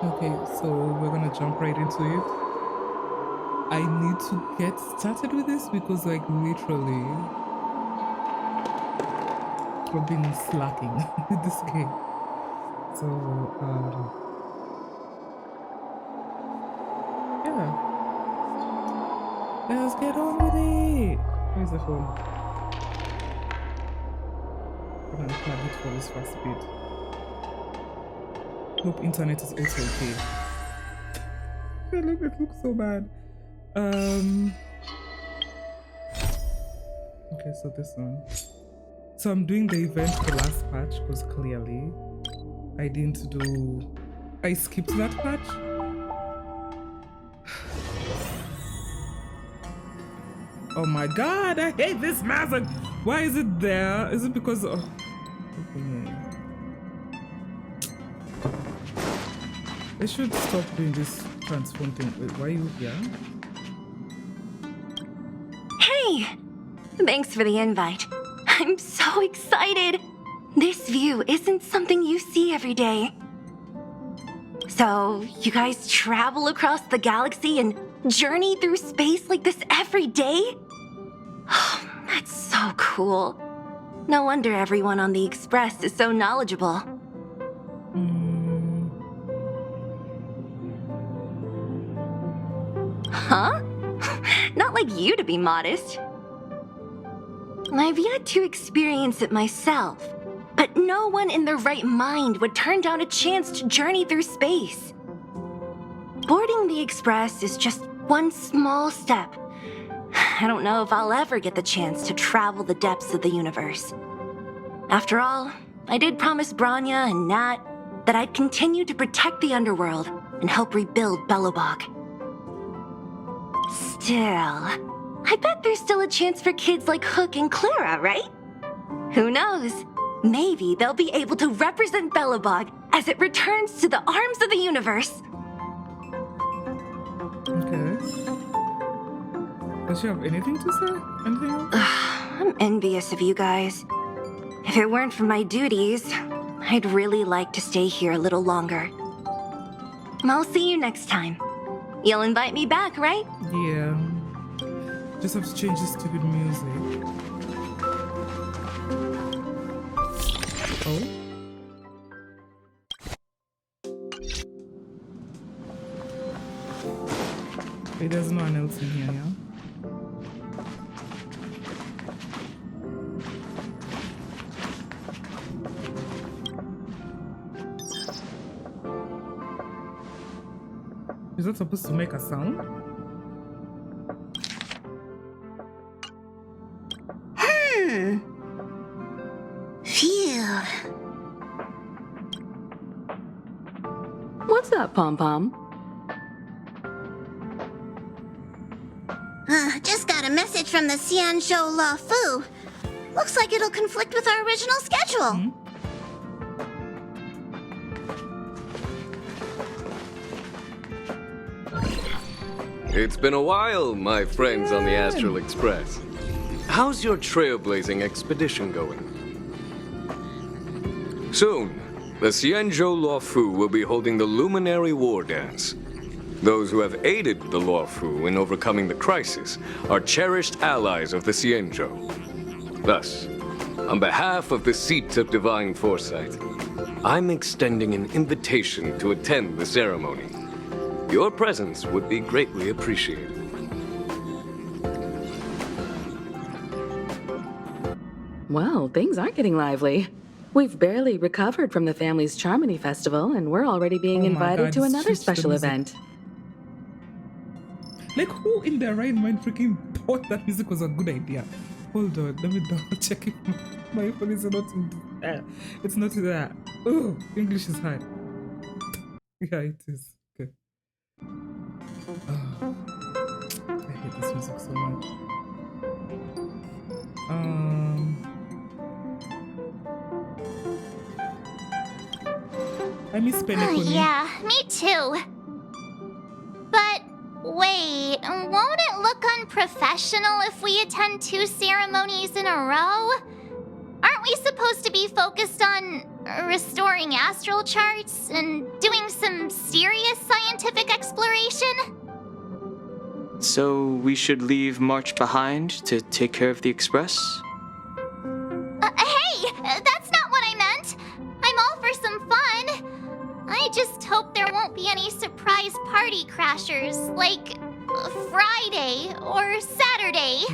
Okay, so we're gonna jump right into it. I need to get started with this because, like, literally, I've been slacking with this game. So, yeah, let's get on with it. Where's the phone? I'm gonna plug it for this fast speed. Hope internet is also okay. It looks so bad. Okay, so this one. So I'm doing the event for last patch because clearly I skipped that patch. Oh my god, I hate this magic. Why is it there? Is it because of... They should stop doing this transform thing. Wait, why are you here? Hey! Thanks for the invite. I'm so excited! This view isn't something you see every day. So, you guys travel across the galaxy and journey through space like this every day? Oh, that's so cool. No wonder everyone on the Express is so knowledgeable. Huh? Not like you to be modest. I've yet to experience it myself, but no one in their right mind would turn down a chance to journey through space. Boarding the Express is just one small step. I don't know if I'll ever get the chance to travel the depths of the universe. After all, I did promise Branya and Nat that I'd continue to protect the underworld and help rebuild Belobog. Still, I bet there's still a chance for kids like Hook and Clara, right? Who knows? Maybe they'll be able to represent Belobog as it returns to the arms of the universe. Okay. Does she have anything to say? Anything else? I'm envious of you guys. If it weren't for my duties, I'd really like to stay here a little longer. I'll see you next time. You'll invite me back, right? Yeah. Just have to change this stupid music. Oh? Wait, there's no one else in here, yeah? Is that supposed to make a sound? Phew. What's that, Pom-Pom? Just got a message from the Xianzhou Loufu. Looks like it'll conflict with our original schedule. It's been a while, my friends on the Astral Express. How's your trailblazing expedition going? Soon, the Xianzhou Loufu will be holding the Luminary Wardance. Those who have aided the Loufu in overcoming the crisis are cherished allies of the Xianzhou. Thus, on behalf of the Seat of Divine Foresight, I'm extending an invitation to attend the ceremony. Your presence would be greatly appreciated. Well, things aren't getting lively. We've barely recovered from the family's Charmony Festival, and we're already being invited to another special event. Like, who in their right mind freaking thought that music was a good idea? Hold on, let me double check if my phone is not in there. It's not there. Oh, English is hard. Yeah, it is. Okay. Oh, I hate this music so much. I miss Penny. Yeah, me too. But wait, won't it look unprofessional if we attend 2 ceremonies in a row? Aren't we supposed to be focused on restoring astral charts and doing some serious scientific exploration. So we should leave March behind to take care of the Express? Hey, that's not what I meant. I'm all for some fun. I just hope there won't be any surprise party crashers, like Friday or Saturday.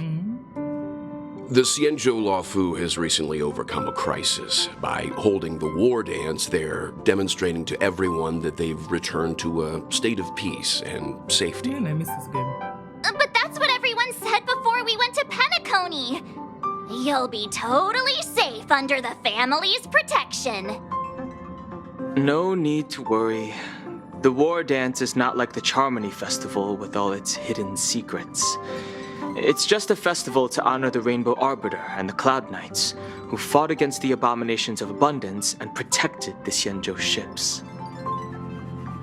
The Țianzhou Loufu has recently overcome a crisis. By holding the Wardance, they're demonstrating to everyone that they've returned to a state of peace and safety. Man, I miss this game. But that's what everyone said before we went to Penacony. You'll be totally safe under the family's protection. No need to worry. The Wardance is not like the Charmony Festival with all its hidden secrets. It's just a festival to honor the Rainbow Arbiter and the Cloud Knights, who fought against the abominations of abundance and protected the Țianzhou ships.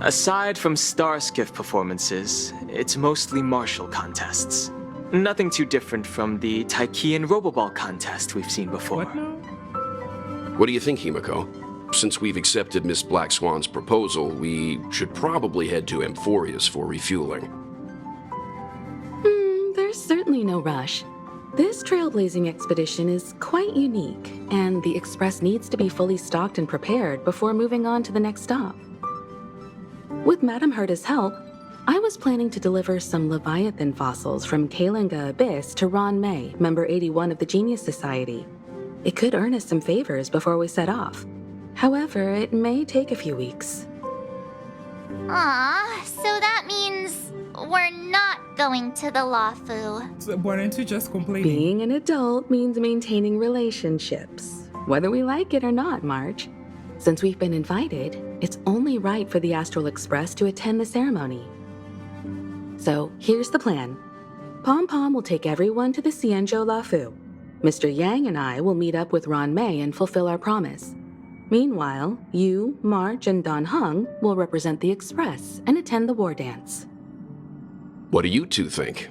Aside from star skiff performances, it's mostly martial contests. Nothing too different from the Taikian Roboball contest we've seen before. What now? What do you think, Himiko? Since we've accepted Miss Black Swan's proposal, we should probably head to Amphorius for refueling. There's certainly no rush. This trailblazing expedition is quite unique, and the Express needs to be fully stocked and prepared before moving on to the next stop. With Madame Herta's help, I was planning to deliver some Leviathan fossils from Ƒөΐũើω Abyss to Ron May, member 81 of the Genius Society. It could earn us some favors before we set off. However, it may take a few weeks. So that means we're not going to the Loufu. So, why aren't you just complaining? Being an adult means maintaining relationships, whether we like it or not, March. Since we've been invited, it's only right for the Astral Express to attend the ceremony. So here's the plan. Pom Pom will take everyone to the Țianzhou Loufu. Mr. Yang and I will meet up with Ron May and fulfill our promise. Meanwhile, you, March, and Don Hung will represent the Express and attend the Wardance. What do you two think?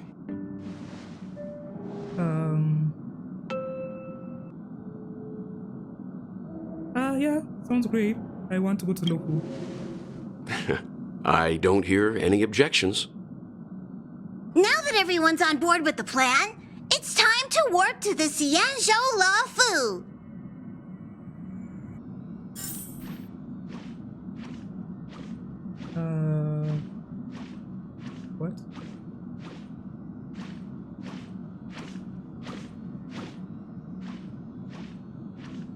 Yeah, sounds great. I want to go to Loufu. I don't hear any objections. Now that everyone's on board with the plan, it's time to warp to the Țianzhou Loufu. What?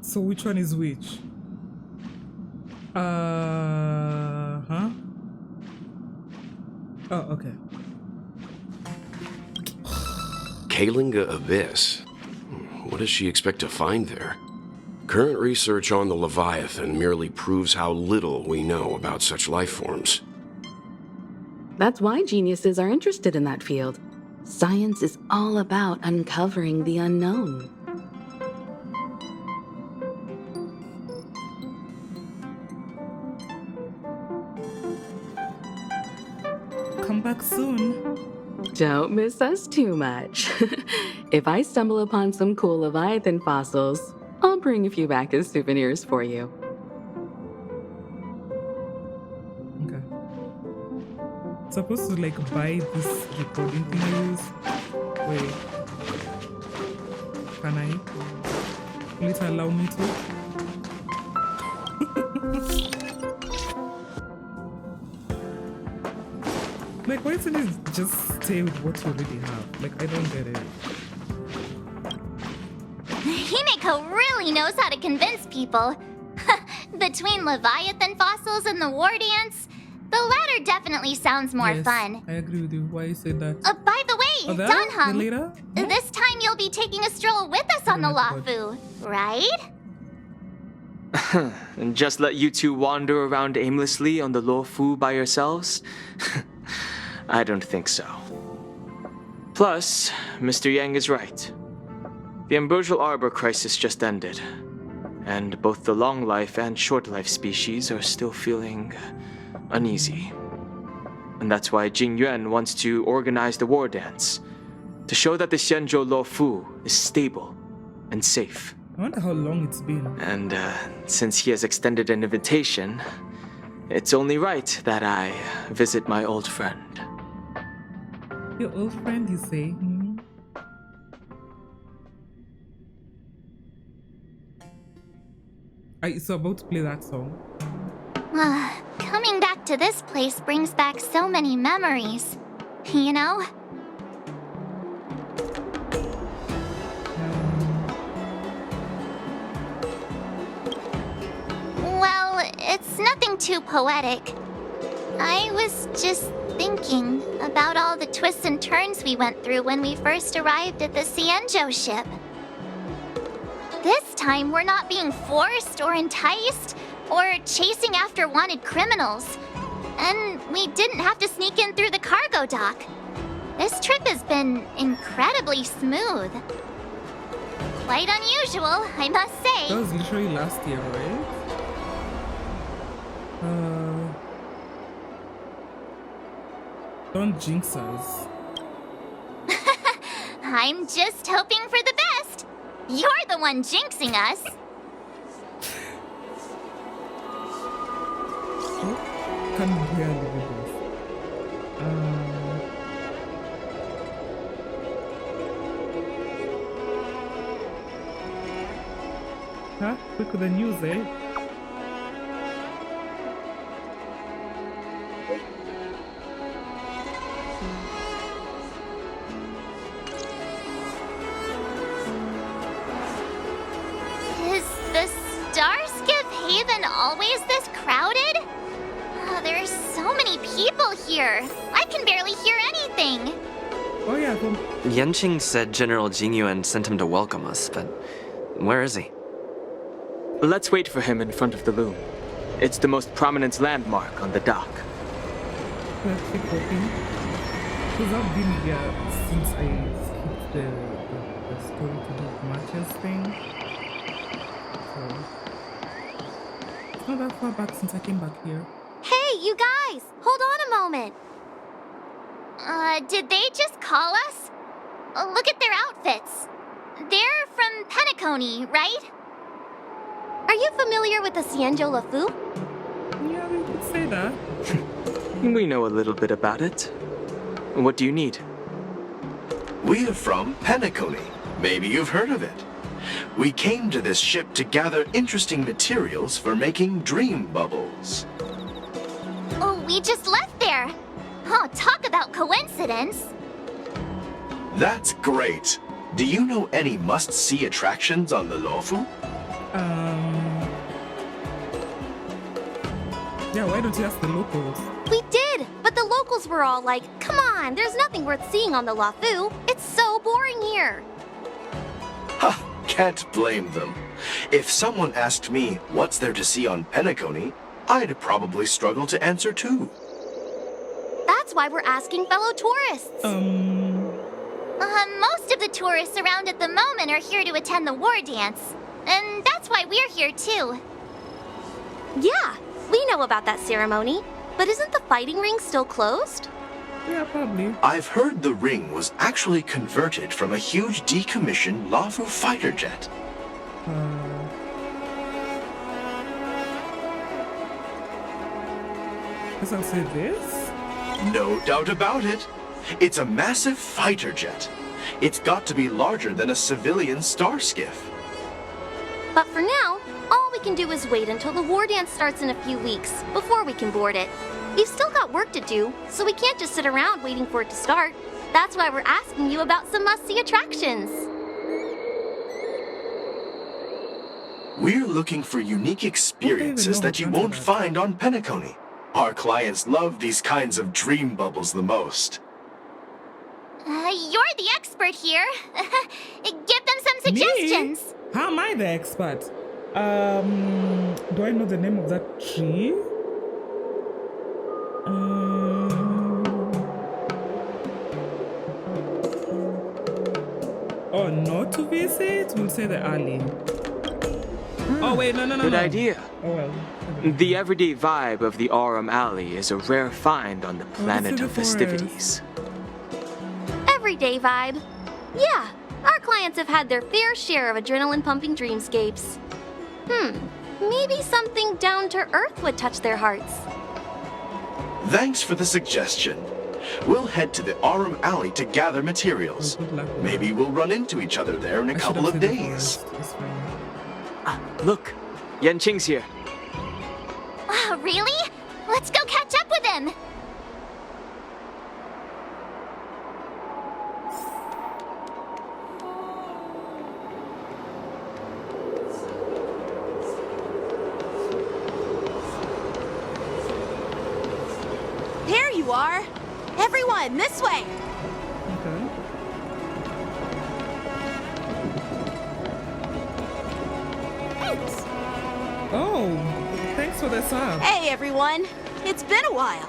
So which one is which? Huh? Oh, okay. Ƒөΐũើω Abyss. What does she expect to find there? Current research on the Leviathan merely proves how little we know about such life forms. That's why geniuses are interested in that field. Science is all about uncovering the unknown. Come back soon. Don't miss us too much. If I stumble upon some cool Leviathan fossils, I'll bring a few back as souvenirs for you. Okay. Supposed to like buy this recording thing I use. Wait. Can I? Will it allow me to? Like, why doesn't it just stay with what you already have? Like, I don't get it. Himiko really knows how to convince people. Between Leviathan fossils and the Wardance, the latter definitely sounds more Yes, fun. I agree with you. Why you say that? By the way, Oh, that? Don Hung, The later? this time you'll be taking a stroll with us on the Oh my God. Loufu, right? And just let you two wander around aimlessly on the Loufu by yourselves? I don't think so. Plus, Mr. Yang is right. The Ambrosial Arbor crisis just ended, and both the long life and short life species are still feeling uneasy. And that's why Jing Yuan wants to organize the Wardance, to show that the Țianzhou Loufu is stable and safe. I wonder how long it's been. And since he has extended an invitation, it's only right that I visit my old friend. Your old friend, you say? Hmm? Are you so about to play that song? Coming back to this place brings back so many memories. You know? Well, it's nothing too poetic. I was just thinking about all the twists and turns we went through when we first arrived at the Țienjou ship. This time, we're not being forced or enticed or chasing after wanted criminals. And we didn't have to sneak in through the cargo dock. This trip has been incredibly smooth. Quite unusual, I must say. That was literally last year, right? Don't jinx us. I'm just hoping for the best. You're the one jinxing us. Can barely do this. Huh? Quick with the news, eh? Is the Starskiff Haven always this crowded? Oh, there's so many people here. I can barely hear anything. Oh yeah, from Yanqing said General Jingyuan sent him to welcome us, but where is he? Let's wait for him in front of the loom. It's the most prominent landmark on the dock. let's keep hoping. Because I've been here since I skipped the story to do matches thing. So it's not that far back since I came back here. Hey, you guys! Hold on a moment. Did they just call us? Look at their outfits. They're from Penacony, right? Are you familiar with the Țienjou Loufu? Yeah, we could say that. We know a little bit about it. What do you need? We are from Penacony. Maybe you've heard of it. We came to this ship to gather interesting materials for making dream bubbles. Oh, we just left there. Oh, talk about coincidence. That's great. Do you know any must-see attractions on the Loufu? Yeah, why don't you ask the locals? We did, but the locals were all like, come on, there's nothing worth seeing on the Loufu. It's so boring here. Ha! Can't blame them. If someone asked me what's there to see on Penacony, I'd probably struggle to answer too. That's why we're asking fellow tourists. Most of the tourists around at the moment are here to attend the Wardance. And that's why we're here too. Yeah, we know about that ceremony. But isn't the fighting ring still closed? Yeah, probably. I've heard the ring was actually converted from a huge decommissioned Loufu fighter jet. Guess I'll say this. No doubt about it. It's a massive fighter jet. It's got to be larger than a civilian star skiff. But for now, all we can do is wait until the Wardance starts in a few weeks before we can board it. We've still got work to do, so we can't just sit around waiting for it to start. That's why we're asking you about some must-see attractions. We're looking for unique experiences that you won't find on Penacony. Our clients love these kinds of dream bubbles the most. You're the expert here. Give them some suggestions. Me? How am I the expert? Do I know the name of that tree? Oh, not to visit? We'll say the alley. Oh, wait, no. Good idea. Oh, well. The everyday vibe of the Aurum Alley is a rare find on the planet of festivities. Everyday vibe. Yeah, Our clients have had their fair share of adrenaline-pumping dreamscapes. Maybe something down to earth would touch their hearts. Thanks for the suggestion. We'll head to the Aurum Alley to gather materials. Maybe we'll run into each other there in a couple of days. Look, Yanqing's here. Wow, really? Let's go catch up with him! There you are! Everyone, this way! Okay. Oh, thanks for the sub. Hey everyone! It's been a while.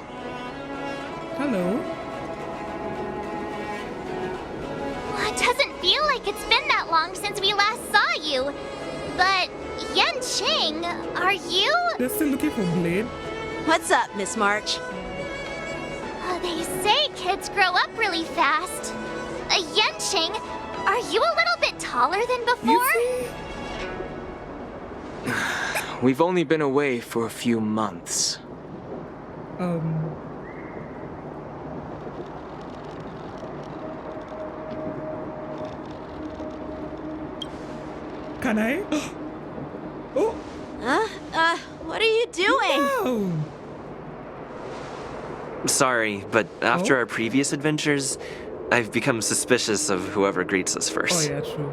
Hello. Well, it doesn't feel like it's been that long since we last saw you. But, Yanqing, are you? They're still looking for Blade. What's up, Miss March? They say kids grow up really fast. Yanqing, are you a little bit taller than before? We've only been away for a few months. Can I? Oh! What are you doing? No! Sorry, but after our previous adventures, I've become suspicious of whoever greets us first. Oh yeah, true.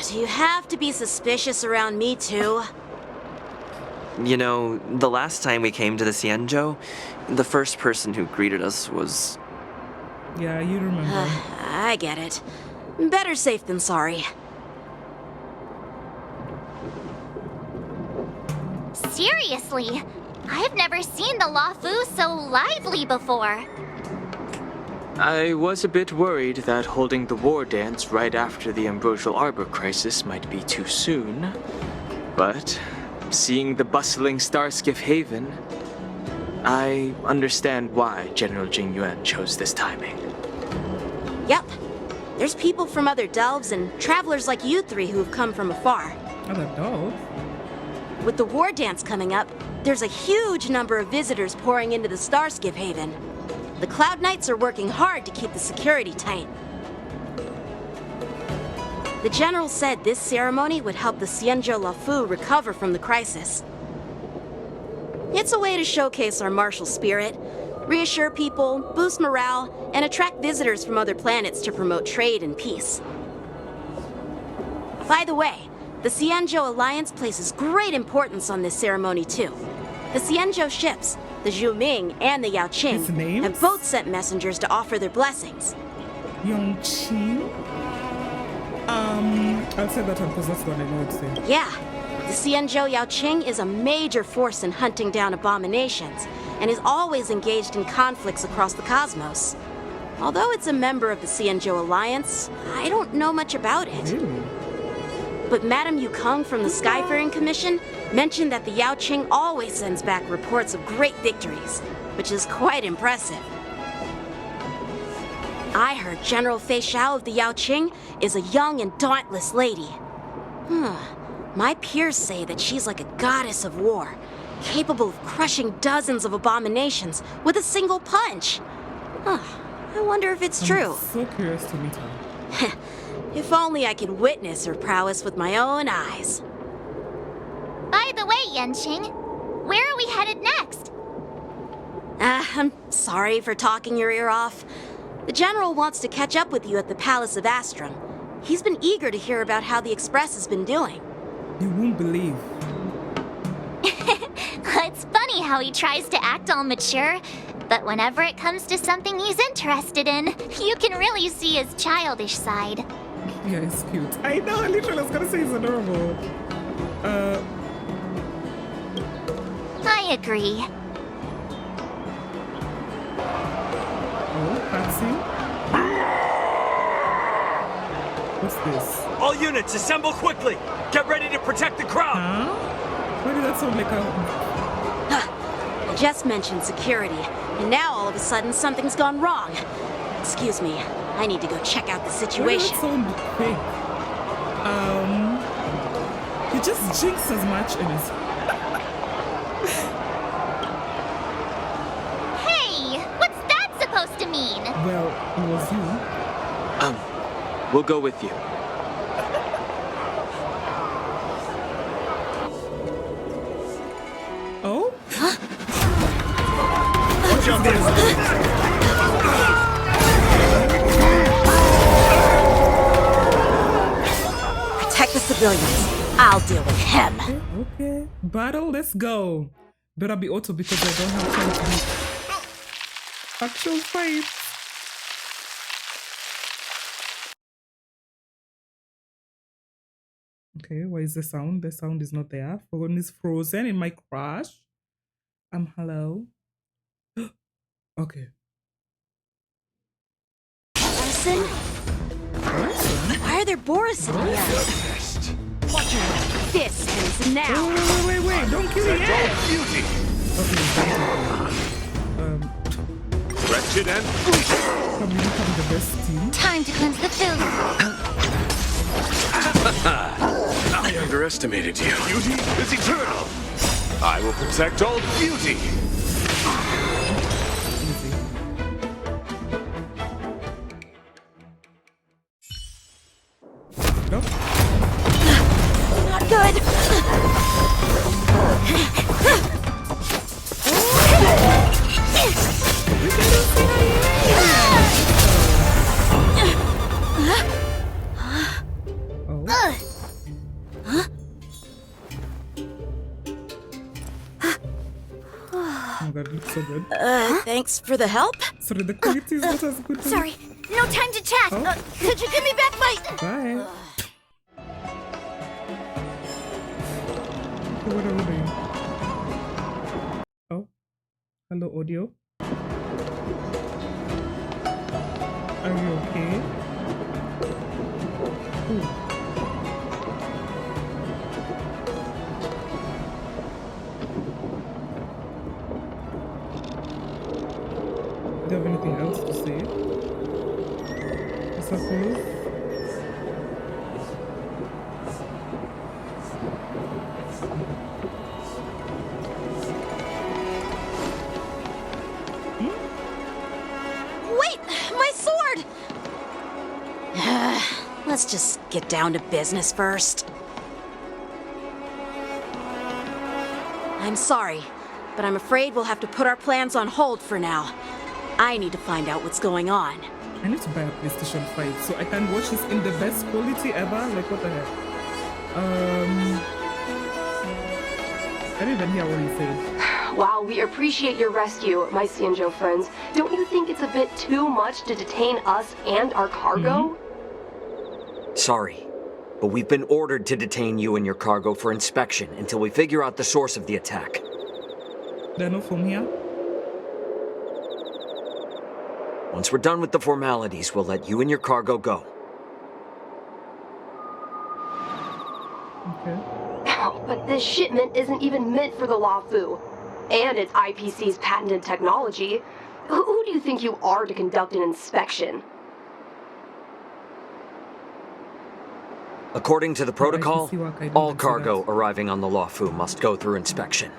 Do you have to be suspicious around me too? You know, the last time we came to the Xianzhou, the first person who greeted us was... Yeah, you remember. I get it. Better safe than sorry. Seriously, I've never seen the Loufu so lively before. I was a bit worried that holding the war dance right after the Ambrosial Arbor crisis might be too soon. But seeing the bustling Starskiff Haven, I understand why General Jingyuan chose this timing. Yep. There's people from other delves and travelers like you three who've come from afar. Other delves? With the war dance coming up, there's a huge number of visitors pouring into the Starskiff Haven. The Cloud Knights are working hard to keep the security tight. The General said this ceremony would help the Xianzhou Loufu recover from the crisis. It's a way to showcase our martial spirit, reassure people, boost morale, and attract visitors from other planets to promote trade and peace. By the way, the Xianzhou Alliance places great importance on this ceremony too. The Xianzhou ships, the Zhuming and the Yaoqing, have both sent messengers to offer their blessings. Yongqing? I'll say that one because that's the one I know it's in. Yeah, the Xianzhou Yaoqing is a major force in hunting down abominations, and is always engaged in conflicts across the cosmos. Although it's a member of the Xianzhou Alliance, I don't know much about it. Really? But Madame Yukong from the Skyfaring Commission mentioned that the Yaoqing always sends back reports of great victories, which is quite impressive. I heard General Fei Xiao of the Yaoqing is a young and dauntless lady. My peers say that she's like a goddess of war, capable of crushing dozens of abominations with a single punch. I wonder if it's true. I'm so curious to meet her. If only I could witness her prowess with my own eyes. By the way, Yanqing, where are we headed next? I'm sorry for talking your ear off. The General wants to catch up with you at the Palace of Astrum. He's been eager to hear about how the Express has been doing. You won't believe. It's funny how he tries to act all mature, but whenever it comes to something he's interested in, you can really see his childish side. Yeah, it's cute. I know, I literally was gonna say it's adorable. I agree. Oh, fancy. What's this? All units, assemble quickly! Get ready to protect the crowd! Huh? Why did that sound like a... I just mentioned security, and now all of a sudden something's gone wrong. Excuse me, I need to go check out the Why situation. does that sound fake? He just jinxed as much in his. Hey, what's that supposed to mean? Well, it was you. We'll go with you. Oh? Watch out there! Protect the civilians. I'll deal with him. Okay. Battle, let's go. Better be auto because I don't have time to do actual fight. Okay, why is the sound? The sound is not there. Phone is frozen in my crash. Hello. Okay. Borison? Why are there Boris in here? Watch your this ends now. Wait, don't kill me yet. Beauty! Wretched and Can we become the best team? Time to cleanse the filth. I underestimated you. beauty is eternal. I will protect all beauty. Nope. Not good. Oh my god, it looks so good. Thanks for the help. Sorry, the quality is not as good. Sorry, no time to chat. Oh. Could you give me back my... Bye. What are we doing? Oh, hello, audio. Are you okay? Ooh. Do you have anything else to say? I suppose. Wait, my sword! Let's just get down to business first. I'm sorry, but I'm afraid we'll have to put our plans on hold for now. I need to find out what's going on. I need to buy a PlayStation 5 so I can watch this in the best quality ever. Like, what the heck? I didn't even hear what he said. While we appreciate your rescue, my Xianzhou friends, don't you think it's a bit too much to detain us and our cargo? Sorry, but we've been ordered to detain you and your cargo for inspection until we figure out the source of the attack. They're not from here? Once we're done with the formalities, we'll let you and your cargo go. Okay. But this shipment isn't even meant for the Loufu. And it's IPC's patented technology. Who do you think you are to conduct an inspection? According to the protocol, IPC all cargo arriving on the Loufu must go through inspection.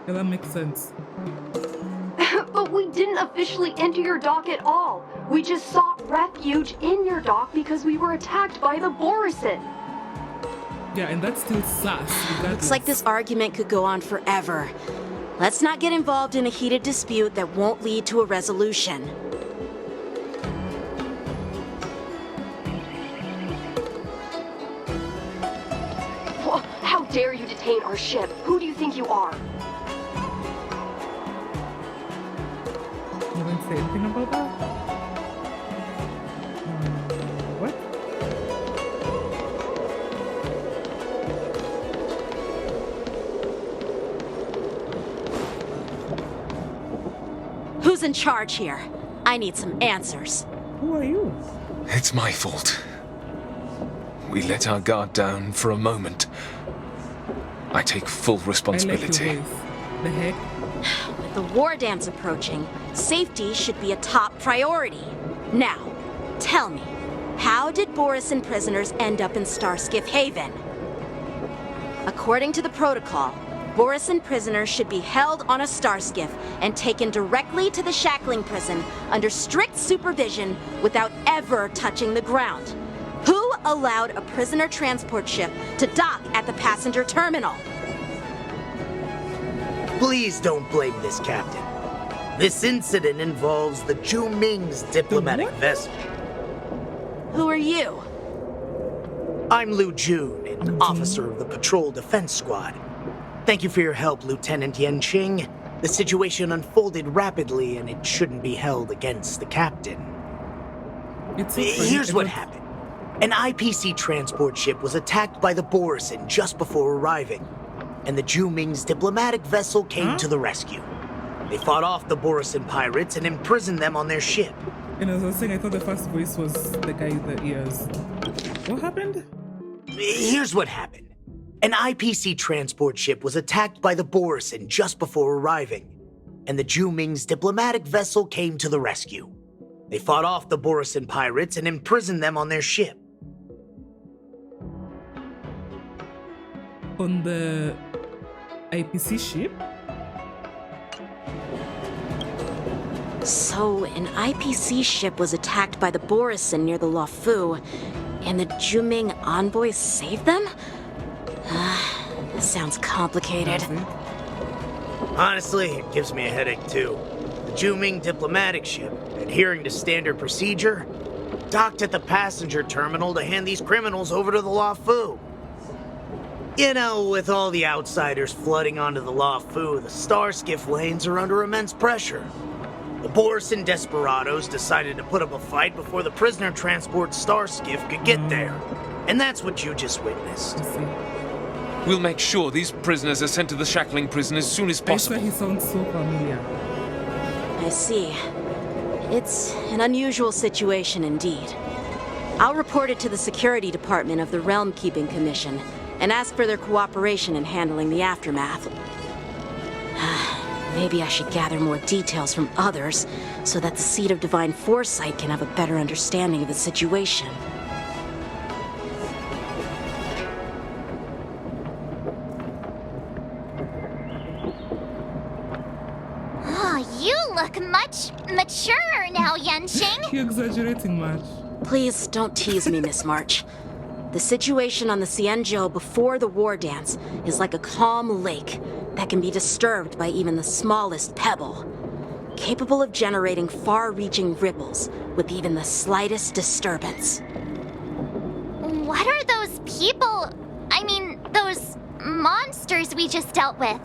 Yeah, that makes sense. But we didn't officially enter your dock at all. We just sought refuge in your dock because we were attacked by the Borison. Yeah, and that's still sus. Looks like this argument could go on forever. Let's not get involved in a heated dispute that won't lead to a resolution. How dare you detain our ship? Who do you think you are? You didn't say anything about that? What? Who's in charge here? I need some answers. Who are you? It's my fault. We let our guard down for a moment. I take full responsibility. I like your voice. The heck? With the Wardance approaching, safety should be a top priority. Now, Tell me, how did Borisin prisoners end up in Starskiff Haven? According to the protocol, Borisin prisoners should be held on a starskiff and taken directly to the shackling prison under strict supervision without ever touching the ground. Who allowed a prisoner transport ship to dock at the passenger terminal? Please don't blame this, Captain. This incident involves the Zhu Ming's diplomatic vessel. Who are you? I'm Liu Jun, an officer of the Patrol Defense Squad. Thank you for your help, Lieutenant Yanqing. The situation unfolded rapidly, and it shouldn't be held against the captain. Here's what happened. An IPC transport ship was attacked by the Borisin just before arriving, and the Zhu Ming's diplomatic vessel came to the rescue. They fought off the Borisin pirates and imprisoned them on their ship. And as I was saying, I thought the first voice was the guy with the ears. What happened? Here's what happened. An IPC transport ship was attacked by the Borisin just before arriving, and the Zhu Ming's diplomatic vessel came to the rescue. They fought off the Borisin pirates and imprisoned them on their ship. On the IPC ship? So, an IPC ship was attacked by the Borisin near the Loufu, and the Zhu Ming envoys saved them? This sounds complicated. Honestly, it gives me a headache too. The Zhu Ming diplomatic ship, adhering to standard procedure, docked at the passenger terminal to hand these criminals over to the Loufu. You know, with all the outsiders flooding onto the Loufu, the Starskiff lanes are under immense pressure. The Borisin desperados decided to put up a fight before the prisoner transport Starskiff could get there. And that's what you just witnessed. We'll make sure these prisoners are sent to the shackling prison as soon as possible. I swear he sounds so familiar. I see. It's an unusual situation indeed. I'll report it to the security department of the Realm Keeping Commission and ask for their cooperation in handling the aftermath. Maybe I should gather more details from others so that the Seat of Divine Foresight can have a better understanding of the situation. Oh, you look much maturer now, Yanqing. You're exaggerating much. Please don't tease me, Miss March. The situation on the Xianzhou before the Wardance is like a calm lake that can be disturbed by even the smallest pebble, capable of generating far-reaching ripples with even the slightest disturbance. What are those people? I mean, those monsters we just dealt with?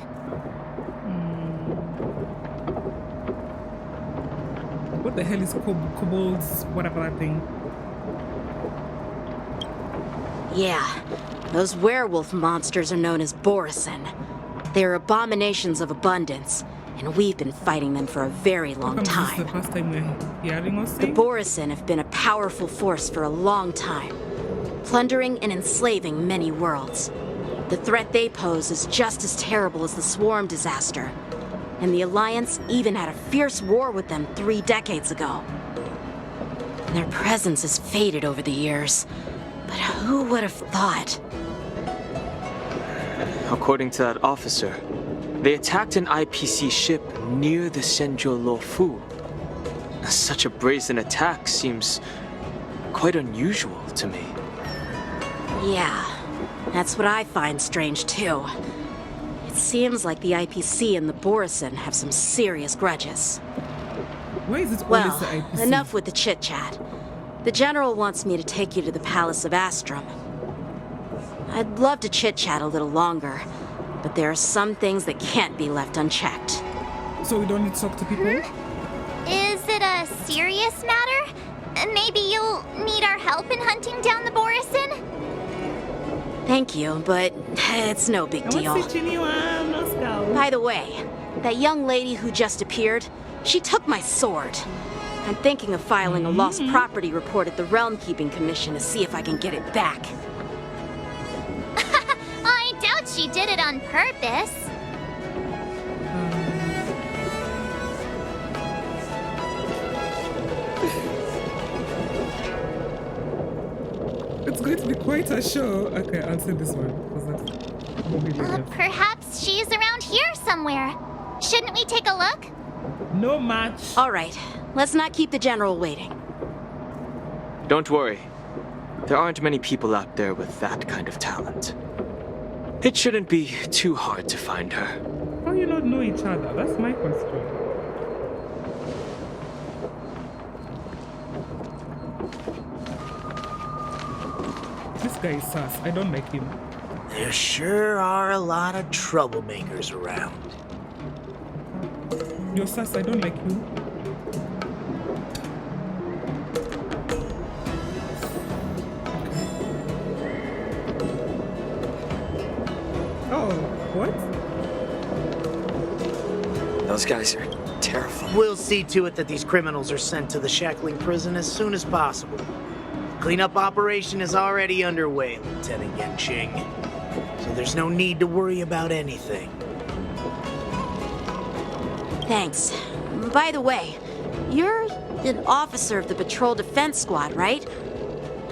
What the hell is kobolds, whatever that thing? Yeah, those werewolf monsters are known as Borisin. They're abominations of abundance, and we've been fighting them for a very long time. This is the first time we're hearing us The Borisin have been a powerful force for a long time, plundering and enslaving many worlds. The threat they pose is just as terrible as the Swarm disaster, and the Alliance even had a fierce war with them 3 decades ago. Their presence has faded over the years, but who would have thought? According to that officer, they attacked an IPC ship near the Xianzhou Loufu. Such a brazen attack seems quite unusual to me. Yeah, that's what I find strange too. It seems like the IPC and the Borisin have some serious grudges. Why is it Well, always the IPC? enough with the chit-chat. The General wants me to take you to the Palace of Astrum. I'd love to chit-chat a little longer, but there are some things that can't be left unchecked. So we don't need to talk to people? Is it a serious matter? Maybe you'll need our help in hunting down the Borisin? Thank you, but it's no big deal. By the way, that young lady who just appeared, she took my sword. I'm thinking of filing a lost property report at the Realm Keeping Commission to see if I can get it back. I doubt she did it on purpose. quite a show. Okay, I'll say this one. Perhaps she's around here somewhere. Shouldn't we take a look? No match. All right, let's not keep the general waiting. Don't worry. There aren't many people out there with that kind of talent. It shouldn't be too hard to find her. How do you not know each other? That's my question. This guy is sus. I don't like him. There sure are a lot of troublemakers around. You're sus. I don't like you. Oh, what? Those guys are terrifying. We'll see to it that these criminals are sent to the shackling prison as soon as possible. Cleanup operation is already underway, Lieutenant Yanqing. So there's no need to worry about anything. Thanks. By the way, you're an officer of the Patrol Defense Squad, right?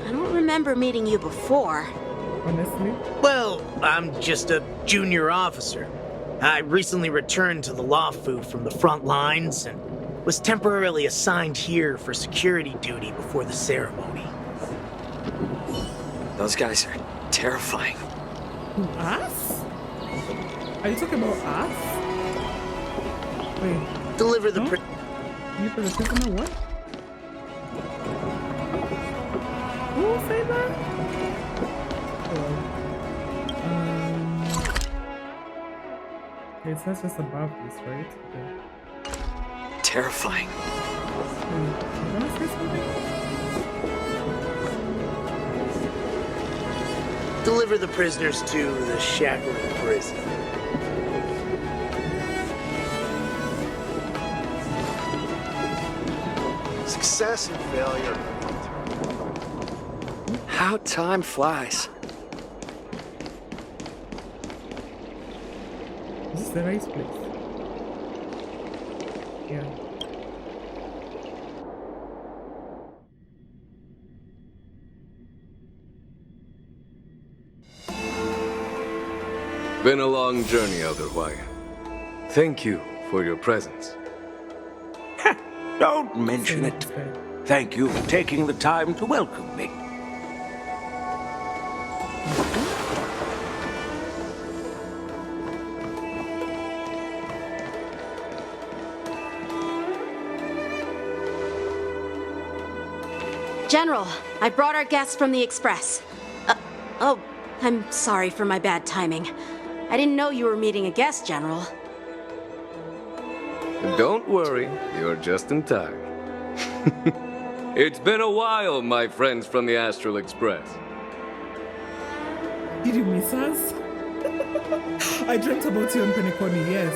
I don't remember meeting you before. Honestly? Well, I'm just a junior officer. I recently returned to the Loufu from the front lines and was temporarily assigned here for security duty before the ceremony. Those guys are terrifying. Us? Are you talking about us? Wait. Deliver the you for the prisoner what? Who said that? Okay, so that's just above this, right? Okay. Terrifying. You wanna say something? Deliver the prisoners to the shackling prison. Success and failure. How time flies. Is this the right place? Yeah. Been a long journey, Elder Huayan. Thank you for your presence. Don't mention it. Thank you for taking the time to welcome me. General, I brought our guests from the Express. Oh, I'm sorry for my bad timing. I didn't know you were meeting a guest, General. Don't worry, you're just in time. It's been a while, my friends from the Astral Express. Did you miss us? I dreamt about you on Penacony, yes.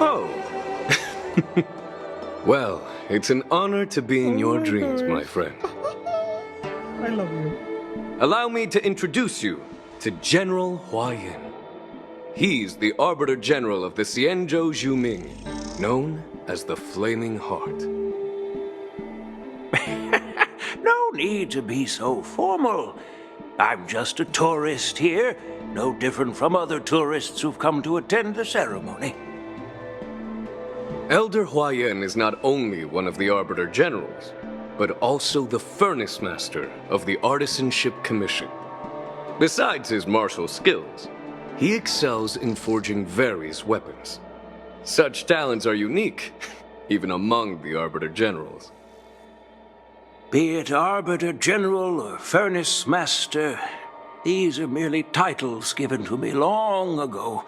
Oh. Well, it's an honor to be in your dreams, my friend. I love you. Allow me to introduce you to General Huayan. He's the Arbiter General of the Xianzhou Zhuming, known as the Flaming Heart. No need to be so formal. I'm just a tourist here, no different from other tourists who've come to attend the ceremony. Elder Huayan is not only one of the Arbiter Generals, but also the Furnace Master of the Artisanship Commission. Besides his martial skills, he excels in forging various weapons. Such talents are unique, even among the Arbiter Generals. Be it Arbiter General or Furnace Master, these are merely titles given to me long ago.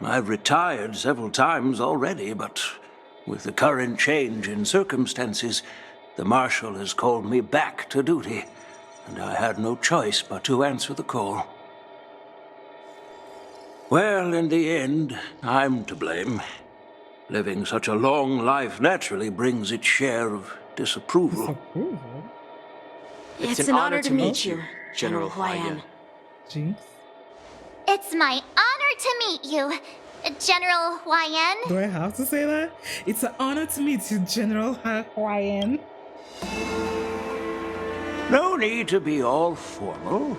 I've retired several times already, but with the current change in circumstances, the Marshal has called me back to duty, and I had no choice but to answer the call. Well, in the end, I'm to blame. Living such a long life naturally brings its share of disapproval. It's an honor to meet you, General Huayan. Jinx? It's my honor to meet you, General Huayan. Do I have to say that? It's an honor to meet you, General Huayan. No need to be all formal.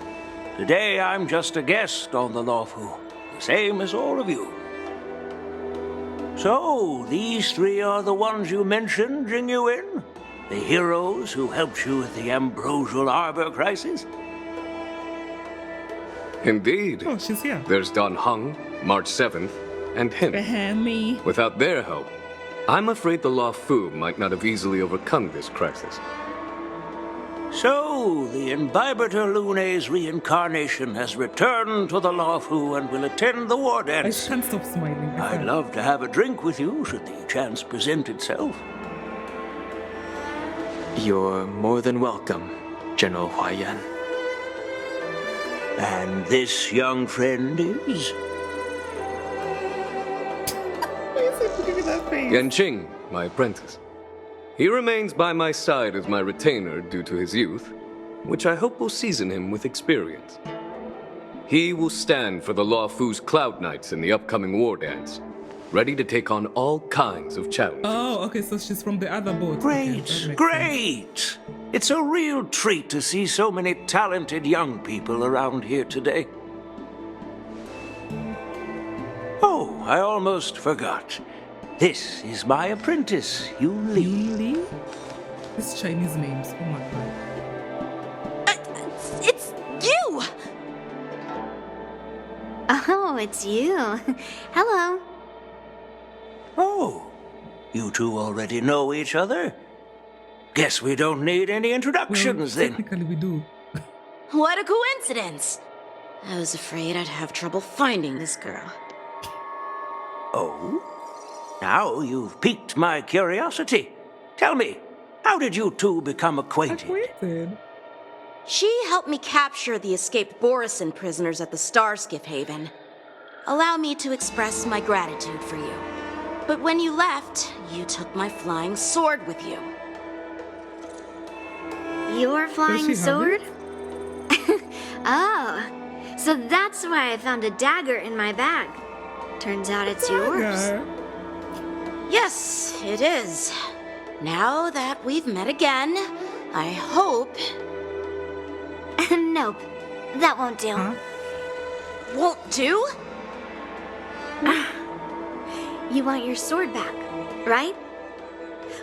Today I'm just a guest on the Loufu, the same as all of you. So, these three are the ones you mentioned, Jingyuin? The heroes who helped you with the Ambrosial Arbor crisis? Indeed. Oh, she's here. There's Don Hung, March 7th, and him. Me. Without their help, I'm afraid the Loufu might not have easily overcome this crisis. So, the Imbibitor Lune's reincarnation has returned to the Loufu and will attend the Wardance. I can't stop smiling. I'd love to have a drink with you should the chance present itself. You're more than welcome, General Huaiyan. And this young friend is? Yanqing, my apprentice. He remains by my side as my retainer due to his youth, which I hope will season him with experience. He will stand for the Loufu's Cloud Knights in the upcoming Wardance, ready to take on all kinds of challenges. Oh, okay, so she's from the other boat. Great, Okay, great! It's a real treat to see so many talented young people around here today. Oh, I almost forgot. This is my apprentice, Yu Li. These Chinese names, oh my god. It's you! Oh, it's you. Hello. Oh, you two already know each other? Guess we don't need any introductions then. Technically we do. What a coincidence! I was afraid I'd have trouble finding this girl. Oh? Now you've piqued my curiosity. Tell me, how did you two become acquainted? She helped me capture the escaped Borisin prisoners at the Starskiff Haven. Allow me to express my gratitude for you. But when you left, you took my flying sword with you. Your flying sword? Oh, so that's why I found a dagger in my bag. Turns out it's yours. Yes, it is. Now that we've met again, I hope... Nope, that won't do. Won't do? You want your sword back, right?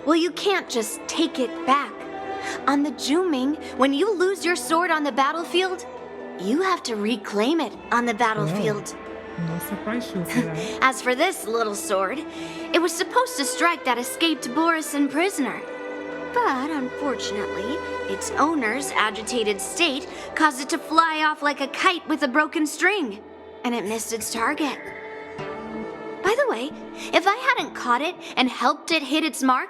Well, you can't just take it back. On the Juming, when you lose your sword on the battlefield, you have to reclaim it on the battlefield. No surprise she'll say that. As for this little sword, it was supposed to strike that escaped Borisin prisoner. But unfortunately, its owner's agitated state caused it to fly off like a kite with a broken string, and it missed its target. By the way, if I hadn't caught it and helped it hit its mark,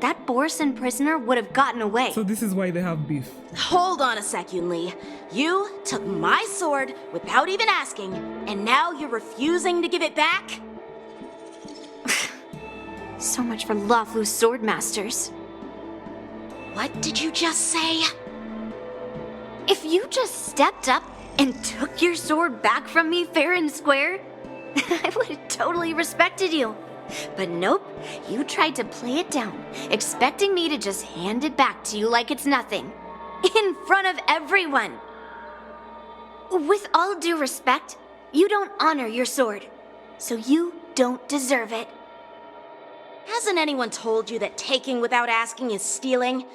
that Borisin prisoner would have gotten away. So this is why they have beef. Hold on a sec, Yun Li. You took my sword without even asking, and now you're refusing to give it back? So much for Loufu's sword masters. What did you just say? If you just stepped up and took your sword back from me fair and square, I would have totally respected you. But nope, you tried to play it down, expecting me to just hand it back to you like it's nothing. In front of everyone. With all due respect, you don't honor your sword, so you don't deserve it. Hasn't anyone told you that taking without asking is stealing?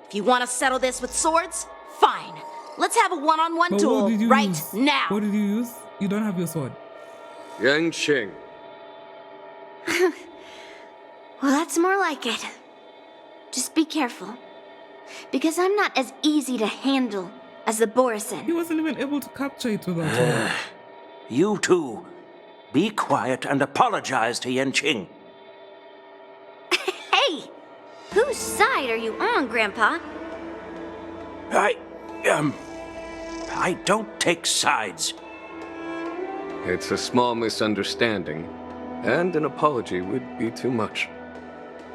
If you want to settle this with swords, fine. Let's have a one-on-one But duel what did you right use? now. What did you use? You don't have your sword. Yanqing. Well, that's more like it. Just be careful. Because I'm not as easy to handle as the Borisin. He wasn't even able to capture it without sword. You two, be quiet and apologize to Yanqing. Hey! Whose side are you on, Grandpa? I don't take sides. It's a small misunderstanding, and an apology would be too much.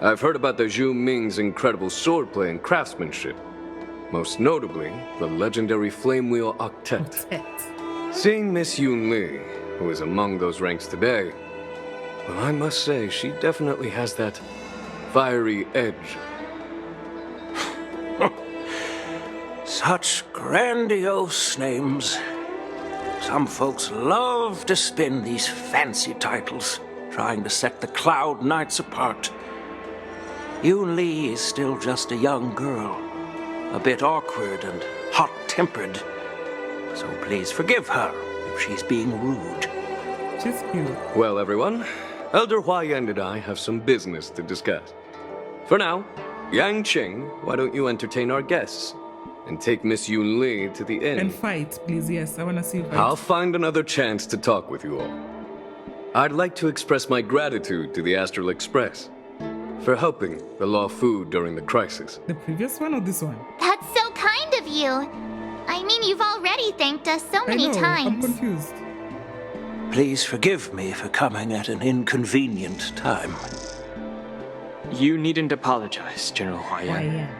I've heard about the Zhu Ming's incredible swordplay and craftsmanship, most notably the legendary Flame Wheel Octet. Seeing Miss Yun Li, who is among those ranks today, well, I must say she definitely has that Such grandiose names. Some folks love to spin these fancy titles, trying to set the Cloud Knights apart. Yoon Lee is still just a young girl, a bit awkward and hot-tempered. So please forgive her if she's being rude. She's cute. Well, everyone, Elder Huaiyan and I have some business to discuss. For now, Yang Qing, why don't you entertain our guests and take Miss Yoon Lee to the inn? And fight, please. Yes, I want to see you fight. I'll find another chance to talk with you all. I'd like to express my gratitude to the Astral Express for helping the Loufu during the crisis. The previous one or this one? That's so kind of you. I mean, you've already thanked us so many times. I'm confused. Please forgive me for coming at an inconvenient time. You needn't apologize, General Huaiyan.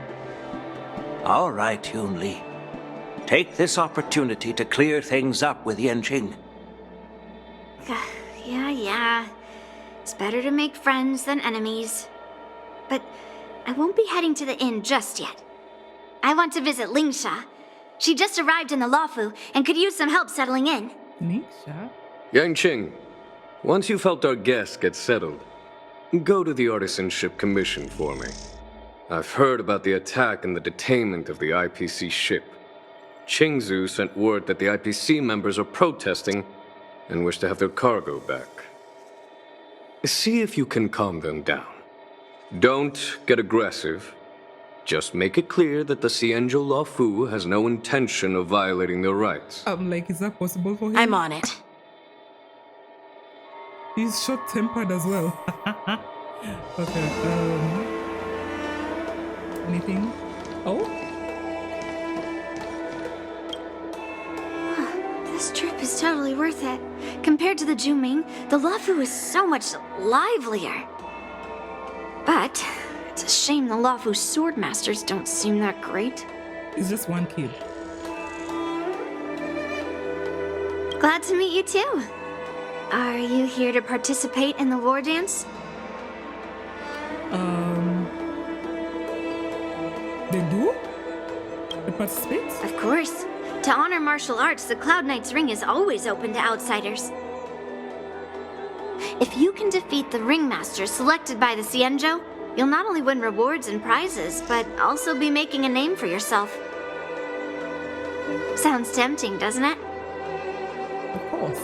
All right, Yoon Lee. Take this opportunity to clear things up with Yanqing. Yeah. It's better to make friends than enemies. But I won't be heading to the inn just yet. I want to visit Lingsha. She just arrived in the Loufu and could use some help settling in. Lingsha? Yang Qing, once you've helped our guests get settled, go to the Artisanship Commission for me. I've heard about the attack and the detainment of the IPC ship. Qingzu sent word that the IPC members are protesting and wish to have their cargo back. See if you can calm them down. Don't get aggressive. Just make it clear that the Xianzhou Loufu has no intention of violating their rights. Like, is that possible for him? I'm on it. He's short-tempered as well. Okay, anything? Oh? This trip is totally worth it. Compared to the Juming, the Loufu is so much livelier. But it's a shame the Loufu swordmasters don't seem that great. He's just one kid. Glad to meet you too. Are you here to participate in the war dance? They do? They participate? Of course. To honor martial arts, the Cloud Knight's ring is always open to outsiders. If you can defeat the ringmaster selected by the Xianzhou, you'll not only win rewards and prizes, but also be making a name for yourself. Sounds tempting, doesn't it? Of course.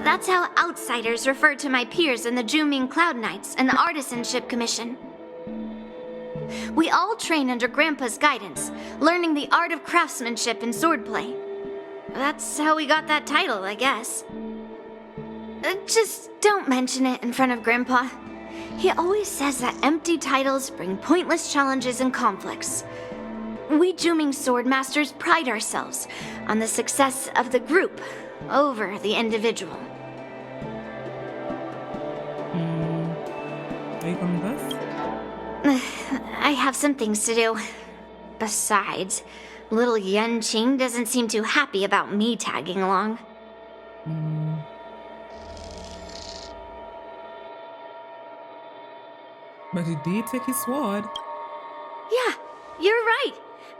That's how outsiders refer to my peers in the Juming Cloud Knights and the Artisanship Commission. We all train under Grandpa's guidance, learning the art of craftsmanship and swordplay. That's how we got that title, I guess. Just don't mention it in front of Grandpa. He always says that empty titles bring pointless challenges and conflicts. We Juming swordmasters pride ourselves on the success of the group over the individual. Are you coming with us? I have some things to do. Besides, little Yan Qing doesn't seem too happy about me tagging along. But he did take his sword. Yeah, you're right.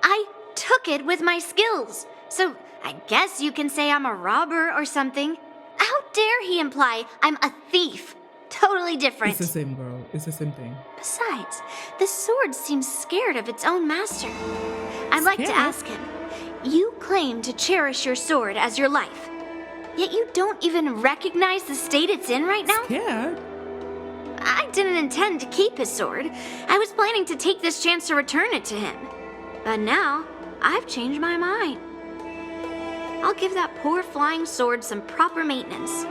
I took it with my skills. So I guess you can say I'm a robber or something. How dare he imply I'm a thief? Totally different. It's the same, girl. It's the same thing. Besides, the sword seems scared of its own master. I'd like to ask him. You claim to cherish your sword as your life, yet you don't even recognize the state it's in right now? Scared? I didn't intend to keep his sword. I was planning to take this chance to return it to him. But now, I've changed my mind. I'll give that poor flying sword some proper maintenance.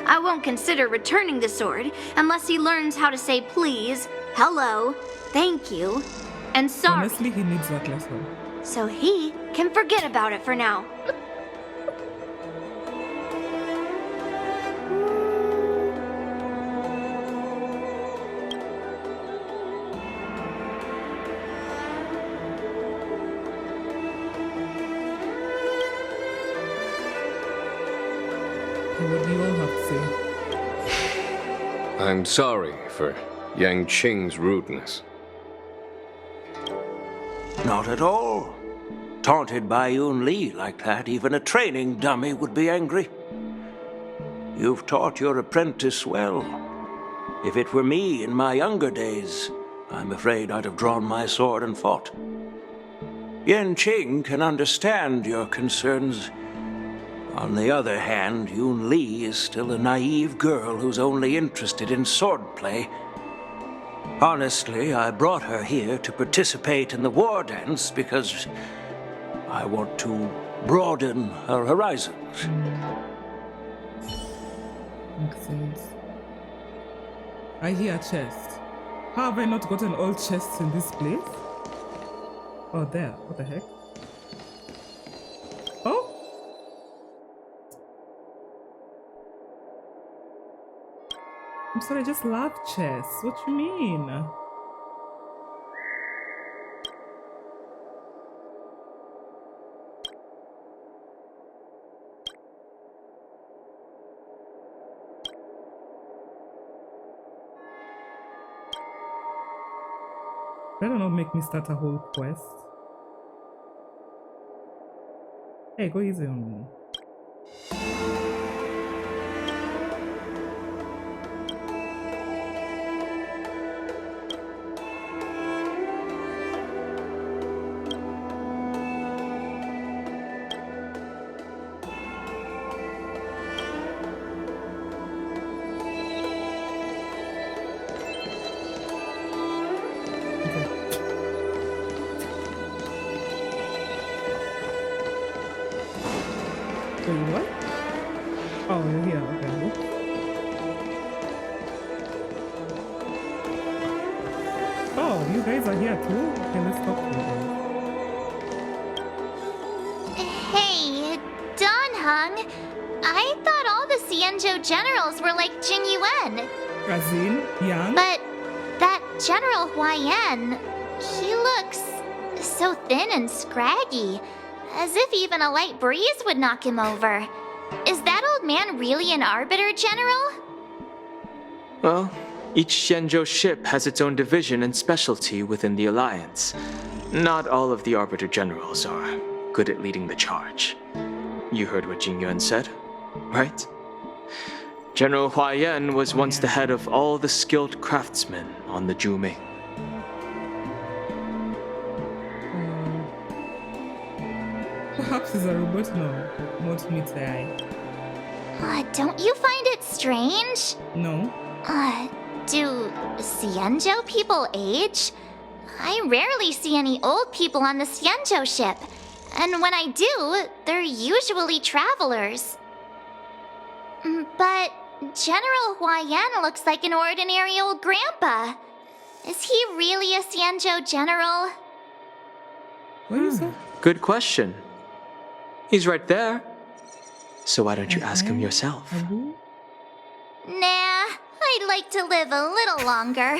I won't consider returning the sword unless he learns how to say please, hello, thank you, and sorry. Honestly, he needs that lesson. So he can forget about it for now. What do you all have to say? I'm sorry for Yang Qing's rudeness. Not at all. Taunted by Yun Li like that, even a training dummy would be angry. You've taught your apprentice well. If it were me in my younger days, I'm afraid I'd have drawn my sword and fought. Yan Qing can understand your concerns. On the other hand, Yun Li is still a naive girl who's only interested in swordplay. Honestly, I brought her here to participate in the Wardance because I want to broaden her horizons. Makes sense. I hear chest. How have I not gotten all chests in this place? Oh, there. What the heck? Oh? I'm sorry, I just love chests. What you mean? Better not make me start a whole quest. Hey, go easy on me. What? Oh, you're here. Okay. Oh, you guys are here too? Okay, let's talk to you guys. Hey, Don Hung. I thought all the Xianzhou generals were like Jing Yuan. As in, Yang? But that General Huaiyan, he looks so thin and scraggy. As if even a light breeze would knock him over. Is that old man really an Arbiter, General? Well, each Xianzhou ship has its own division and specialty within the Alliance. Not all of the Arbiter Generals are good at leading the charge. You heard what Jing Yuan said, right? General Huaiyan was once the head of all the skilled craftsmen on the Zhuming. Perhaps he's a robot now, not AI. Don't you find it strange? No. Do Xianzhou people age? I rarely see any old people on the Xianzhou ship. And when I do, they're usually travelers. But General Huaiyan looks like an ordinary old grandpa. Is he really a Xianzhou general? What is that? Good question. He's right there. So why don't you ask him yourself? Nah, I'd like to live a little longer.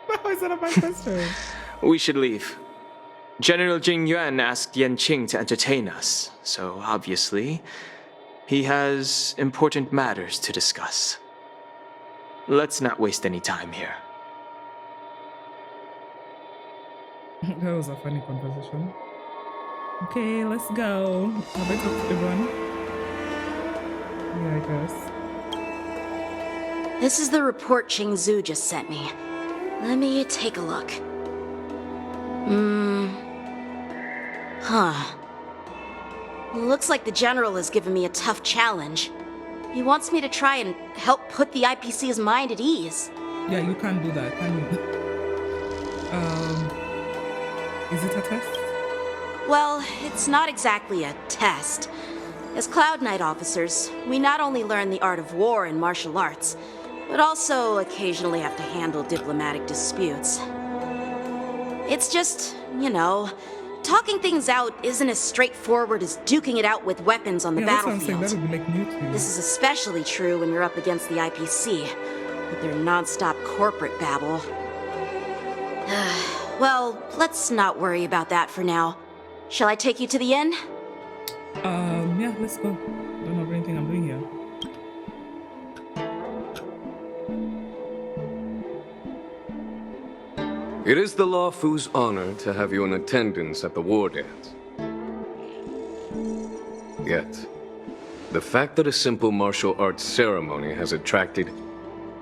How is that a bad question? We should leave. General Jing Yuan asked Yan Qing to entertain us, so obviously, he has important matters to discuss. Let's not waste any time here. That was a funny conversation. Okay, let's go. Have I talked to everyone? Yeah, I guess. This is the report Ching Zhu just sent me. Let me take a look. Looks like the General has given me a tough challenge. He wants me to try and help put the IPC's mind at ease. Yeah, you can't do that, can you? Is it a test? Well, it's not exactly a test. As Cloud Knight officers, we not only learn the art of war and martial arts, but also occasionally have to handle diplomatic disputes. It's just, you know, talking things out isn't as straightforward as duking it out with weapons on the battlefield. That would be like new to you. This is especially true when you're up against the IPC, with their non-stop corporate babble. Well, let's not worry about that for now. Shall I take you to the inn? Yeah, let's go. Don't have anything I'm doing here. It is the Loufu's honor to have you in attendance at the Wardance. Yet, the fact that a simple martial arts ceremony has attracted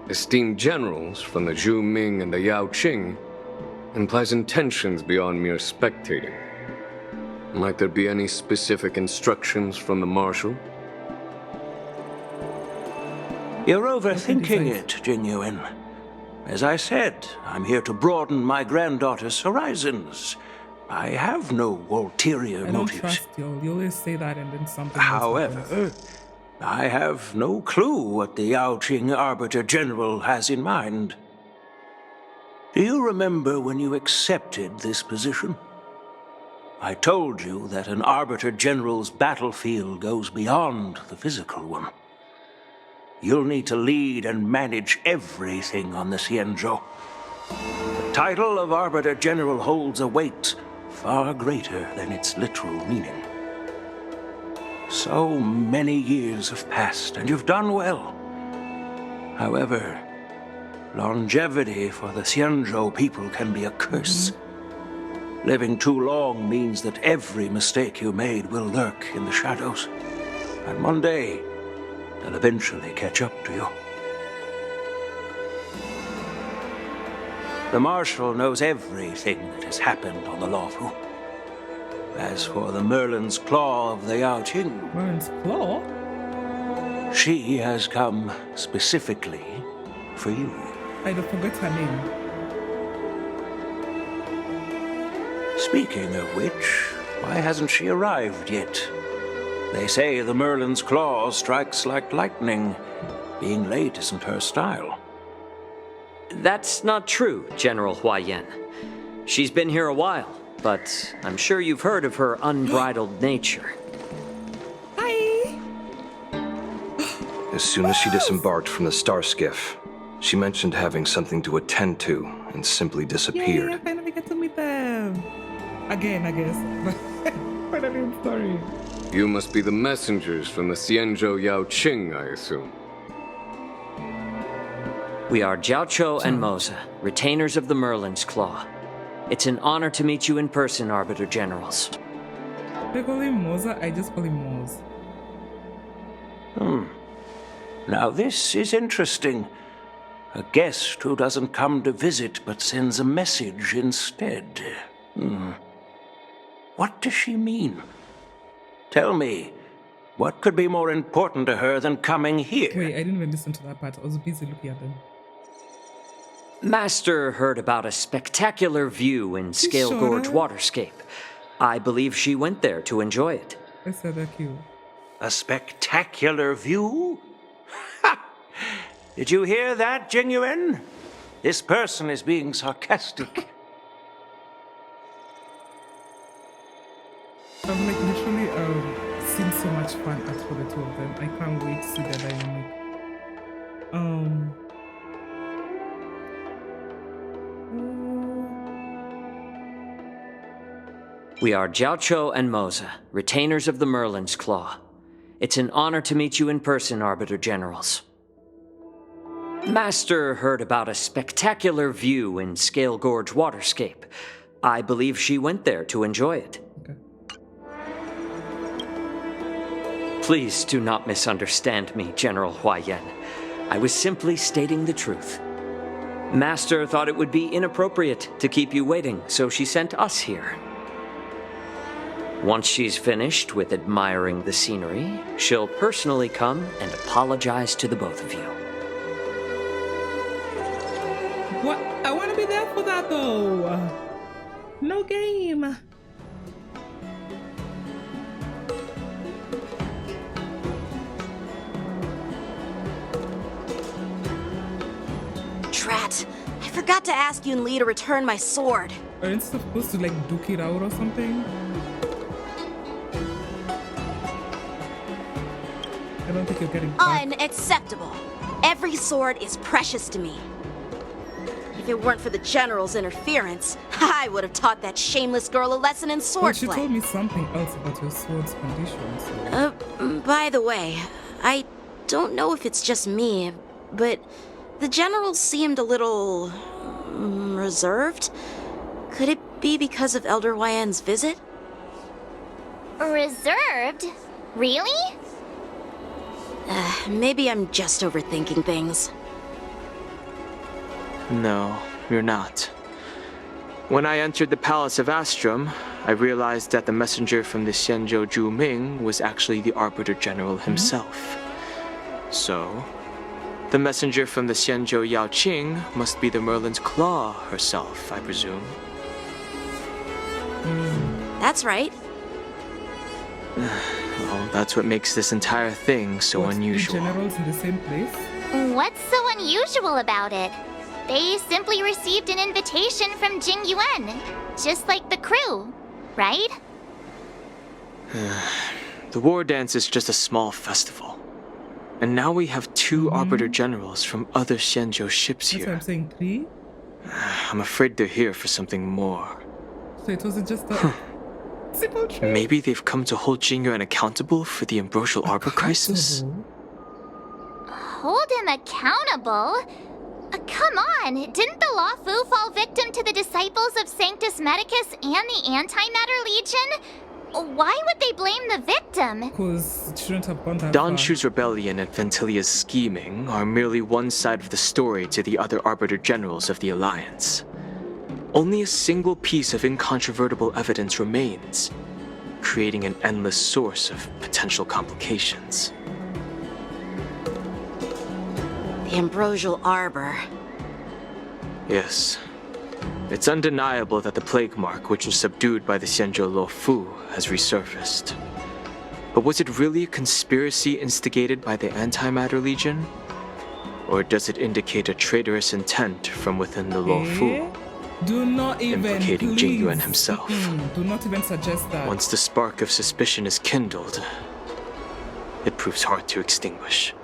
esteemed generals from the Zhu Ming and the Yao Qing implies intentions beyond mere spectating. Might there be any specific instructions from the Marshal? You're overthinking it, Genuine. As I said, I'm here to broaden my granddaughter's horizons. I have no ulterior I don't motives. trust you. You always say that and then something However, else happens. I have no clue what the Yao Qing Arbiter General has in mind. Do you remember when you accepted this position? I told you that an Arbiter General's battlefield goes beyond the physical one. You'll need to lead and manage everything on the Xianzhou. The title of Arbiter General holds a weight far greater than its literal meaning. So many years have passed, and you've done well. However, longevity for the Xianzhou people can be a curse. Living too long means that every mistake you made will lurk in the shadows. And one day, they'll eventually catch up to you. The Marshal knows everything that has happened on the Loufu. As for the Merlin's Claw of the Yao Qing... Merlin's Claw? She has come specifically for you. I don't forget her name. Speaking of which, why hasn't she arrived yet? They say the Merlin's Claw strikes like lightning. Being late isn't her style. That's not true, General Huaiyan. She's been here a while, but I'm sure you've heard of her unbridled nature. Hi! As soon as she disembarked from the star skiff, she mentioned having something to attend to and simply disappeared. Yeah, I finally get to meet them. Again, I guess. Finally, sorry. You must be the messengers from the Xianzhou Yao Qing, I assume. We are Jiaoqiu and Moza, retainers of the Merlin's Claw. It's an honor to meet you in person, Arbiter Generals. They call him Moza, I just call him Moz. Now this is interesting. A guest who doesn't come to visit but sends a message instead. What does she mean? Tell me, what could be more important to her than coming here? Wait, I didn't even listen to that part. I was busy looking at them. Master heard about a spectacular view in Scale sure Gorge did? Waterscape. I believe she went there to enjoy it. I said that cute. A spectacular view? Ha! Did you hear that, Genuine? This person is being sarcastic. I've like literally seen so much fun at for the two of them. I can't wait to see their dynamic. We are Jiaoqiu and Moza, retainers of the Merlin's Claw. It's an honor to meet you in person, Arbiter Generals. Master heard about a spectacular view in Scale Gorge Waterscape. I believe she went there to enjoy it. Please do not misunderstand me, General Huaiyan. I was simply stating the truth. Master thought it would be inappropriate to keep you waiting, so she sent us here. Once she's finished with admiring the scenery, she'll personally come and apologize to the both of you. What? I want to be there for that though. No game. Drat, I forgot to ask Yun Li to return my sword. Aren't you supposed to like duke it out or something? I don't think you're getting back. Unacceptable. Every sword is precious to me. If it weren't for the General's interference, I would have taught that shameless girl a lesson in Well, swordplay. she told me something else about your sword's condition. So. By the way, I don't know if it's just me, but the General seemed a little reserved? Could it be because of Elder Huaiyan's visit? Reserved? Really? Maybe I'm just overthinking things. No, you're not. When I entered the Palace of Astrum, I realized that the messenger from the Xianzhou Zhu Ming was actually the Arbiter General himself. So, the messenger from the Xianzhou Yao Qing must be the Merlin's Claw herself, I presume. That's right. Well, that's what makes this entire thing so unusual. The generals in the same place? What's so unusual about it? They simply received an invitation from Jing Yuan, just like the crew, right? The Wardance is just a small festival. And now we have two Arbiter Generals from other Xianzhou ships here. That's what I'm saying, 3? I'm afraid they're here for something more. So it wasn't just a simple trip? Maybe they've come to hold Jing Yuan accountable for the Ambrosial Arbor crisis? Hold him accountable? Come on, didn't the Loufu fall victim to the disciples of Sanctus Medicus and the Antimatter Legion? Why would they blame the victim? Because it shouldn't have gone that Don far. Chu's rebellion and Ventilia's scheming are merely one side of the story to the other Arbiter Generals of the Alliance. Only a single piece of incontrovertible evidence remains, creating an endless source of potential complications. The Ambrosial Arbor. Yes. It's undeniable that the plague mark, which was subdued by the Xianzhou Loufu, has resurfaced. But was it really a conspiracy instigated by the Antimatter Legion? Or does it indicate a traitorous intent from within the Loufu? Do not even, implicating Jing Yuan himself. Do not even suggest that. Once the spark of suspicion is kindled, it proves hard to extinguish.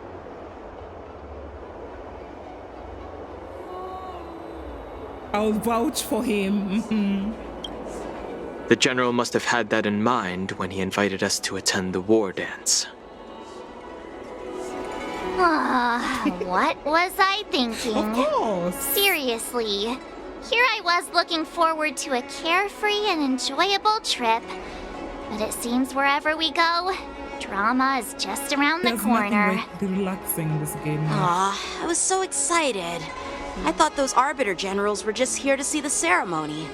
I'll vouch for him. The General must have had that in mind when he invited us to attend the Wardance. What was I thinking? Of course. Seriously. Here I was looking forward to a carefree and enjoyable trip. But it seems wherever we go, drama is just around the corner. Nothing like relaxing in this game. Aw, I was so excited. I thought those Arbiter Generals were just here to see the ceremony.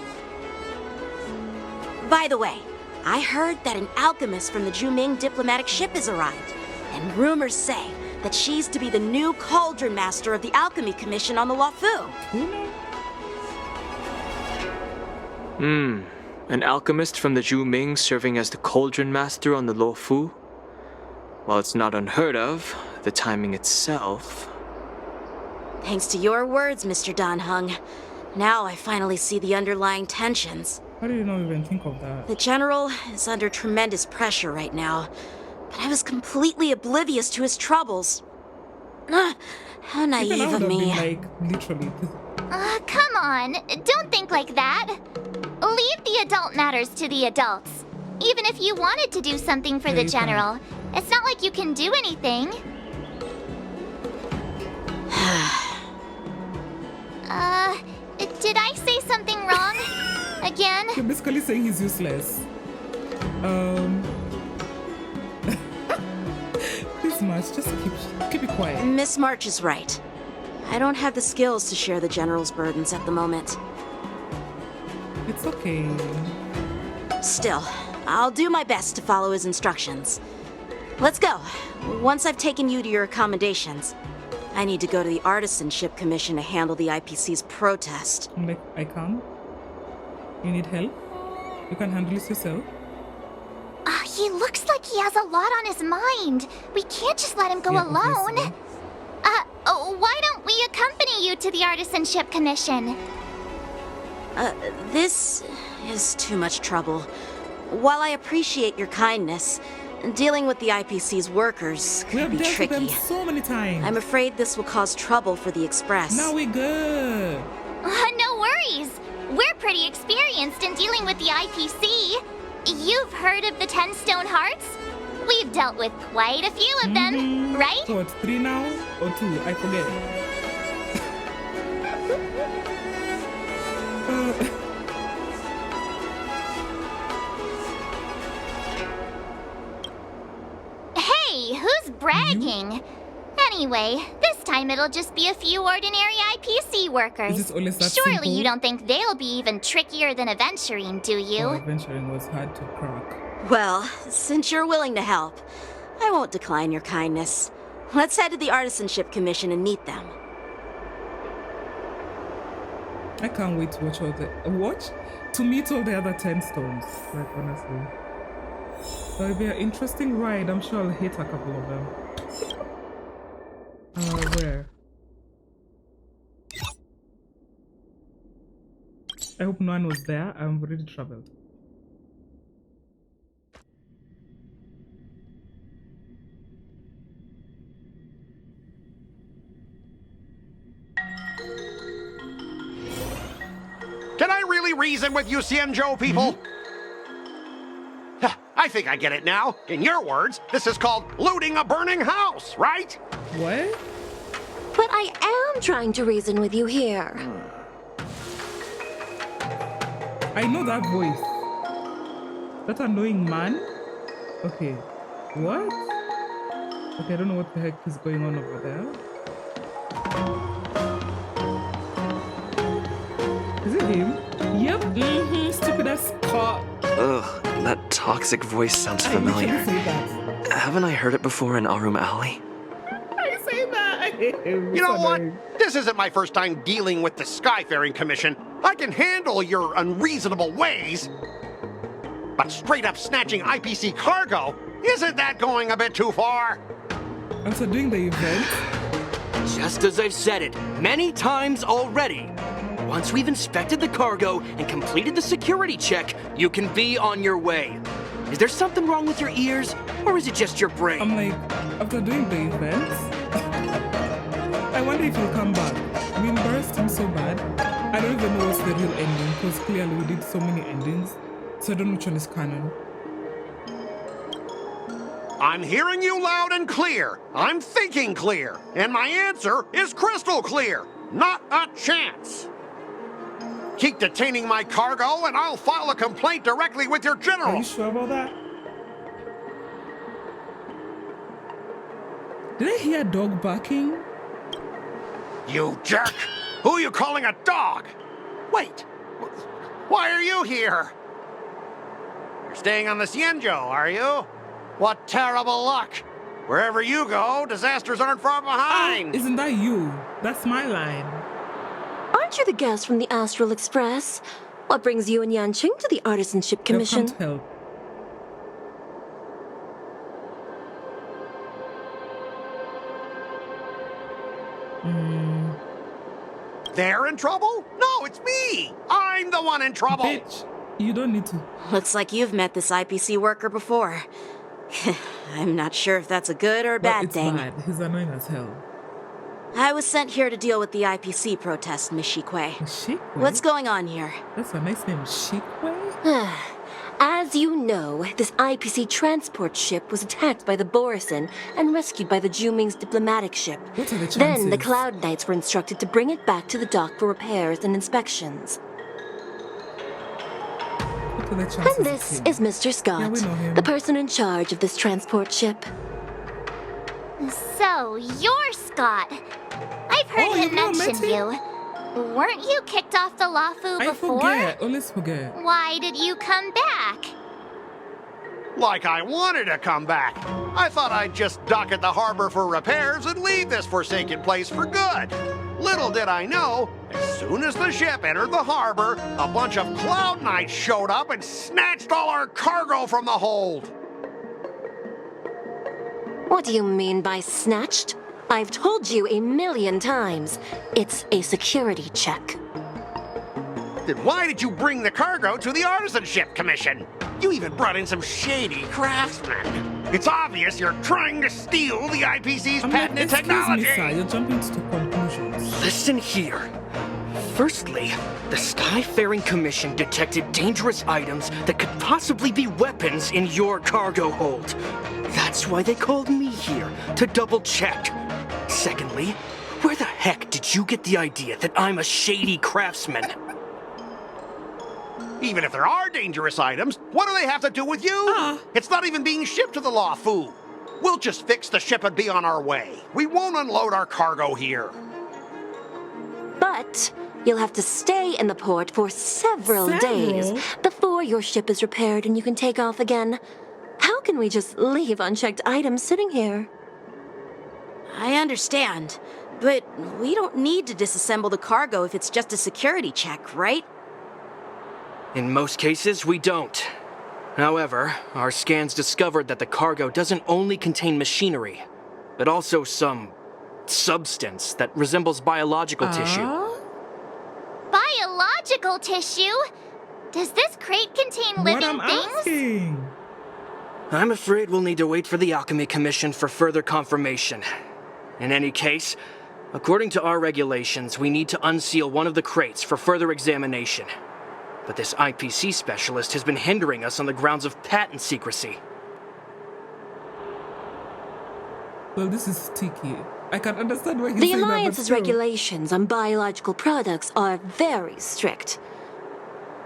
By the way, I heard that an alchemist from the Zhuming diplomatic ship has arrived, and rumors say that she's to be the new Cauldron Master of the Alchemy Commission on the Loufu. An alchemist from the Zhuming serving as the Cauldron Master on the Loufu? While it's not unheard of, the timing itself... Thanks to your words, Mr. Dan Heng. Now I finally see the underlying tensions. How do you not even think of that? The General is under tremendous pressure right now, but I was completely oblivious to his troubles. How naive of me. Like, literally. Come on, don't think like that. Leave the adult matters to the adults. Even if you wanted to do something for the General, it's not like you can do anything. Did I say something wrong? Again? You're basically saying he's useless. Please, March, just keep it quiet. Miss March is right. I don't have the skills to share the General's burdens at the moment. It's okay. Still, I'll do my best to follow his instructions. Let's go. Once I've taken you to your accommodations, I need to go to the Artisanship Commission to handle the IPC's protest. Like, I can't? You need help? You can handle this yourself? He looks like he has a lot on his mind. We can't just let him go alone. Obviously. Why don't we accompany you to the Artisanship Commission? This is too much trouble. While I appreciate your kindness, dealing with the IPC's workers could be tricky. We have dealt with them so many times. I'm afraid this will cause trouble for the Express. Now we're good. No worries. We're pretty experienced in dealing with the IPC. You've heard of the 10 Stone Hearts? We've dealt with quite a few of them, right? So it's 3 now? Or 2? I forget. Hey, who's bragging? Anyway, this time it'll just be a few ordinary IPC workers. Is this always that Surely simple? you don't think they'll be even trickier than adventuring, do you? Oh, adventuring was hard to crack. Well, since you're willing to help, I won't decline your kindness. Let's head to the Artisanship Commission and meet them. I can't wait to watch to meet all the other 10 stones. Like, honestly, it'll be an interesting ride. I'm sure I'll hit a couple of them. Where? I hope no one was there. I've already traveled. Can I really reason with you Xianzhou people? I think I get it now. In your words, this is called looting a burning house, right? What? But I am trying to reason with you here. I know that voice. That annoying man? Okay. What? Okay, I don't know what the heck is going on over there. Is it him? Yep. Mm-hmm. Stupid ass car. Ugh, that toxic voice sounds familiar. I say that. Haven't I heard it before in Arum Alley? I say that. You know what? This isn't my first time dealing with the Skyfaring Commission. I can handle your unreasonable ways. But straight up snatching IPC cargo, isn't that going a bit too far? After doing the event? Just as I've said it many times already. Once we've inspected the cargo and completed the security check, you can be on your way. Is there something wrong with your ears, or is it just your brain? I'm like, after doing the event, I wonder if he'll come back. We embarrassed him so bad. I don't even know what's the real ending, because clearly we did so many endings, so I don't know which one is canon. I'm hearing you loud and clear. I'm thinking clear. And my answer is crystal clear. Not a chance. Keep detaining my cargo and I'll file a complaint directly with your general. Are you sure about that? Did I hear a dog barking? You jerk! Who are you calling a dog? Wait, why are you here? You're staying on the Xianzhou, are you? What terrible luck! Wherever you go, disasters aren't far behind! Isn't that you? That's my line. Aren't you the guest from the Astral Express? What brings you and Yanqing to the Artisanship Commission? I can't help. They're in trouble? No, it's me! I'm the one in trouble! Bitch, you don't need to. Looks like you've met this IPC worker before. I'm not sure if that's a good or a bad thing. Bad. He's annoying as hell. I was sent here to deal with the IPC protest, Miss Shikwe. Shikwe? What's going on here? That's a nice name, Shikwe? As you know, this IPC transport ship was attacked by the Borisin and rescued by the Juming's diplomatic ship. What are the chances? Then the Cloud Knights were instructed to bring it back to the dock for repairs and inspections. What are the chances? And this is Mr. Scott, yeah, we know him. the person in charge of this transport ship. So, you're Scott. I've heard him mention you. Weren't you kicked off the Loufu before? I forget. Always forget. Why did you come back? Like I wanted to come back. I thought I'd just dock at the harbor for repairs and leave this forsaken place for good. Little did I know, as soon as the ship entered the harbor, a bunch of Cloud Knights showed up and snatched all our cargo from the hold. What do you mean by snatched? I've told you 1,000,000 times. It's a security check. Then why did you bring the cargo to the Artisanship Commission? You even brought in some shady craftsmen. It's obvious you're trying to steal the IPC's patented technology. Excuse me, sir. You're jumping to conclusions. Listen here. Firstly, the Skyfaring Commission detected dangerous items that could possibly be weapons in your cargo hold. That's why they called me here, to double-check. Secondly, where the heck did you get the idea that I'm a shady craftsman? Even if there are dangerous items, what do they have to do with you? It's not even being shipped to the Loufu. We'll just fix the ship and be on our way. We won't unload our cargo here. But you'll have to stay in the port for several days before your ship is repaired and you can take off again. How can we just leave unchecked items sitting here? I understand, but we don't need to disassemble the cargo if it's just a security check, right? In most cases, we don't. However, our scans discovered that the cargo doesn't only contain machinery, but also some substance that resembles biological tissue. Biological tissue? Does this crate contain living things? I'm afraid we'll need to wait for the Alchemy Commission for further confirmation. In any case, according to our regulations, we need to unseal one of the crates for further examination. But this IPC specialist has been hindering us on the grounds of patent secrecy. Well, this is sticky. I can understand why he's The saying that, but Alliance's still. regulations on biological products are very strict.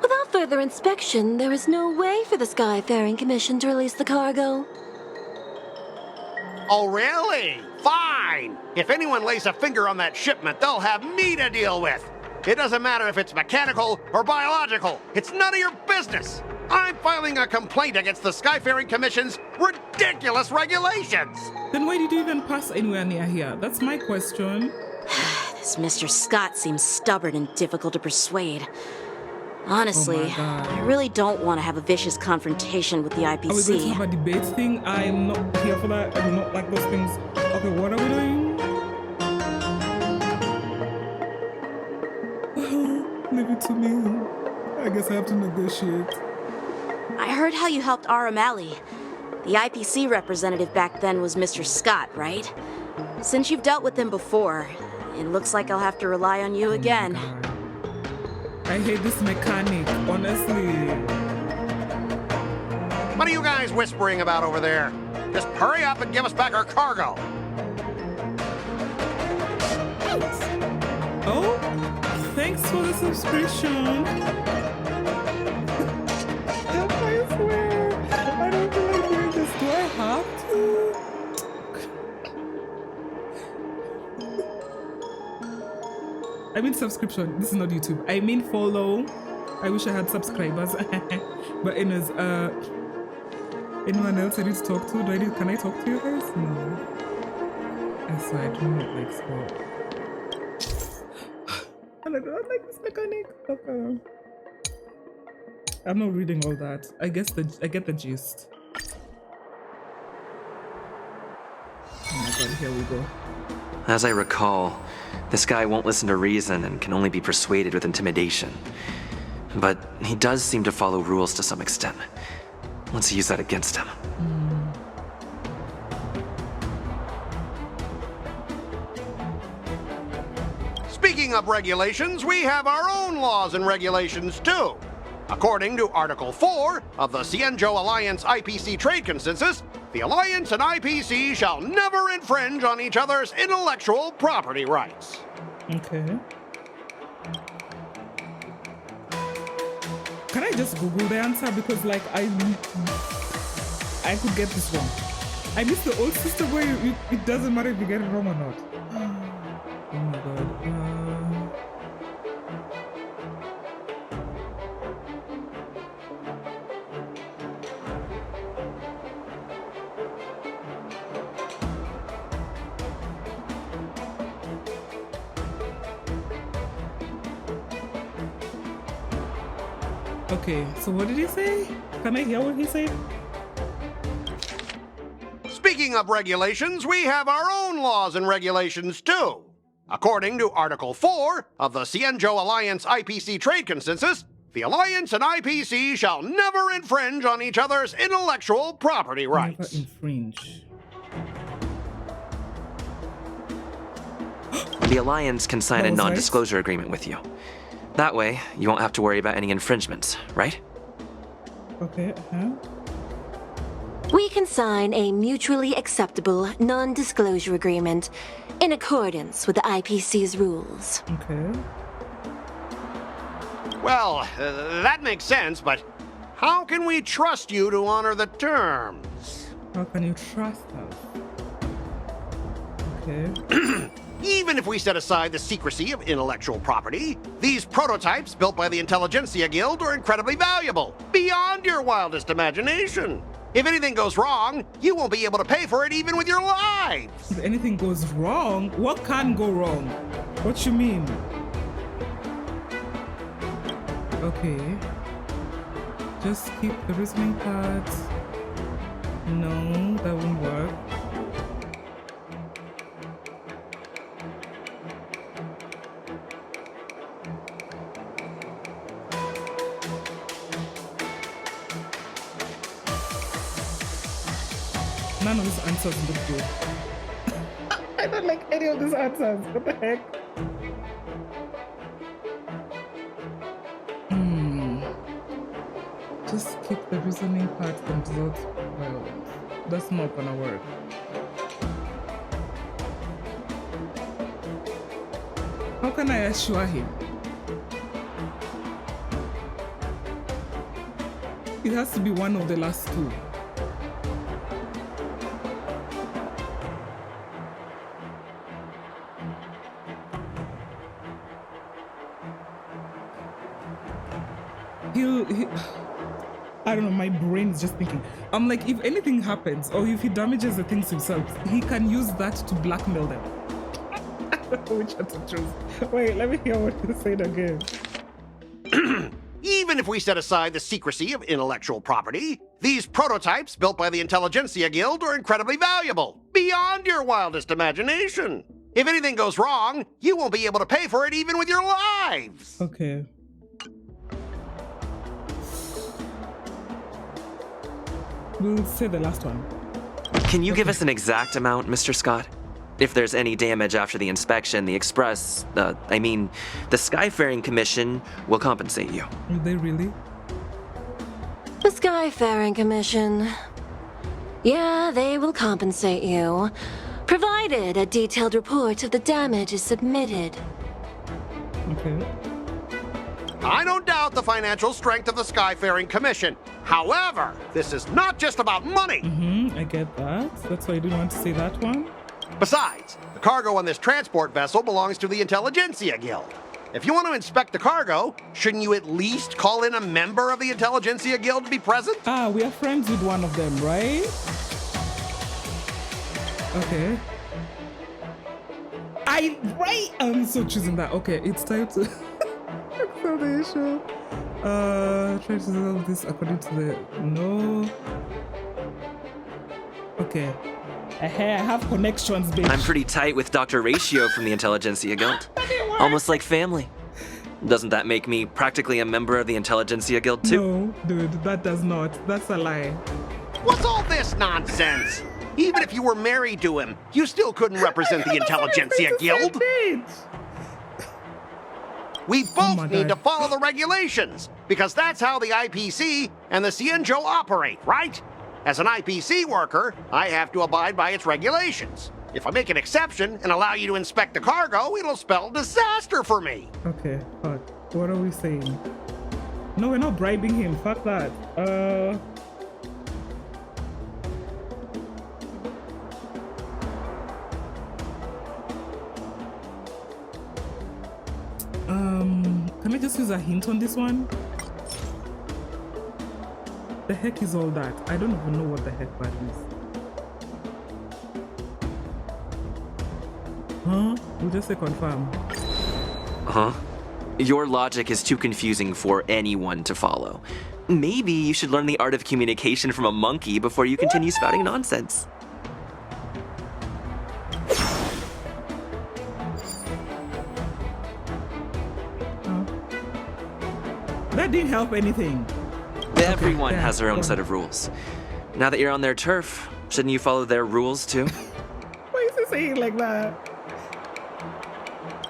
Without further inspection, there is no way for the Skyfaring Commission to release the cargo. Oh, really? Fine. If anyone lays a finger on that shipment, they'll have me to deal with. It doesn't matter if it's mechanical or biological. It's none of your business. I'm filing a complaint against the Skyfaring Commission's ridiculous regulations. Then why did you even pass anywhere near here? That's my question. This Mr. Scott seems stubborn and difficult to persuade. Honestly, I really don't want to have a vicious confrontation with the IPC. Are we going to have a debate thing? I'm not here for that. I do not like those things. Okay, what are we doing? Leave it to me. I guess I have to negotiate. I heard how you helped R. O'Malley. The IPC representative back then was Mr. Scott, right? Since you've dealt with him before, it looks like I'll have to rely on you again. I hate this mechanic, honestly. What are you guys whispering about over there? Just hurry up and give us back our cargo. Oh, thanks for the subscription. I swear, I don't feel like doing this. Do I have to? I mean subscription. This is not YouTube. I mean follow. I wish I had subscribers. But anyways, anyone else I need to talk to? Can I talk to you guys? No. I swear I do not like sport. And I do not like this mechanic. Okay. I'm not reading all that. I get the gist. Oh my god, here we go. As I recall, this guy won't listen to reason and can only be persuaded with intimidation. But he does seem to follow rules to some extent. Let's use that against him. Speaking of regulations, we have our own laws and regulations too. According to Article 4 of the Țienjoe Alliance IPC Trade Consensus, the Alliance and IPC shall never infringe on each other's intellectual property rights. Okay. Can I just Google the answer? Because like I could get this wrong. I miss the old system where it doesn't matter if you get it wrong or not. Oh my god. Okay, so what did he say? Can I hear what he said? Speaking of regulations, we have our own laws and regulations too. According to Article 4 of the Țienjoe Alliance IPC Trade Consensus, the Alliance and IPC shall never infringe on each other's intellectual property rights. Never infringe. The Alliance can sign a non-disclosure agreement with you. That way, you won't have to worry about any infringements, right? Okay, We can sign a mutually acceptable non-disclosure agreement in accordance with the IPC's rules. Okay. Well, that makes sense, but how can we trust you to honor the terms? How can you trust us? Okay. Even if we set aside the secrecy of intellectual property, these prototypes built by the Intelligentsia Guild are incredibly valuable, beyond your wildest imagination. If anything goes wrong, you won't be able to pay for it even with your lives. If anything goes wrong, what can go wrong? What you mean? Okay. Just keep the reasoning part. No, that won't work. None of these answers look good. I don't like any of these answers. What the heck? Just keep the reasoning part and results. Well, that's not gonna work. How can I assure him? It has to be one of the last two. I don't know, my brain is just thinking. I'm like, if anything happens or if he damages the things himself, he can use that to blackmail them. I don't know which one to choose. Wait, let me hear what you said again. Even if we set aside the secrecy of intellectual property, these prototypes built by the Intelligentsia Guild are incredibly valuable, beyond your wildest imagination. If anything goes wrong, you won't be able to pay for it even with your lives. Okay. We'll say the last one. Can you give us an exact amount, Mr. Scott? If there's any damage after the inspection, the the Skyfaring Commission will compensate you. Will they really? The Skyfaring Commission. Yeah, they will compensate you, provided a detailed report of the damage is submitted. Okay. I don't doubt the financial strength of the Skyfaring Commission. However, this is not just about money. I get that. That's why I didn't want to say that one. Besides, the cargo on this transport vessel belongs to the Intelligentsia Guild. If you want to inspect the cargo, shouldn't you at least call in a member of the Intelligentsia Guild to be present? Ah, we are friends with one of them, right? Okay. I'm so choosing that. Okay, it's time to solve the issue. Try to solve this according to the no. Okay. I have connections, bitch. I'm pretty tight with Dr. Ratio from the Intelligentsia Guild. Almost like family. Doesn't that make me practically a member of the Intelligentsia Guild too? No, dude, that does not. That's a lie. What's all this nonsense? Even if you were married to him, you still couldn't represent the Intelligentsia Guild. We both need to follow the regulations, because that's how the IPC and the Țienjou operate, right? As an IPC worker, I have to abide by its regulations. If I make an exception and allow you to inspect the cargo, it'll spell disaster for me. Okay, fuck. What are we saying? No, we're not bribing him. Fuck that. Can I just use a hint on this one? The heck is all that? I don't even know what the heck that is. Huh? We'll just say confirm. Huh? Your logic is too confusing for anyone to follow. Maybe you should learn the art of communication from a monkey before you continue spouting nonsense. That didn't help anything. Everyone has their own set of rules. Now that you're on their turf, shouldn't you follow their rules too? Why is he saying like that?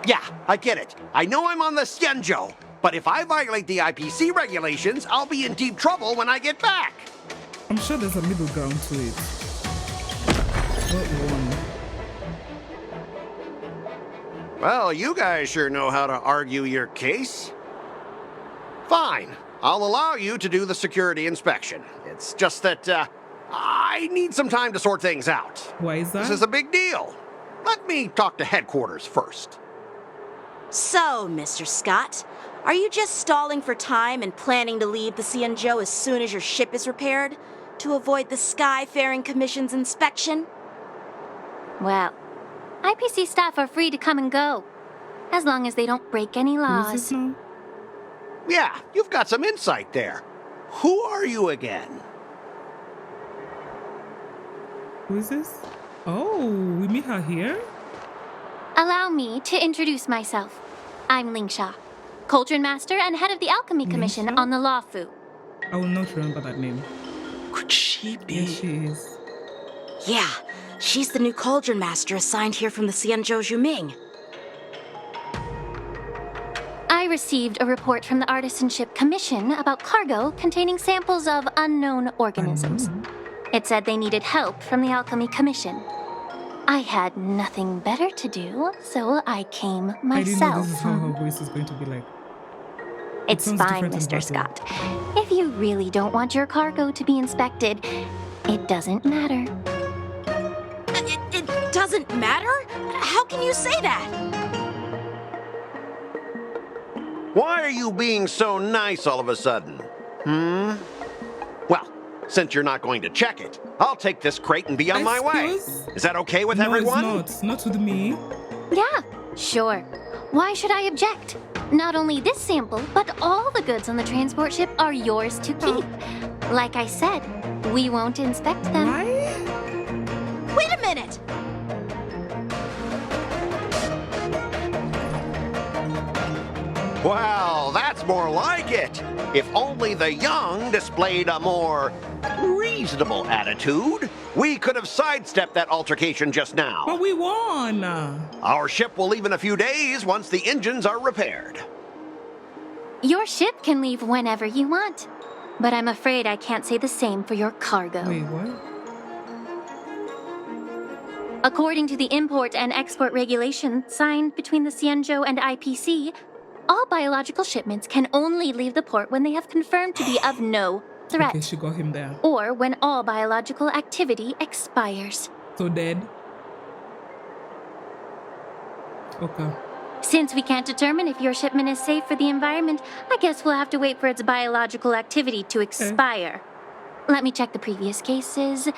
Yeah, I get it. I know I'm on the Țienjou, but if I violate the IPC regulations, I'll be in deep trouble when I get back. I'm sure there's a middle ground to it. What one? Well, you guys sure know how to argue your case. Fine. I'll allow you to do the security inspection. It's just that, I need some time to sort things out. Why is that? This is a big deal. Let me talk to headquarters first. So, Mr. Scott, are you just stalling for time and planning to leave the Țian-zhou as soon as your ship is repaired? To avoid the Skyfaring Commission's inspection? Well, IPC staff are free to come and go, as long as they don't break any laws. Yeah, you've got some insight there. Who are you again? Who is this? Oh, we meet her here? Allow me to introduce myself. I'm Lingsha, Cauldron Master and head of the Alchemy Commission on the Loufu. I will not remember that name. Could she be? Yes, she is. Yeah, she's the new Cauldron Master assigned here from the Țian-zhou Zhuming. I received a report from the Artisanship Commission about cargo containing samples of unknown organisms. It said they needed help from the Alchemy Commission. I had nothing better to do, so I came myself. I didn't know this is how her voice is going to be like. It's fine, Mr. Scott. If you really don't want your cargo to be inspected, it doesn't matter. It doesn't matter? How can you say that? Why are you being so nice all of a sudden? Well, since you're not going to check it, I'll take this crate and be on my way. Is that okay with everyone? No, it's not. Not with me. Yeah, sure. Why should I object? Not only this sample, but all the goods on the transport ship are yours to keep. Like I said, we won't inspect them. Wait a minute! Well, that's more like it. If only the young displayed a more reasonable attitude, we could have sidestepped that altercation just now. But we won! Our ship will leave in a few days once the engines are repaired. Your ship can leave whenever you want, but I'm afraid I can't say the same for your cargo. Wait, what? According to the import and export regulation signed between the Țian-zhou and IPC, all biological shipments can only leave the port when they have confirmed to be of no threat. Okay, she got him there. Or when all biological activity expires. So dead? Okay. Since we can't determine if your shipment is safe for the environment, I guess we'll have to wait for its biological activity to expire. Let me check the previous cases.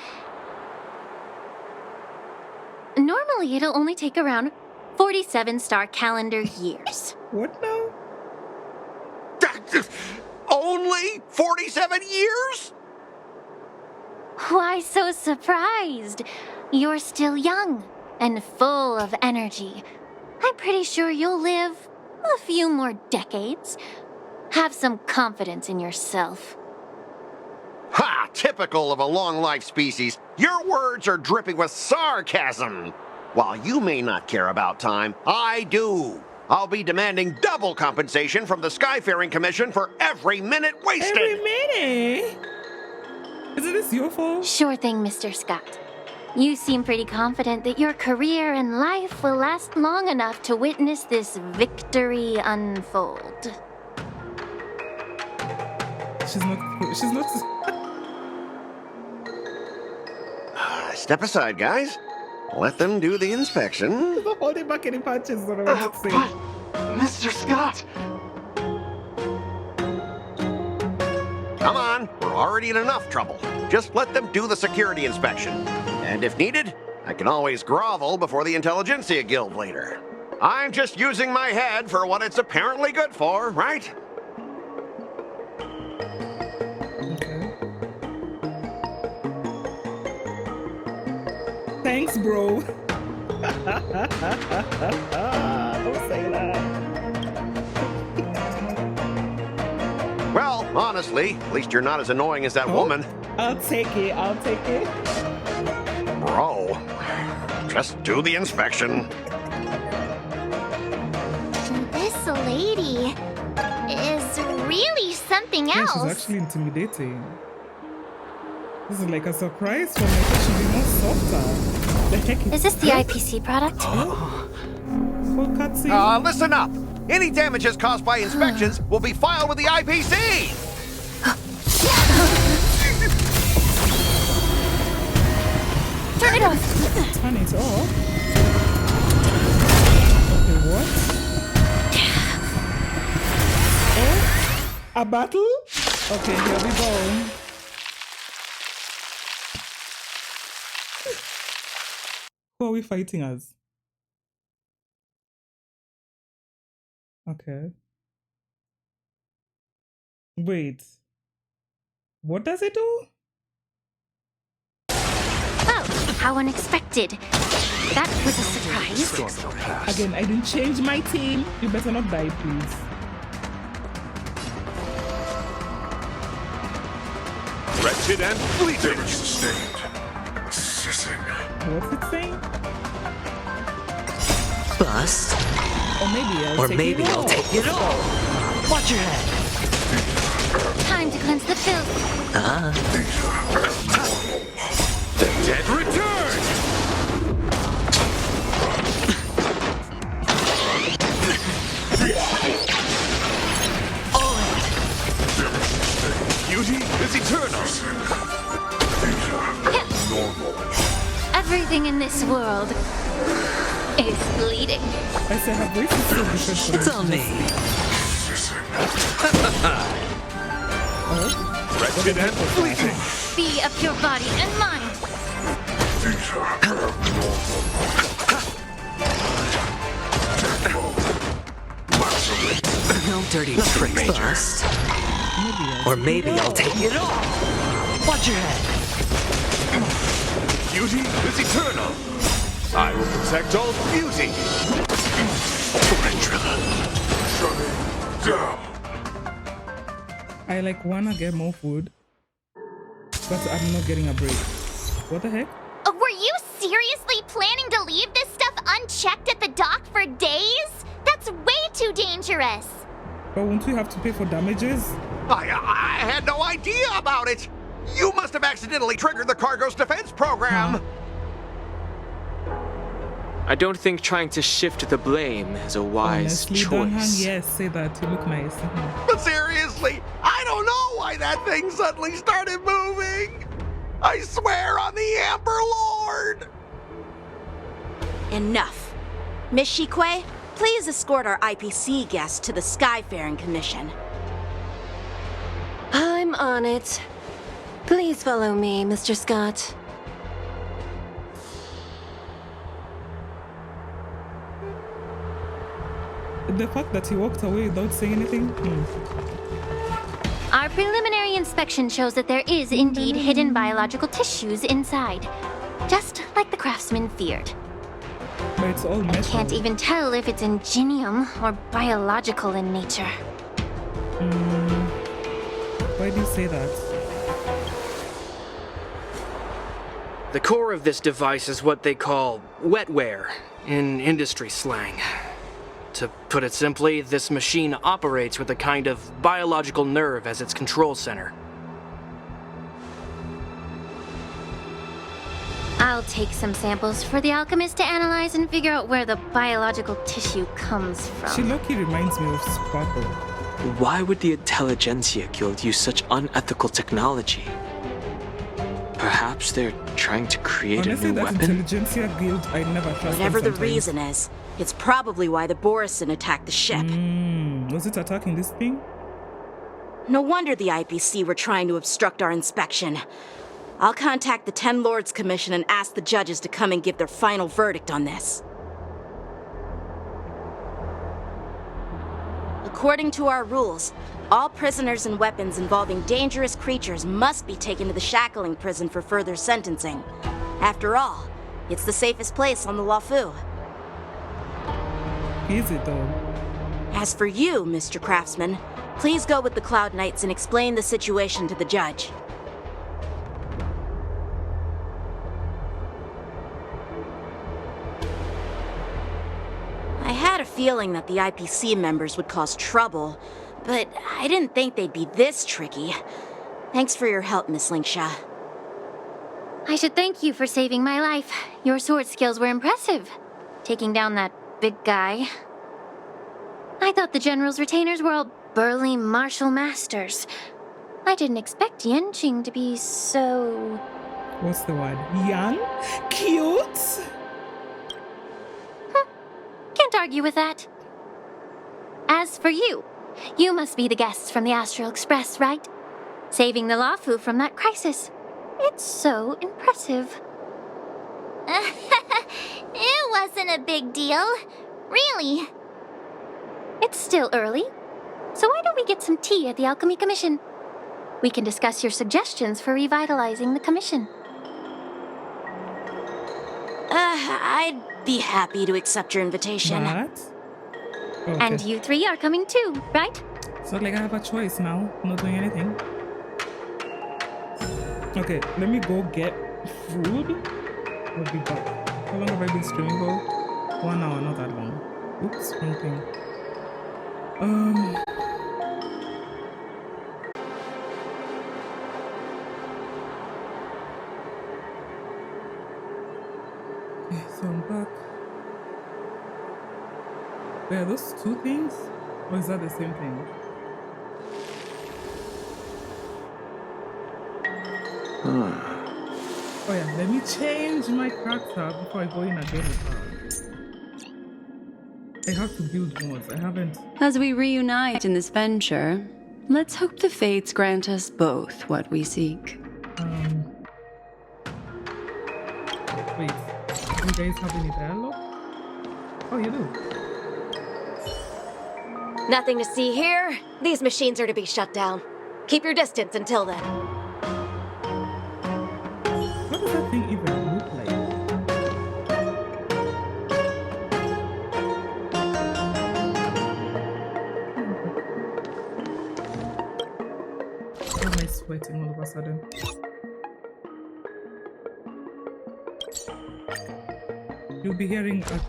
Normally, it'll only take around 47 star calendar years. What now? Only 47 years? Why so surprised? You're still young and full of energy. I'm pretty sure you'll live a few more decades. Have some confidence in yourself. Ha! Typical of a long-life species. Your words are dripping with sarcasm. While you may not care about time, I do. I'll be demanding double compensation from the Skyfaring Commission for every minute wasted. Every minute? Isn't this your fault? Sure thing, Mr. Scott. You seem pretty confident that your career and life will last long enough to witness this victory unfold. She's not. Step aside, guys. Let them do the inspection. She's not holding back any punches. Mr. Scott! Come on, we're already in enough trouble. Just let them do the security inspection. And if needed, I can always grovel before the Intelligentsia Guild later. I'm just using my head for what it's apparently good for, right? Thanks, bro. Don't say that. Well, honestly, at least you're not as annoying as that woman. I'll take it. I'll take it. Bro, just do the inspection. This lady is really something Yeah, else. she's actually intimidating. This is like a surprise for me. I thought she'd be more softer. The heck Is this the IPC product? Listen up. Any damages caused by inspections will be filed with the IPC. Turn it off! Turn it off? Okay, what? Oh, a battle? Okay, here we go. Who are we fighting as? Okay. Wait. What does it do? Oh, how unexpected. That was a surprise. Again, I didn't change my team. You better not die, please. Wretched and fleeting. What's it saying? Bust. Or maybe I'll take it all. Watch your head. Time to cleanse the filth. The dead return. Beauty is eternal. Everything in this world is bleeding. I said her voice is so different. It's on me. Wretched and fleeting. Be of your body and mind. No dirty tricks, Bust. Or maybe I'll take it all. Watch your head. Beauty is eternal. I will protect all beauty. I like wanna get more food, but I'm not getting a break. What the heck? Were you seriously planning to leave this stuff unchecked at the dock for days? That's way too dangerous. But won't we have to pay for damages? I had no idea about it. You must have accidentally triggered the cargo's defense program. I don't think trying to shift the blame is a wise Honestly, Donghang, choice. yes, say that. You look nice. But seriously, I don't know why that thing suddenly started moving. I swear on the Amber Lord. Enough. Miss Shikwe, please escort our IPC guests to the Skyfaring Commission. I'm on it. Please follow me, Mr. Scott. The fact that he walked away without saying anything? Our preliminary inspection shows that there is indeed hidden biological tissues inside. Just like the craftsman feared. But it's all metal. Can't even tell if it's ingenium or biological in nature. Why do you say that? The core of this device is what they call wetware in industry slang. To put it simply, this machine operates with a kind of biological nerve as its control center. I'll take some samples for the alchemist to analyze and figure out where the biological tissue comes from. She low-key reminds me of Sparkle. Why would the Intelligentsia Guild use such unethical technology? Perhaps they're trying to create Honestly, a new that weapon? Intelligentsia Guild, I never trust Whatever them the reason is, it's probably why the Borison attacked the ship. Was it attacking this thing? No wonder the IPC were trying to obstruct our inspection. I'll contact the 10 Lords Commission and ask the judges to come and give their final verdict on this. According to our rules, all prisoners and weapons involving dangerous creatures must be taken to the shackling prison for further sentencing. After all, it's the safest place on the Loufu. Is it though? As for you, Mr. Craftsman, please go with the Cloud Knights and explain the situation to the judge. I had a feeling that the IPC members would cause trouble, but I didn't think they'd be this tricky. Thanks for your help, Miss Linksha. I should thank you for saving my life. Your sword skills were impressive. Taking down that big guy. I thought the General's retainers were all burly martial masters. I didn't expect Yenqing to be so... What's the word? Young? Cute? Can't argue with that. As for you, you must be the guests from the Astral Express, right? Saving the Loufu from that crisis. It's so impressive. It wasn't a big deal. Really. It's still early. So why don't we get some tea at the Alchemy Commission? We can discuss your suggestions for revitalizing the commission. I'd be happy to accept your invitation. What? Okay. And you three are coming too, right? So like I have a choice now, not doing anything. Okay, let me go get food. I'll be back. How long have I been streaming for? 1 hour, not that long. Oops, wrong thing. Okay, so I'm back. Wait, are those two things? Or is that the same thing? Oh yeah, let me change my character before I go in again with her. I have to build mods. I haven't. As we reunite in this venture, let's hope the fates grant us both what we seek. Wait, you guys have any dialogue? Oh, you do? Nothing to see here. These machines are to be shut down. Keep your distance until then. What does that thing even look like? Why am I sweating all of a sudden? You'll be hearing a cup.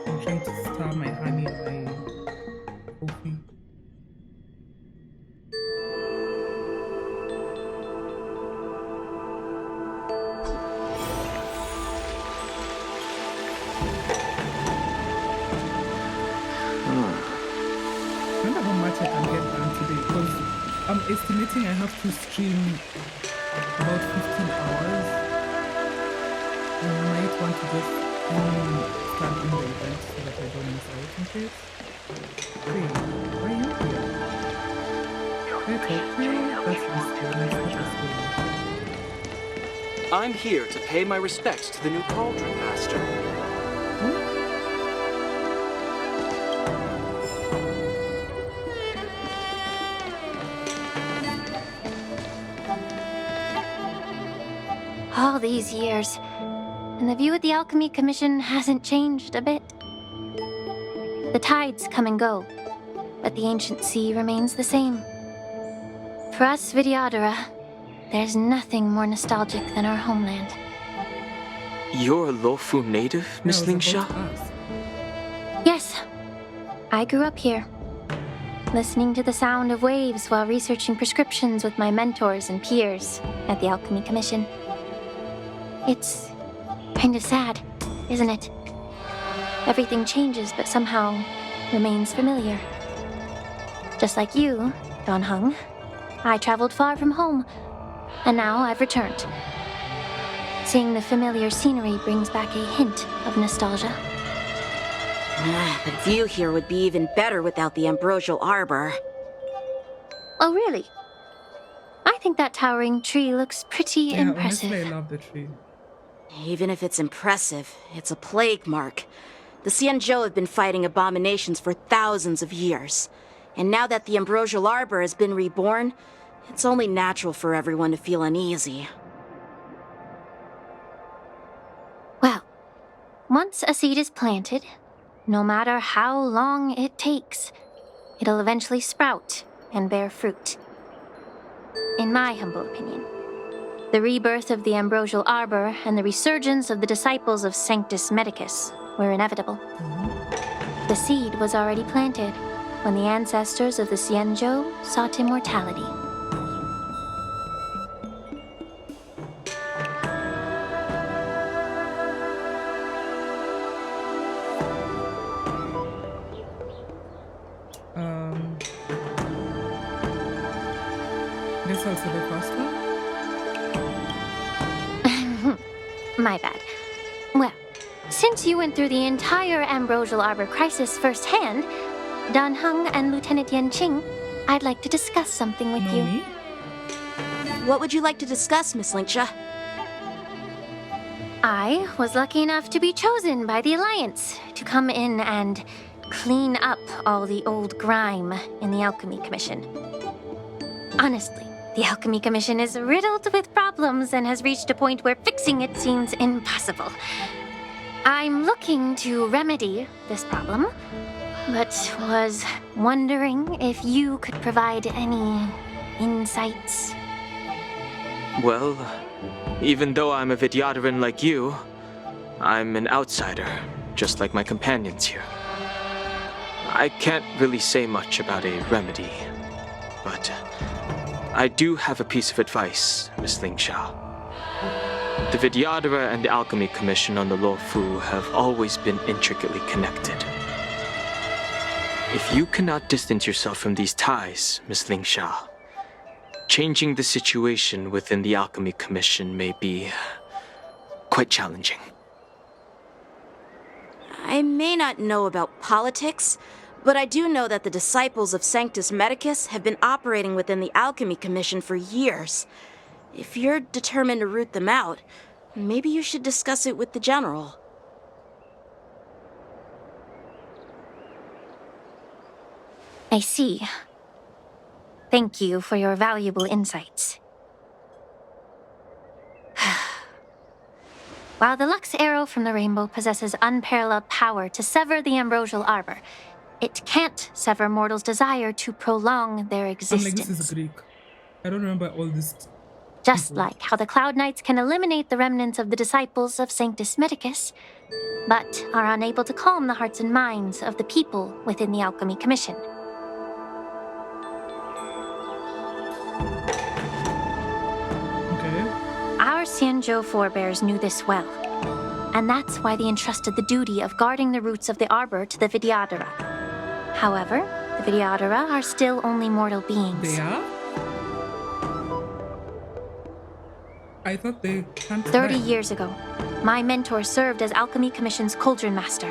I'm trying to stir my honey in my coffee. I wonder how much I can get done today because I'm estimating I have to stream about 15 hours. I might want to just start doing the event so that I don't miss out on it. Wait, why are you here? That's okay. That's good. I'm here to pay my respects to the new Cauldron Master. All these years, and the view at the Alchemy Commission hasn't changed a bit. The tides come and go, but the ancient sea remains the same. For us Vidyadhara, there's nothing more nostalgic than our homeland. You're a Loufu native, Miss Lingsha? Yes, I grew up here, listening to the sound of waves while researching prescriptions with my mentors and peers at the Alchemy Commission. It's kind of sad, isn't it? Everything changes but somehow remains familiar. Just like you, Don Hung, I traveled far from home, and now I've returned. Seeing the familiar scenery brings back a hint of nostalgia. The view here would be even better without the ambrosial arbor. Oh, really? I think that towering tree looks pretty impressive. Honestly, I love the tree. Even if it's impressive, it's a plague mark. The Xianzhou have been fighting abominations for thousands of years. And now that the ambrosial arbor has been reborn, it's only natural for everyone to feel uneasy. Well, once a seed is planted, no matter how long it takes, it'll eventually sprout and bear fruit. In my humble opinion, the rebirth of the ambrosial arbor and the resurgence of the disciples of Sanctus Medicus were inevitable. The seed was already planted when the ancestors of the Xianzhou sought immortality. This also the first one? My bad. Well, since you went through the entire Ambrosial Arbor crisis firsthand, Dan Heng and Lieutenant Yanqing, I'd like to discuss something with you. Me? What would you like to discuss, Miss Linksha? I was lucky enough to be chosen by the Alliance to come in and clean up all the old grime in the Alchemy Commission. Honestly, the Alchemy Commission is riddled with problems and has reached a point where fixing it seems impossible. I'm looking to remedy this problem, but was wondering if you could provide any insights. Well, even though I'm a Vidyadharan like you, I'm an outsider, just like my companions here. I can't really say much about a remedy, but I do have a piece of advice, Miss Linksha. The Vidyadhara and the Alchemy Commission on the Loufu have always been intricately connected. If you cannot distance yourself from these ties, Miss Linksha, changing the situation within the Alchemy Commission may be quite challenging. I may not know about politics, but I do know that the disciples of Sanctus Medicus have been operating within the Alchemy Commission for years. If you're determined to root them out, maybe you should discuss it with the General. I see. Thank you for your valuable insights. While the Lux Arrow from the Rainbow possesses unparalleled power to sever the Ambrosial Arbor, it can't sever mortals' desire to prolong their existence. I'm like, this is Greek. I don't remember all this. Just like how the Cloud Knights can eliminate the remnants of the disciples of Sanctus Medicus, but are unable to calm the hearts and minds of the people within the Alchemy Commission. Our Xianzhou forebears knew this well, and that's why they entrusted the duty of guarding the roots of the Arbor to the Vidyadhara. However, the Vidyadhara are still only mortal beings. They are? I thought they can't 30 die. years ago, my mentor served as Alchemy Commission's Cauldron Master.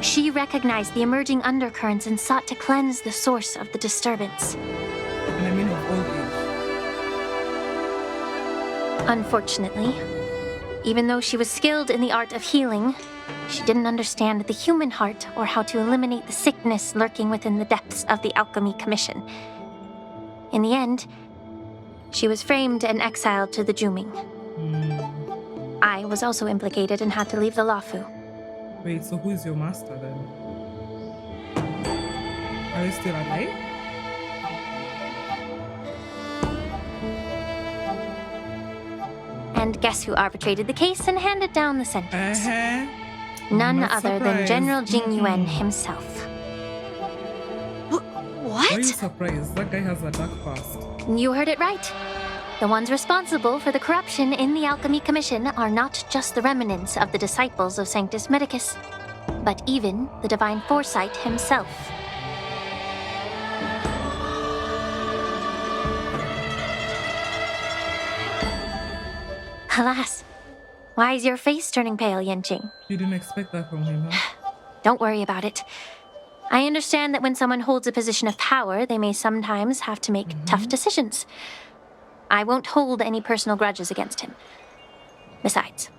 She recognized the emerging undercurrents and sought to cleanse the source of the disturbance. And I mean of old age. Unfortunately, even though she was skilled in the art of healing, she didn't understand the human heart or how to eliminate the sickness lurking within the depths of the Alchemy Commission. In the end, she was framed and exiled to the Juming. I was also implicated and had to leave the Loufu. Wait, so who is your master then? Are you still alive? And guess who arbitrated the case and handed down the sentence? None other than General Jing Yuan himself. What? Why are you surprised? That guy has a dark past. You heard it right. The ones responsible for the corruption in the Alchemy Commission are not just the remnants of the disciples of Sanctus Medicus, but even the Divine Foresight himself. Alas, why is your face turning pale, Yanqing? You didn't expect that from him, huh? Don't worry about it. I understand that when someone holds a position of power, they may sometimes have to make tough decisions. I won't hold any personal grudges against him. Besides,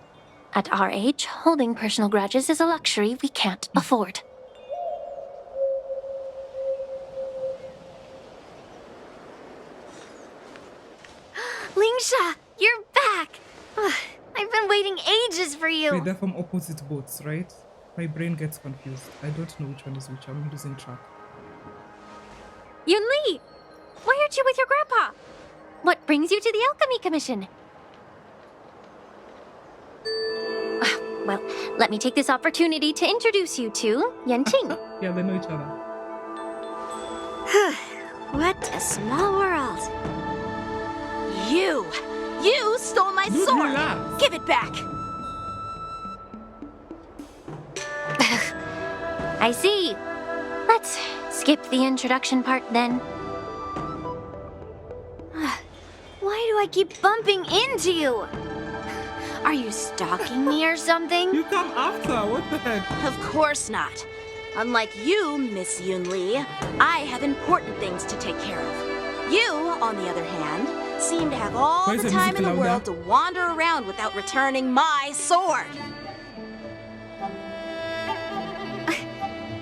at our age, holding personal grudges is a luxury we can't afford. Lingsha, you're back! I've been waiting ages for you! Wait, they're from opposite boats, right? My brain gets confused. I don't know which one is which. I'm losing track. Yunli! Why aren't you with your grandpa? What brings you to the Alchemy Commission? Well, let me take this opportunity to introduce you to Yanqing. Yeah, they know each other. What a small world. You stole my sword! Give it back! I see. Let's skip the introduction part then. Why do I keep bumping into you? Are you stalking me or something? You come after, what the heck? Of course not. Unlike you, Miss Yunli, I have important things to take care of. You, on the other hand, seem to have all the time in the world to wander around without returning my sword.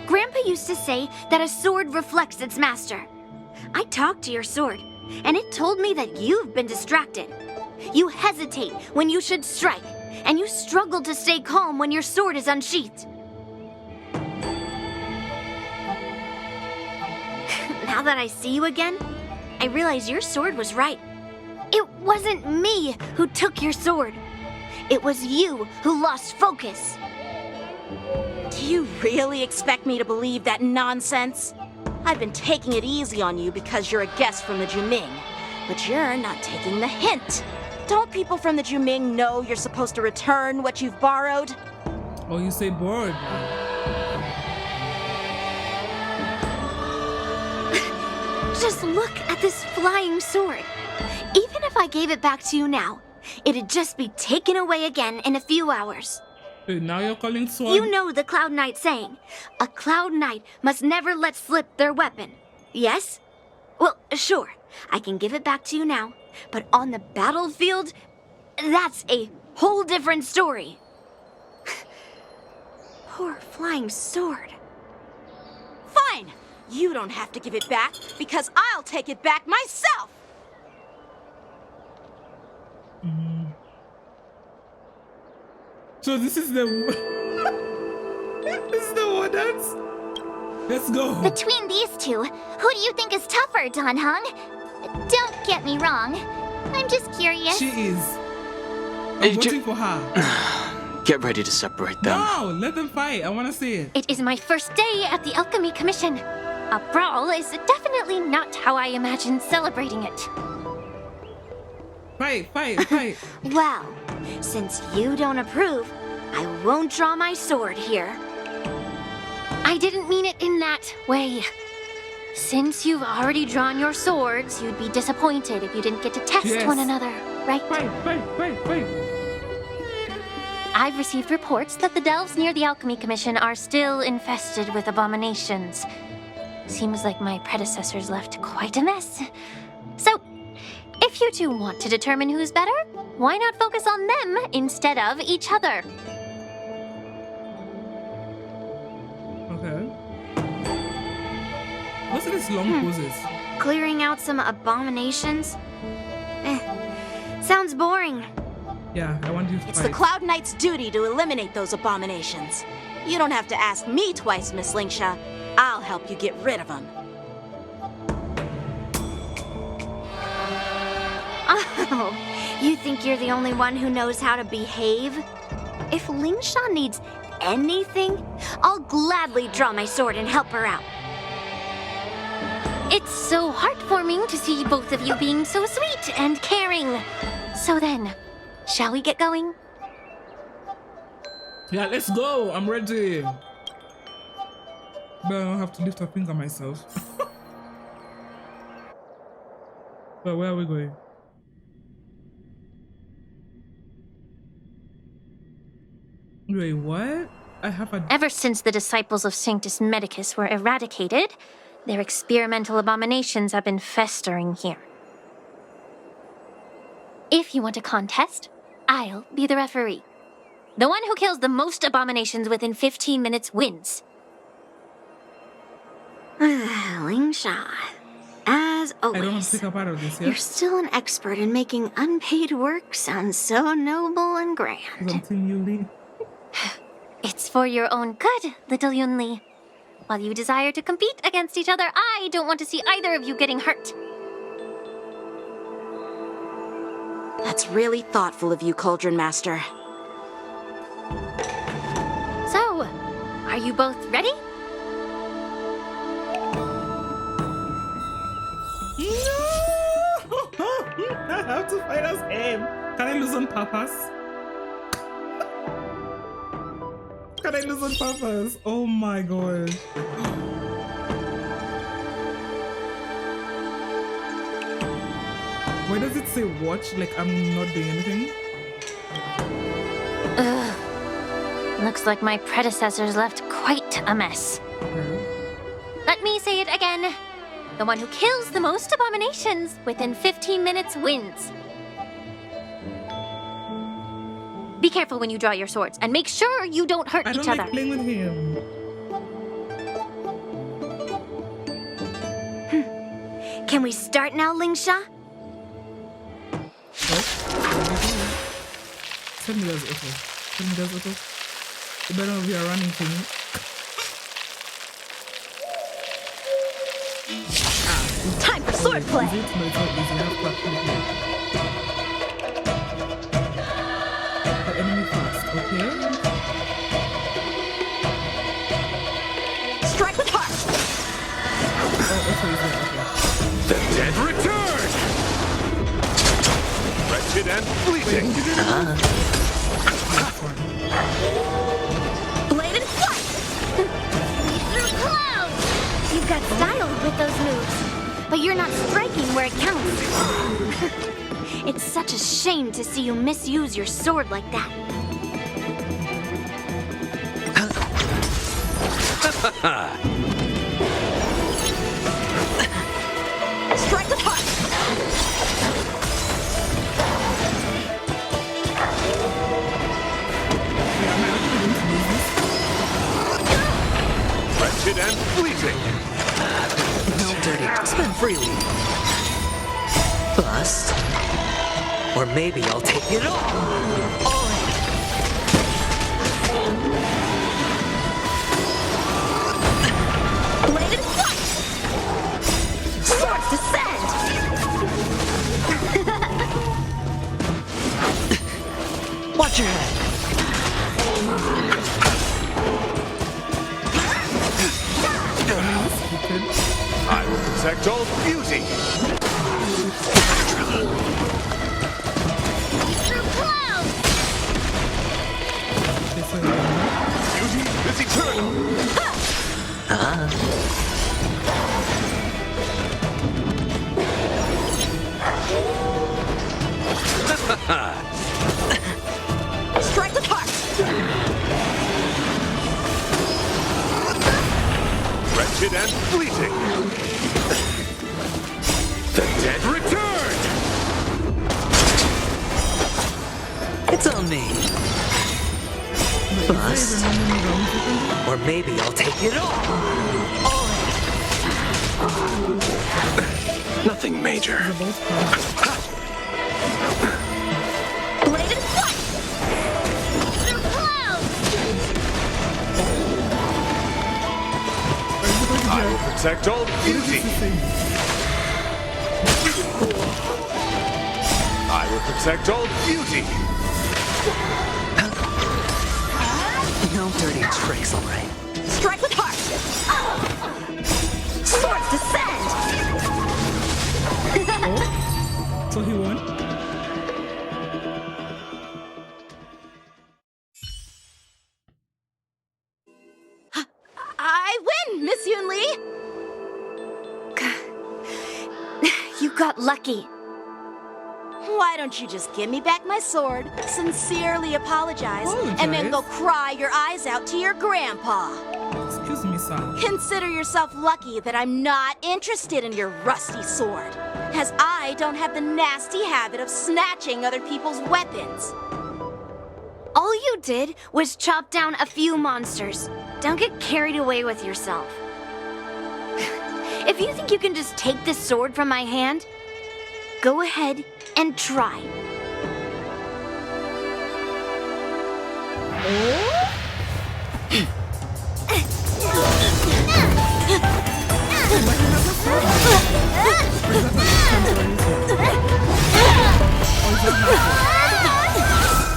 Grandpa used to say that a sword reflects its master. I talked to your sword, and it told me that you've been distracted. You hesitate when you should strike, and you struggle to stay calm when your sword is unsheathed. Now that I see you again, I realize your sword was right. It wasn't me who took your sword. It was you who lost focus. Do you really expect me to believe that nonsense? I've been taking it easy on you because you're a guest from the Juming, but you're not taking the hint. Don't people from the Juming know you're supposed to return what you've borrowed? Oh, you say borrowed. Just look at this flying sword. Even if I gave it back to you now, it'd just be taken away again in a few hours. Hey, now you're calling sword? You know the Cloud Knight saying, a Cloud Knight must never let slip their weapon. Yes? Well, sure, I can give it back to you now, but on the battlefield, that's a whole different story. Poor flying sword. Fine! You don't have to give it back, because I'll take it back myself! So this is the... this is the Wardance? Let's go. Between these two, who do you think is tougher, Dan Heng? Don't get me wrong. I'm just curious. She is. I'm voting for her. Get ready to separate them. No, let them fight. I want to see it. It is my first day at the Alchemy Commission. A brawl is definitely not how I imagined celebrating it. Fight, fight, fight. Well, since you don't approve, I won't draw my sword here. I didn't mean it in that way. Since you've already drawn your swords, you'd be disappointed if you didn't get to test one another, right? Fight. I've received reports that the delves near the Alchemy Commission are still infested with abominations. Seems like my predecessors left quite a mess. So, if you two want to determine who's better, why not focus on them instead of each other? Okay. What's this long poses? Clearing out some abominations? Sounds boring. Yeah, I want you to It's the Cloud Knight's duty to eliminate those abominations. You don't have to ask me twice, Miss Lingsha. I'll help you get rid of them. Oh, you think you're the only one who knows how to behave? If Lingsha needs anything, I'll gladly draw my sword and help her out. It's so heartwarming to see both of you being so sweet and caring. So then, shall we get going? Yeah, let's go. I'm ready. But I don't have to lift a finger myself. But where are we going? Wait, what? I have a... Ever since the disciples of Sanctus Medicus were eradicated, their experimental abominations have been festering here. If you want a contest, I'll be the referee. The one who kills the most abominations within 15 minutes wins. Lingsha, as always, I don't have to pick up out of this, yeah? you're still an expert in making unpaid work sound so noble and grand. Something you leave. It's for your own good, little Yunli. While you desire to compete against each other, I don't want to see either of you getting hurt. That's really thoughtful of you, Cauldron Master. So, are you both ready? No! I have to fight as him. Can I lose on purpose? Can I lose on purpose? Oh my god. Why does it say watch like I'm not doing anything? Ugh. Looks like my predecessors left quite a mess. Let me say it again. The one who kills the most abominations within 15 minutes wins. Be careful when you draw your swords, and make sure you don't hurt each other. I don't like playing with him. Can we start now, Lingsha? Send me those autos. Send me those autos. You better not be a running thing. Time for swordplay! No, it's not easy. I have platform. The enemy fast, okay? Strike with heart! Oh, okay, okay. The dead return! Wretched and fleeting! Blade and flight! Through clouds! You've got style with those moves, but you're not striking where it counts. It's such a shame to see you misuse your sword like that. Strike with heart! Wretched and fleeting! No dirty. Spend freely. Bust. Or maybe I'll take it all. Blade and flight! Swords descend! Watch your head. I will protect Old Beauty! Through clouds! Beauty is eternal! Strike with heart! Wretched and fleeting! The dead return! It's on me. Bust. Or maybe I'll take it all. Nothing major. Blade and flight! Through clouds! I will protect Old Beauty! I will protect Old Beauty! No dirty tricks, all right. Strike with heart! Swords descend! Oh, so he won? I win, Miss Yunli! You got lucky. Why don't you just give me back my sword, sincerely apologize, and then go cry your eyes out to your grandpa? Excuse me, sir. Consider yourself lucky that I'm not interested in your rusty sword, as I don't have the nasty habit of snatching other people's weapons. All you did was chop down a few monsters. Don't get carried away with yourself. If you think you can just take this sword from my hand, go ahead and try.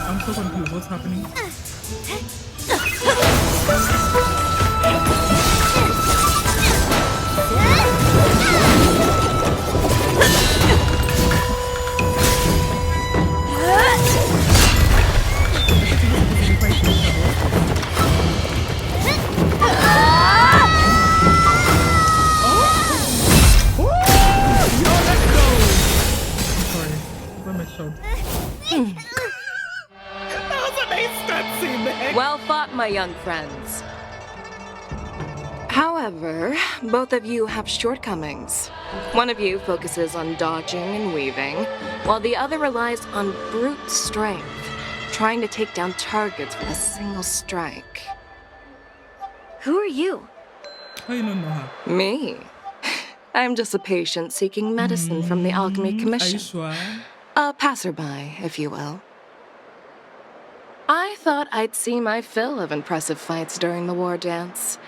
I'm so confused. What's happening? That was hates that scene. Well fought, my young friends. However, both of you have shortcomings. One of you focuses on dodging and weaving, while the other relies on brute strength, trying to take down targets with a single strike. Who are you? How you don't know her? Me? I'm just a patient seeking medicine from the Alchemy Commission. Are you sure? A passerby, if you will. I thought I'd see my fill of impressive fights during the Wardance.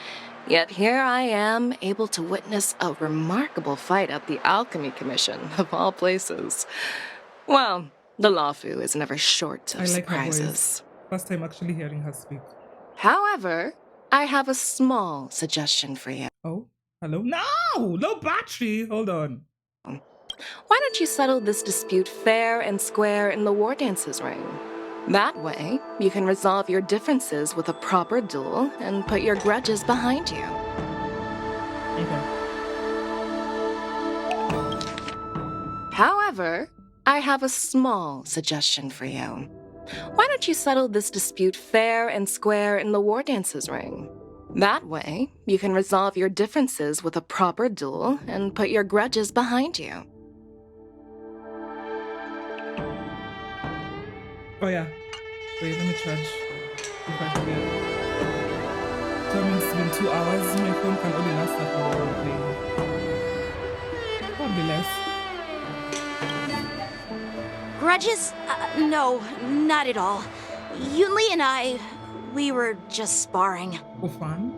Yet here I am, able to witness a remarkable fight at the Alchemy Commission, of all places. Well, the Loufu is never short of I like her surprises. voice. First time actually hearing her speak. However, I have a small suggestion for you. Oh, hello? No battery. Hold on. Why don't you settle this dispute fair and square in the Wardance's ring? That way, you can resolve your differences with a proper duel and put your grudges behind you. Okay. However, I have a small suggestion for you. Why don't you settle this dispute fair and square in the Wardance's ring? That way, you can resolve your differences with a proper duel and put your grudges behind you. Oh yeah. Wait, let me charge. If I forget. Tell me it's been 2 hours. My phone can only last that hour while playing. Probably less. Grudges? No, not at all. Yunli and we were just sparring. For fun?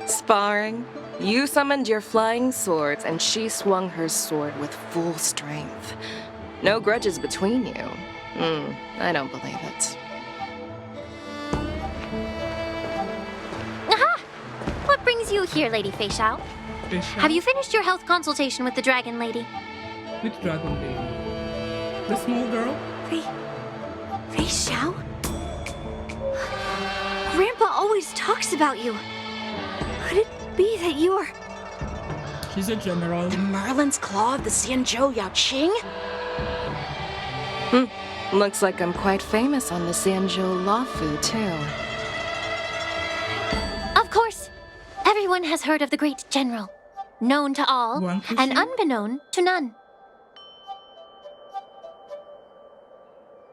Sparring? You summoned your flying swords and she swung her sword with full strength. No grudges between you. I don't believe it. Aha! What brings you here, Lady Ƒөΐũω? Have you finished your health consultation with the Dragon Lady? Which dragon lady? The small girl? Ƒöΐũω? Grandpa always talks about you. Could it be that you're... She's a general. The Merlin's Claw of the Xianzhou Yaoqing? Looks like I'm quite famous on the Xianzhou Loufu, too. Of course. Everyone has heard of the great general. Known to all, and unbeknown to none.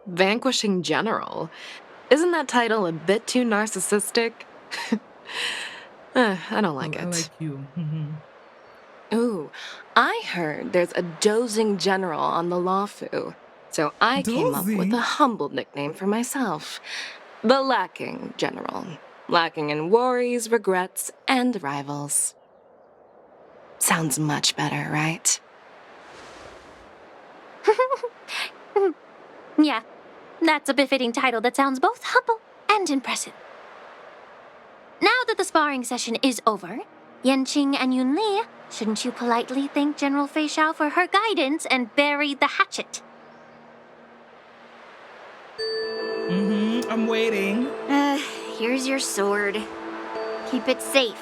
Vanquishing General? Isn't that title a bit too narcissistic? I don't like it. I like you. Ooh, I heard there's a dozing general on the Loufu. So I came up with a humble nickname for myself. The Lacking General. Lacking in worries, regrets, and rivals. Sounds much better, right? Yeah, that's a befitting title that sounds both humble and impressive. Now that the sparring session is over, Yanqing and Yunli, shouldn't you politely thank General Ƒöΐũω for her guidance and bury the hatchet? I'm waiting. Here's your sword. Keep it safe.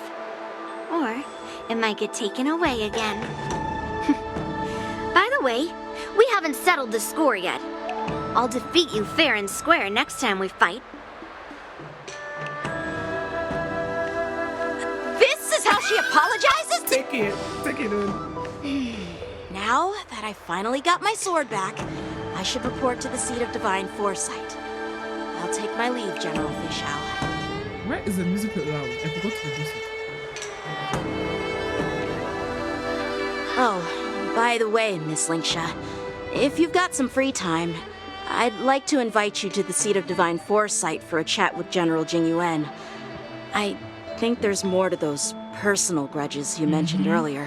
Or it might get taken away again. By the way, we haven't settled the score yet. I'll defeat you fair and square next time we fight. This is how she apologizes? Take it in. Now that I finally got my sword back, I should report to the seat of divine foresight. I'll take my leave, General Ƒöΐũω. Where is the music loud? I forgot to reduce it. Oh, by the way, Miss Linksha, if you've got some free time, I'd like to invite you to the seat of divine foresight for a chat with General Jingyuan. I think there's more to those personal grudges you mentioned earlier.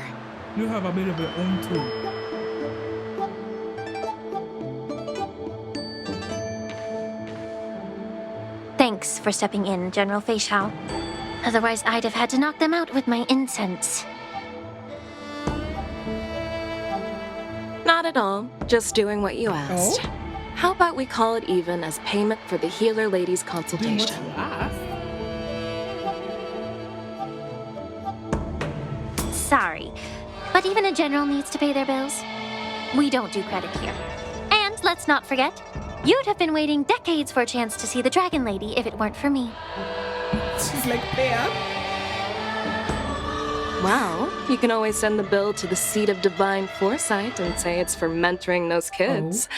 You have a bit of your own too. Thanks for stepping in, General Ƒöΐũω. Otherwise, I'd have had to knock them out with my incense. Not at all. Just doing what you asked. Oh? How about we call it even as payment for the healer lady's consultation? Sorry, but even a general needs to pay their bills. We don't do credit here. And let's not forget, You'd have been waiting decades for a chance to see the Dragon Lady if it weren't for me. She's like, there. Well, you can always send the bill to the Seat of Divine Foresight and say it's for mentoring those kids.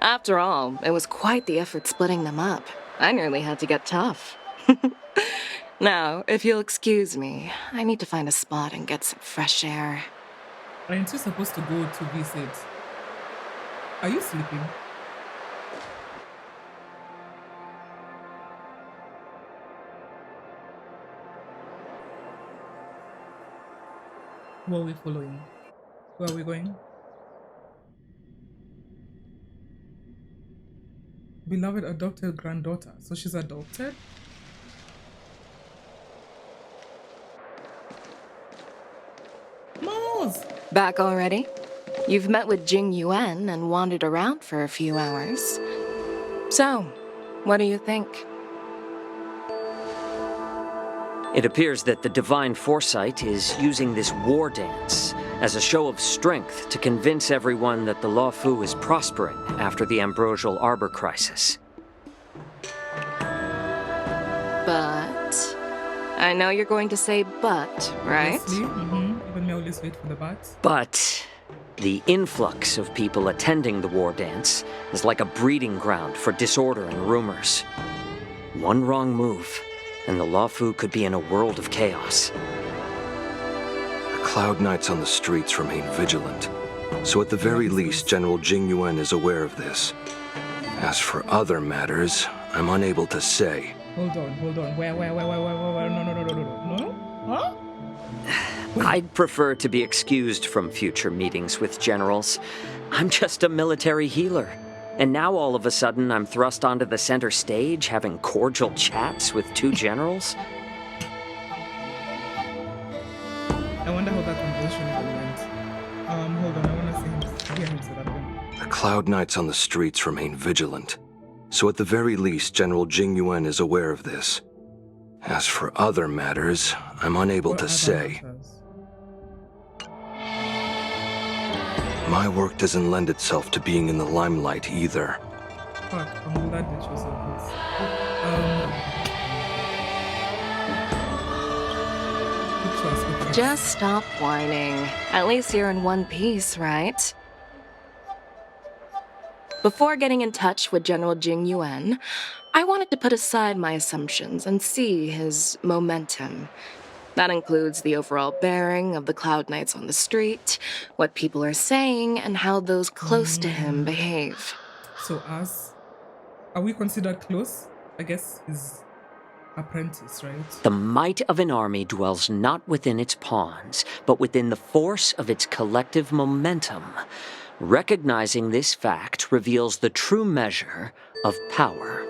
After all, it was quite the effort splitting them up. I nearly had to get tough. Now, if you'll excuse me, I need to find a spot and get some fresh air. Aren't you supposed to go to visit? Are you sleeping? Who are we following? Where are we going? Beloved adopted granddaughter. So she's adopted? Mouse! Back already? You've met with Jing Yuan and wandered around for a few hours. So, what do you think? It appears that the Divine Foresight is using this war dance as a show of strength to convince everyone that the Loufu is prospering after the Ambrosial Arbor crisis. But... I know you're going to say but, right? Even me always wait for the but. But the influx of people attending the war dance is like a breeding ground for disorder and rumors. One wrong move, and the Loufu could be in a world of chaos. The Cloud Knights on the streets remain vigilant, so at the very least, General Jing Yuan is aware of this. As for other matters, I'm unable to say. Hold on. Where? No? Huh? I'd prefer to be excused from future meetings with generals. I'm just a military healer. And now all of a sudden I'm thrust onto the center stage having cordial chats with two generals? I wonder how that conversation even went. Hold on, I want to hear him say that again. The Cloud Knights on the streets remain vigilant, so at the very least, General Jing Yuan is aware of this. As for other matters, I'm unable to say. My work doesn't lend itself to being in the limelight either. Fuck, I'm glad that you said this. Just stop whining. At least you're in one piece, right? Before getting in touch with General Jing Yuan, I wanted to put aside my assumptions and see his momentum. That includes the overall bearing of the Cloud Knights on the street, what people are saying, and how those close to him behave. So us, are we considered close? I guess his apprentice, right? The might of an army dwells not within its pawns, but within the force of its collective momentum. Recognizing this fact reveals the true measure of power.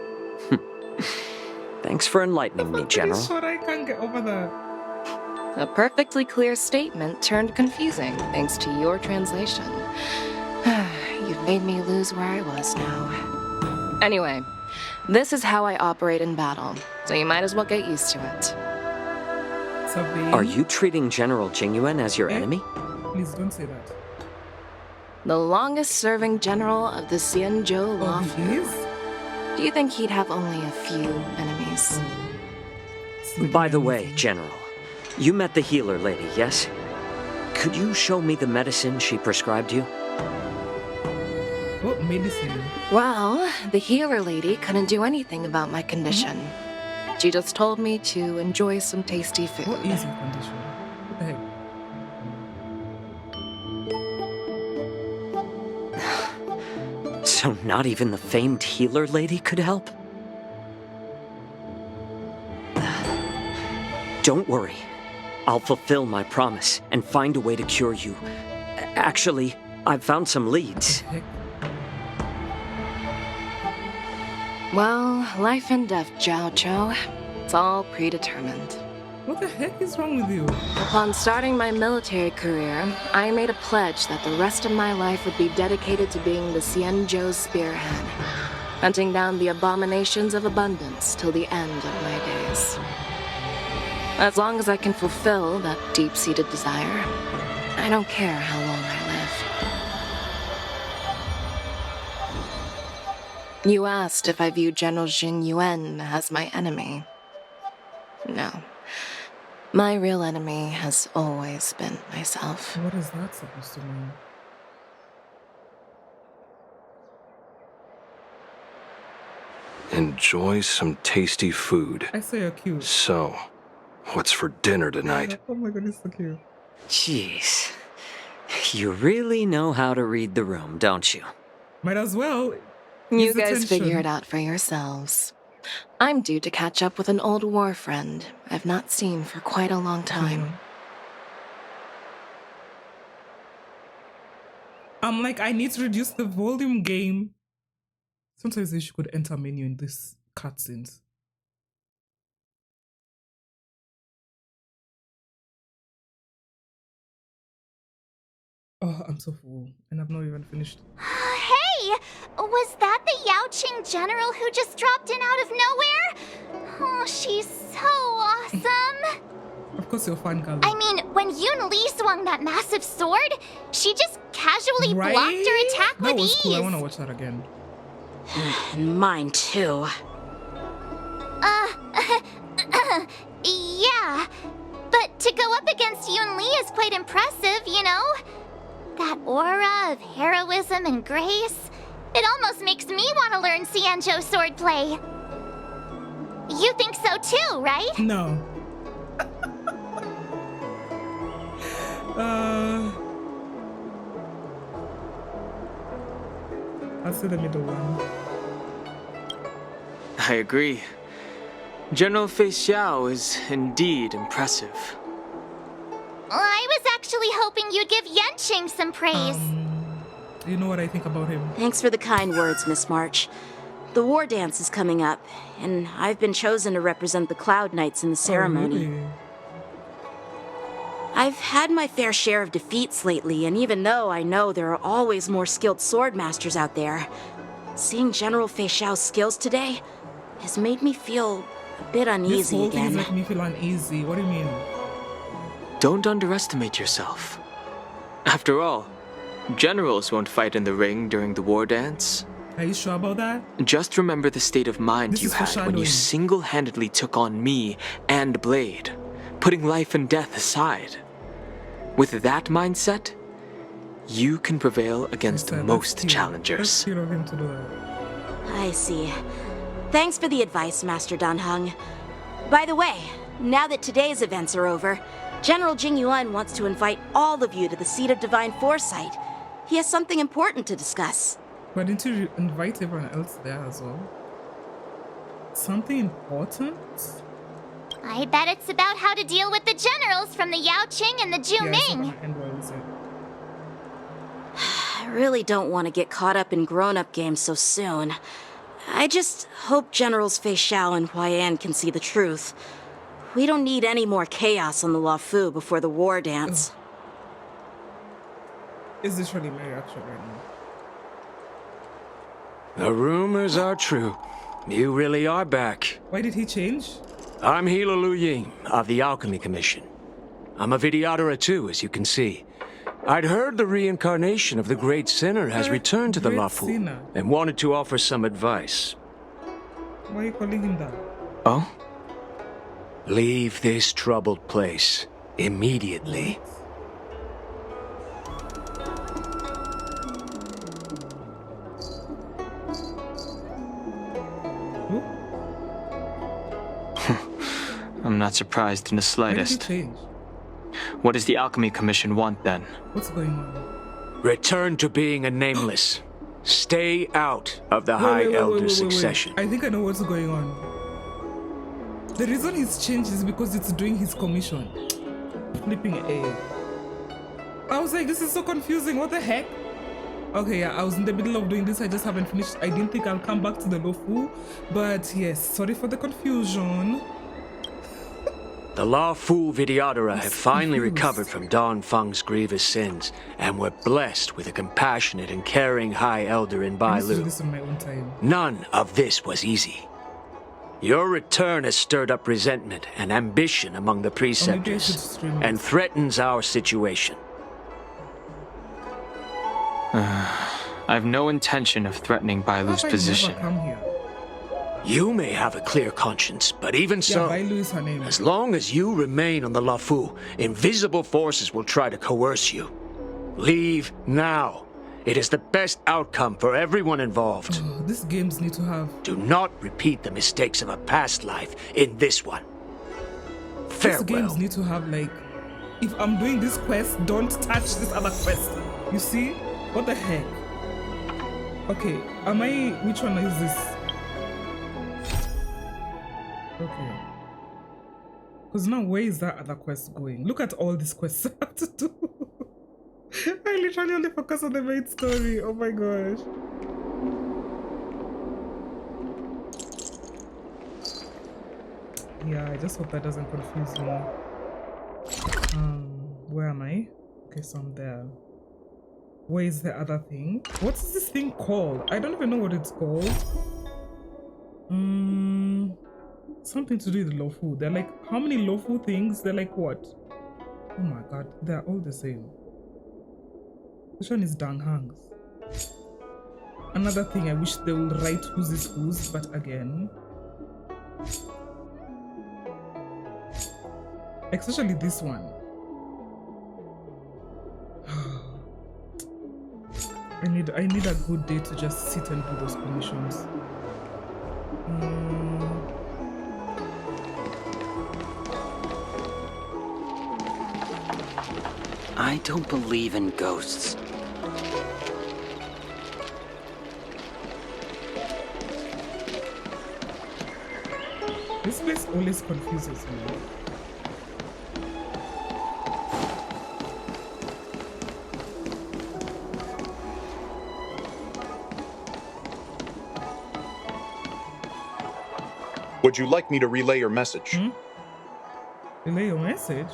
Thanks for enlightening me, General. I'm sure I can't get over that. A perfectly clear statement turned confusing thanks to your translation. You've made me lose where I was now. Anyway, this is how I operate in battle, so you might as well get used to it. Are you treating General Jing Yuan as your enemy? Please don't say that. The longest-serving general of the Xianzhou Loufu. Do you think he'd have only a few enemies? By the way, General, you met the healer lady, yes? Could you show me the medicine she prescribed you? What medicine? Well, the healer lady couldn't do anything about my condition. She just told me to enjoy some tasty food. What is your condition? What the heck? So not even the famed healer lady could help? Don't worry. I'll fulfill my promise and find a way to cure you. Actually, I've found some leads. Well, life and death, Zhao Chou. It's all predetermined. What the heck is wrong with you? Upon starting my military career, I made a pledge that the rest of my life would be dedicated to being the Xianzhou spearhead, hunting down the abominations of abundance till the end of my days. As long as I can fulfill that deep-seated desire, I don't care how long I live. You asked if I view General Jing Yuan as my enemy. No. My real enemy has always been myself. What is that supposed to mean? Enjoy some tasty food. I say you're cute. So, what's for dinner tonight? Oh my god, it's so cute. Jeez. You really know how to read the room, don't you? Might as well. You guys figure it out for yourselves. I'm due to catch up with an old war friend I've not seen for quite a long time. I'm like, I need to reduce the volume game. Sometimes you could enter menu in this cutscenes. Oh, I'm so full, and I've not even finished. Hey! Was that the Yaoqing general who just dropped in out of nowhere? Oh, she's so awesome! Of course you're fine, girl. I mean, when Yun Li swung that massive sword, she just casually blocked her attack That with was ease. cool. I want to watch that again. Mine too. Yeah. But to go up against Yun Li is quite impressive, you know? That aura of heroism and grace, it almost makes me want to learn Xianzhou swordplay. You think so too, right? No. I'll say the middle one. I agree. General Fei Xiao is indeed impressive. I was actually hoping you'd give Yanqing some praise. You know what I think about him. Thanks for the kind words, Miss March. The war dance is coming up, and I've been chosen to represent the Cloud Knights in the ceremony. Oh, really? I've had my fair share of defeats lately, and even though I know there are always more skilled sword masters out there, seeing General Fei Xiao's skills today has made me feel a bit This uneasy whole thing again. is making me feel uneasy. What do you mean? Don't underestimate yourself. After all, generals won't fight in the ring during the war dance. Are you sure about that? Just remember the state of mind This you is had when foreshadowing. you single-handedly took on me and Blade, putting life and death aside. With that mindset, you can prevail against most challengers. That's cute of him to do that. I see. Thanks for the advice, Master Danheng. By the way, now that today's events are over, General Jing Yuan wants to invite all of you to the Seat of Divine Foresight. He has something important to discuss. But didn't you invite everyone else there as well? Something important? I bet it's about how to deal with the generals from the Yaoqing and the Zhuming. I really don't want to get caught up in grown-up games so soon. I just hope Generals Fei Xiao and Huaiyan can see the truth. We don't need any more chaos on the Loufu before the war dance. Is this really my reaction right now? The rumors are true. You really are back. Why did he change? I'm Healer Liu Ying of the Alchemy Commission. I'm a Vidyadhara too, as you can see. I'd heard the reincarnation of the Great Sinner has returned to the Great Loufu Sinner. and wanted to offer some advice. Why are you calling him that? Oh? Leave this troubled place immediately. I'm not surprised in the slightest. Why did he change? What does the Alchemy Commission want then? What's going on? Return to being a nameless. Stay out of the High Elder succession. I think I know what's going on. The reason he's changed is because it's doing his commission. Flipping A. I was like, this is so confusing. What the heck? Okay, yeah, I was in the middle of doing this. I just haven't finished. I didn't think I'll come back to the Loufu. But yes, sorry for the confusion. The Loufu Vidyadhara have finally recovered from Don Feng's grievous sins, and were blessed with a compassionate and caring High Elder in Bai I need to do Lu. this on my own time. None of this was easy. Your return has stirred up resentment and ambition among the preceptors, and threatens our situation. I have no intention of threatening Bailu's position. You may have a clear conscience, but even so, as long as you remain on the Loufu, invisible forces will try to coerce you. Leave now. It is the best outcome for everyone involved. These games need to have... Do not repeat the mistakes of a past life in this one. Farewell. These games need to have, like, if I'm doing this quest, don't touch this other quest. You see? What the heck? Okay, which one is this? Okay. Because now, where is that other quest going? Look at all these quests I have to do. I literally only focus on the main story. Oh my gosh. Yeah, I just hope that doesn't confuse me. Where am I? Okay, so I'm there. Where is the other thing? What's this thing called? I don't even know what it's called. Something to do with Loufu. They're like, how many Loufu things? They're like what? Oh my god, they're all the same. Which one is Danghangs? Another thing, I wish they would write who's is whose, but again, especially this one. I need a good day to just sit and do those commissions. I don't believe in ghosts. This place always confuses me. Would you like me to relay your message? Relay your message?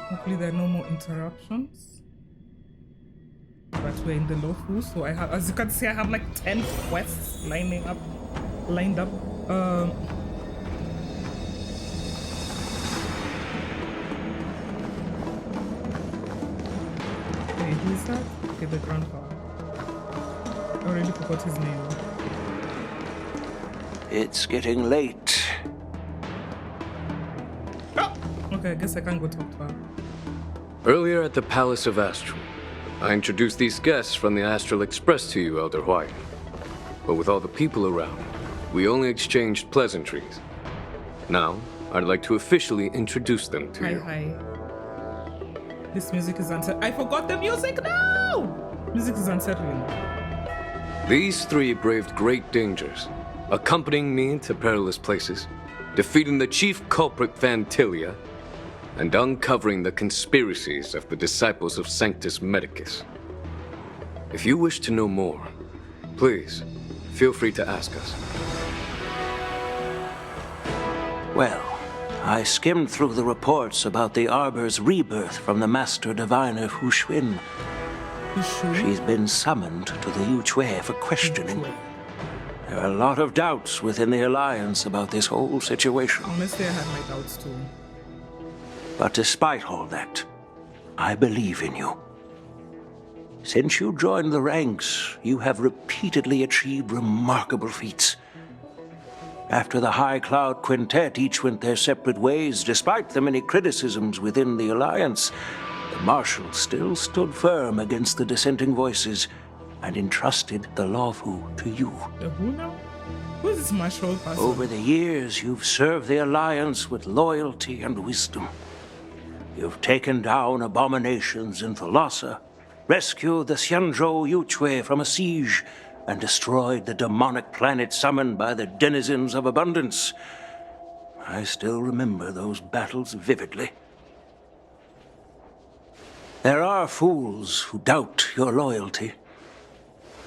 Hopefully there are no more interruptions. But we're in the Loufu, so I have, as you can see, I have like 10 quests lined up. Wait, who is that? Okay, the grandpa. I already forgot his name. It's getting late. Oh! Okay, I guess I can't go talk to her. Earlier at the Palace of Astral, I introduced these guests from the Astral Express to you, Elder White. But with all the people around, we only exchanged pleasantries. Now, I'd like to officially introduce them to you. Hi. This music is unsettling. I forgot the music now! Music is unsettling. These three braved great dangers, accompanying me to perilous places, defeating the chief culprit Fantilia, and uncovering the conspiracies of the disciples of Sanctus Medicus. If you wish to know more, please, feel free to ask us. Well, I skimmed through the reports about the Arbor's rebirth from the Master Diviner Ƒөΐũöω. She's been summoned to the Yuchue for questioning. There are a lot of doubts within the Alliance about this whole situation. Honestly, I had my doubts too. But despite all that, I believe in you. Since you joined the ranks, you have repeatedly achieved remarkable feats. After the High Cloud Quintet each went their separate ways, despite the many criticisms within the Alliance, the Marshal still stood firm against the dissenting voices and entrusted the Loufu to you. Who now? Who is this Marshal person? Over the years, you've served the Alliance with loyalty and wisdom. You've taken down abominations in Thalassa, rescued the Xianzhou Yuchue from a siege, and destroyed the demonic planet summoned by the denizens of abundance. I still remember those battles vividly. There are fools who doubt your loyalty.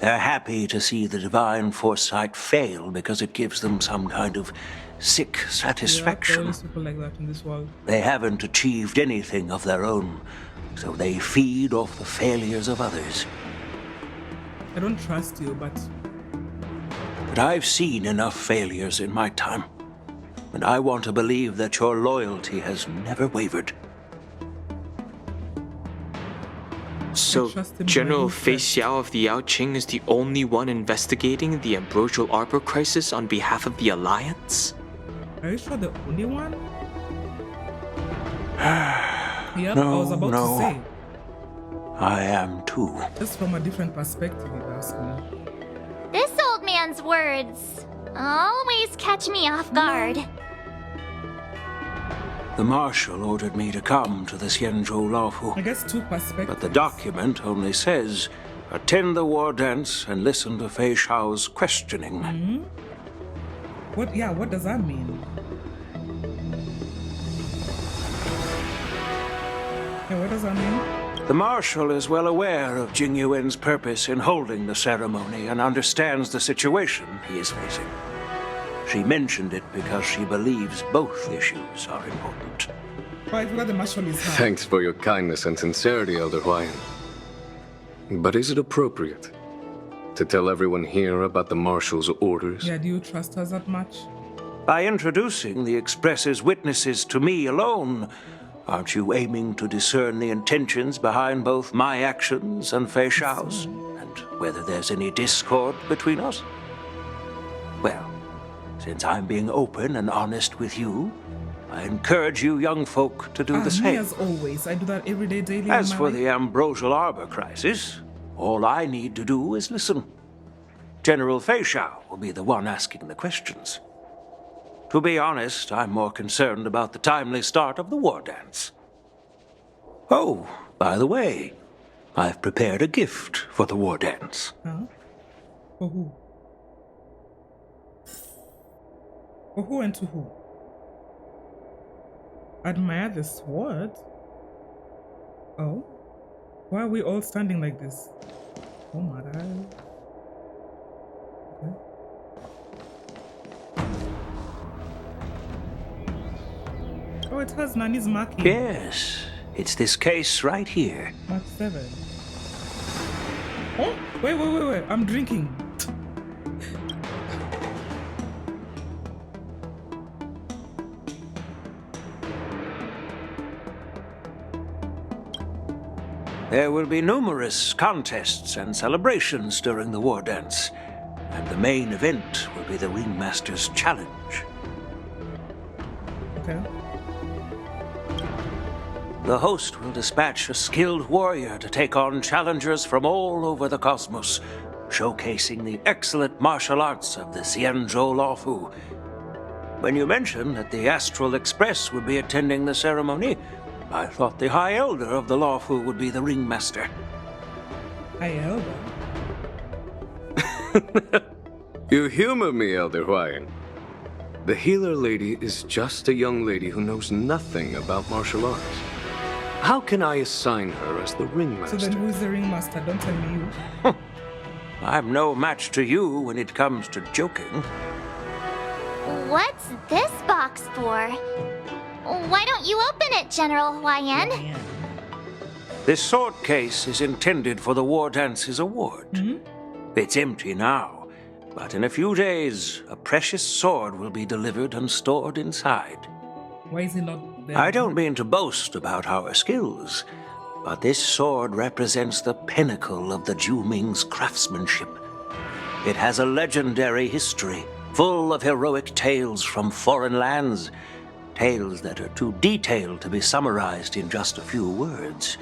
They're happy to see the divine foresight fail because it gives them some kind of sick satisfaction. There are people like that in this world. They haven't achieved anything of their own, so they feed off the failures of others. I don't trust you, but I've seen enough failures in my time. and I want to believe that your loyalty has never wavered. So, General Ƒөΐũើω of the Yaoqing is the only one investigating the Ambrosial Arbor crisis on behalf of the Alliance? Are you sure the only one? Yep, No, I was about no. to say. I am too. Just from a different perspective, you ask me. This old man's words always catch me off guard. The Marshal ordered me to come to the Xianzhou Loufu. I guess two perspectives. But the document only says, attend the war dance and listen to Ƒөΐũö's questioning. Mm-hmm. What does that mean? Yeah, what does that mean? The Marshal is well aware of Jing Yuan's purpose in holding the ceremony and understands the situation he is facing. She mentioned it because she believes both issues are important. Oh, I forgot the Marshal is high. Thanks for your kindness and sincerity, Elder Huayan. But is it appropriate to tell everyone here about the Marshal's orders? Yeah, do you trust us that much? By introducing the Express's witnesses to me alone, aren't you aiming to discern the intentions behind both my actions and Ƒөΐũö's, and whether there's any discord between us? Well, since I'm being open and honest with you, I encourage you young folk to do the same. Me as always. I do that every day, daily. As for the Ambrosial Arbor crisis, all I need to do is listen. General Ƒөΐũöω will be the one asking the questions. To be honest, I'm more concerned about the timely start of the war dance. Oh, by the way, I've prepared a gift for the war dance. Huh? For who? For who and to who? Admire the sword? Oh? Why are we all standing like this? Oh my god. Okay. Oh, it has Nani's marking. Yes, it's this case right here. Mark 7. Oh, wait. I'm drinking. There will be numerous contests and celebrations during the war dance, and the main event will be the Ringmaster's Challenge. Okay. The host will dispatch a skilled warrior to take on challengers from all over the cosmos, showcasing the excellent martial arts of the Xianzhou Loufu. When you mentioned that the Astral Express would be attending the ceremony, I thought the High Elder of the Loufu would be the Ringmaster. High Elder? You humor me, Elder Huayan. The healer lady is just a young lady who knows nothing about martial arts. How can I assign her as the Ringmaster? So then who's the Ringmaster? Don't tell me you. I'm no match to you when it comes to joking. What's this box for? Why don't you open it, General Huayan? This sword case is intended for the War Dance's award. It's empty now, but in a few days, a precious sword will be delivered and stored inside. Why is it not there? I don't mean to boast about our skills, but this sword represents the pinnacle of the Zhuming's craftsmanship. It has a legendary history, full of heroic tales from foreign lands, tales that are too detailed to be summarized in just a few words.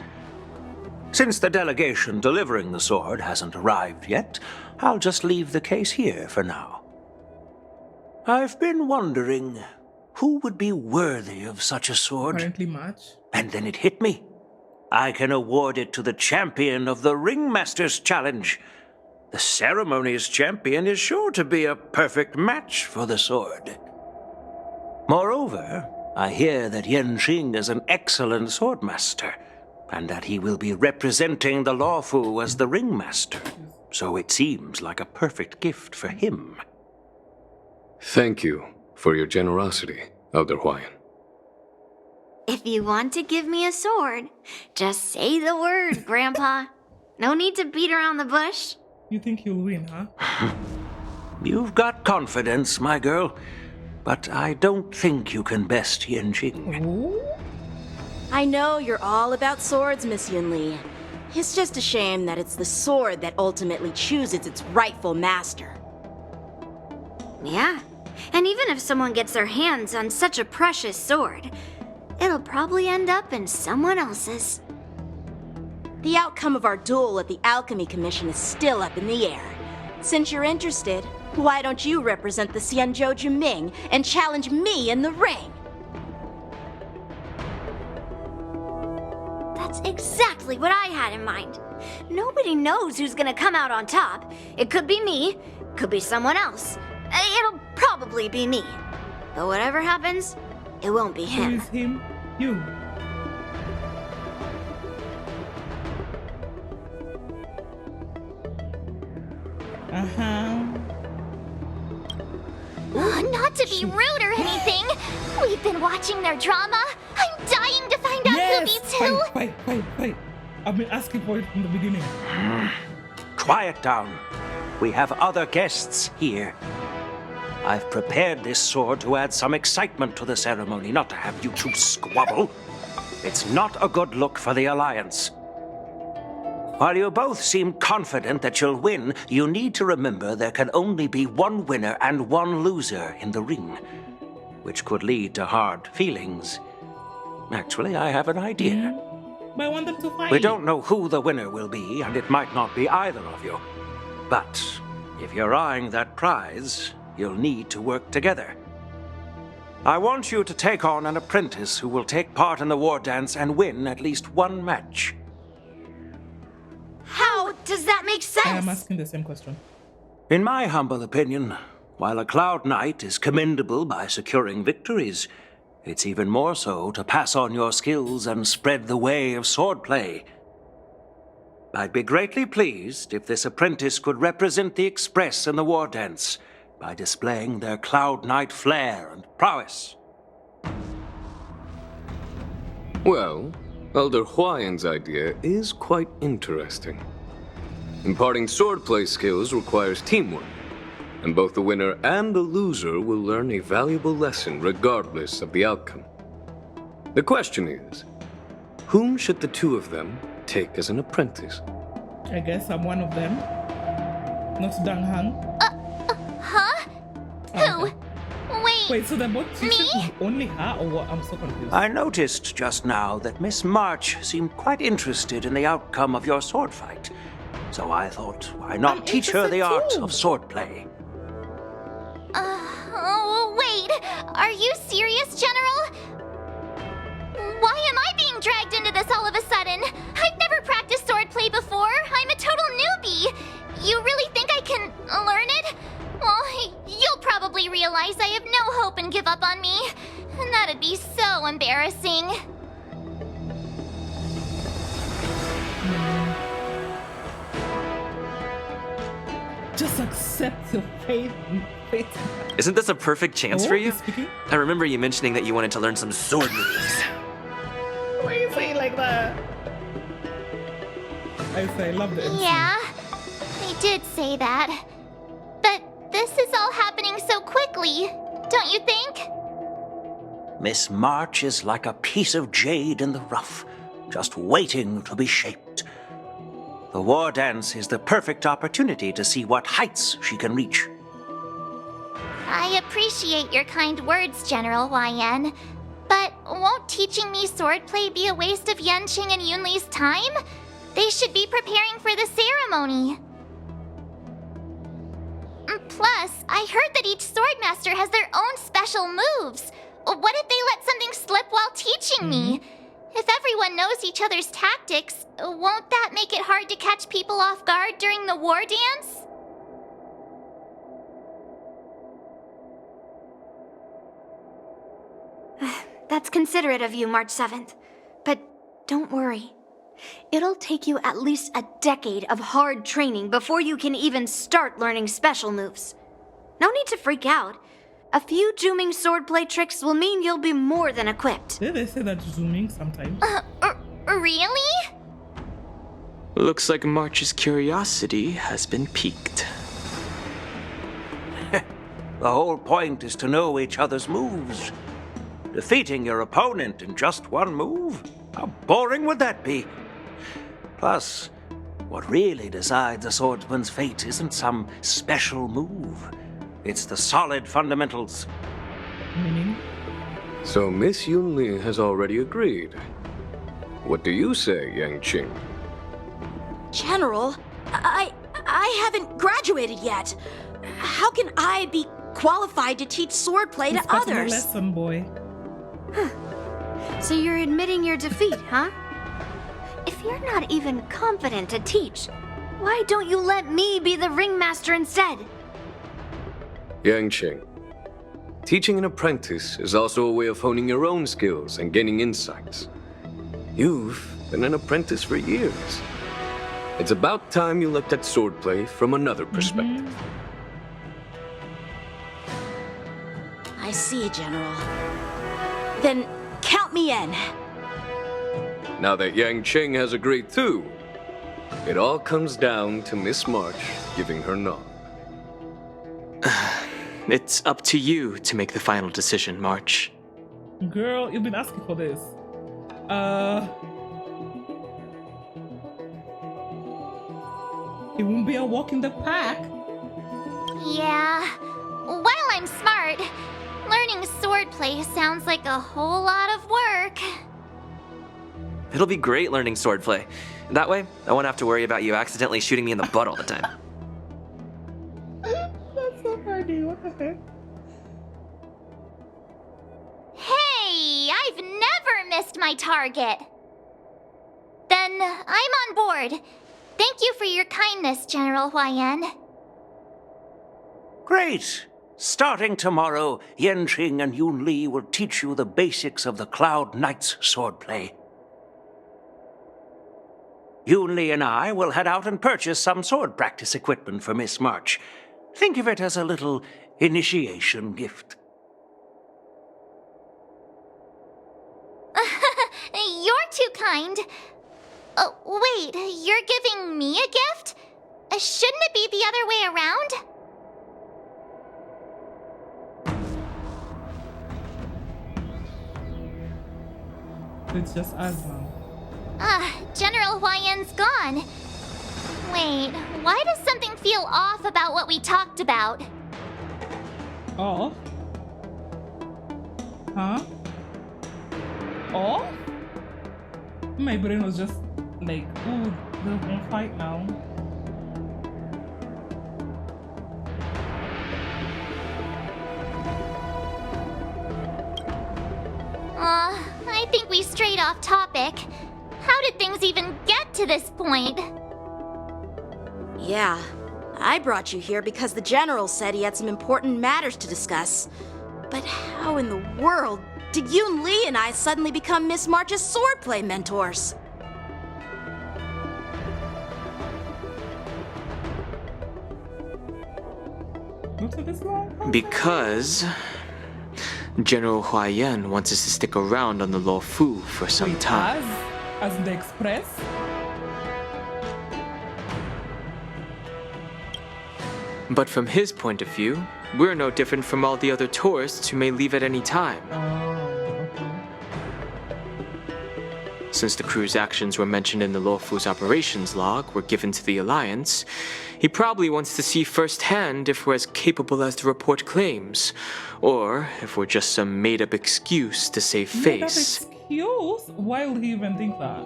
Since the delegation delivering the sword hasn't arrived yet, I'll just leave the case here for now. I've been wondering, who would be worthy of such a sword? Apparently much. And then it hit me. I can award it to the champion of the Ringmaster's Challenge. The ceremony's champion is sure to be a perfect match for the sword. Moreover, I hear that Yanqing is an excellent swordmaster, and that he will be representing the Loufu as the Ringmaster, so it seems like a perfect gift for him. Thank you for your generosity, Elder Huayan. If you want to give me a sword, just say the word, Grandpa. No need to beat around the bush. You think you'll win, huh? You've got confidence, my girl. but I don't think you can best Yanjing. I know you're all about swords, Miss Yunli. It's just a shame that it's the sword that ultimately chooses its rightful master. Yeah, and even if someone gets their hands on such a precious sword, it'll probably end up in someone else's. The outcome of our duel at the Alchemy Commission is still up in the air. Since you're interested, why don't you represent the Xianzhou Jiming and challenge me in the ring? That's exactly what I had in mind. Nobody knows who's gonna come out on top. It could be me, could be someone else. It'll probably be me. But whatever happens, it won't be him. Who is him? You. Not to be rude or anything. We've been watching their drama. I'm dying to find out who these two. Wait. I've been asking for it from the beginning. Quiet down. We have other guests here. I've prepared this sword to add some excitement to the ceremony, not to have you two squabble. It's not a good look for the Alliance. While you both seem confident that you'll win, you need to remember there can only be one winner and one loser in the ring, which could lead to hard feelings. Actually, I have an idea. But I want them to fight. We don't know who the winner will be, and it might not be either of you. But if you're eyeing that prize, you'll need to work together. I want you to take on an apprentice who will take part in the war dance and win at least one match. How does that make sense? I am asking the same question. In my humble opinion, while a Cloud Knight is commendable by securing victories, it's even more so to pass on your skills and spread the way of swordplay. I'd be greatly pleased if this apprentice could represent the Express in the war dance by displaying their Cloud Knight flair and prowess. Well, Elder Huayan's idea is quite interesting. Imparting swordplay skills requires teamwork, and both the winner and the loser will learn a valuable lesson regardless of the outcome. The question is, whom should the two of them take as an apprentice? I guess I'm one of them. Not Dang Hang. Huh? Who? Wait, so they're both me? Only her, or what? I'm so confused. I noticed just now that Miss March seemed quite interested in the outcome of your sword fight. So I thought, why not teach her the art of swordplay? Wait. Are you serious, General? Why am I being dragged into this all of a sudden? I've never practiced swordplay before. I'm a total newbie. You really think I can learn it? Well, you'll probably realize I have no hope and give up on me. And that'd be so embarrassing. Just accept your fate. Isn't this a perfect chance for you? I remember you mentioning that you wanted to learn some sword moves. Why are you saying like that? I love the MC. Yeah, they did say that. But this is all happening so quickly, don't you think? Miss March is like a piece of jade in the rough, just waiting to be shaped. The war dance is the perfect opportunity to see what heights she can reach. I appreciate your kind words, General YN. But won't teaching me swordplay be a waste of Yanqing and Yunli's time? They should be preparing for the ceremony. Plus, I heard that each swordmaster has their own special moves. What if they let something slip while teaching me? If everyone knows each other's tactics, won't that make it hard to catch people off guard during the war dance? That's considerate of you, March 7th. But don't worry. It'll take you at least a decade of hard training before you can even start learning special moves. No need to freak out. A few zooming swordplay tricks will mean you'll be more than equipped. Did they say that zooming sometimes? Really? Looks like March's curiosity has been piqued. The whole point is to know each other's moves. Defeating your opponent in just one move? How boring would that be? Plus, what really decides a swordsman's fate isn't some special move. It's the solid fundamentals. Meaning? So Miss Yunli has already agreed. What do you say, Yang Qing? General, I haven't graduated yet. How can I be qualified to teach swordplay to others? Lesson, boy. So you're admitting your defeat, huh? If you're not even competent to teach, why don't you let me be the ringmaster instead? Yang Qing, teaching an apprentice is also a way of honing your own skills and gaining insights. You've been an apprentice for years. It's about time you looked at swordplay from another perspective. I see, General. Then count me in. Now that Yang Qing has agreed too, it all comes down to Miss March giving her nod. It's up to you to make the final decision, March. Girl, you've been asking for this. It won't be a walk in the park. Yeah. While I'm smart, learning swordplay sounds like a whole lot of work. It'll be great learning swordplay. That way, I won't have to worry about you accidentally shooting me in the butt all the time. That's so funny. What the heck? Hey, I've never missed my target. Then I'm on board. Thank you for your kindness, General Huaiyan. Great! Starting tomorrow, Yanqing and Yunli will teach you the basics of the Cloud Knight's swordplay. Yunli and I will head out and purchase some sword practice equipment for Miss March. Think of it as a little initiation gift. You're too kind. Wait, you're giving me a gift? Shouldn't it be the other way around? It's just us now. General Huaiyan's gone. Wait, why does something feel off about what we talked about? Off? Huh? Off? My brain was just like, ooh, they're gonna fight now. I think we strayed off topic. How did things even get to this point? Yeah, I brought you here because the General said he had some important matters to discuss. But how in the world did Yunli and I suddenly become Miss March's swordplay mentors? Because General Huaiyan wants us to stick around on the Loufu for some time. As in the Express? But from his point of view, we're no different from all the other tourists who may leave at any time. Since the crew's actions were mentioned in the Loufu's operations log were given to the Alliance, he probably wants to see firsthand if we're as capable as the report claims, or if we're just some made-up excuse to save face. Excuse? Why would he even think that?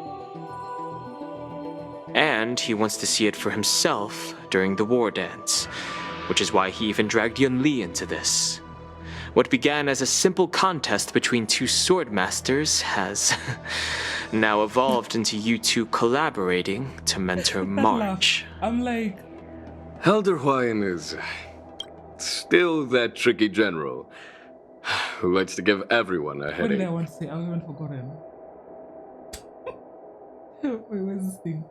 And he wants to see it for himself during the Wardance, which is why he even dragged Yunli into this. What began as a simple contest between two sword masters has now evolved into you two collaborating to mentor March. I'm like... Elder Huaiyan is still that tricky general who likes to give everyone a What headache. did I want to say? I even forgotten. Wait, where's this thing?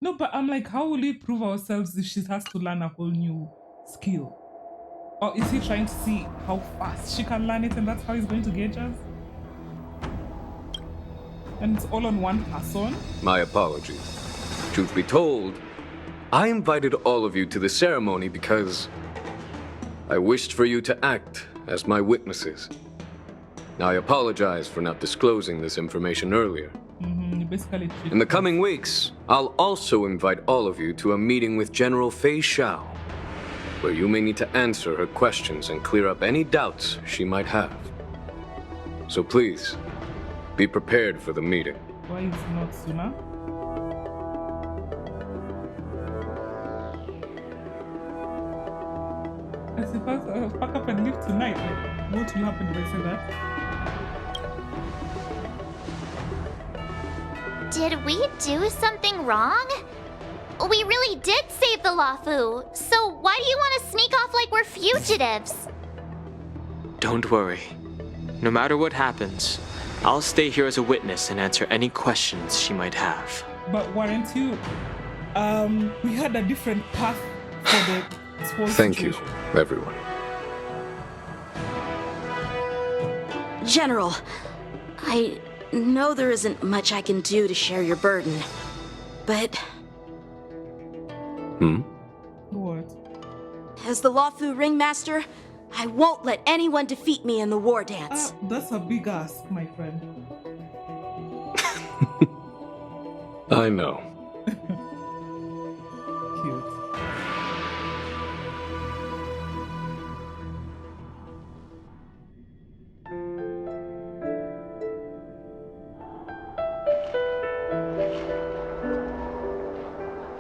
No, but I'm like, how will we prove ourselves if she has to learn a whole new skill? Or is he trying to see how fast she can learn it and that's how he's going to gauge us? And it's all on one person? My apologies. Truth be told, I invited all of you to the ceremony because I wished for you to act as my witnesses. I apologize for not disclosing this information earlier. In the coming weeks, I'll also invite all of you to a meeting with General Ƒөΐũω, where you may need to answer her questions and clear up any doubts she might have. So please, be prepared for the meeting. Why is it not sooner? I suppose I'll pack up and leave tonight. Like, what will happen if I say that? Did we do something wrong? We really did save the Loufu, so why do you want to sneak off like we're fugitives? Don't worry. No matter what happens, I'll stay here as a witness and answer any questions she might have. But weren't you? We had a different path for the whole Thank you, situation. everyone. General, I know there isn't much I can do to share your burden, but... What? As the Loufu ringmaster, I won't let anyone defeat me in the war dance. That's a big ask, my friend. I know. Cute.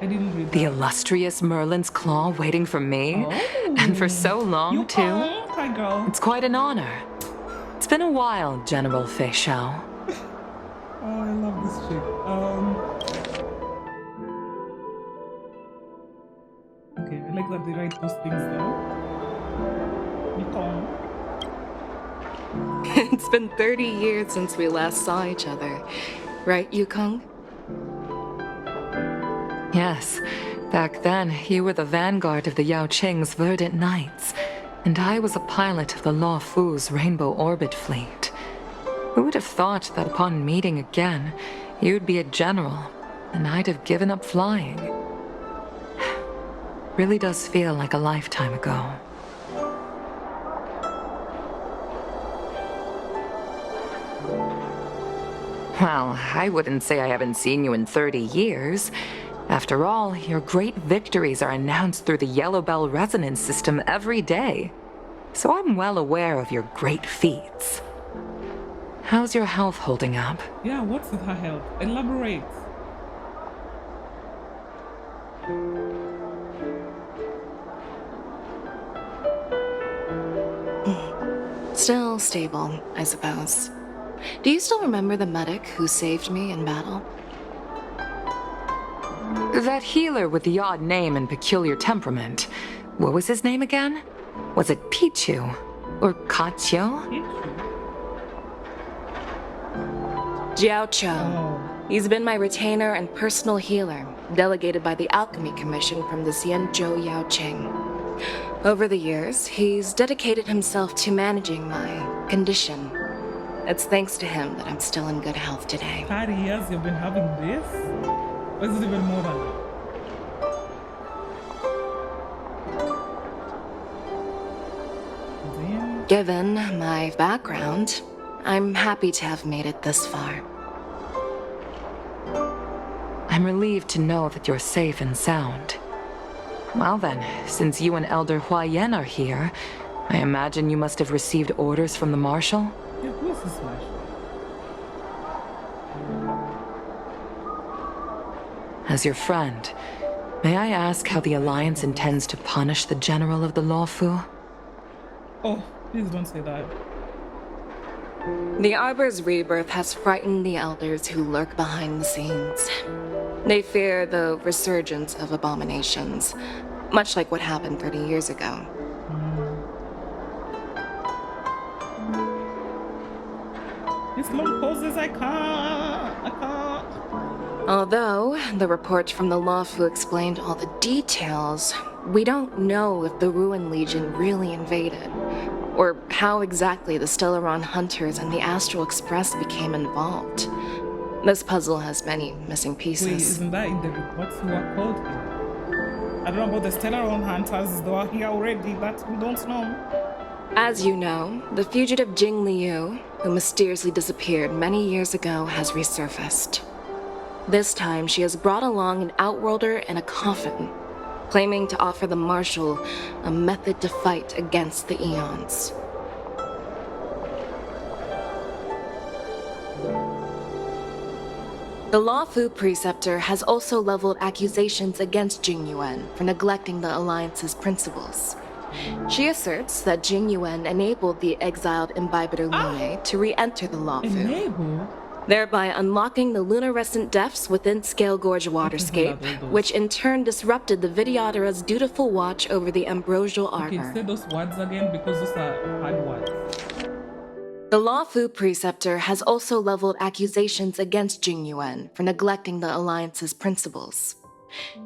I didn't read The illustrious Merlin's claw waiting for me, and for so long too. Hi, girl. It's quite an honor. It's been a while, General Ƒөΐũω. Oh, I love this chick. Okay, I like that they write those things down. Nicole. It's been 30 years since we last saw each other. Right, Yukong? Yes, back then you were the vanguard of the Yao Qing's Verdant Knights, and I was a pilot of the Loufu's Rainbow Orbit fleet. Who would have thought that upon meeting again, you'd be a general, and I'd have given up flying? Really does feel like a lifetime ago. Well, I wouldn't say I haven't seen you in 30 years. After all, your great victories are announced through the Yellow Bell resonance system every day. So I'm well aware of your great feats. How's your health holding up? Yeah, what's with her health? Elaborate. Still stable, I suppose. Do you still remember the medic who saved me in battle? That healer with the odd name and peculiar temperament. What was his name again? Was it Pichu? Or Kachio? Jiaoqiu. He's been my retainer and personal healer, delegated by the Alchemy Commission from the Xianzhou Yaoqing. Over the years, he's dedicated himself to managing my condition. It's thanks to him that I'm still in good health today. 30 years you've been having this? Or is it even more than that? Given my background, I'm happy to have made it this far. I'm relieved to know that you're safe and sound. Well then, since you and Elder Huayan are here, I imagine you must have received orders from the Marshal? Yeah, who is this Marshal? As your friend, may I ask how the Alliance intends to punish the General of the Loufu? Oh, please don't say that. The Arbor's rebirth has frightened the elders who lurk behind the scenes. They fear the resurgence of abominations, much like what happened 30 years ago. These long poses, I can't. Although the report from the Loufu explained all the details, we don't know if the Ruin Legion really invaded, or how exactly the Stellaron Hunters and the Astral Express became involved. This puzzle has many missing pieces. Wait, isn't that in the reports who are called here? I don't know about the Stellar hunters, they are here already, that we don't know. As you know, the fugitive Jing Liu, who mysteriously disappeared many years ago, has resurfaced. This time, she has brought along an outworlder and a coffin, claiming to offer the Marshal a method to fight against the Eons. The Loufu preceptor has also leveled accusations against Jing Yuan for neglecting the Alliance's principles. She asserts that Jing Yuan enabled the exiled Imbibitor Lunae to re-enter the Loufu, thereby unlocking the lunarescent depths within Scale Gorge Waterscape, which in turn disrupted the Videodera's dutiful watch over the Ambrosial Arbor. Okay, say those words again because those are hard words. The Loufu preceptor has also leveled accusations against Jing Yuan for neglecting the Alliance's principles.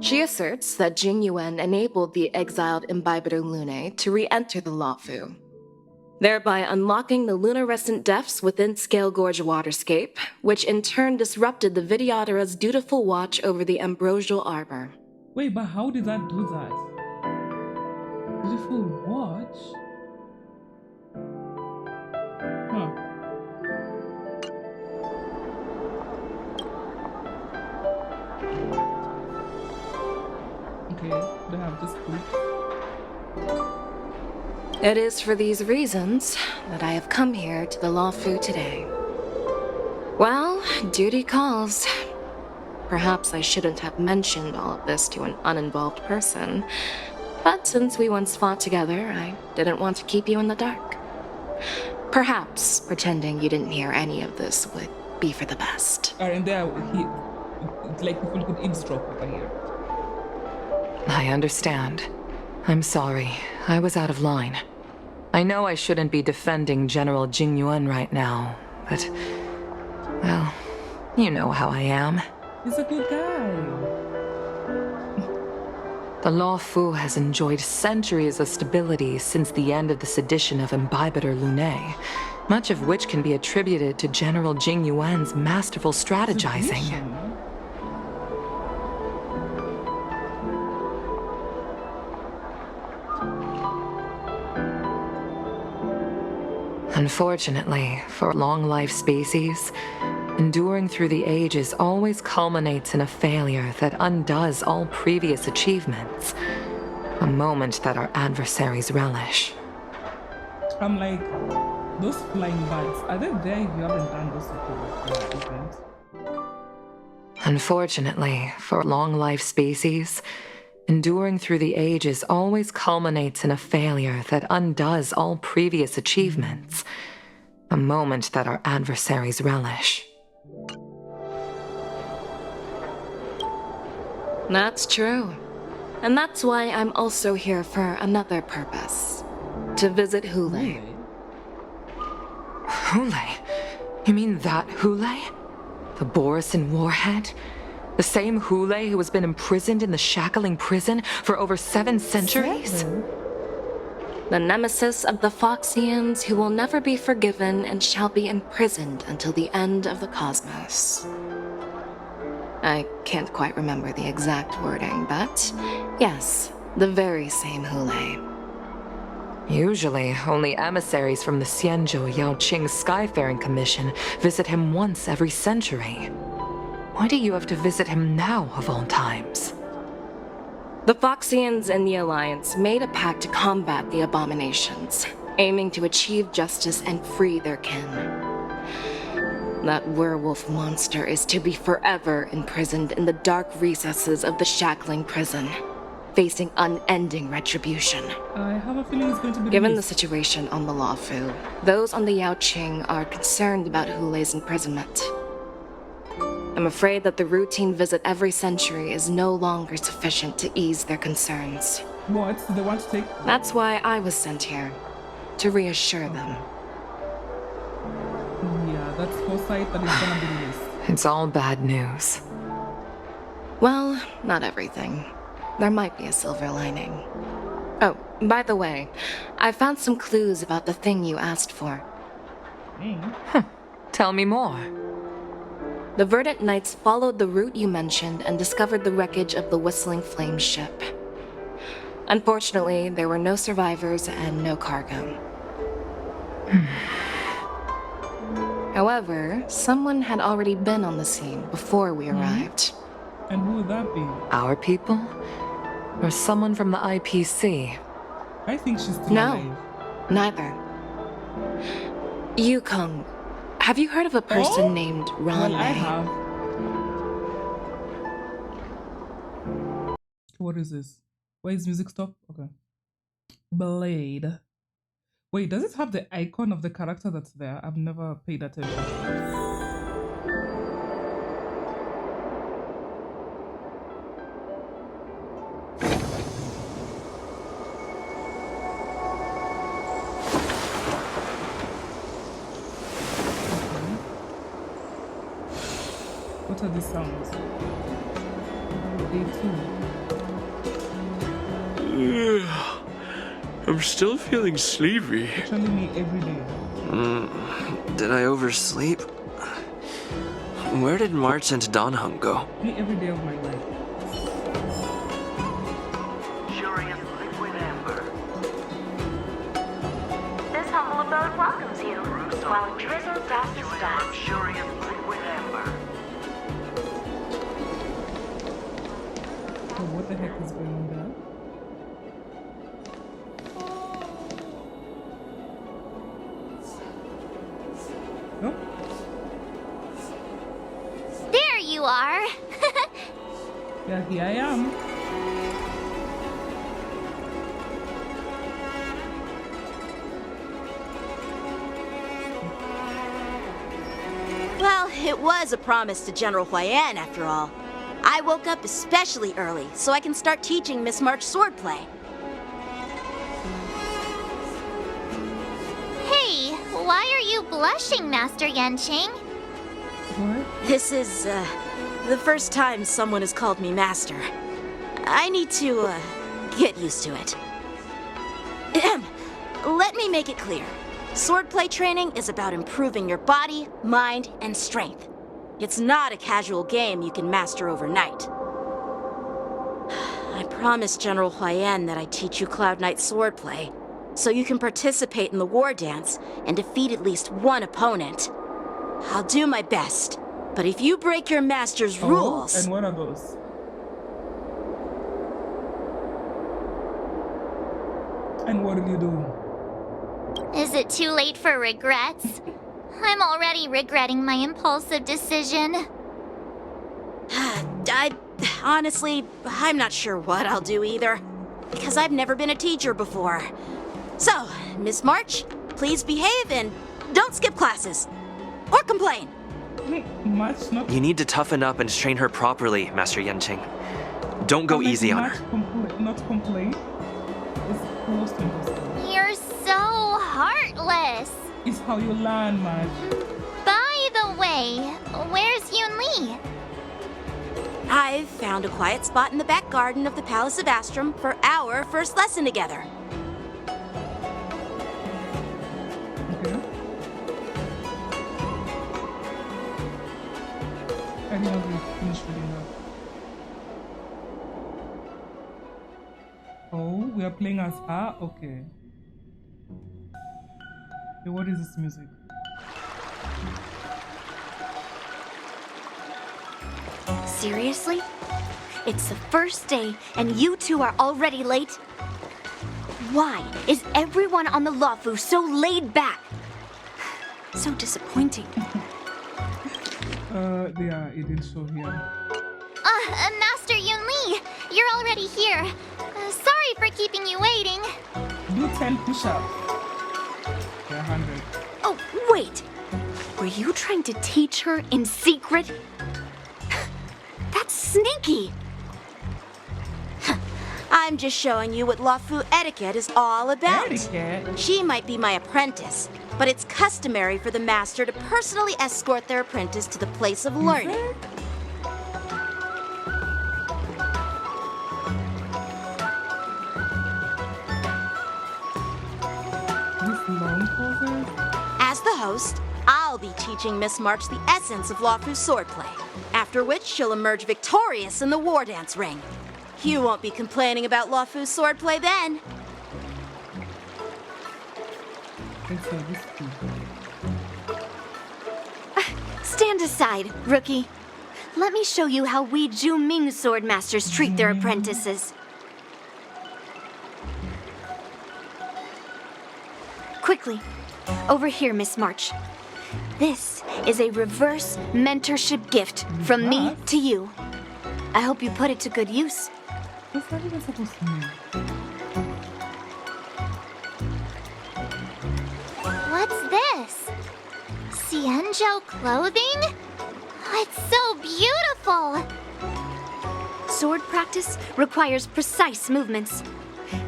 She asserts that Jing Yuan enabled the exiled Imbibitor Lunae to re-enter the Loufu, thereby unlocking the lunarescent depths within Scale Gorge Waterscape, which in turn disrupted the Videodera's dutiful watch over the Ambrosial Arbor. Wait, but how did that do that? Dutiful watch? Huh. Okay, they have this book. It is for these reasons that I have come here to the Loufu today. Well, duty calls. Perhaps I shouldn't have mentioned all of this to an uninvolved person, but since we once fought together, I didn't want to keep you in the dark. Perhaps pretending you didn't hear any of this would be for the best. And there, like people could eavesdrop over here. I understand. I'm sorry. I was out of line. I know I shouldn't be defending General Jing Yuan right now, but... well, you know how I am. He's a good guy. The Loufu has enjoyed centuries of stability since the end of the sedition of Imbibitor Lunae, much of which can be attributed to General Jing Yuan's masterful strategizing. Unfortunately, for long-life species, enduring through the ages always culminates in a failure that undoes all previous achievements, a moment that our adversaries relish. I'm like, those flying birds, are they there if you haven't done those events? Unfortunately, for long-life species, enduring through the ages always culminates in a failure that undoes all previous achievements, a moment that our adversaries relish. That's true. And that's why I'm also here for another purpose. To visit Ƒөΐũω. Ƒөΐũω? You mean that Ƒөΐũω? The Borisin warhead? The same ʍʉlē who has been imprisoned in the shackling prison for over 7 centuries? The nemesis of the Pho취ans who will never be forgiven and shall be imprisoned until the end of the cosmos. I can't quite remember the exact wording, but yes, the very same ʍʉlē. Usually, only emissaries from the Xianzhou Yaoqing Skyfaring Commission visit him once every century. Why do you have to visit him now, of all times? The Pho취ans and the Alliance made a pact to combat the abominations, aiming to achieve justice and free their kin. That werewolf monster is to be forever imprisoned in the dark recesses of the shackling prison, facing unending retribution. I have a feeling it's going to be Given the situation on the Loufu, those on the Yaoqing are concerned about ʍʉlē's imprisonment. I'm afraid that the routine visit every century is no longer sufficient to ease their concerns. What? They want to take... That's why I was sent here, to reassure them. Yeah, that's foresight that is gonna be released. It's all bad news. Well, not everything. There might be a silver lining. Oh, by the way, I found some clues about the thing you asked for. Tell me more. the Verdant Knights followed the route you mentioned and discovered the wreckage of the Whistling Flame ship. Unfortunately, there were no survivors and no cargo. However, someone had already been on the scene before we arrived. And who would that be? Our people? Or someone from the IPC? I think she's still No, alive. neither. Yukong, have you heard of a person named Ron Well, I have. What is this? Why is music stop? Okay. Blade. Wait, does it have the icon of the character that's there? I've never paid attention. What are these sounds? Day 2. I'm still feeling sleepy. Actually, me every day. Did I oversleep? Where did March and Donhung go? Me every day of my life. This humble abode welcomes you, while drizzle dust is dust. Luxurious liquid amber. Oh, what the heck is going on there? No? There you are. Yeah, here I am. Well, it was a promise to General Huayan, after all. I woke up especially early so I can start teaching Miss March swordplay. Hey, why are you blushing, Master Yanqing? This is, the first time someone has called me Master. I need to, get used to it. Let me make it clear. Swordplay training is about improving your body, mind, and strength. It's not a casual game you can master overnight. I promised General Huayan that I'd teach you Cloud Knight swordplay, so you can participate in the war dance and defeat at least one opponent. I'll do my best, but if you break your master's rules... And what are those? And what did you do? Is it too late for regrets? I'm already regretting my impulsive decision. Honestly, I'm not sure what I'll do either, because I've never been a teacher before. So, Miss March, please behave and don't skip classes. Or complain. You need to toughen up and train her properly, Master Yanqing. Don't go easy on her. Not complain. It's close to impossible. You're so heartless. It's how you learn, man. By the way, where's Yunli? I've found a quiet spot in the back garden of the Palace of Astrum for our first lesson together. Okay. I think we finished reading that. Oh, we are playing as her? Okay. Okay, what is this music? Seriously? It's the first day and you two are already late? Why is everyone on the Loufu so laid back? So disappointing. Yeah, it didn't show here. Master Yunli, you're already here. Sorry for keeping you waiting. Do 10 push-ups. Yeah, 100. Oh, wait. Were you trying to teach her in secret? That's sneaky. I'm just showing you what Loufu etiquette is all about. Etiquette? She might be my apprentice, but it's customary for the master to personally escort their apprentice to the place of learning. As the host, I'll be teaching Miss March the essence of Loufu's swordplay, after which she'll emerge victorious in the Wardance ring. You won't be complaining about Loufu's swordplay then. Stand aside, rookie. Let me show you how we Zhu-Ming swordmasters treat their apprentices. Quickly, over here, Miss March. This is a reverse mentorship gift from me to you. I hope you put it to good use. What's that even supposed to mean? What's this? Xianzhou clothing? It's so beautiful! Sword practice requires precise movements.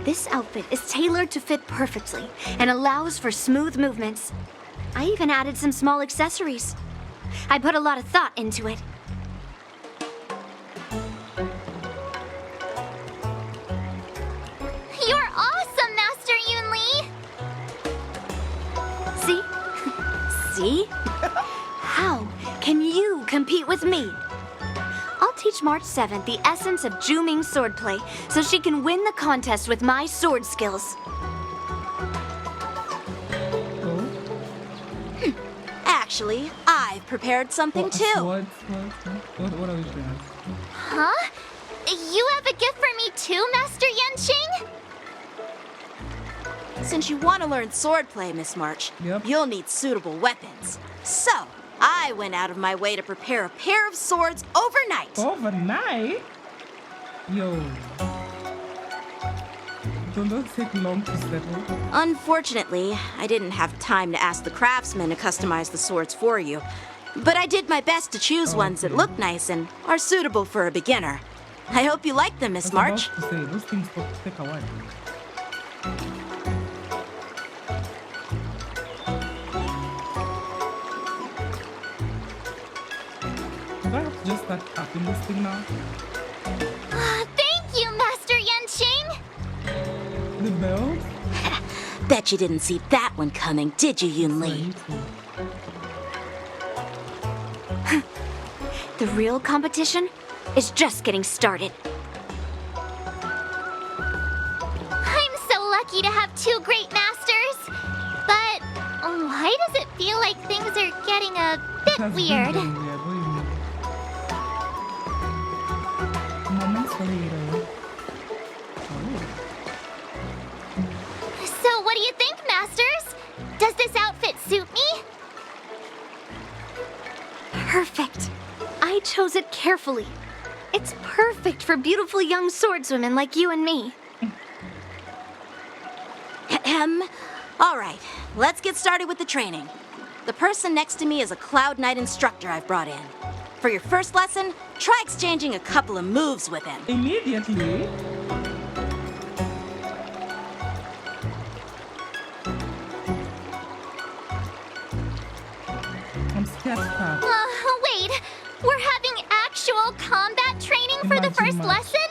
This outfit is tailored to fit perfectly and allows for smooth movements. I even added some small accessories. I put a lot of thought into it. You're awesome, Master Yunli! See? See? How can you compete with me? I'll teach March 7th the essence of Zhu-Ming swordplay so she can win the contest with my sword skills. Actually, I've prepared something too. What are we doing? Huh? You have a gift for me too, Master Yanqing? Since you want to learn swordplay, Miss March, you'll need suitable weapons. So, I went out of my way to prepare a pair of swords overnight. Overnight? Yo. Don't those take long to settle? Unfortunately, I didn't have time to ask the craftsman to customize the swords for you. But I did my best to choose ones that look nice and are suitable for a beginner. I hope you like them, Miss March. To say, those things take a while. Do I have to just start tapping this thing now? Thank you, Master Yanqing! The belt? Bet you didn't see that one coming, did you, Yunli? The real competition is just getting started. I'm so lucky to have two great masters! But why does it feel like things are getting a bit weird? Moments later. So what do you think, Masters? Does this outfit suit me? Perfect. I chose it carefully. It's perfect for beautiful young swordswomen like you and me. All right, let's get started with the training. The person next to me is a Cloud Knight instructor I've brought in. For your first lesson, try exchanging a couple of moves with him. Immediately? I'm scared to wait. We're having actual combat training for the first lesson?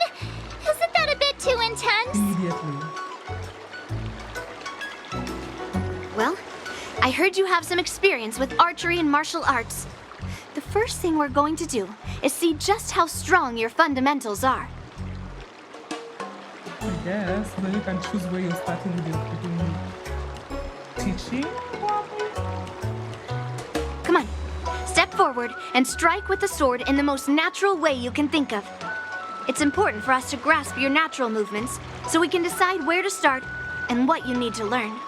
Isn't that a bit too intense? Immediately. Well, I heard you have some experience with archery and martial arts. The first thing we're going to do is see just how strong your fundamentals are. I guess. Then you can choose where you're starting with your teaching. Come on, step forward and strike with the sword in the most natural way you can think of. It's important for us to grasp your natural movements so we can decide where to start and what you need to learn.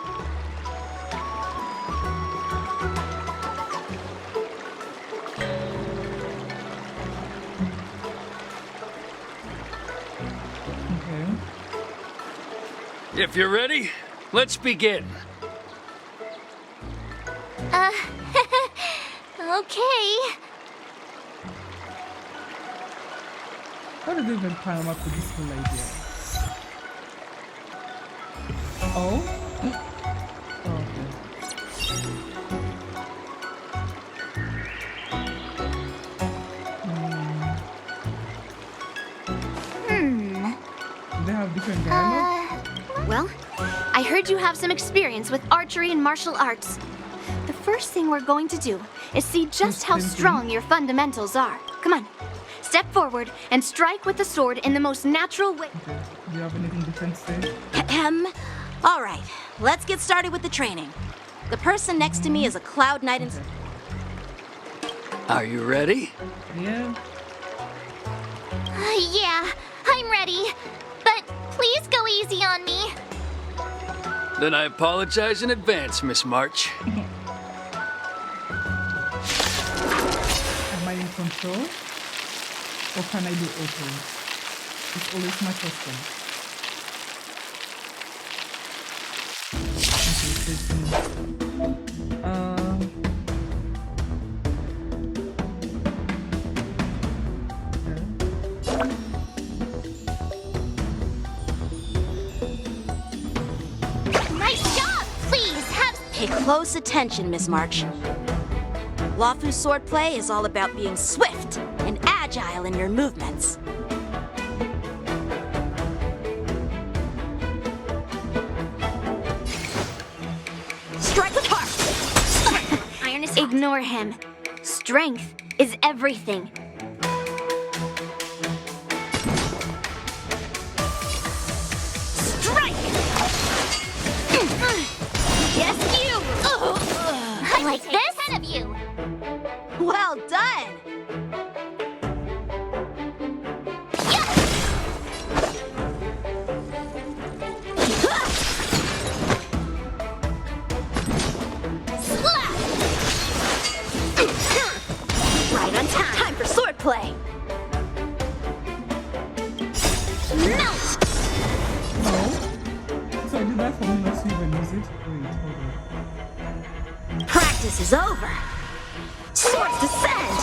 If you're ready, let's begin. Okay. How did they even climb up to this whole idea? Oh? They have different dialogue? Well, I heard you have some experience with archery and martial arts. The first thing we're going to do is see just how strong your fundamentals are. Come on. Step forward and strike with the sword in the most natural way. Okay. Do you have anything different to say? All right, let's get started with the training. The person next to me is a Cloud Knight and... Are you ready? Yeah. Yeah, I'm ready. But please go easy on me. Then I apologize in advance, Miss March. Am I in control? Or can I do auto? It's always my question. Nice job! Please, have... Pay close attention, Miss March. Loufu swordplay is all about being swift and agile in your movements. Strike with heart! Iron is Ignore him. Strength is everything. Strike! Yes, you! I like this? 10 of you! Well done! Right on time. Time for swordplay. Melt! No. So I did that for me not to even use it. Wait, hold on. Practice is over. Swords descend!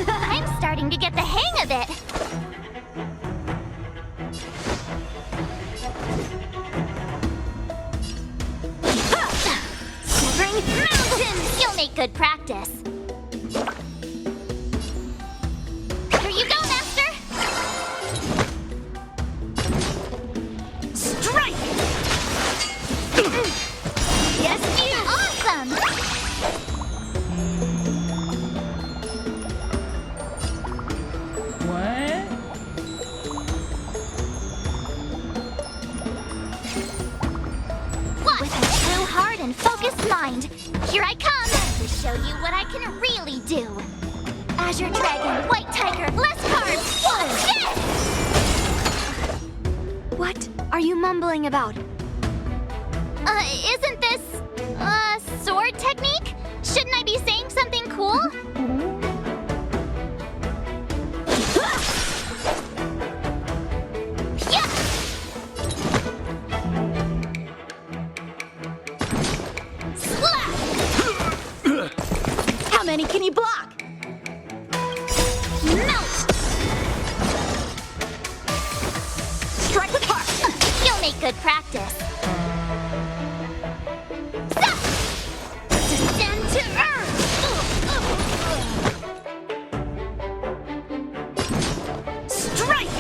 I'm starting to get the hang of it. Spring mountains! You'll make good practice. Here you go, Master! Strike! Yes, you! Awesome! What? What? With a true heart and focused mind, here I come to show you what I can really do. Azure Dragon, White Tiger, less cards! What are you mumbling about? Isn't this, sword technique? Shouldn't I be saying something cool? How many can you block? Melt! Strike with heart! You'll make good practice. Descend to earth! Strike!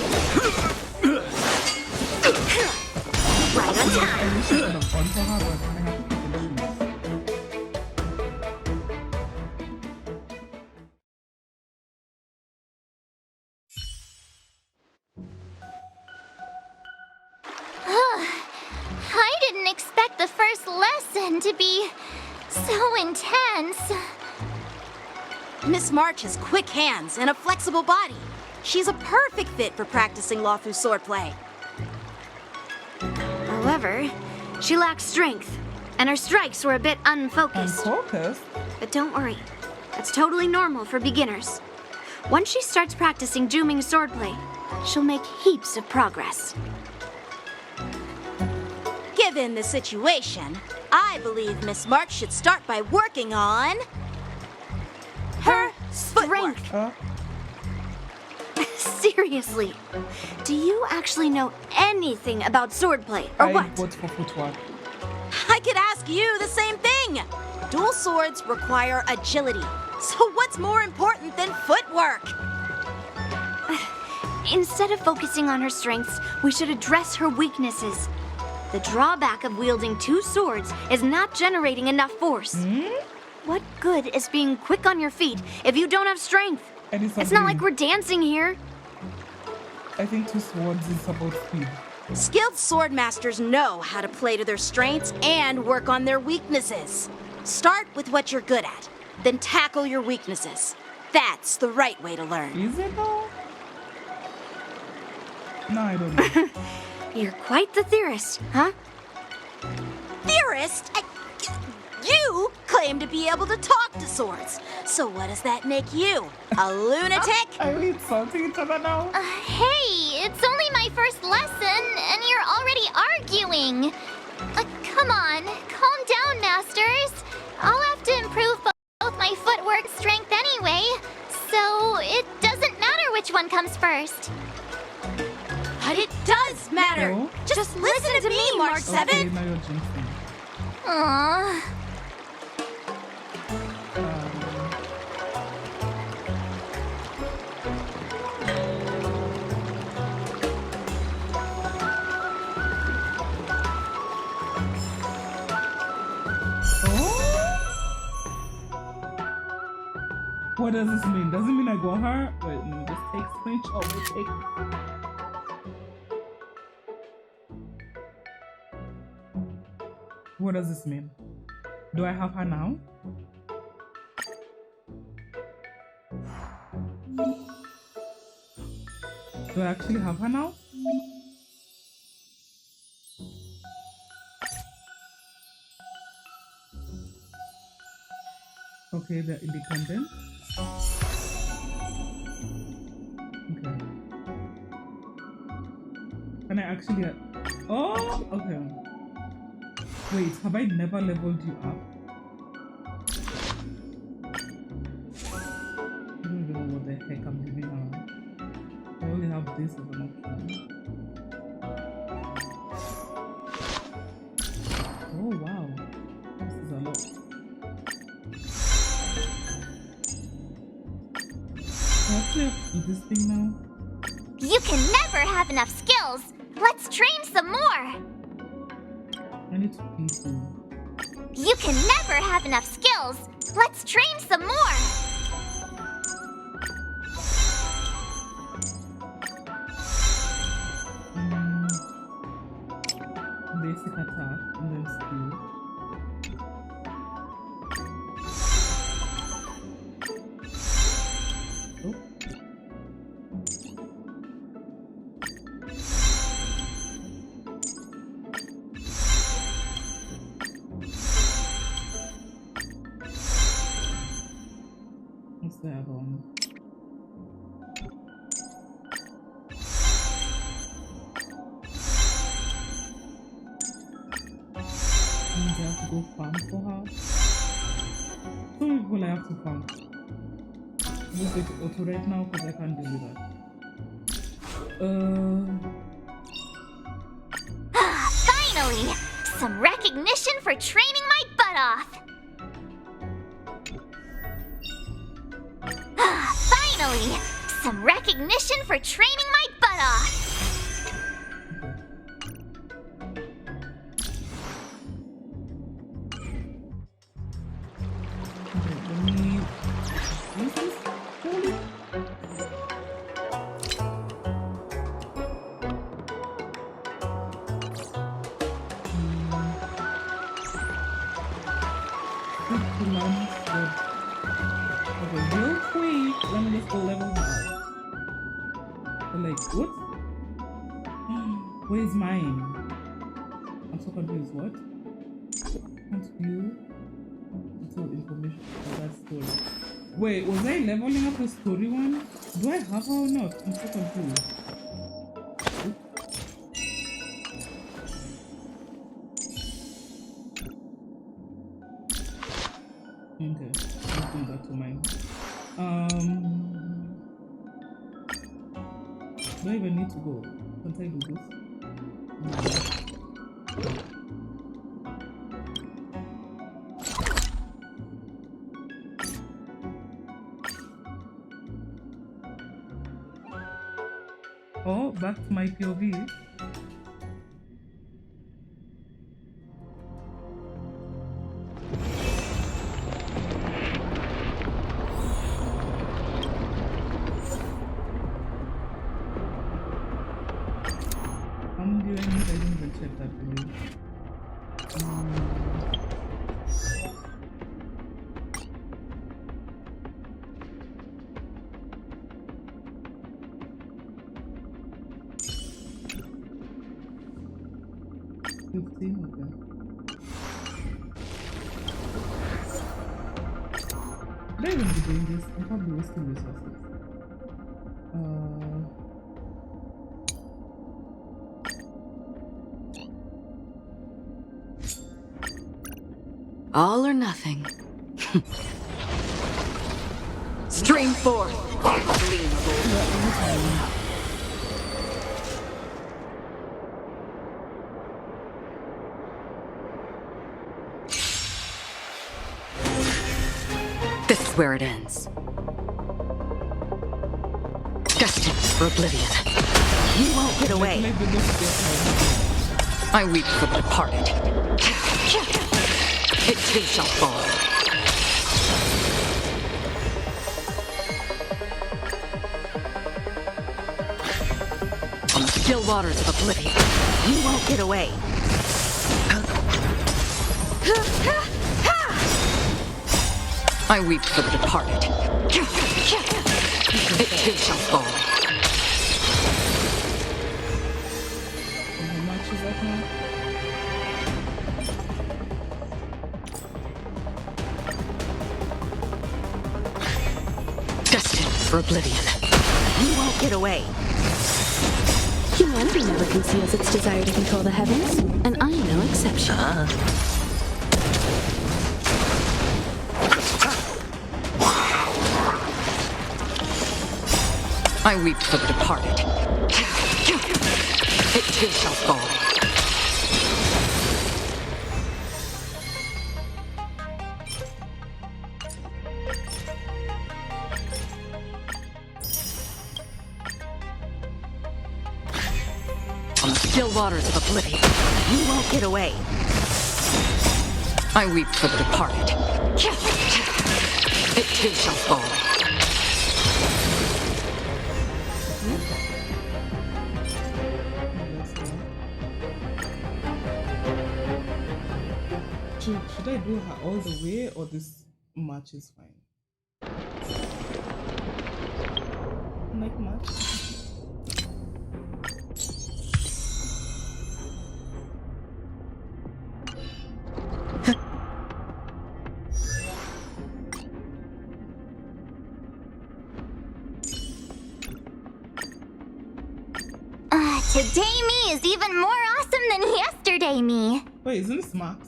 Right on time. I wish I could have gone for her, but I have to I didn't expect the first lesson to be so intense. Miss March has quick hands and a flexible body. She's a perfect fit for practicing Loufu swordplay. However, she lacks strength, and her strikes were a bit unfocused. Unfocused? But don't worry, that's totally normal for beginners. Once she starts practicing Juming swordplay, she'll make heaps of progress. Given the situation, I believe Miss March should start by working on her strength. Seriously, do you actually know anything about swordplay, or what? Vote for footwork. I could ask you the same thing. Dual swords require agility. So what's more important than footwork? Instead of focusing on her strengths, we should address her weaknesses. The drawback of wielding two swords is not generating enough force. What good is being quick on your feet if you don't have strength? It's not like we're dancing here. I think two swords is about speed. Skilled sword masters know how to play to their strengths and work on their weaknesses. Start with what you're good at, then tackle your weaknesses. That's the right way to learn. Is it though? No, I don't know. You're quite the theorist, huh? Theorist? You claim to be able to talk to swords. So what does that make you? A lunatic? Are we insulting each other now? Hey, it's only my first lesson, and you're already arguing. Come on, calm down, masters. I'll have to improve both my footwork strength anyway, so it doesn't matter which one comes first. But it does matter. No? Just listen to me, Mark 7. Okay, now you're jinxing. Aww. What does this mean? Does it mean I got her? Wait, let me just take screenshot. What does this mean? Do I have her now? Do I actually have her now? Okay, they're independent. Okay. Can I actually... Oh, okay. Wait, have I never leveled you up? I don't even know what the heck I'm doing now. I only have this as an option. Oh wow, this is a lot. I actually have to do this thing now. You can never have enough skills. Let's train some more. I need to pee too. You can never have enough skills. Let's train some more. Basic attack and then skill. Oh. What's the other one? I have to go farm for her. So many people I have to farm. I'm just going to auto right now because I can't deal with that. Finally! Some recognition for training my butt off! Finally! Some recognition for training my butt off! Where's mine? I'm so confused. What? Can't view detailed information for that story. Wait, was I leveling up the story one? Do I have her or not? I'm so confused. Okay, let's go back to mine. Do I even need to go? Can't I do this? Oh, back to my POV. 15, okay. Should I even be doing this? I'm probably wasting resources. All or nothing. Stream forth. This is where it ends. Destined for oblivion. You won't get away. I weep for the departed. It too shall fall. On the still waters of oblivion, you won't get away. I weep for the departed. It too shall fall. How much is that now? Destined for oblivion. You won't get away. Humanity never conceals its desire to control the heavens, and I am no exception. I weep for the departed. It too shall fall. On the still waters of oblivion, you won't get away. I weep for the departed. It too shall fall. Should I do her all the way, or this match is fine? Like match? Today me is even more awesome than yesterday me. Wait, isn't this max?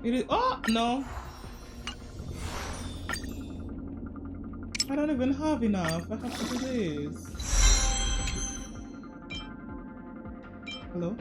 It is. Oh no! I don't even have enough. I have to do this. Hello?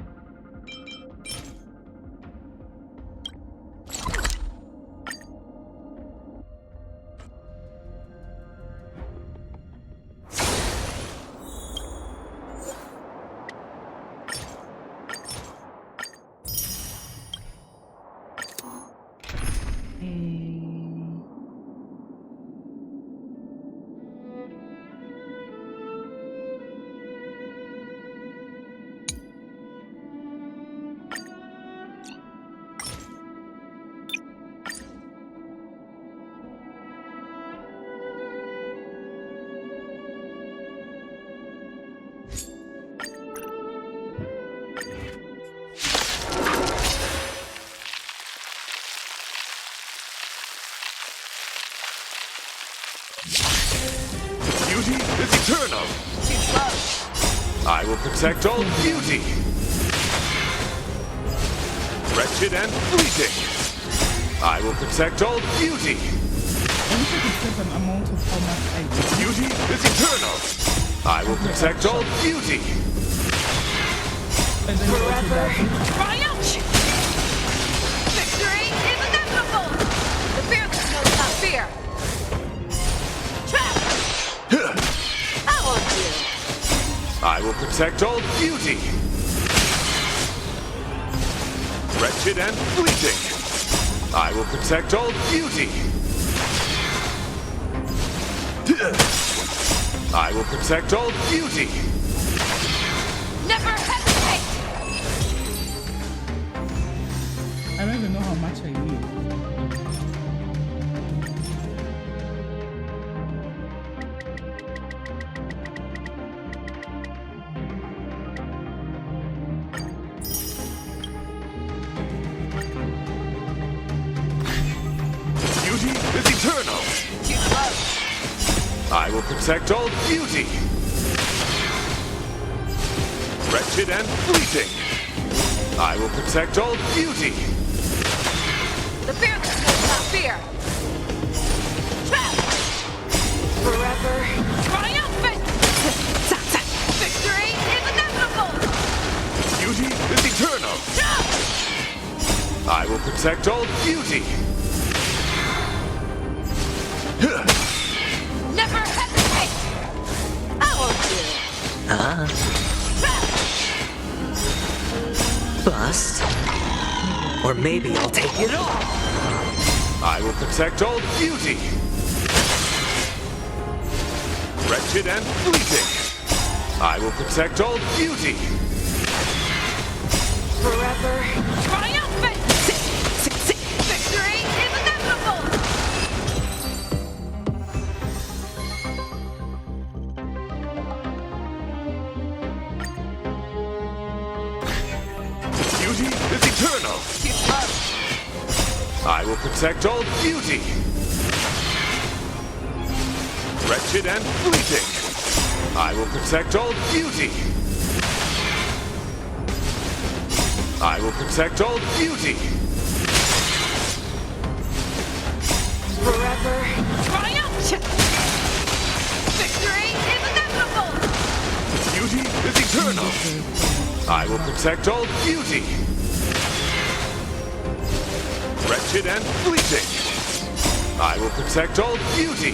Beauty is eternal. I will protect all beauty. Wretched and fleeting. I will protect all beauty. Beauty is eternal. I will protect all beauty. Forever triumph! Victory is inevitable! The fearless knows not fear! How are you? I will protect all beauty. Wretched and fleeting. I will protect all beauty. I will protect all beauty. Never hesitate! I don't even know how much I need. Beauty is eternal. I will protect all beauty. Wretched and fleeting. I will protect all beauty. The fearless knows not fear. Forever triumphant. Victory is inevitable. Beauty is eternal. I will protect all beauty. Never hesitate. I won't do. Bust. Or maybe I'll take it all. I will protect all beauty. Wretched and fleeting. I will protect all beauty. Forever triumphant. Victory is inevitable. Beauty is eternal. I will protect all beauty. Wretched and fleeting. I will protect all beauty. I will protect all beauty. Forever triumphant. Victory is inevitable. Beauty is eternal. I will protect all beauty. Wretched and fleeting. I will protect all beauty.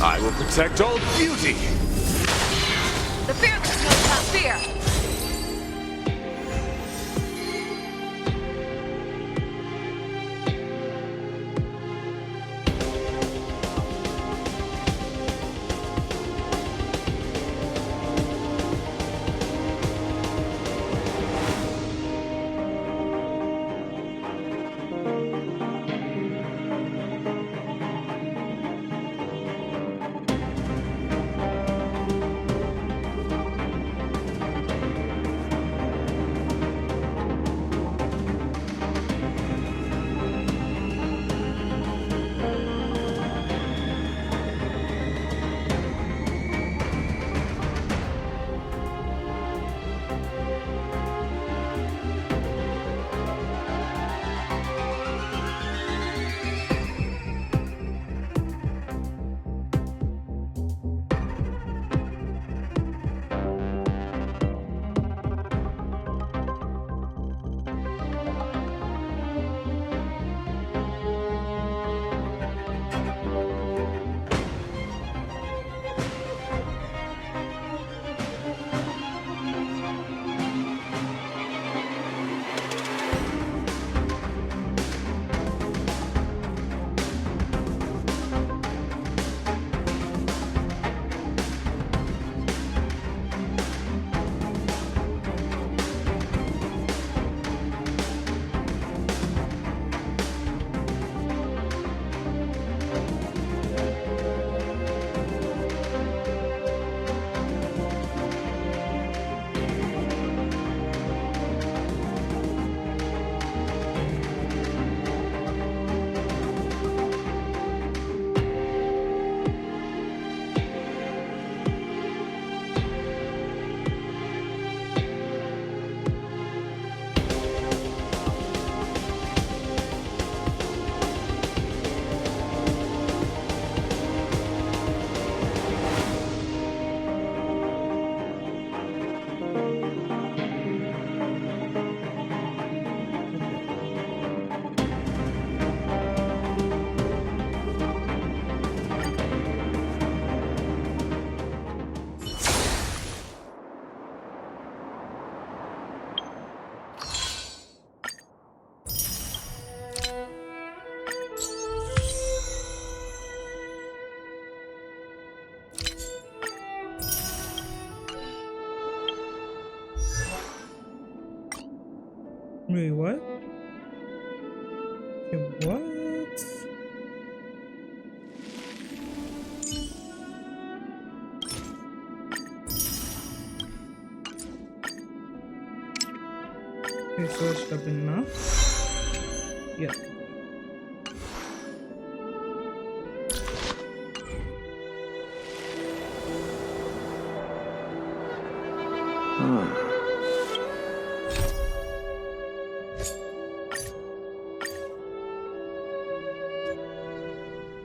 I will protect all beauty. The fearless knows not fear. Wait, what? Okay, what? Okay, so it should have been enough. Yeah.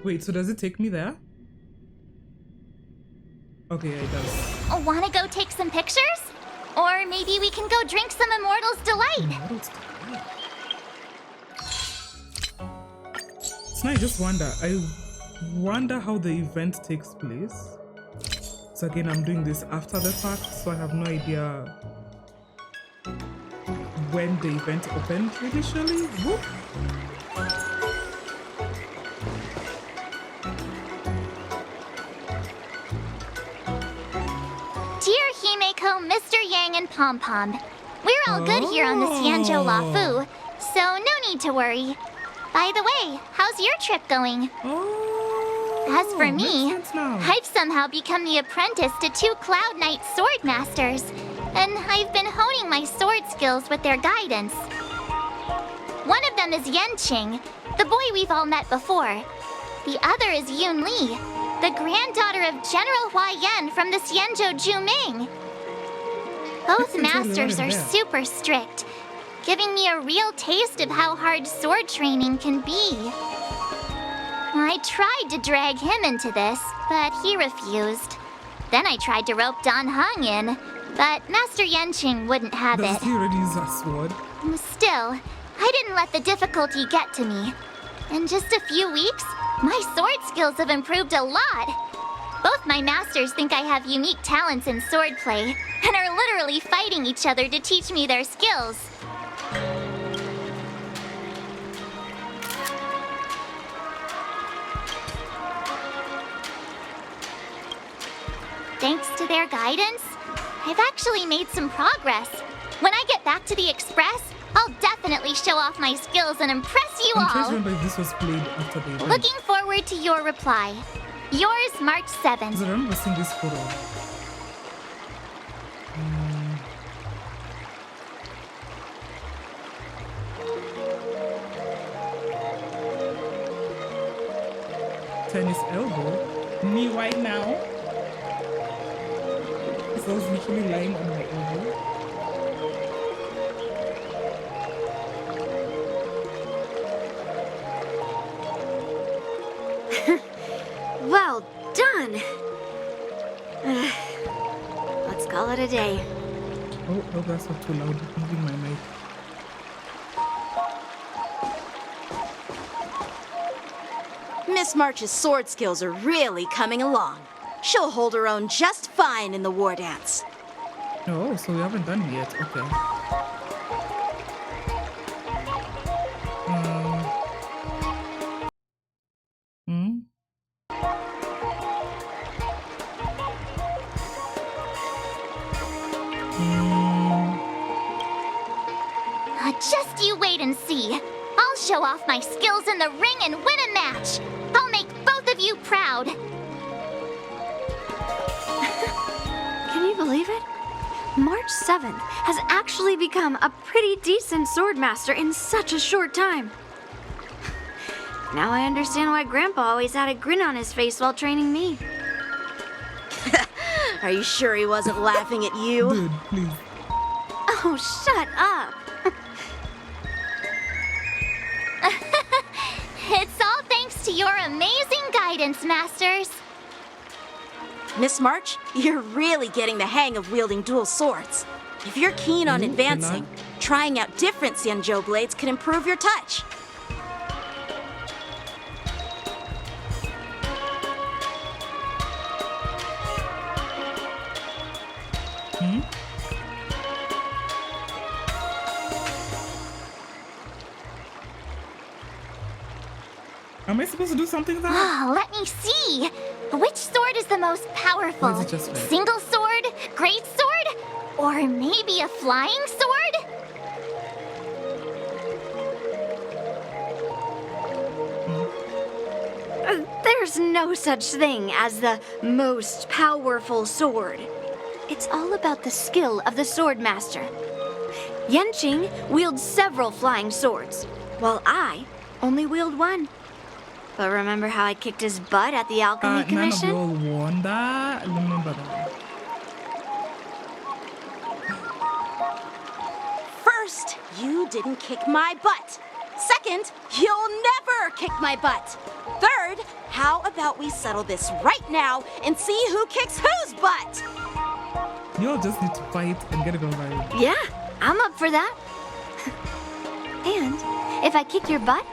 Wait, so does it take me there? Okay, yeah, it does. Wanna go take some pictures? Or maybe we can go drink some Immortal's Delight. So now I just wonder. I wonder how the event takes place. So again, I'm doing this after the fact, so I have no idea when the event opened initially. Whoop. Dear Himeko, Mr. Yang, and Pom Pom, we're all good here on the Xianzhou Loufu, so no need to worry. By the way, how's your trip going? As for me, I've somehow become the apprentice to 2 Cloud Knight sword masters, and I've been honing my sword skills with their guidance. One of them is Yanqing, the boy we've all met before. The other is Yun Li, the granddaughter of General Hua Yan from the Xianzhou Juming. Both masters are super strict, giving me a real taste of how hard sword training can be. I tried to drag him into this, but he refused. Then I tried to rope Dan Heng in, but Master Yanqing wouldn't have it. Does he already use a sword? Still, I didn't let the difficulty get to me. In just a few weeks, my sword skills have improved a lot. Both my masters think I have unique talents in swordplay, and are literally fighting each other to teach me their skills. Thanks to their guidance, I've actually made some progress. When I get back to the Express, I'll definitely show off my skills and impress you I'm trying to all. remember if this was played after the event. Looking forward to your reply. Yours, March 7th. Because I remember seeing this photo. Tennis elbow? Me right now? So I was literally lying on my elbow. Well done. Let's call it a day. Oh, that's not too loud. Moving my mic. Miss March's sword skills are really coming along. She'll hold her own just fine in the Wardance. Oh, so we haven't done it yet. Okay. Just you wait and see. I'll show off my skills in the ring and win a match. I'll make both of you proud. Can you believe it? March 7th has actually become a pretty decent swordmaster in such a short time. Now I understand why Grandpa always had a grin on his face while training me. Are you sure he wasn't laughing at you? Dude, please. Oh, shut up. It's all thanks to your amazing guidance, Masters. Miss March, you're really getting the hang of wielding dual swords. If you're keen on advancing, trying out different Xianzhou blades can improve your touch. Am I supposed to do something there? Let me see. Which sword is the most powerful? Or is it just like... Single sword? Great sword? Or maybe a flying sword? There's no such thing as the most powerful sword. It's all about the skill of the swordmaster. Yanqing wields several flying swords. while I only wield one. But remember how I kicked his butt at the Alchemy Commission? None of you all won that. Remember that. First, you didn't kick my butt. Second, you'll never kick my butt. Third, how about we settle this right now and see who kicks whose butt? You all just need to fight and get it over with. Yeah, I'm up for that. And if I kick your butt,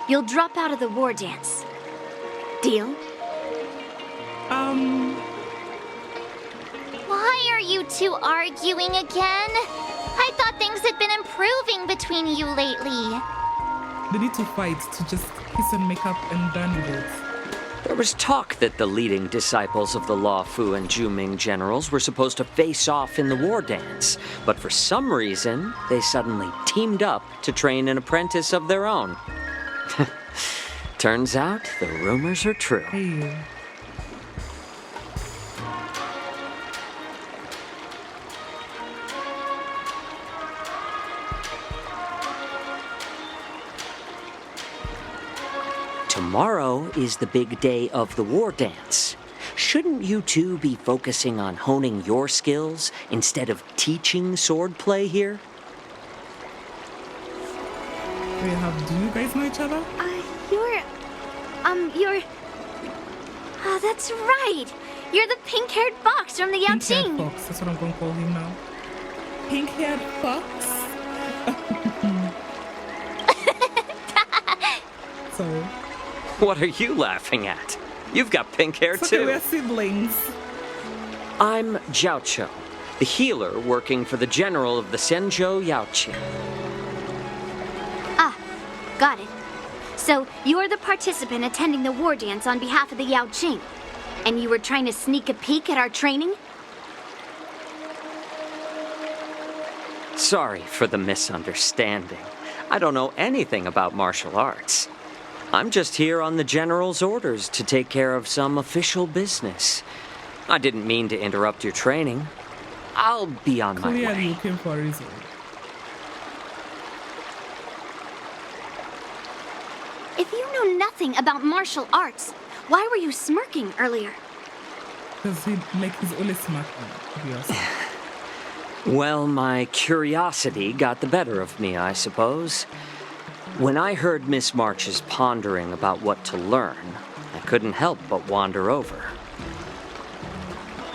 you'll drop out of the war dance. Deal? Why are you two arguing again? I thought things had been improving between you lately. They need to fight to just kiss and make up and done with it. There was talk that the leading disciples of the Loufu and Zhuming generals were supposed to face off in the war dance, but for some reason, they suddenly teamed up to train an apprentice of their own. Turns out the rumors are true. Hey. Tomorrow is the big day of the war dance. Shouldn't you two be focusing on honing your skills instead of teaching swordplay here? Wait, do you guys know each other? Oh, that's right. You're the pink-haired fox from the Yao Qing. Pink-haired fox, that's what I'm going to call him now. Pink-haired fox? Sorry. What are you laughing at? You've got pink hair too. We're siblings. I'm Jiaoqiu, the healer working for the general of the Zhenzhou Yaoqing. Ah, got it. So you're the participant attending the war dance on behalf of the Yao Qing, and you were trying to sneak a peek at our training? Sorry for the misunderstanding. I don't know anything about martial arts. I'm just here on the general's orders to take care of some official business. I didn't mean to interrupt your training. I'll be on my way. Clearly you came for a reason. If you know nothing about martial arts, why were you smirking earlier? Because he's always smirking, to be honest. Well, my curiosity got the better of me, I suppose. When I heard Miss March's pondering about what to learn, I couldn't help but wander over.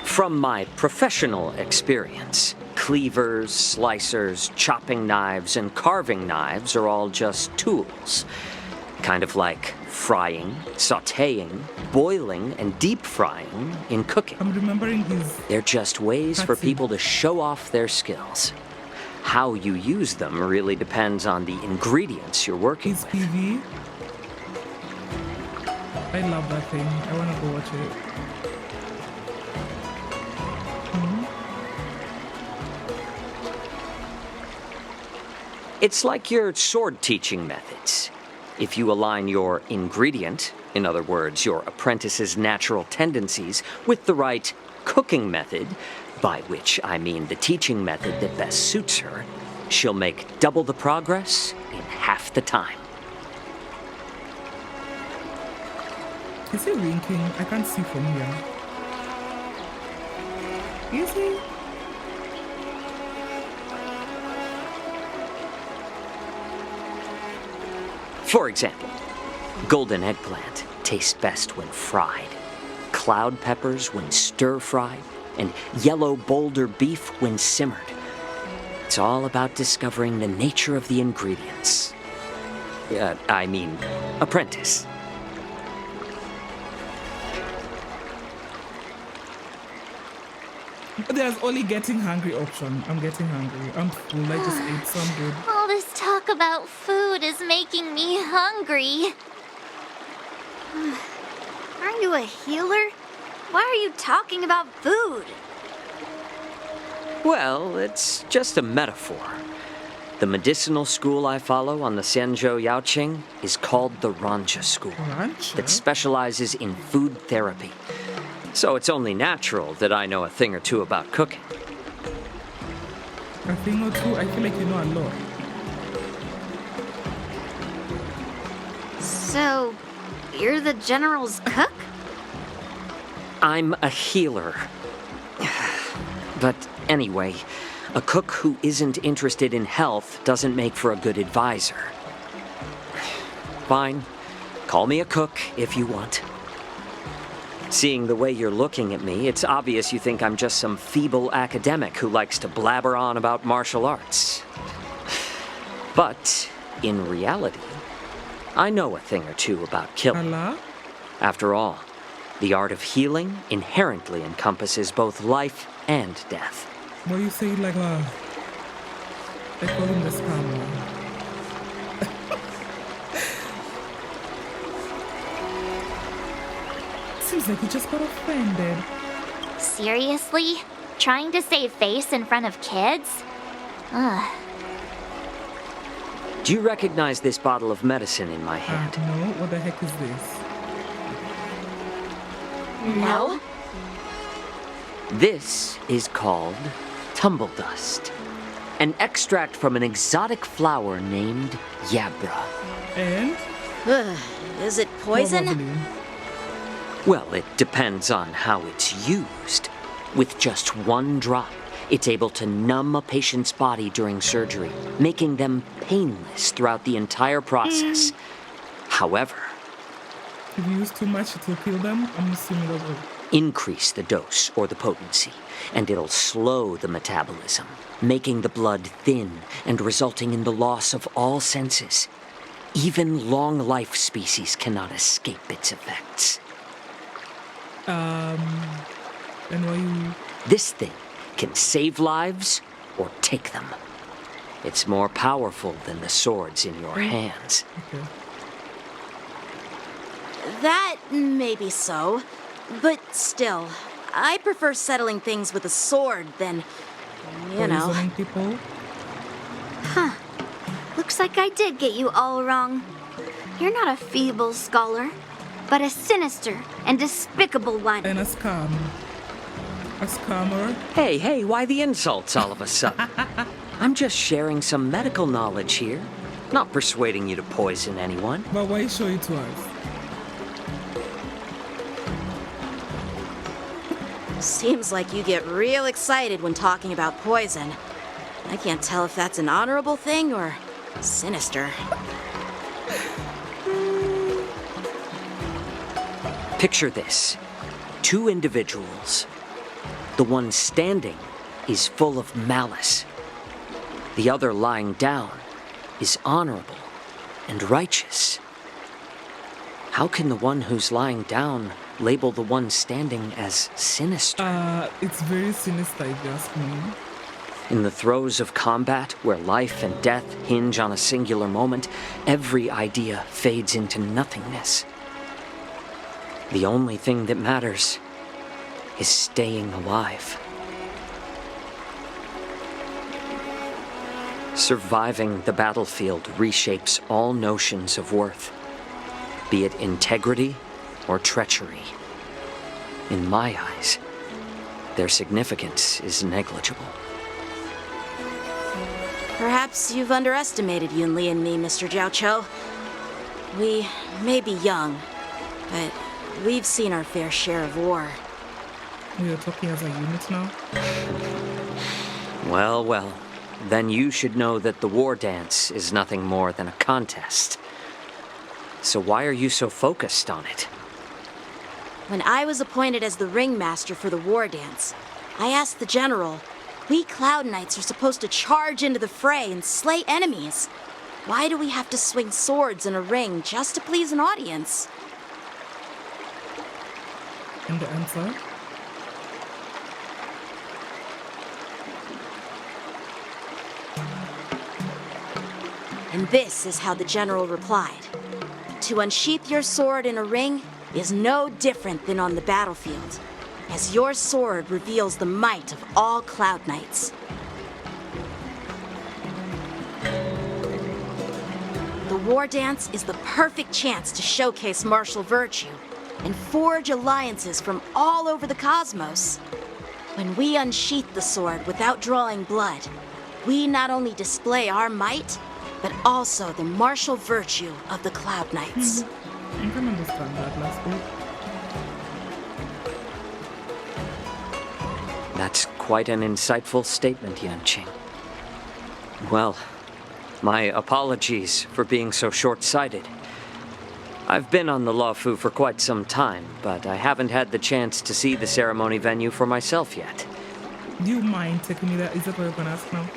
From my professional experience, cleavers, slicers, chopping knives, and carving knives are all just tools. Kind of like frying, sautéing, boiling, and deep frying in cooking. I'm remembering his... They're just ways for people to show off their skills. How you use them really depends on the ingredients you're working with. PV. I love that thing. I want to go watch it. It's like your sword teaching methods. If you align your ingredient, in other words, your apprentice's natural tendencies, with the right cooking method, by which I mean the teaching method that best suits her, she'll make double the progress in half the time. Is he winking? I can't see from here. Is he? For example, golden eggplant tastes best when fried, cloud peppers when stir-fried, and yellow boulder beef when simmered. It's all about discovering the nature of the ingredients. Apprentice. There's only getting hungry option. I'm getting hungry. I'm full. I just ate some good. All this talk about food is making me hungry. Aren't you a healer? Why are you talking about food? Well, it's just a metaphor. The medicinal school I follow on the Zhenzhou Yaoqing is called the Ranja School. That specializes in food therapy. So it's only natural that I know a thing or two about cooking. A thing or two? I feel like you know a lot. So, you're the General's cook? I'm a healer. But anyway, a cook who isn't interested in health doesn't make for a good advisor. Fine. Call me a cook if you want. Seeing the way you're looking at me, it's obvious you think I'm just some feeble academic who likes to blabber on about martial arts. But, in reality, I know a thing or two about killing. After all, the art of healing inherently encompasses both life and death. What you say like they call him the scammer. Seems like he just got offended. Seriously? Trying to save face in front of kids? Ugh. Do you recognize this bottle of medicine in my hand? No, what the heck is this? No? This is called tumble dust, an extract from an exotic flower named Yabra. And? Is it poison? Probably. Well, it depends on how it's used. With just one drop, it's able to numb a patient's body during surgery, making them painless throughout the entire process. However, if you use too much, it will kill them. I'm assuming it will. Increase the dose or the potency, and it'll slow the metabolism, making the blood thin and resulting in the loss of all senses. Even long-life species cannot escape its effects. And why you... This thing can save lives or take them. It's more powerful than the swords in your hands. Okay. That may be so, but still, I prefer settling things with a sword than, you know. Poisoning people? Huh. Looks like I did get you all wrong. You're not a feeble scholar, but a sinister and despicable one. And a scam. A scammer? Hey, why the insults all of a sudden? I'm just sharing some medical knowledge here, not persuading you to poison anyone. But why show it to us? Seems like you get real excited when talking about poison. I can't tell if that's an honorable thing or sinister. Picture this. Two individuals. The one standing is full of malice. The other lying down is honorable and righteous. How can the one who's lying down label the one standing as sinister? It's very sinister if you ask me. In the throes of combat, where life and death hinge on a singular moment, every idea fades into nothingness. The only thing that matters is staying alive. Surviving the battlefield reshapes all notions of worth, be it integrity or treachery. In my eyes, their significance is negligible. Perhaps you've underestimated Yunli and me, Mr. Jiaoqiu. We may be young, but we've seen our fair share of war. You're talking as a unit now? Well, then you should know that the Wardance is nothing more than a contest. So why are you so focused on it? When I was appointed as the ringmaster for the Wardance, I asked the general, we Cloud Knights are supposed to charge into the fray and slay enemies. Why do we have to swing swords in a ring just to please an audience? And the answer? And this is how the general replied. To unsheath your sword in a ring is no different than on the battlefield, as your sword reveals the might of all Cloud Knights. The Wardance is the perfect chance to showcase martial virtue and forge alliances from all over the cosmos. When we unsheath the sword without drawing blood, we not only display our might, but also the martial virtue of the Cloud Knights. I can understand that last week. That's quite an insightful statement, Yanqing. Well, my apologies for being so short-sighted. I've been on the Loufu for quite some time, but I haven't had the chance to see the ceremony venue for myself yet. Do you mind taking me there? Is that what you're gonna ask now?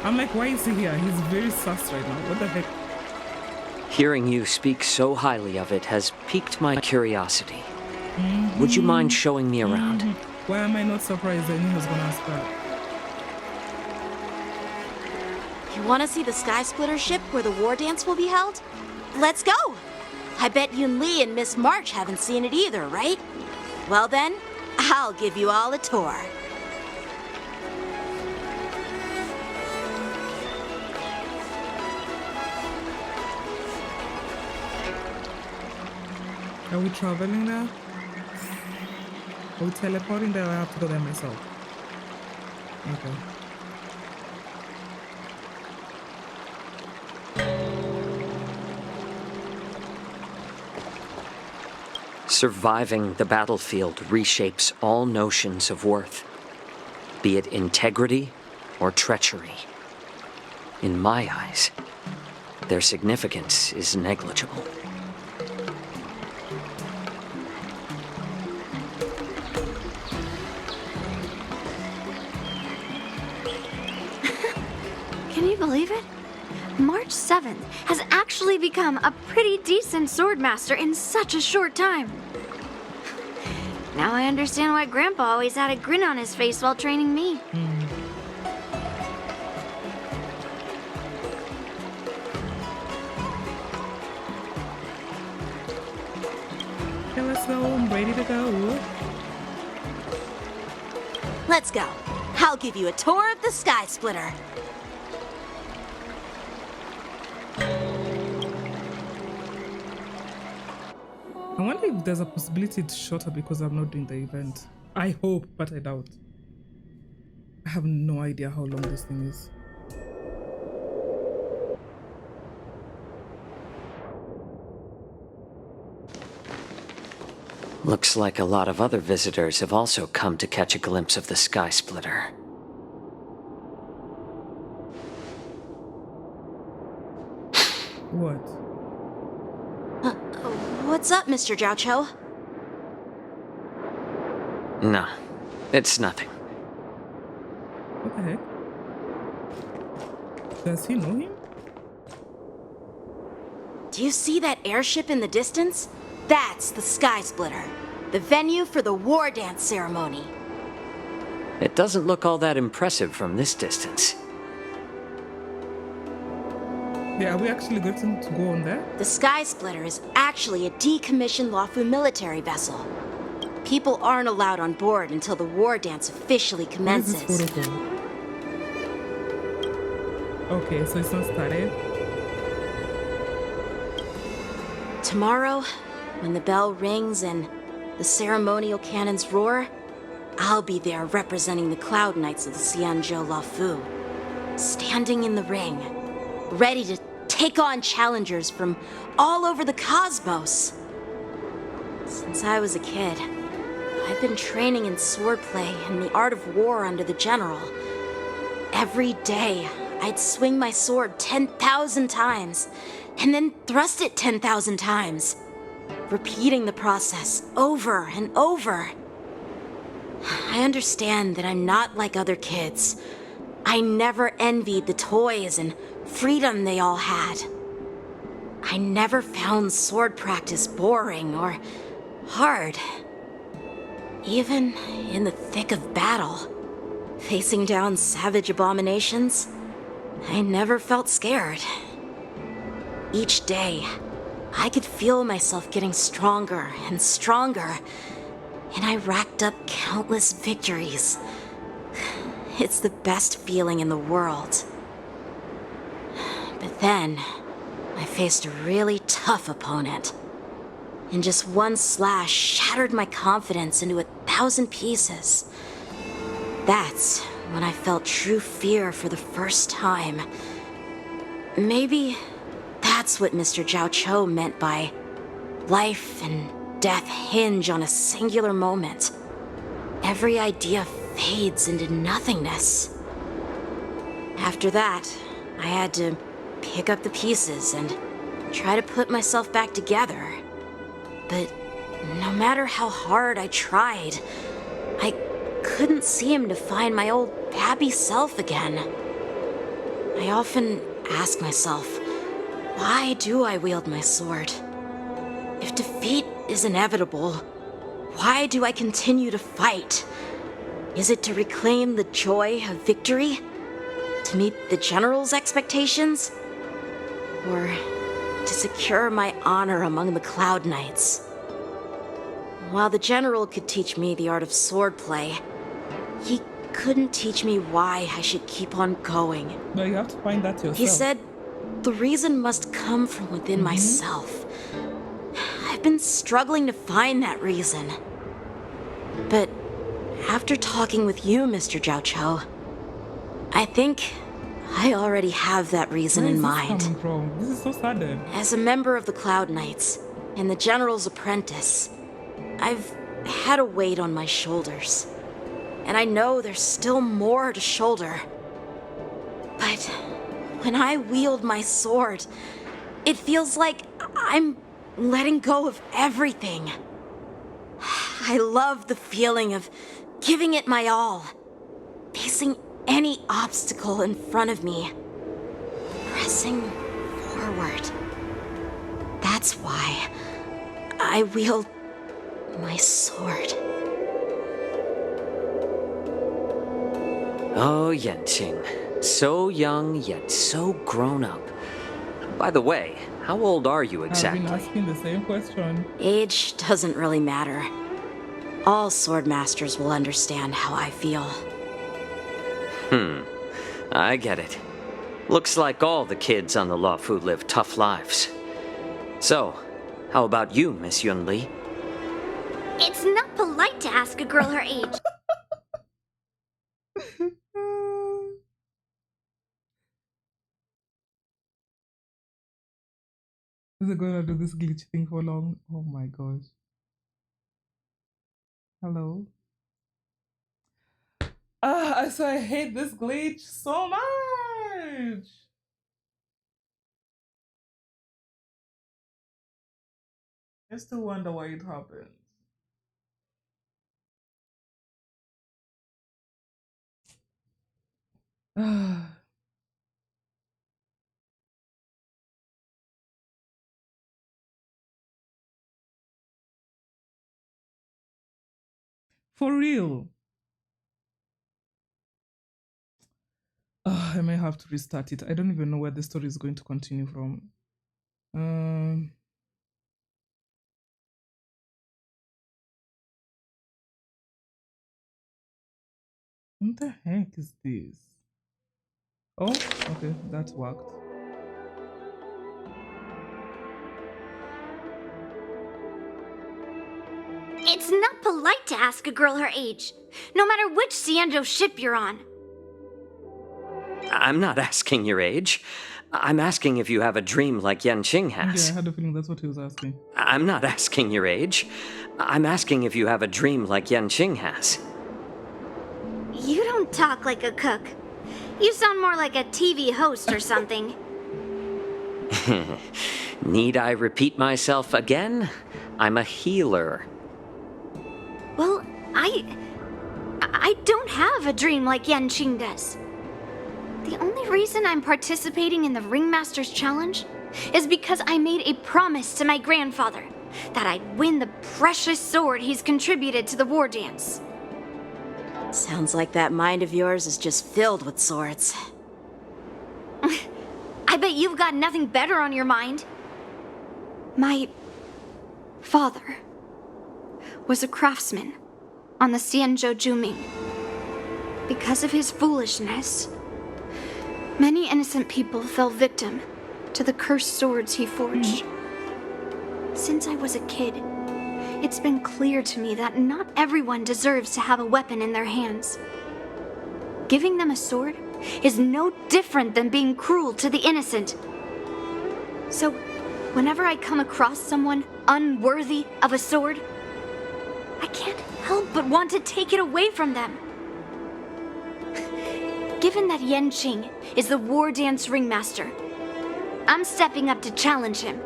I'm like, why is he here? He's very sus right now. What the heck? Hearing you speak so highly of it has piqued my curiosity. Would you mind showing me around? Why am I not surprised I knew he was gonna ask that? You want to see the Sky Splitter ship where the war dance will be held? Let's go! I bet Yun Li and Miss March haven't seen it either, right? Well then, I'll give you all a tour. Are we traveling now? Are we teleporting there or I have to go there myself? Okay. Surviving the battlefield reshapes all notions of worth, be it integrity or treachery. In my eyes, their significance is negligible. Can you believe it? March 7th has actually become a pretty decent swordmaster in such a short time. Now I understand why Grandpa always had a grin on his face while training me. Okay, let's go. I'm ready to go. Let's go. I'll give you a tour of the Sky Splitter. I wonder if there's a possibility it's shorter because I'm not doing the event. I hope, but I doubt. I have no idea how long this thing is. Looks like a lot of other visitors have also come to catch a glimpse of the Sky Splitter. What? What's up, Mr. Jiaoqiu? No, it's nothing. What the heck? Does he know him? Do you see that airship in the distance? That's the Sky Splitter, the venue for the war dance ceremony. It doesn't look all that impressive from this distance. Yeah, are we actually going to go on there? The Sky Splitter is actually a decommissioned Loufu military vessel. People aren't allowed on board until the war dance officially commences. What is this protocol? Okay, so it's not started. Tomorrow, when the bell rings and the ceremonial cannons roar, I'll be there representing the Cloud Knights of the Xianzhou Loufu, standing in the ring, ready to take on challengers from all over the cosmos. Since I was a kid, I've been training in swordplay and the art of war under the general. Every day, I'd swing my sword 10,000 times, and then thrust it 10,000 times, repeating the process over and over. I understand that I'm not like other kids. I never envied the toys and freedom they all had. I never found sword practice boring or hard. Even in the thick of battle, facing down savage abominations, I never felt scared. Each day, I could feel myself getting stronger and stronger, and I racked up countless victories. It's the best feeling in the world. But then, I faced a really tough opponent. And just one slash shattered my confidence into 1,000 pieces. That's when I felt true fear for the first time. Maybe that's what Mr. Zhao Cho meant by life and death hinge on a singular moment. Every idea fades into nothingness. After that, I had to pick up the pieces and try to put myself back together. But no matter how hard I tried, I couldn't seem to find my old happy self again. I often ask myself, why do I wield my sword? If defeat is inevitable, why do I continue to fight? Is it to reclaim the joy of victory? To meet the General's expectations? Or to secure my honor among the Cloud Knights? While the General could teach me the art of swordplay, he couldn't teach me why I should keep on going. No, you have to find that yourself. He said, the reason must come from within myself. I've been struggling to find that reason. But after talking with you, Mr. Zhao Cho, I think I already have that reason in mind. Coming from? This is so sudden. As a member of the Cloud Knights and the General's apprentice, I've had a weight on my shoulders. And I know there's still more to shoulder. But when I wield my sword, it feels like I'm letting go of everything. I love the feeling of giving it my all, facing any obstacle in front of me, pressing forward. That's why I wield my sword. Oh, Yanqing. So young, yet so grown up. By the way, how old are you exactly? I've been asking the same question. Age doesn't really matter. All sword masters will understand how I feel. I get it. Looks like all the kids on the Loufu live tough lives. So, how about you, Miss Yunli? It's not polite to ask a girl her age. Is it gonna do this glitch thing for long? Oh my gosh. Hello? I hate this glitch so much! I still wonder why it happens. For real. I may have to restart it. I don't even know where the story is going to continue from. What the heck is this? Oh, okay, that worked. It's not polite to ask a girl her age, no matter which Xianzhou ship you're on. I'm not asking your age. I'm asking if you have a dream like Yanqing has. Yeah, I had a feeling that's what he was asking. I'm not asking your age. I'm asking if you have a dream like Yanqing has. You don't talk like a cook. You sound more like a TV host or something. Need I repeat myself again? I'm a healer. Well, I don't have a dream like Yanqing does. The only reason I'm participating in the Ringmaster's Challenge is because I made a promise to my grandfather that I'd win the precious sword he's contributed to the Wardance. Sounds like that mind of yours is just filled with swords. I bet you've got nothing better on your mind. My father was a craftsman on the Xianzhou Juming. Because of his foolishness, many innocent people fell victim to the cursed swords he forged. Since I was a kid, it's been clear to me that not everyone deserves to have a weapon in their hands. Giving them a sword is no different than being cruel to the innocent. So, whenever I come across someone unworthy of a sword, I can't help but want to take it away from them. Given that Yanqing is the Wardance ringmaster, I'm stepping up to challenge him.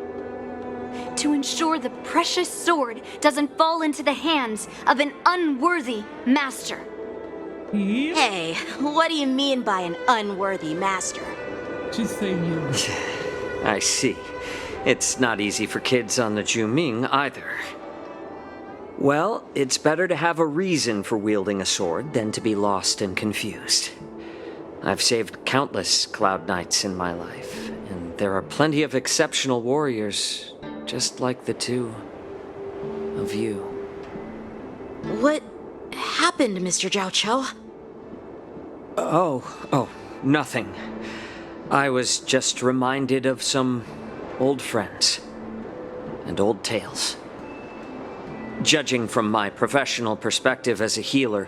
To ensure the precious sword doesn't fall into the hands of an unworthy master. Hey, what do you mean by an unworthy master? She's saying you. I see. It's not easy for kids on the Juming either. Well, it's better to have a reason for wielding a sword than to be lost and confused. I've saved countless Cloud Knights in my life, and there are plenty of exceptional warriors, just like the two of you. What happened, Mr. Jiaoqiu? Oh, nothing. I was just reminded of some old friends and old tales. Judging from my professional perspective as a healer,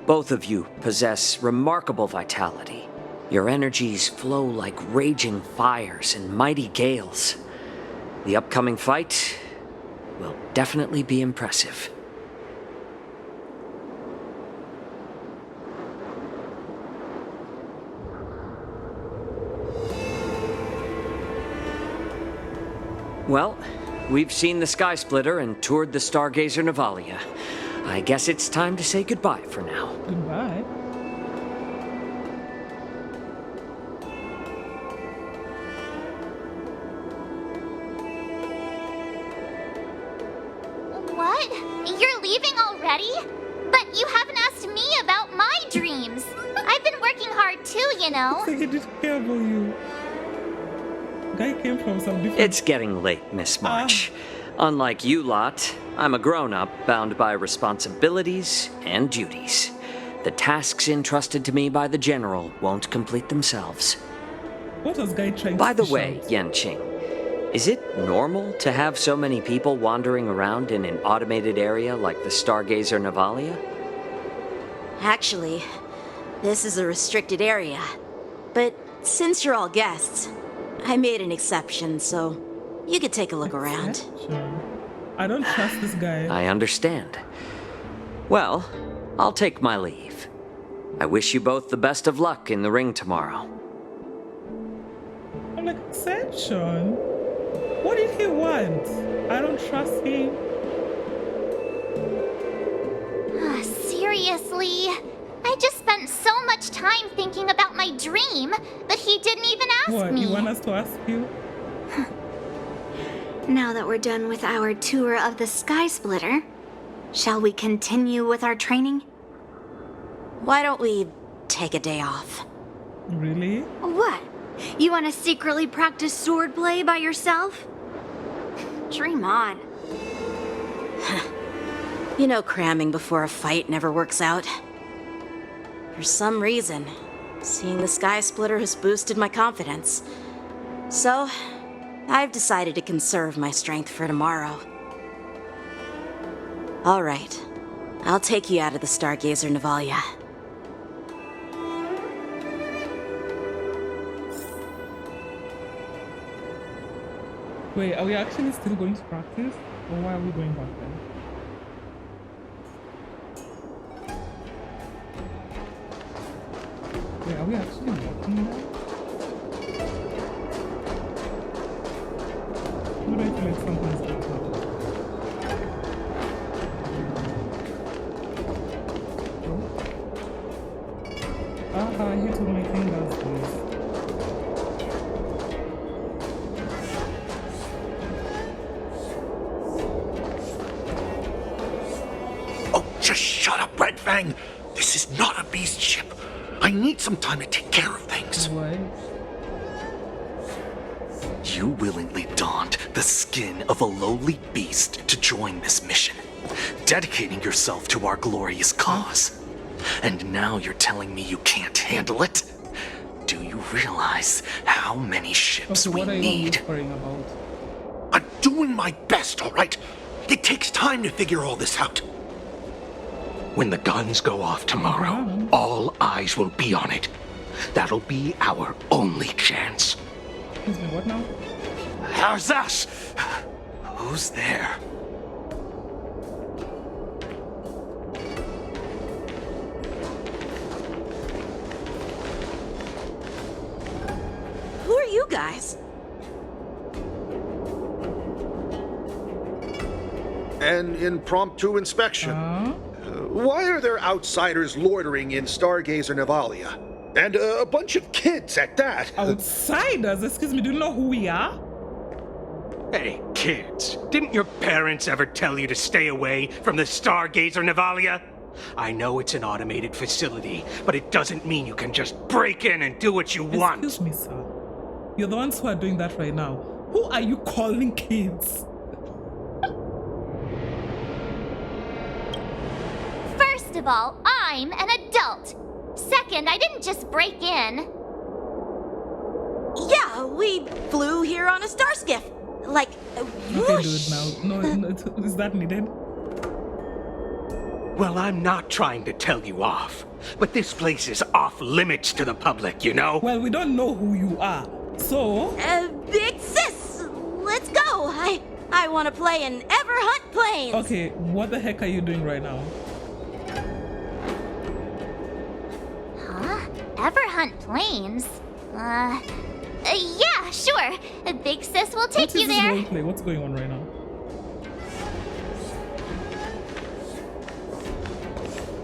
both of you possess remarkable vitality. Your energies flow like raging fires and mighty gales. The upcoming fight will definitely be impressive. Well, we've seen the Sky Splitter and toured the Stargazer Navalia. I guess it's time to say goodbye for now. Goodbye? What? You're leaving already? But you haven't asked me about my dreams. I've been working hard too, you know. He didn't care about you. Guy came from some different... It's getting late, Miss March. Unlike you lot, I'm a grown-up bound by responsibilities and duties. The tasks entrusted to me by the General won't complete themselves. What was Guy trying By to the way, Yanqing, is it normal to have so many people wandering around in an automated area like the Stargazer Navalia? Actually, this is a restricted area. But since you're all guests, I made an exception, so you could take a look around. Sure. I don't trust this guy. I understand. Well, I'll take my leave. I wish you both the best of luck in the ring tomorrow. I'm like, exception? What did he want? I don't trust him. Seriously? I just spent so much time thinking about my dream that he didn't even ask me. You want us to ask you? Now that we're done with our tour of the Sky Splitter, shall we continue with our training? Why don't we take a day off? Really? What? You want to secretly practice swordplay by yourself? Dream on. You know, cramming before a fight never works out. For some reason, seeing the Sky Splitter has boosted my confidence. So, I've decided to conserve my strength for tomorrow. All right, I'll take you out of the Stargazer Navalia. Wait, are we actually still going to practice? Or why are we going back then? Wait, are we actually walking now? What do I feel like something's going on? I hit with my fingers, please. Just shut up, Red Fang! This is not a beast ship. I need some time to take care of things. What? You willingly donned the skin of a lowly beast to join this mission, dedicating yourself to our glorious cause. And now you're telling me you can't handle it? Do you realize how many ships we need? I'm doing my best, all right? It takes time to figure all this out. When the guns go off tomorrow, all eyes will be on it. That'll be our only chance. Excuse me, what now? How's that? Who's there? Who are you guys? An impromptu inspection. Why are there outsiders loitering in Stargazer Navalia? And a bunch of kids at that. Outsiders? Excuse me, do you know who we are? Hey, kids, didn't your parents ever tell you to stay away from the Stargazer Navalia? I know it's an automated facility, but it doesn't mean you can just break in and do what you want. Excuse me, sir. You're the ones who are doing that right now. Who are you calling kids? First of all, I'm an adult. Second, I didn't just break in. Yeah, we flew here on a star skiff. Like, okay, dude, now. No, is that needed? Well, I'm not trying to tell you off, but this place is off limits to the public, you know? Well, we don't know who you are, so... Big sis, let's go. I want to play in Ever Hunt Planes. Okay, what the heck are you doing right now? Huh? Ever Hunt Planes? Yeah, sure. Big sis will take you there. Roleplay? What's going on right now?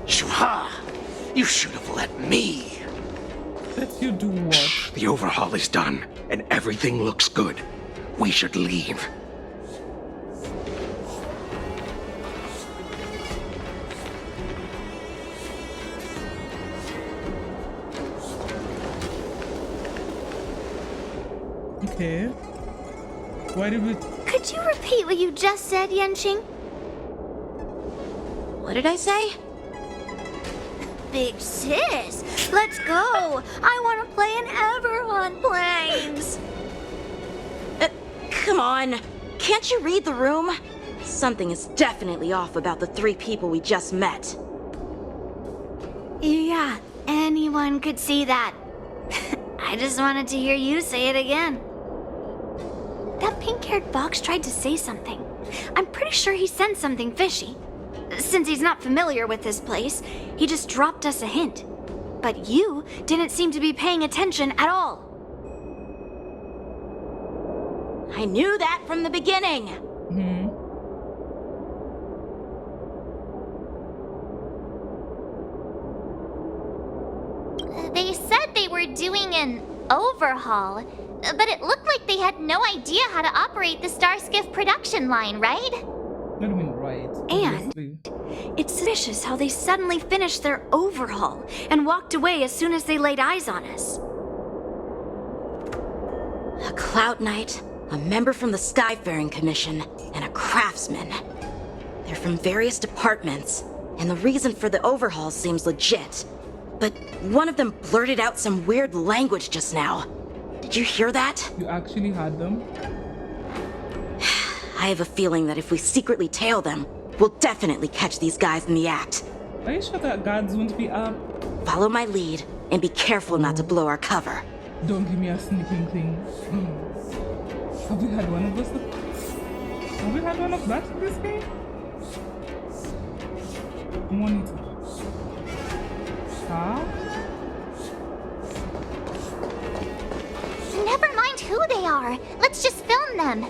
Shuha! You should have let me. Let you do what? The overhaul is done, and everything looks good. We should leave. Okay. Why did we... Could you repeat what you just said, Yanqing? What did I say? Big sis, let's go. I want to play in Ever Hunt Planes. Come on. Can't you read the room? Something is definitely off about the 3 people we just met. Yeah, anyone could see that. I just wanted to hear you say it again. That pink-haired box tried to say something. I'm pretty sure he sensed something fishy. Since he's not familiar with this place, he just dropped us a hint. But you didn't seem to be paying attention at all. I knew that from the beginning. They said they were doing an overhaul, but it looked like they had no idea how to operate the Starskiff production line, right? What do you mean, right? And it's suspicious how they suddenly finished their overhaul and walked away as soon as they laid eyes on us. A Cloud Knight, a member from the Skyfaring Commission, and a craftsman. They're from various departments, and the reason for the overhaul seems legit. But one of them blurted out some weird language just now. Did you hear that? You actually had them? I have a feeling that if we secretly tail them, we'll definitely catch these guys in the act. Are you sure that guards won't be up? Follow my lead, and be careful not to blow our cover. Don't give me a sneaking thing. Have we had one of those? Have we had one of that in this game? Monitor. Huh? Never mind who they are. Let's just film them.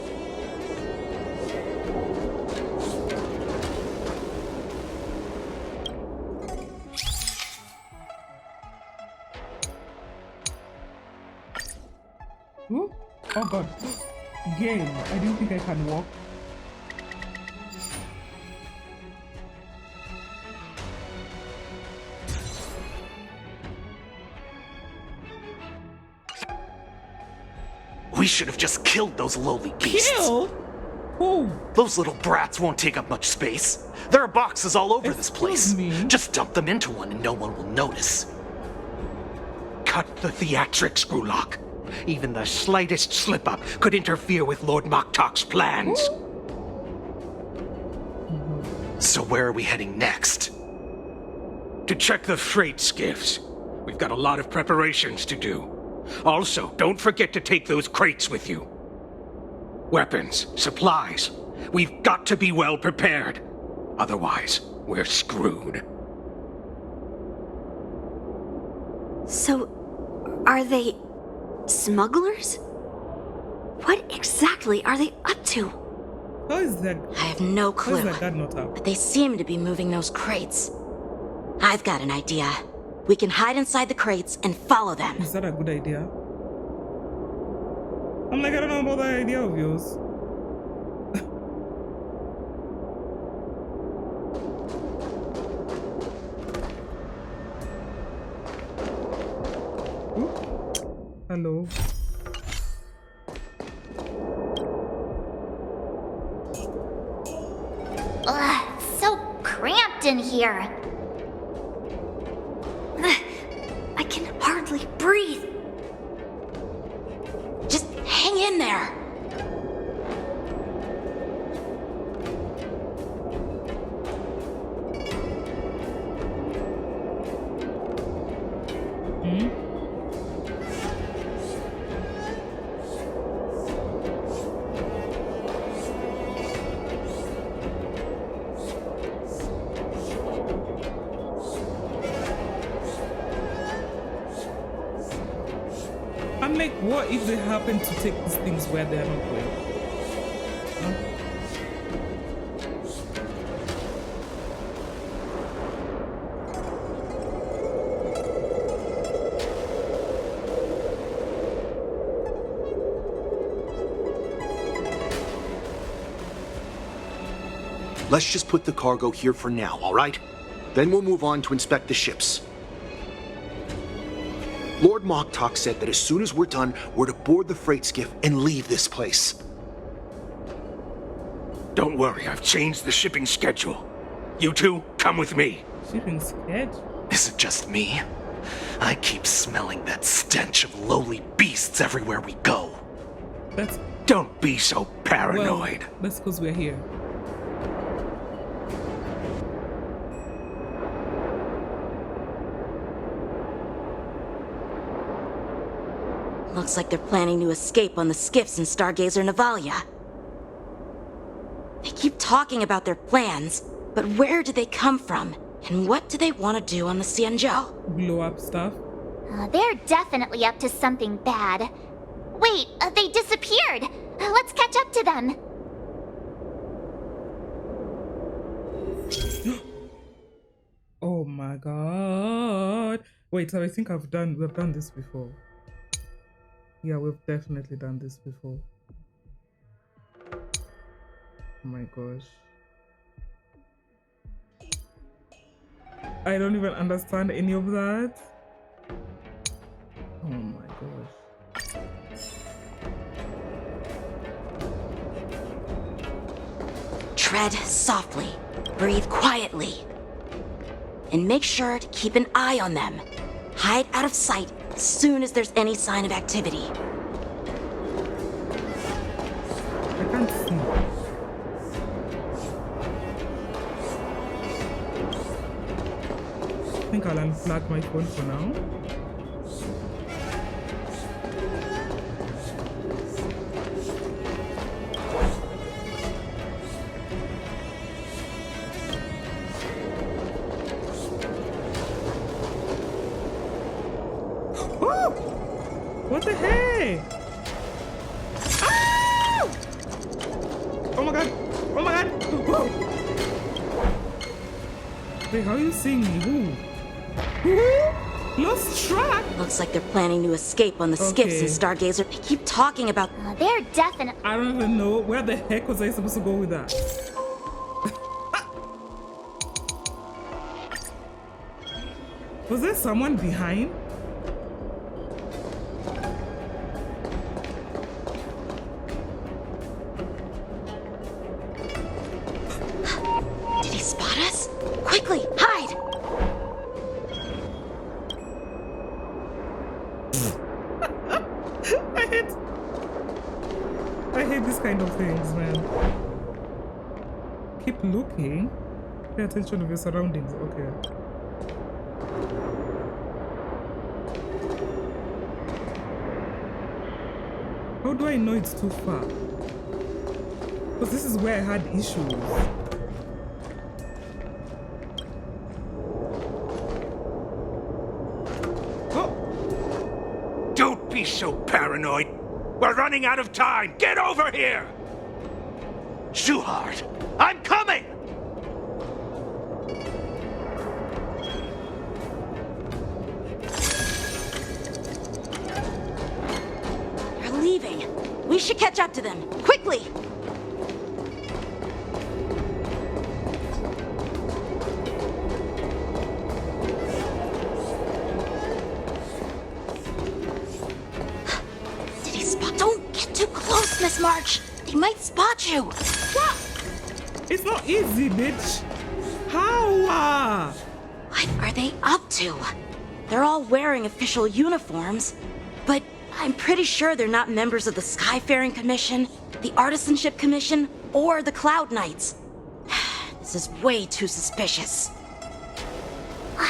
Ooh. Oh god. Game. I didn't think I can walk. We should have just killed those lowly beasts. Kill? Who? Those little brats won't take up much space. There are boxes all over this place. Just dump them into one and no one will notice. Cut the theatrics, Grulock. Even the slightest slip-up could interfere with Lord Moktok's plans. So where are we heading next? To check the freight skiffs. We've got a lot of preparations to do. Also, don't forget to take those crates with you. Weapons, supplies. We've got to be well prepared. Otherwise, we're screwed. So, are they smugglers? What exactly are they up to? How is that? I have no clue. How is that guard not up? But they seem to be moving those crates. I've got an idea. We can hide inside the crates and follow them. Is that a good idea? I'm like, I don't know about that idea of yours. Hello. Ugh, so cramped in here. I can hardly breathe. Just hang in there. I'm like, what if they happen to take these things where they're not going? Huh? Let's just put the cargo here for now, all right? Then we'll move on to inspect the ships. Lord Moktok said that as soon as we're done, we're to board the freight skiff and leave this place. Don't worry, I've changed the shipping schedule. You two, come with me. Shipping schedule? Is it just me? I keep smelling that stench of lowly beasts everywhere we go. Don't be so paranoid. Well, that's because we're here. Looks like they're planning to escape on the skiffs in Stargazer Navalia. They keep talking about their plans, but where do they come from? And what do they want to do on the Xianzhou? Blow up stuff? They're definitely up to something bad. Wait, they disappeared. Let's catch up to them. Oh my god. Wait, so I think we've done this before. Yeah, we've definitely done this before. Oh my gosh. I don't even understand any of that. Oh my gosh. Tread softly, breathe quietly, and make sure to keep an eye on them. Hide out of sight as soon as there's any sign of activity. I can't see. I think I'll unplug my phone for now. What the heck? Ah! Oh my god! Oh my god! Whoa. Wait, how are you seeing me? Who? Lost track? Looks like they're planning to escape on the skiffs in Stargazer. They keep talking about... They're definitely... I don't even know. Where the heck was I supposed to go with that? Was there someone behind? Did he spot us? Quickly, hide! I hate this kind of things, man. Keep looking. Pay attention to your surroundings. Okay. How do I know it's too far? Because this is where I had issues. Don't be so paranoid. We're running out of time. Get over here! Shuhart, I'm coming! They're leaving. We should catch up to them. Quickly! Miss March, they might spot you. What? It's not easy, bitch. How? What are they up to? They're all wearing official uniforms, but I'm pretty sure they're not members of the Skyfaring Commission, the Artisanship Commission, or the Cloud Knights. This is way too suspicious.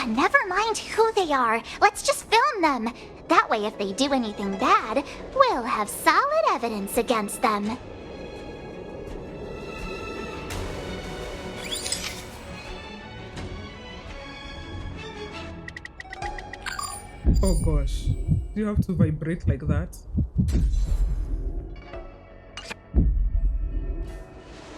Never mind who they are. Let's just film them. That way, if they do anything bad, we'll have solid evidence against them. Oh gosh. Do you have to vibrate like that?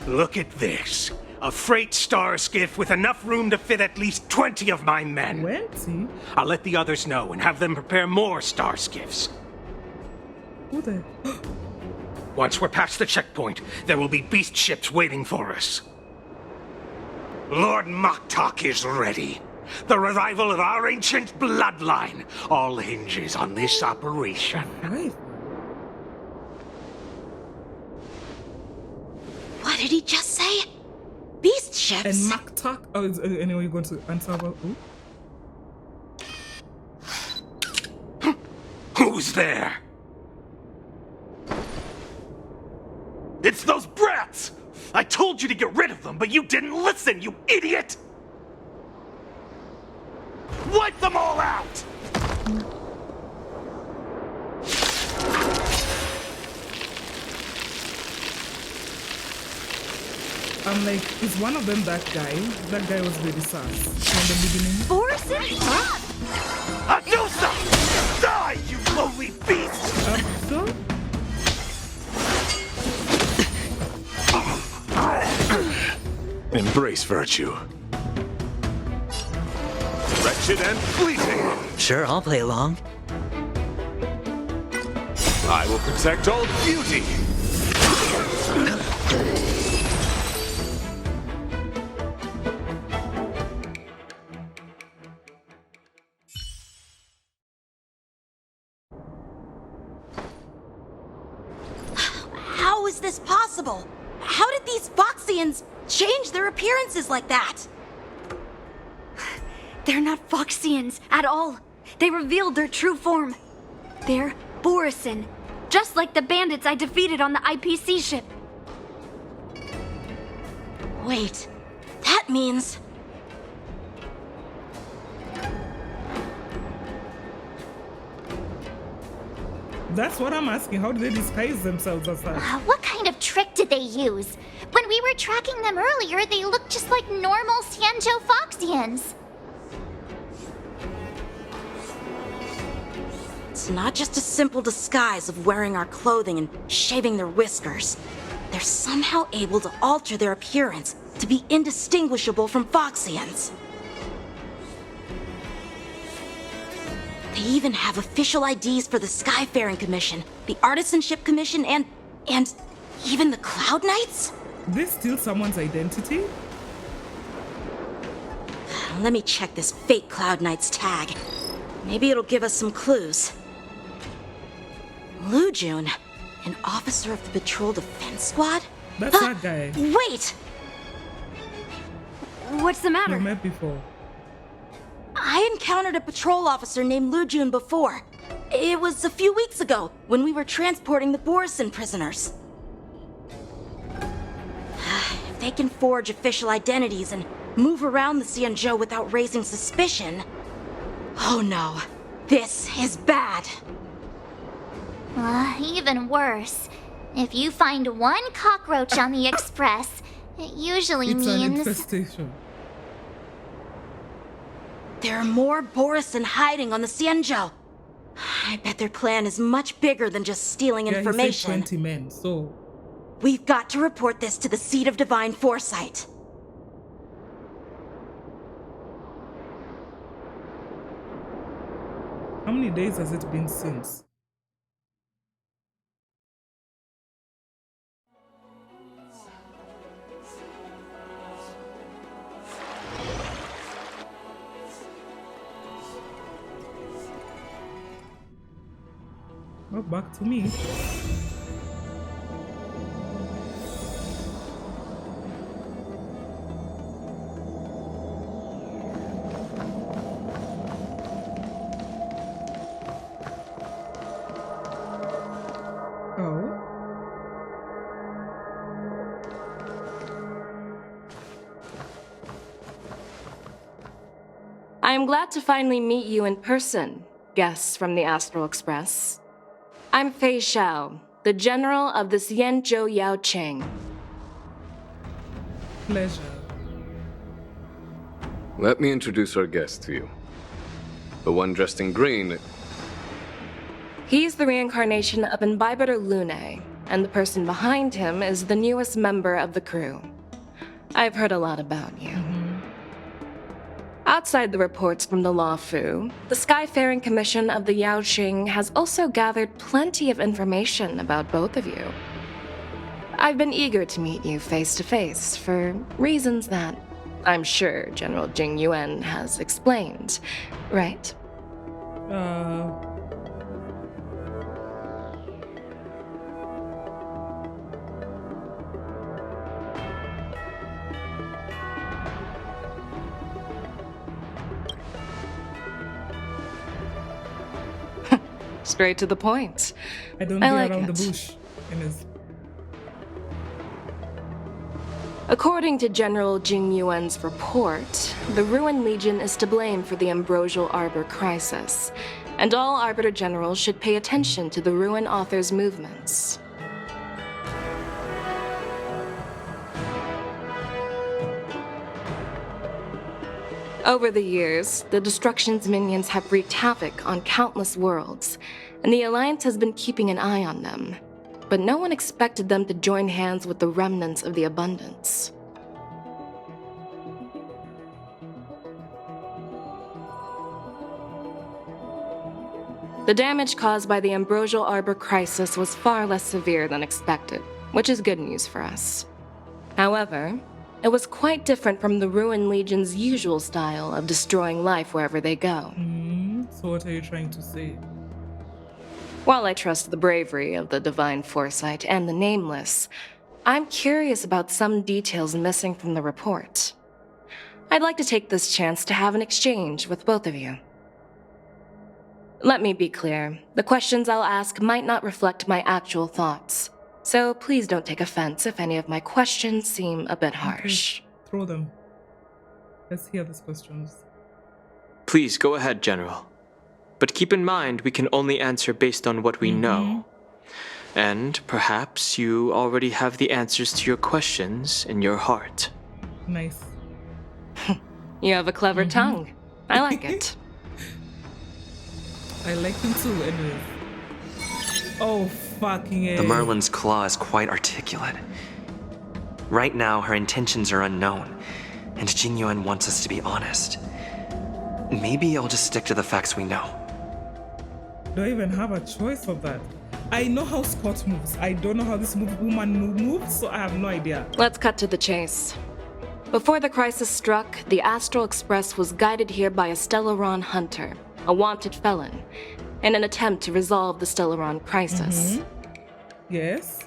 Look at this. A freight star skiff with enough room to fit at least 20 of my men. 20? I'll let the others know and have them prepare more star skiffs. Who the? Once we're past the checkpoint, there will be beast ships waiting for us. Lord Moktok is ready. The revival of our ancient bloodline all hinges on this operation. Right. What did he just say? Beast ships? And Moktok? Oh, anyway, you're going to answer about who? Who's there? It's those brats! I told you to get rid of them, but you didn't listen, you idiot! Wipe them all out! I'm like, is one of them that guy? That guy was very sus from the beginning. Borson? Huh? Adusa! Die, you lowly beast! So? Embrace virtue. Wretched and fleeting. Sure, I'll play along. I will protect all beauty. How is this possible? How did these Foxians change their appearances like that? They're not Foxians at all. They revealed their true form. They're Borison, just like the bandits I defeated on the IPC ship. Wait, that means... That's what I'm asking. How do they disguise themselves as that? What kind of trick did they use? When we were tracking them earlier, they looked just like normal Xianzhou Foxians. It's not just a simple disguise of wearing our clothing and shaving their whiskers. They're somehow able to alter their appearance to be indistinguishable from Foxians. They even have official IDs for the Skyfaring Commission, the Artisanship Commission, and even the Cloud Knights? This steal someone's identity? Let me check this fake Cloud Knight's tag. Maybe it'll give us some clues. Lujun, an officer of the Patrol Defense Squad? That's that guy. Wait! What's the matter? We met before. I encountered a patrol officer named Lujun before. It was a few weeks ago, when we were transporting the Borison prisoners. If they can forge official identities and move around the Xianzhou without raising suspicion... Oh no, this is bad. Even worse. If you find one cockroach on the express, it usually It's an means... infestation. There are more Borisin hiding on the Xianzhou. I bet their plan is much bigger than just stealing information. He said 20 men, so... We've got to report this to the Seat of Divine Foresight. How many days has it been since? Well, back to me. I am glad to finally meet you in person, guests from the Astral Express. I'm Ƒөΐũω, the general of the Xianzhou Yaoqing. Pleasure. Let me introduce our guest to you. The one dressed in green. He's the reincarnation of Imbibitor Lune, and the person behind him is the newest member of the crew. I've heard a lot about you. Outside the reports from the Loufu, the Skyfaring Commission of the Yaoqing has also gathered plenty of information about both of you. I've been eager to meet you face to face for reasons that I'm sure General Jing Yuan has explained, right? Straight to the point. I don't I go like around it. the bush. According to General Jing Yuan's report, the Ruin Legion is to blame for the Ambrosial Arbor crisis, and all Arbiter Generals should pay attention to the Ruin Author's movements. Over the years, the Destruction's minions have wreaked havoc on countless worlds, and the Alliance has been keeping an eye on them. But no one expected them to join hands with the remnants of the Abundance. The damage caused by the Ambrosial Arbor crisis was far less severe than expected, which is good news for us. However, it was quite different from the Ruin Legion's usual style of destroying life wherever they go. So what are you trying to say? While I trust the bravery of the Divine Foresight and the Nameless, I'm curious about some details missing from the report. I'd like to take this chance to have an exchange with both of you. Let me be clear, the questions I'll ask might not reflect my actual thoughts, so please don't take offense if any of my questions seem a bit harsh. Okay, throw them. Let's hear these questions. Please go ahead, General. But keep in mind, we can only answer based on what we know. And perhaps you already have the answers to your questions in your heart. Nice. You have a clever tongue. I like it. I like him too, anyway. Oh, fucking A. The Merlin's claw is quite articulate. Right now, her intentions are unknown, and Jing Yuan wants us to be honest. Maybe I'll just stick to the facts we know. Do I even have a choice of that? I know how Scott moves. I don't know how this woman moves, so I have no idea. Let's cut to the chase. Before the crisis struck, the Astral Express was guided here by a Stellaron hunter, a wanted felon, in an attempt to resolve the Stellaron crisis. Yes?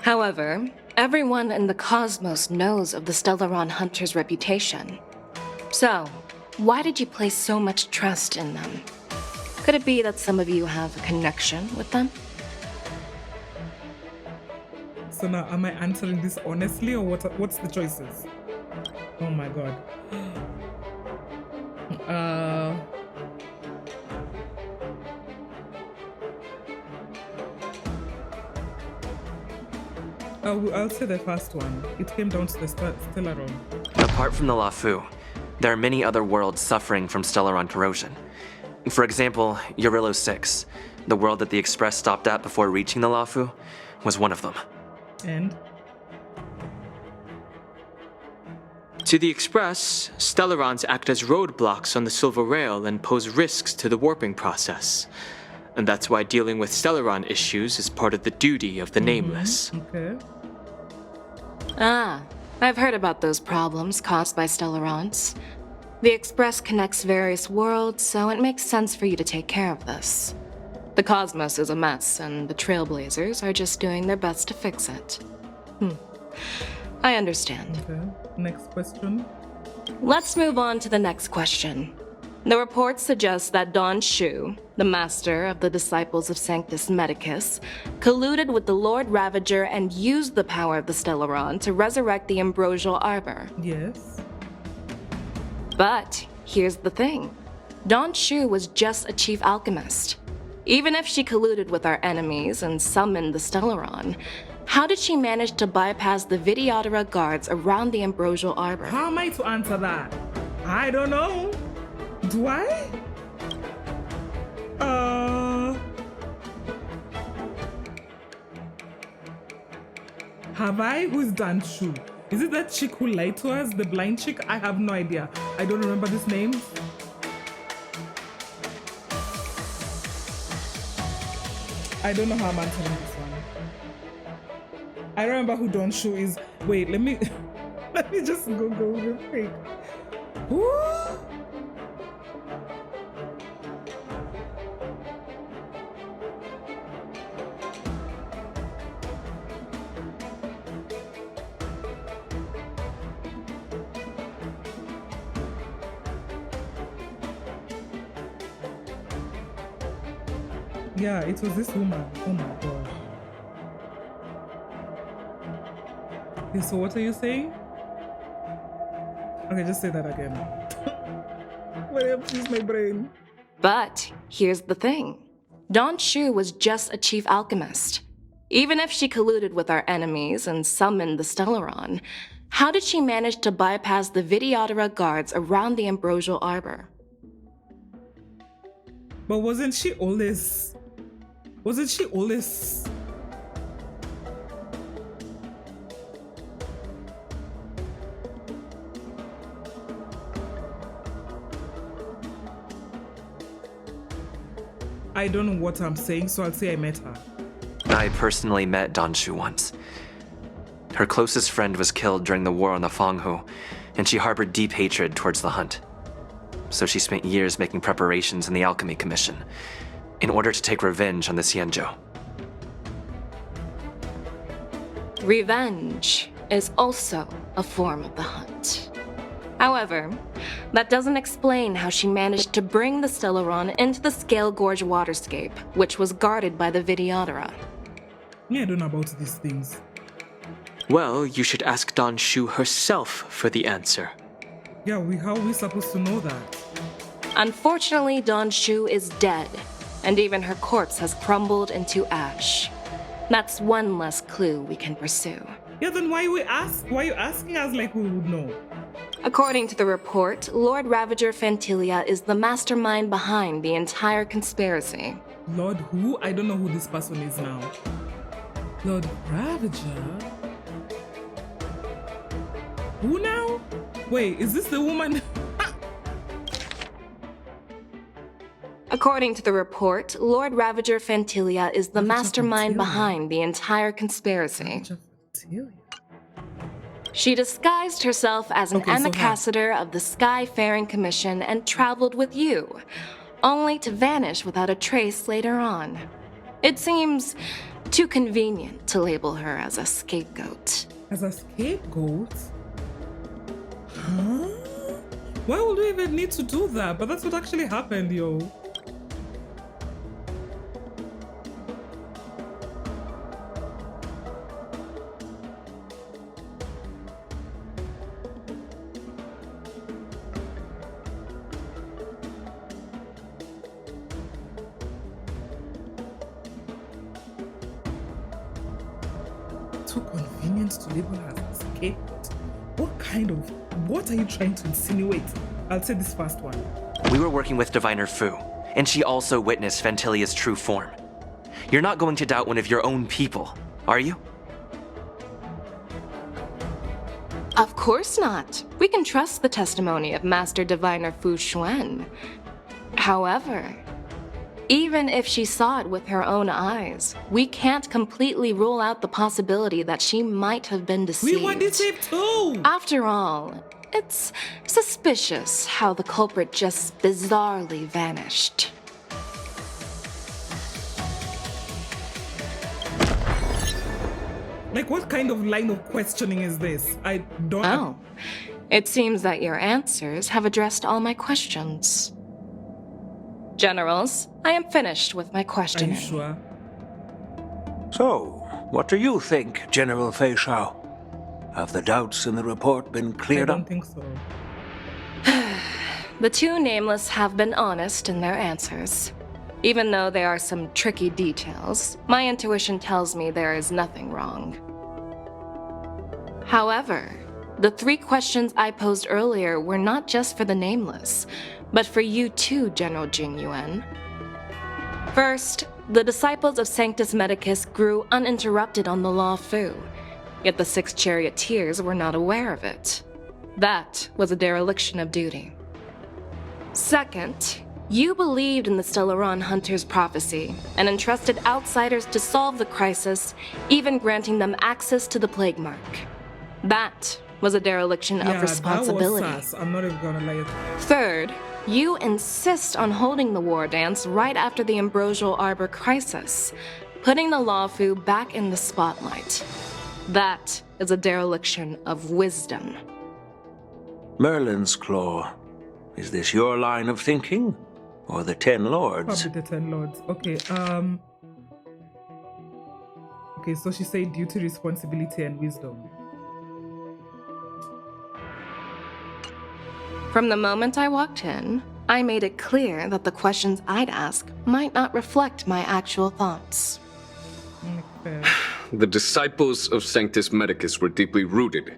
However, everyone in the cosmos knows of the Stellaron hunter's reputation. So, why did you place so much trust in them? Could it be that some of you have a connection with them? So now, am I answering this honestly, or what's the choices? Oh my god. I'll say the first one. It came down to the Stellaron. Apart from the Loufu, there are many other worlds suffering from Stellaron corrosion. For example, Eurillo 6, the world that the Express stopped at before reaching the Loufu, was one of them. And? To the Express, Stellarons act as roadblocks on the Silver Rail and pose risks to the warping process. And that's why dealing with Stellaron issues is part of the duty of the Nameless. Okay. Ah, I've heard about those problems caused by Stellarons. The Express connects various worlds, so it makes sense for you to take care of this. The cosmos is a mess, and the Trailblazers are just doing their best to fix it. I understand. Okay. Next question. Let's move on to the next question. The report suggests that Don Shu, the master of the Disciples of Sanctus Medicus, colluded with the Lord Ravager and used the power of the Stellaron to resurrect the Ambrosial Arbor. Yes. But here's the thing. Don Shu was just a chief alchemist. Even if she colluded with our enemies and summoned the Stellaron, how did she manage to bypass the Videodora guards around the Ambrosial Arbor? How am I to answer that? I don't know. Do I? Have I? Who's Dan Shu? Is it that chick who lied to us? The blind chick? I have no idea. I don't remember this name. I don't know how I'm answering this one. I remember who Don Shu is. Wait, let me just go real quick. Who? Yeah, it was this woman. Oh my god. Okay, so what are you saying? Okay, just say that again. Use my brain. But here's the thing. Don Shu was just a chief alchemist. Even if she colluded with our enemies and summoned the Stellaron, how did she manage to bypass the Videodora guards around the Ambrosial Arbor? But wasn't she always... I don't know what I'm saying, so I'll say I met her. I personally met Don Shu once. Her closest friend was killed during the war on the Ƒөΐũ, and she harbored deep hatred towards the Hunt. So she spent years making preparations in the Alchemy Commission, in order to take revenge on the Xianzhou. Revenge is also a form of the Hunt. However, that doesn't explain how she managed to bring the Stellaron into the Scale Gorge waterscape, which was guarded by the Videodora. Yeah, I don't know about these things. Well, you should ask Don Shu herself for the answer. Yeah, how are we supposed to know that? Unfortunately, Don Shu is dead, and even her corpse has crumbled into ash. That's one less clue we can pursue. Yeah, then why are you asking us like we would know? According to the report, Lord Ravager Fantilia is the mastermind behind the entire conspiracy. Lord who? I don't know who this person is now. Lord Ravager? Who now? Wait, is this the woman? According to the report, Lord Ravager Fantilia is the mastermind behind the entire conspiracy. She disguised herself as an ambassador of the Skyfaring Commission and traveled with you, only to vanish without a trace later on. It seems too convenient to label her as a scapegoat. As a scapegoat? Huh? Why would we even need to do that? But that's what actually happened, yo. too convenient to label her as a scapegoat. What are you trying to insinuate? I'll say this first one. We were working with Diviner Fu, and she also witnessed Ventilia's true form. You're not going to doubt one of your own people, are you? Of course not. We can trust the testimony of Master Diviner Fu Xuan. However, even if she saw it with her own eyes, we can't completely rule out the possibility that she might have been deceived. We were deceived too! After all, it's suspicious how the culprit just bizarrely vanished. Like, what kind of line of questioning is this? I don't... Oh, it seems that your answers have addressed all my questions. Generals, I am finished with my questioning. Are you sure? So, what do you think, General Ƒөΐũω? Have the doubts in the report been cleared up? I don't think so. The two nameless have been honest in their answers. Even though there are some tricky details, my intuition tells me there is nothing wrong. However, the 3 questions I posed earlier were not just for the nameless, but for you too, General Jing Yuan. First, the disciples of Sanctus Medicus grew uninterrupted on the Loufu, yet the 6 charioteers were not aware of it. That was a dereliction of duty. Second, you believed in the Stellaron Hunter's prophecy and entrusted outsiders to solve the crisis, even granting them access to the plague mark. That was a dereliction of responsibility. That was sus. I'm not even gonna lie. Third, you insist on holding the Wardance right after the Ambrosial Arbor crisis, putting the Loufu back in the spotlight. That is a dereliction of wisdom. Merlin's Claw. Is this your line of thinking? Or the 10 Lords? Probably the 10 Lords. Okay, Okay, so she said duty, responsibility, and wisdom. From the moment I walked in, I made it clear that the questions I'd ask might not reflect my actual thoughts. Okay. The disciples of Sanctus Medicus were deeply rooted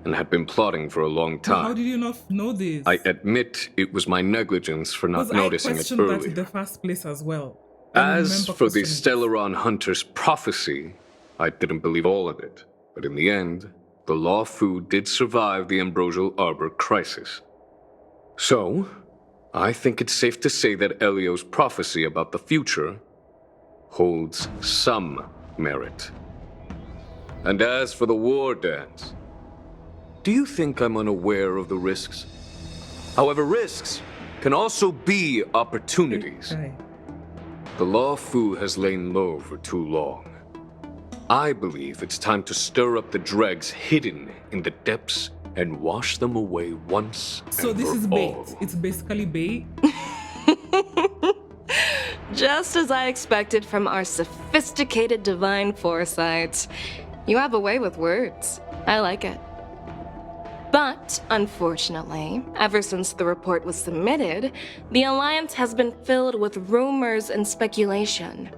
and had been plotting for a long time. How did you not know this? I admit it was my negligence for not noticing it I questioned that in earlier. the first place as well. As for the Stellaron Hunter's prophecy, I didn't believe all of it. But in the end, the Loufu did survive the Ambrosial Arbor crisis. So, I think it's safe to say that Elio's prophecy about the future holds some merit. And as for the Wardance, do you think I'm unaware of the risks? However, risks can also be opportunities. Okay. The Loufu has lain low for too long. I believe it's time to stir up the dregs hidden in the depths and wash them away once So and this for is bait. all. It's basically bait. Just as I expected from our sophisticated divine foresight. You have a way with words. I like it. But, unfortunately, ever since the report was submitted, the Alliance has been filled with rumors and speculation.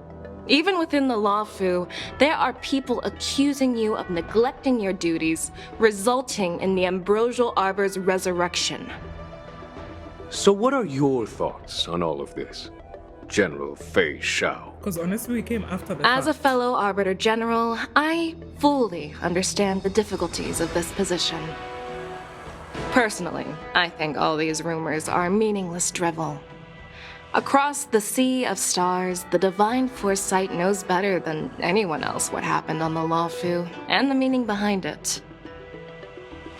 Even within the Loufu, there are people accusing you of neglecting your duties, resulting in the Ambrosial Arbor's resurrection. So what are your thoughts on all of this, General Ƒөΐũω? Because honestly, we came after the As a fact. fellow Arbiter General, I fully understand the difficulties of this position. Personally, I think all these rumors are meaningless drivel. Across the sea of stars, the divine foresight knows better than anyone else what happened on the Loufu and the meaning behind it.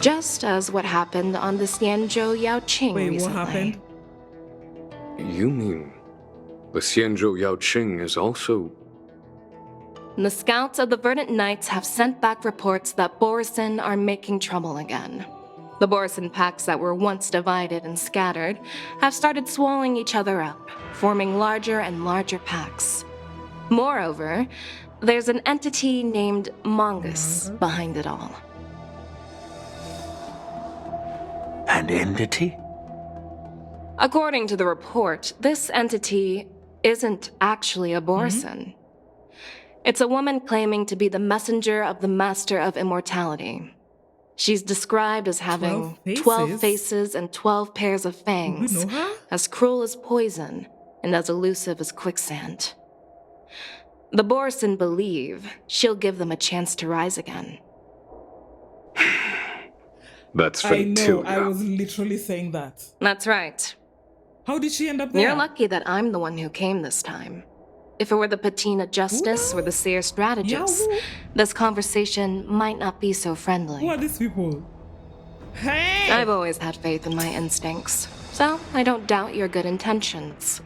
Just as what happened on the Xianzhou Yaoqing Wait, recently. what happened? You mean the Xianzhou Yaoqing is also... The scouts of the Verdant Knights have sent back reports that Borisin are making trouble again. The Borisin packs that were once divided and scattered have started swallowing each other up, forming larger and larger packs. Moreover, there's an entity named Mongoose behind it all. An entity? According to the report, this entity isn't actually a Borisin. It's a woman claiming to be the messenger of the Master of Immortality. She's described as having 12 faces and 12 pairs of fangs, Do we know her? as cruel as poison, and as elusive as quicksand. The Borson believe she'll give them a chance to rise again. That's I know, Ƒөΐũω. I was literally saying that. That's right. How did she end up there? You're lucky that I'm the one who came this time. If it were the Patina Justice or the Seer Strategist, this conversation might not be so friendly. Who are these people? Hey! I've always had faith in my instincts, so I don't doubt your good intentions.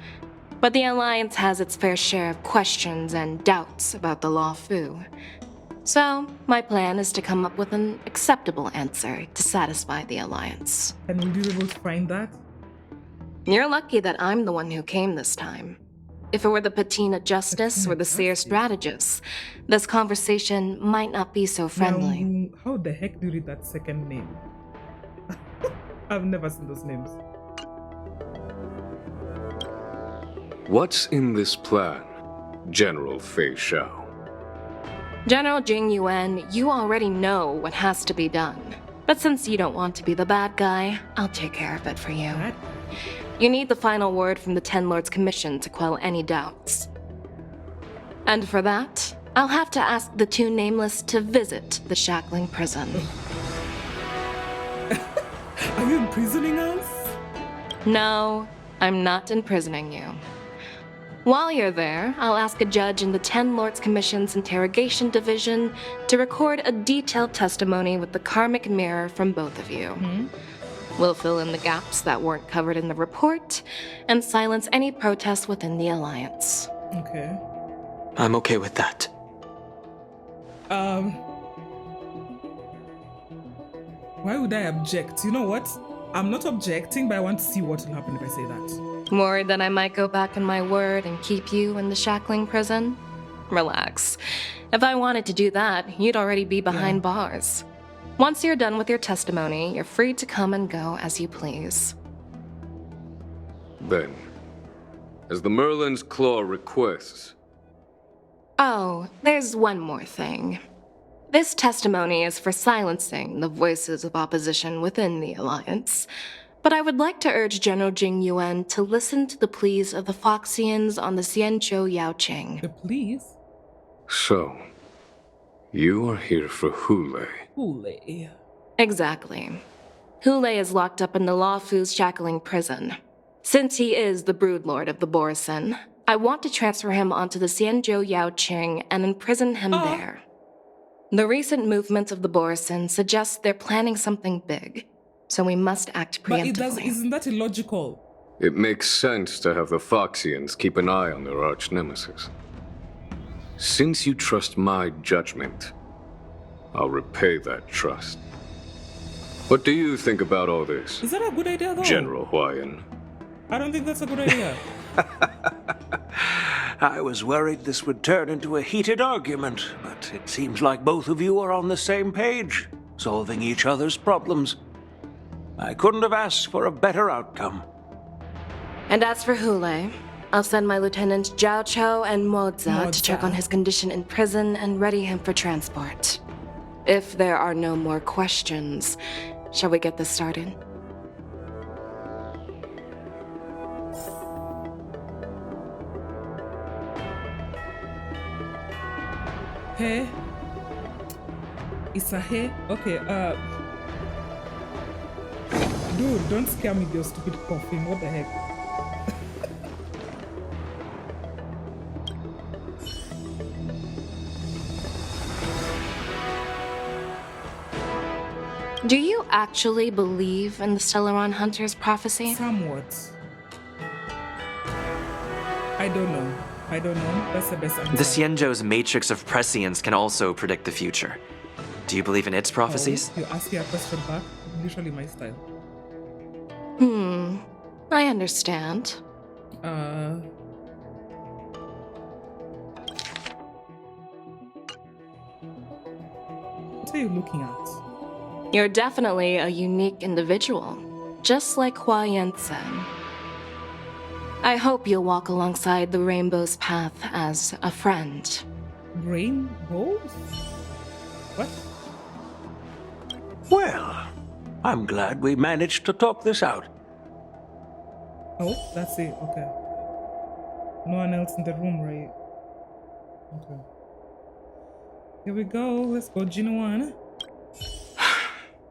But the Alliance has its fair share of questions and doubts about the Loufu. So, my plan is to come up with an acceptable answer to satisfy the Alliance. And will you be able to find that? You're lucky that I'm the one who came this time. If it were the Patina Justice or the Seer Strategist, this conversation might not be so friendly. Now, how the heck do you read that second name? I've never seen those names. What's in this plan, General Ƒөΐũω? General Jing Yuan, you already know what has to be done. But since you don't want to be the bad guy, I'll take care of it for you. You need the final word from the Ten Lords Commission to quell any doubts. And for that, I'll have to ask the two nameless to visit the shackling prison. Are you imprisoning us? No, I'm not imprisoning you. While you're there, I'll ask a judge in the Ten Lords Commission's Interrogation Division to record a detailed testimony with the karmic mirror from both of you. We'll fill in the gaps that weren't covered in the report and silence any protests within the Alliance. Okay. I'm okay with that. Why would I object? You know what? I'm not objecting, but I want to see what will happen if I say that. Worried that I might go back on my word and keep you in the shackling prison? Relax. If I wanted to do that, you'd already be behind bars. Once you're done with your testimony, you're free to come and go as you please. Then, as the Merlin's Claw requests... Oh, there's one more thing. This testimony is for silencing the voices of opposition within the Alliance, but I would like to urge General Jing Yuan to listen to the pleas of the Foxians on the Xianzhou Yaoqing. The pleas? So, you are here for Ḥuլē. Ḥuլē. Exactly. Ḥuլē is locked up in the Loufu's shackling prison. Since he is the broodlord of the Borson, I want to transfer him onto the Xianzhou Yaoqing and imprison him there. The recent movements of the Borson suggest they're planning something big, so we must act preemptively. But isn't that illogical? It makes sense to have the Foxians keep an eye on their arch-nemesis. Since you trust my judgment, I'll repay that trust. What do you think about all this? Is that a good idea, though? General Huayan? I don't think that's a good idea. I was worried this would turn into a heated argument, but it seems like both of you are on the same page, solving each other's problems. I couldn't have asked for a better outcome. And as for Ḥuլē, I'll send my lieutenants Zhao Chou and Moza to check on his condition in prison and ready him for transport. If there are no more questions, shall we get this started? Hey? It's a hey? Okay, Dude, don't scare me with your stupid coughing. What the heck? Do you actually believe in the Stellaron Hunter's prophecy? Somewhat. I don't know. That's the best answer. The Xianzhou's matrix of prescience can also predict the future. Do you believe in its prophecies? You ask me a question back. Usually my style. I understand. What are you looking at? You're definitely a unique individual, just like Huayan said. I hope you'll walk alongside the Rainbow's path as a friend, Rainbows? What? Well, I'm glad we managed to talk this out. Oh, that's it. Okay. No one else in the room, right? Okay. Here we go. Let's go, Gino.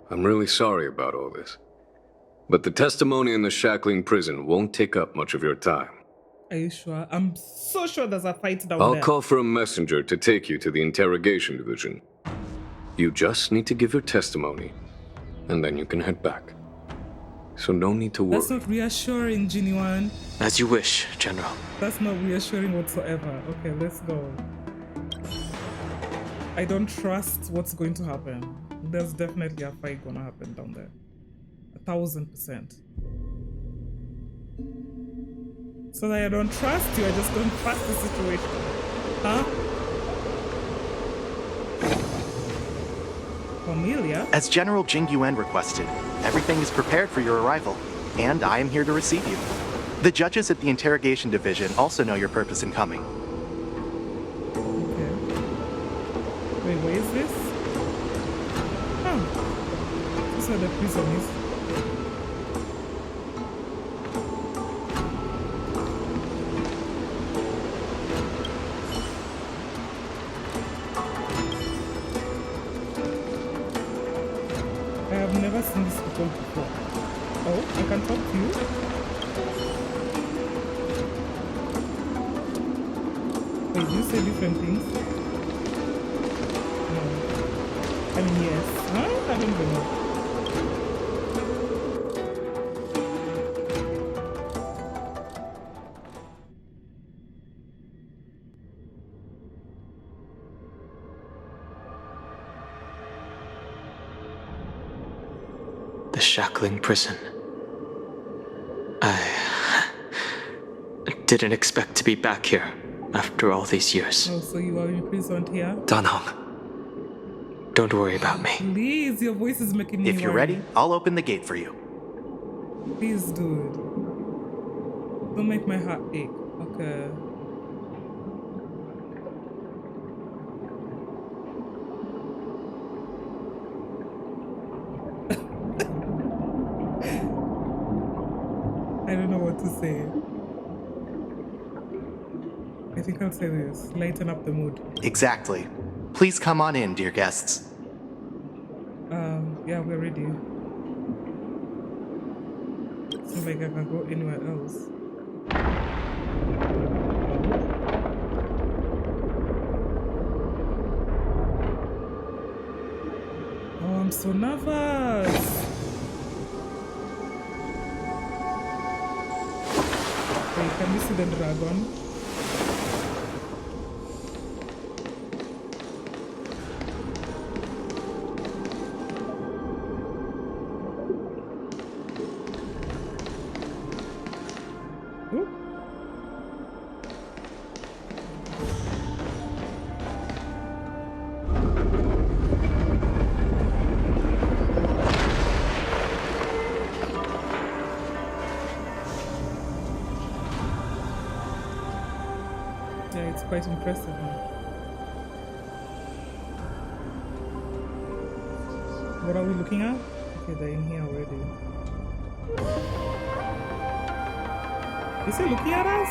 I'm really sorry about all this. But the testimony in the shackling prison won't take up much of your time. Are you sure? I'm so sure there's a fight down I'll there. call for a messenger to take you to the interrogation division. You just need to give your testimony, and then you can head back. So no need to worry. That's not reassuring, Gino. As you wish, General. That's not reassuring whatsoever. Okay, let's go. I don't trust what's going to happen. There's definitely a fight gonna happen down there. 1000%. So that I don't trust you, I just don't trust the situation. Huh? Familia? As General Jing Yuan requested, everything is prepared for your arrival, and I am here to receive you. The judges at the interrogation division also know your purpose in coming. Okay. Wait, where is this? Oh. This is where the prison is. I've never seen this before. Oh, I can talk to you? Wait, do you say different things? No. I mean, yes. Huh? I don't even know. The shackling prison. I didn't expect to be back here after all these years. Oh, so you are imprisoned here? Danhong. Don't worry about me. Please, your voice is making me If you're worry. ready, I'll open the gate for you. Please, dude. Don't make my heart ache. Okay. I don't know what to say. I think I'll say this. Lighten up the mood. Exactly. Please come on in, dear guests. Yeah, we're ready. Seems like I can go anywhere else. Oh, I'm so nervous. Wait, can we see the dragon? Ooh. Yeah, it's quite impressive. Huh? What are we looking at? Okay, they're in here already. Is he looking at us?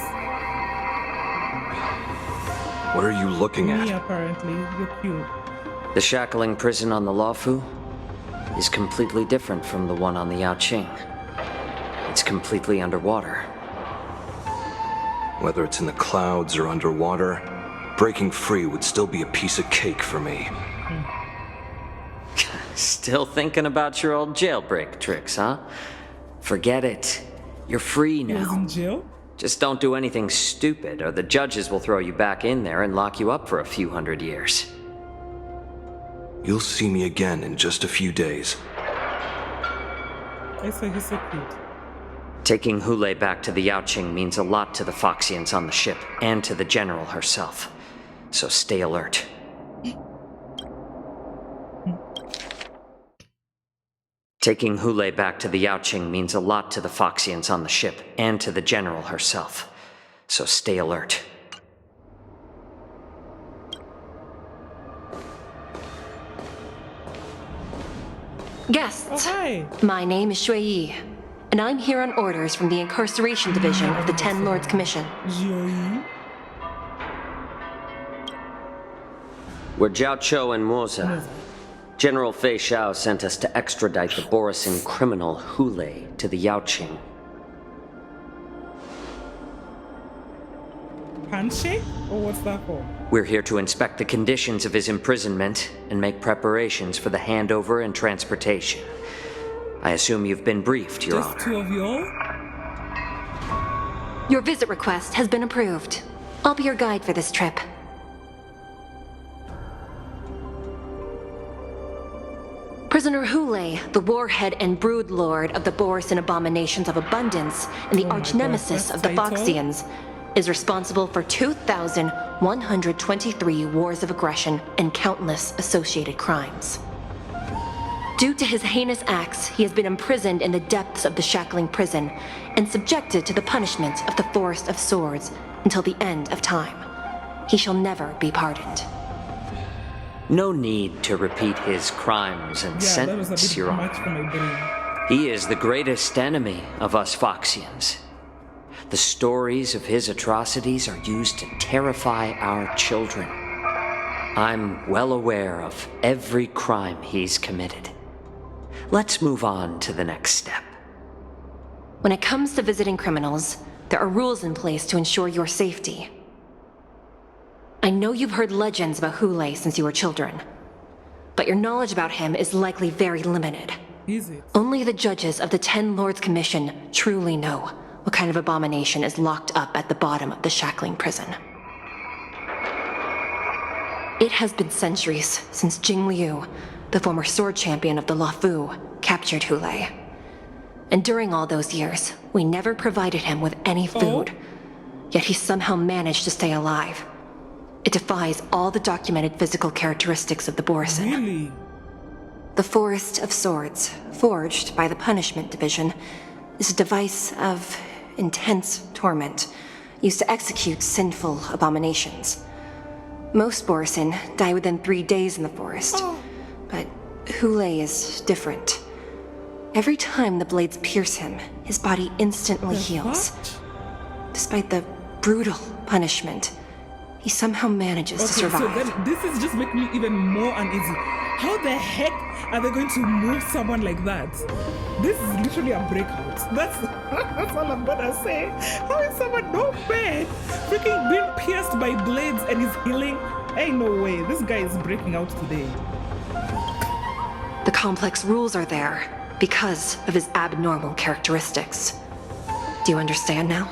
What are you looking Me, at? apparently. You're cute. The shackling prison on the Loufu is completely different from the one on the Yaoqing. It's completely underwater. Whether it's in the clouds or underwater, breaking free would still be a piece of cake for me. Still thinking about your old jailbreak tricks, huh? Forget it. You're free He was now. in jail? Just don't do anything stupid, or the judges will throw you back in there and lock you up for a few hundred years. You'll see me again in just a few days. I saw he's so cute. Taking Hule back to the Yaoqing means a lot to the Foxians on the ship, and to the General herself. So stay alert. Taking Hule back to the Yaoqing means a lot to the Foxians on the ship, and to the General herself. So stay alert. Guests, hi. My name is Ƒөΐĩ, and I'm here on orders from the Incarceration Division of the Ten Lords Commission. We're Jiao and Moza. General Ƒöΐũω sent us to extradite the Borisin criminal Ħuḻae to the Yaoqing. Handshake? Or what's that for? We're here to inspect the conditions of his imprisonment and make preparations for the handover and transportation. I assume you've been briefed, Your Honor. Just two of y'all? Your visit request has been approved. I'll be your guide for this trip. Prisoner Ħuḻae, the warhead and brood lord of the Borisin abominations of abundance and the arch-nemesis of the Phoxians, is responsible for 2,123 wars of aggression and countless associated crimes. Due to his heinous acts, he has been imprisoned in the depths of the shackling prison and subjected to the punishment of the Forest of Swords until the end of time. He shall never be pardoned. No need to repeat his crimes and sentence, Your Honor. He is the greatest enemy of us Phoxians. The stories of his atrocities are used to terrify our children. I'm well aware of every crime he's committed. Let's move on to the next step. When it comes to visiting criminals, there are rules in place to ensure your safety. I know you've heard legends about Ħuḻae since you were children, but your knowledge about him is likely very limited. Is it? Only the judges of the Ten Lords Commission truly know what kind of abomination is locked up at the bottom of the shackling prison. It has been centuries since Jing Liu, the former sword champion of the Loufu, captured Ħuḻae. And during all those years, we never provided him with any food. Yet he somehow managed to stay alive. It defies all the documented physical characteristics of the Borisin. Really? The Forest of Swords, forged by the Punishment Division, is a device of intense torment, used to execute sinful abominations. Most Borisin die within 3 days in the forest, but Ħuḻae is different. Every time the blades pierce him, his body instantly heals. Despite the brutal punishment, he somehow manages to survive. So then this is just making me even more uneasy. How the heck are they going to move someone like that? This is literally a breakout. That's all I'm gonna say. How is someone no bad? Freaking being pierced by blades and he's healing? Ain't no way. This guy is breaking out today. The complex rules are there because of his abnormal characteristics. Do you understand now?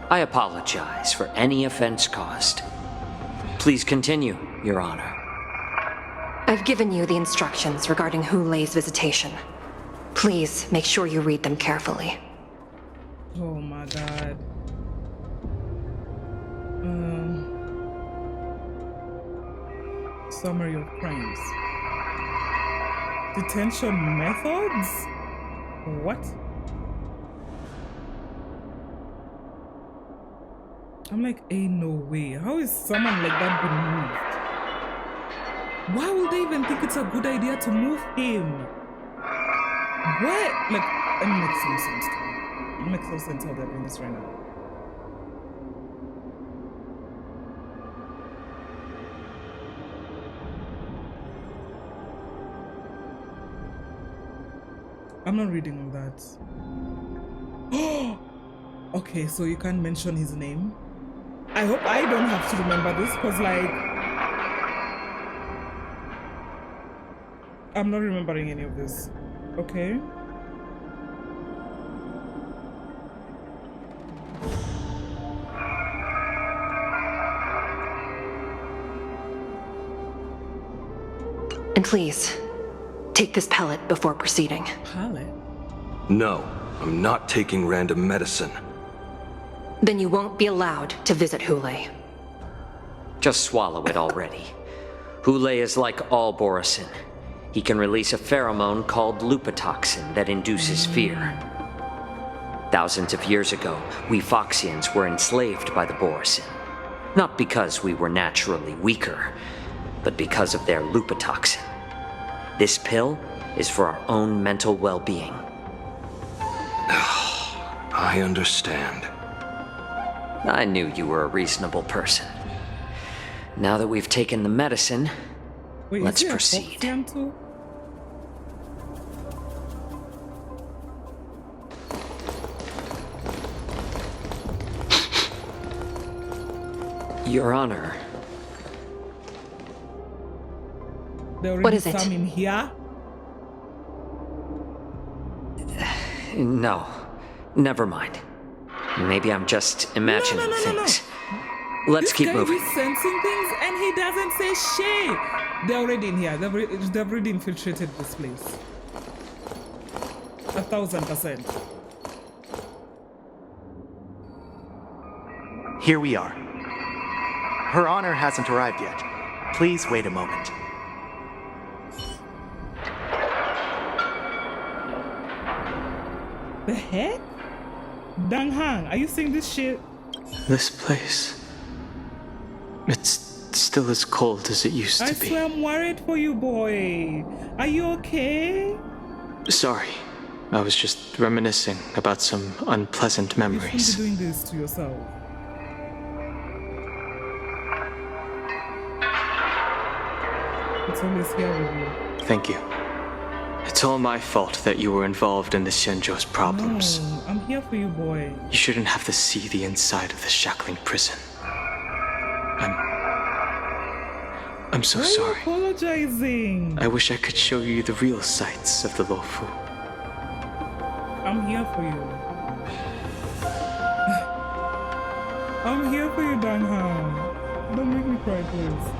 I apologize for any offense caused. Please continue, Your Honor. I've given you the instructions regarding Ħuḻae's visitation. Please make sure you read them carefully. Oh my god. Summary of crimes. Detention methods? What? I'm like, ain't no way. How is someone like that been moved? Why would they even think it's a good idea to move him? What? Like, it makes no sense to me. It makes no sense how they're doing this right now. I'm not reading all that. Okay, so you can't mention his name. I hope I don't have to remember this, because like I'm not remembering any of this. Okay. And please, take this pellet before proceeding. Pellet? No, I'm not taking random medicine. Then you won't be allowed to visit Ħuḻae. Just swallow it already. Ħuḻae is like all Borisin. He can release a pheromone called lupatoxin that induces fear. Thousands of years ago, we Phoxians were enslaved by the Borisin. Not because we were naturally weaker, but because of their lupatoxin. This pill is for our own mental well-being. I understand. I knew you were a reasonable person. Now that we've taken the medicine, Wait, let's is he a proceed. Foxian too? Your Honor. There already What is it? some in here? No, never mind. Maybe I'm just imagining things. Let's keep moving. He's sensing things and he doesn't say shit. They're already in here. They've already infiltrated this place. 1000%. Here we are. Her Honor hasn't arrived yet. Please wait a moment. The heck? Dang Hang, are you seeing this shit? This place. It's still as cold as it used I to be. swear I'm worried for you, boy. Are you okay? Sorry. I was just reminiscing about some unpleasant You memories. shouldn't be doing this to yourself. It's always here with you. Thank you. It's all my fault that you were involved in the Xianzhou's problems. No, I'm here for you, boy. You shouldn't have to see the inside of the shackling prison. I'm so Why are sorry. you apologizing? I wish I could show you the real sights of the Loufu. I'm here for you. I'm here for you, Dang Hang. Don't make me cry, please.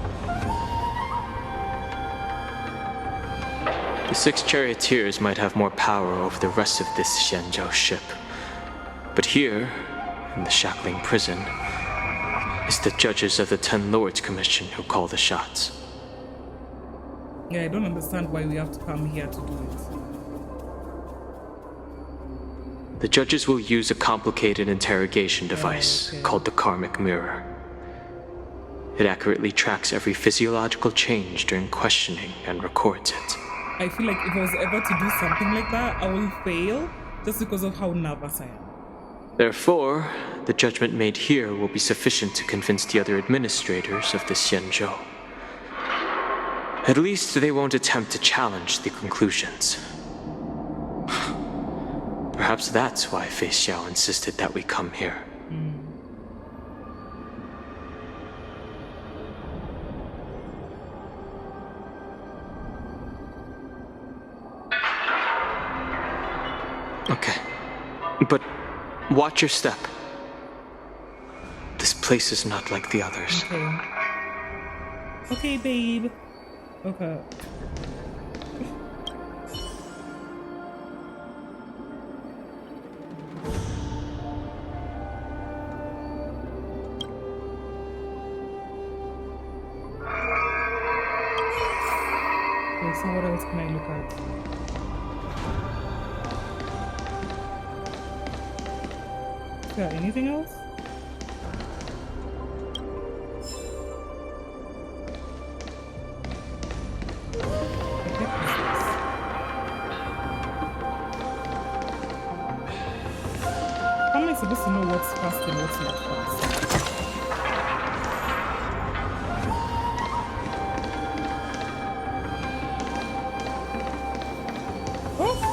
The 6 charioteers might have more power over the rest of this Xianzhou ship. But here, in the shackling prison, is the judges of the 10 Lords Commission who call the shots. Yeah, I don't understand why we have to come here to do it. The judges will use a complicated interrogation device called the Karmic Mirror. It accurately tracks every physiological change during questioning and records it. I feel like if I was ever to do something like that, I will fail just because of how nervous I am. Therefore, the judgment made here will be sufficient to convince the other administrators of the Xianzhou. At least they won't attempt to challenge the conclusions. Perhaps that's why Fei Xiao insisted that we come here. Okay. But watch your step. This place is not like the others. Okay. Okay, babe. Okay. Okay, so what else can I look at? Got anything else? How am I supposed to know what's fast and what's not fast?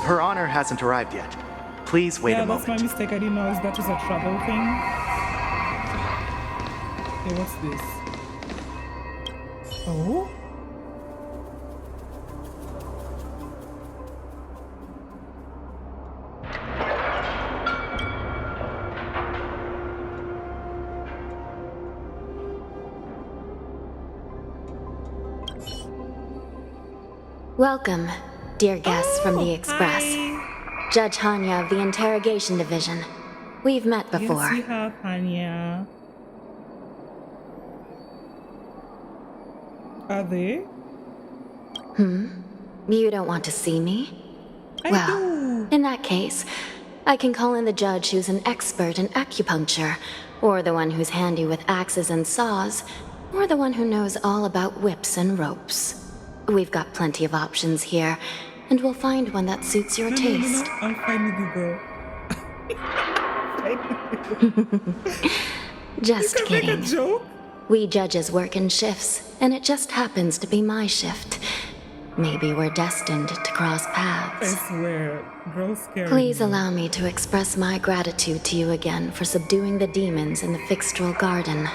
Her Honor hasn't arrived yet. Please wait a moment. Yeah, that's my mistake. I didn't know that was a travel thing. Okay, what's this? Oh? Welcome, dear guests from the Express. Judge Hanya of the Interrogation Division. We've met before. Yes, we have, Hanya. Are they? You don't want to see me? Well, in that case, I can call in the judge who's an expert in acupuncture, or the one who's handy with axes and saws, or the one who knows all about whips and ropes. We've got plenty of options here, and we'll find one that suits your taste. No. I'm fine with you, girl. Just you can kidding. Make a joke? We judges work in shifts, and it just happens to be my shift. Maybe we're destined to cross paths. I swear, girls scare Please me. allow me to express my gratitude to you again for subduing the demons in the Fixtral Garden.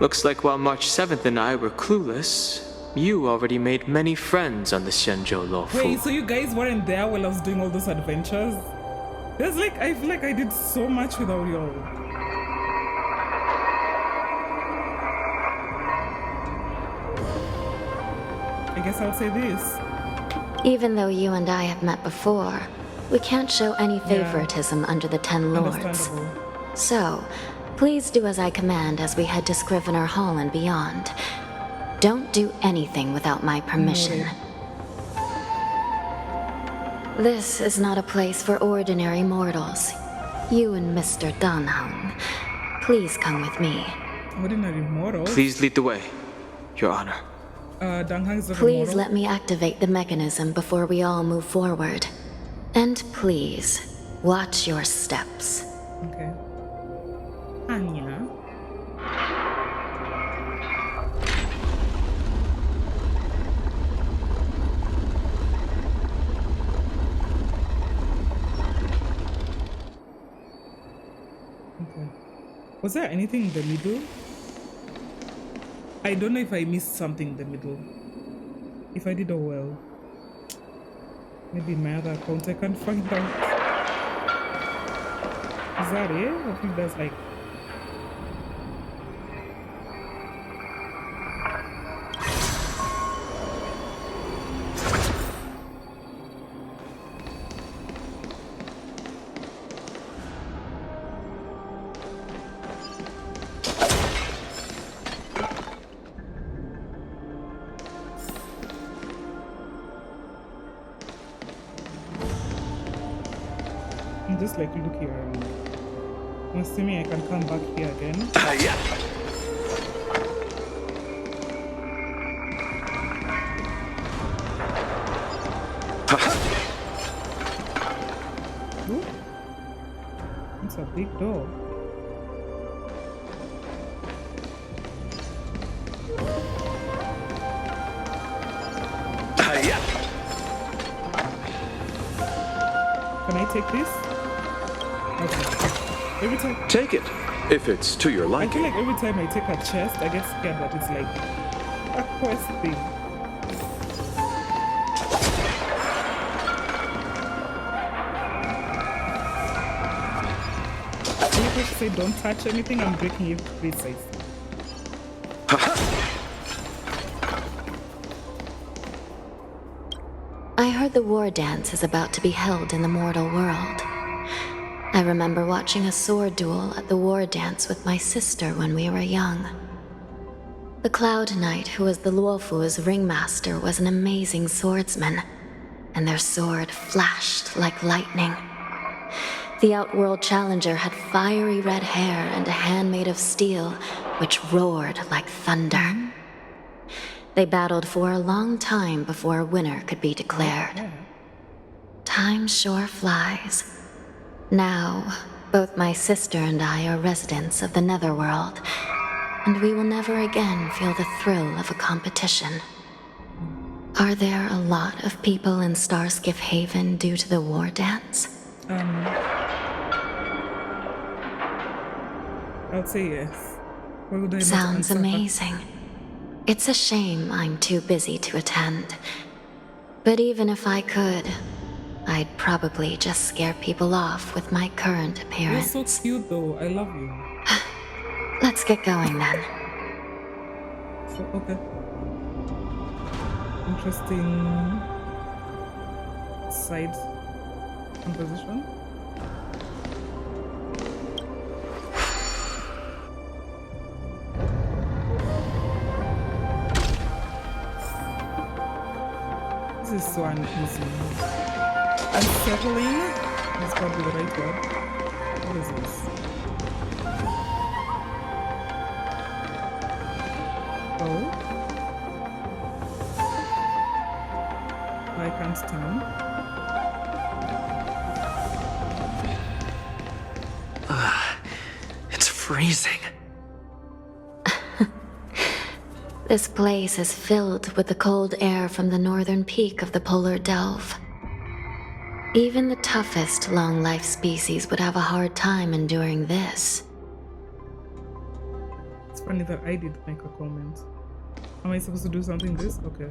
Looks like while March 7th and I were clueless, you already made many friends on the Xianzhou Loufu. Wait, so you guys weren't there while I was doing all those adventures? There's like, I feel like I did so much without y'all. I guess I'll say this. Even though you and I have met before, we can't show any favoritism under the 10 Lords. Understandable. So, please do as I command as we head to Scrivener Hall and beyond. Don't do anything without my permission. This is not a place for ordinary mortals. You and Mr. Danheng, please come with me. Ordinary mortals? Please lead the way, Your Honor. Please let me activate the mechanism before we all move forward. And please, watch your steps. Okay. Anya. Okay. Was there anything in the middle? I don't know if I missed something in the middle. If I did, oh well. Maybe in my other account I can't find out. Is that it? I think that's like... just like looking around. I'm assuming I can come back here again. Yeah. Ooh. It's a big door. Yeah. Can I take this? Okay. Every time. Take it, if it's to your I feel liking. like every time I take a chest, I get scared that it's like a quest thing. If I say don't touch anything, I'm breaking it precisely. I heard the Wardance is about to be held in the mortal world. I remember watching a sword duel at the Wardance with my sister when we were young. The Cloud Knight, who was the Luofu's ringmaster, was an amazing swordsman, and their sword flashed like lightning. The Outworld Challenger had fiery red hair and a hand made of steel, which roared like thunder. They battled for a long time before a winner could be declared. Time sure flies. Now, both my sister and I are residents of the Netherworld, and we will never again feel the thrill of a competition. Are there a lot of people in Starskiff Haven due to the Wardance? I'll say yes. Why would I not Sounds answer her? amazing. It's a shame I'm too busy to attend. But even if I could, I'd probably just scare people off with my current appearance. You're so cute though, I love you. Let's get going then. So, okay. Interesting side composition. This is so uneasy. Unsettling is probably the right word. What is this? Oh? Ant Town. It's freezing. This place is filled with the cold air from the northern peak of the polar delve. Even the toughest long-life species would have a hard time enduring this. It's funny that I did make a comment. Am I supposed to do something this? Okay.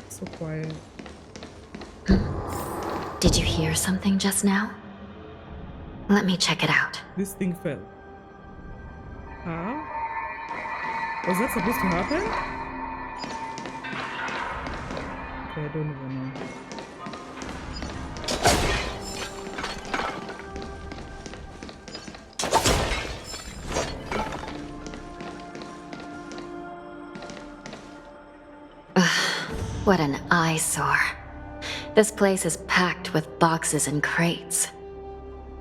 So quiet. Did you hear something just now? Let me check it out. This thing fell. Huh? Was that supposed to happen? Okay, I don't even know. What an eyesore. This place is packed with boxes and crates.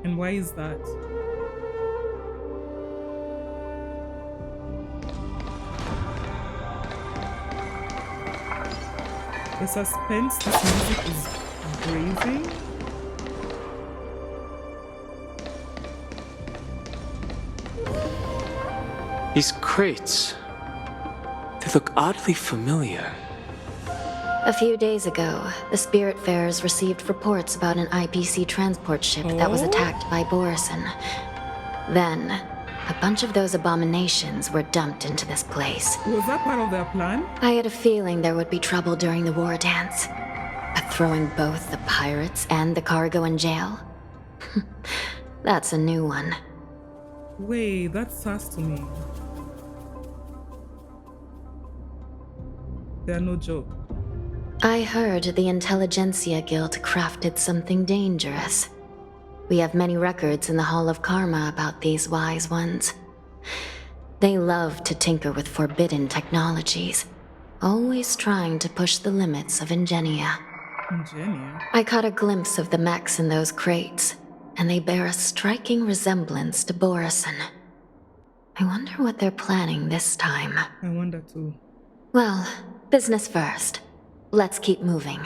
And why is that? The suspense this music is raising. These crates, they look oddly familiar. A few days ago, the Spiritfarers received reports about an IPC transport ship that was attacked by Borison. Then, a bunch of those abominations were dumped into this place. Was that part of their plan? I had a feeling there would be trouble during the Wardance. But throwing both the pirates and the cargo in jail? That's a new one. Wait, that's sus to me. They're no joke. I heard the Intelligentsia Guild crafted something dangerous. We have many records in the Hall of Karma about these wise ones. They love to tinker with forbidden technologies, always trying to push the limits of Ingenia. Ingenia? I caught a glimpse of the mechs in those crates, and they bear a striking resemblance to Borison. I wonder what they're planning this time. I wonder too. Well, business first. Let's keep moving.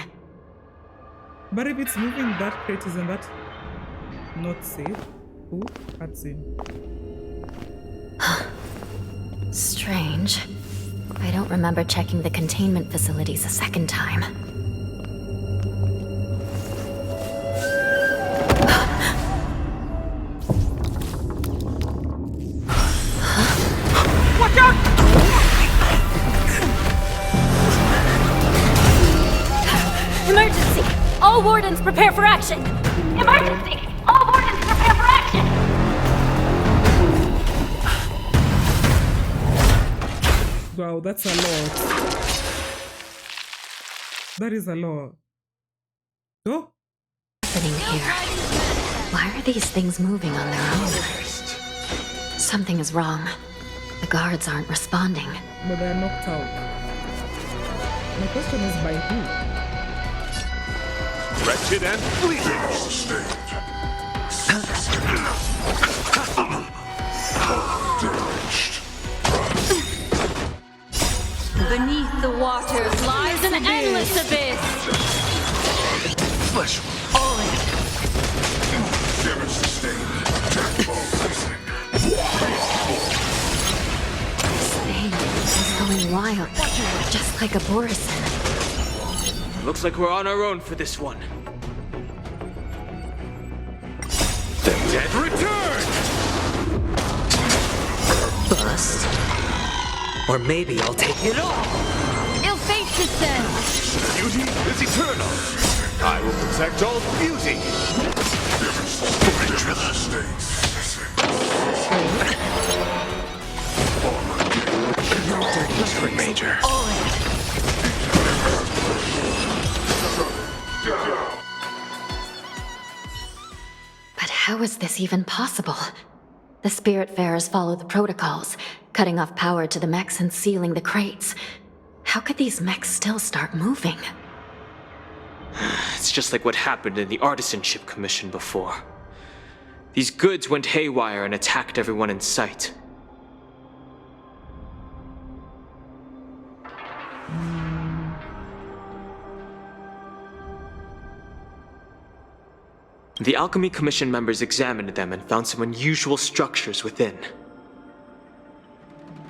But if it's moving, that crate isn't that not safe? Ooh, cutscene. Strange. I don't remember checking the containment facilities a second time. Watch out! Emergency! All wardens prepare for action! Emergency! All wardens prepare for action! Wow, that's a lot. That is a lot. Oh? Happening here. Why are these things moving on their own? Something is wrong. The guards aren't responding. But they're knocked out. My question is by who? Wretched and bleeding. Beneath the waters lies an endless abyss. Flesh This thing is going wild, just like a Borison. Looks like we're on our own for this one. The dead return! Bust. Or maybe I'll take it all. Ill fate descends. Beauty is eternal. I will protect all beauty. Dirty Major. But how is this even possible? The Spiritfarers follow the protocols, cutting off power to the mechs and sealing the crates. How could these mechs still start moving? It's just like what happened in the Artisanship Commission before. These goods went haywire and attacked everyone in sight. The Alchemy Commission members examined them and found some unusual structures within.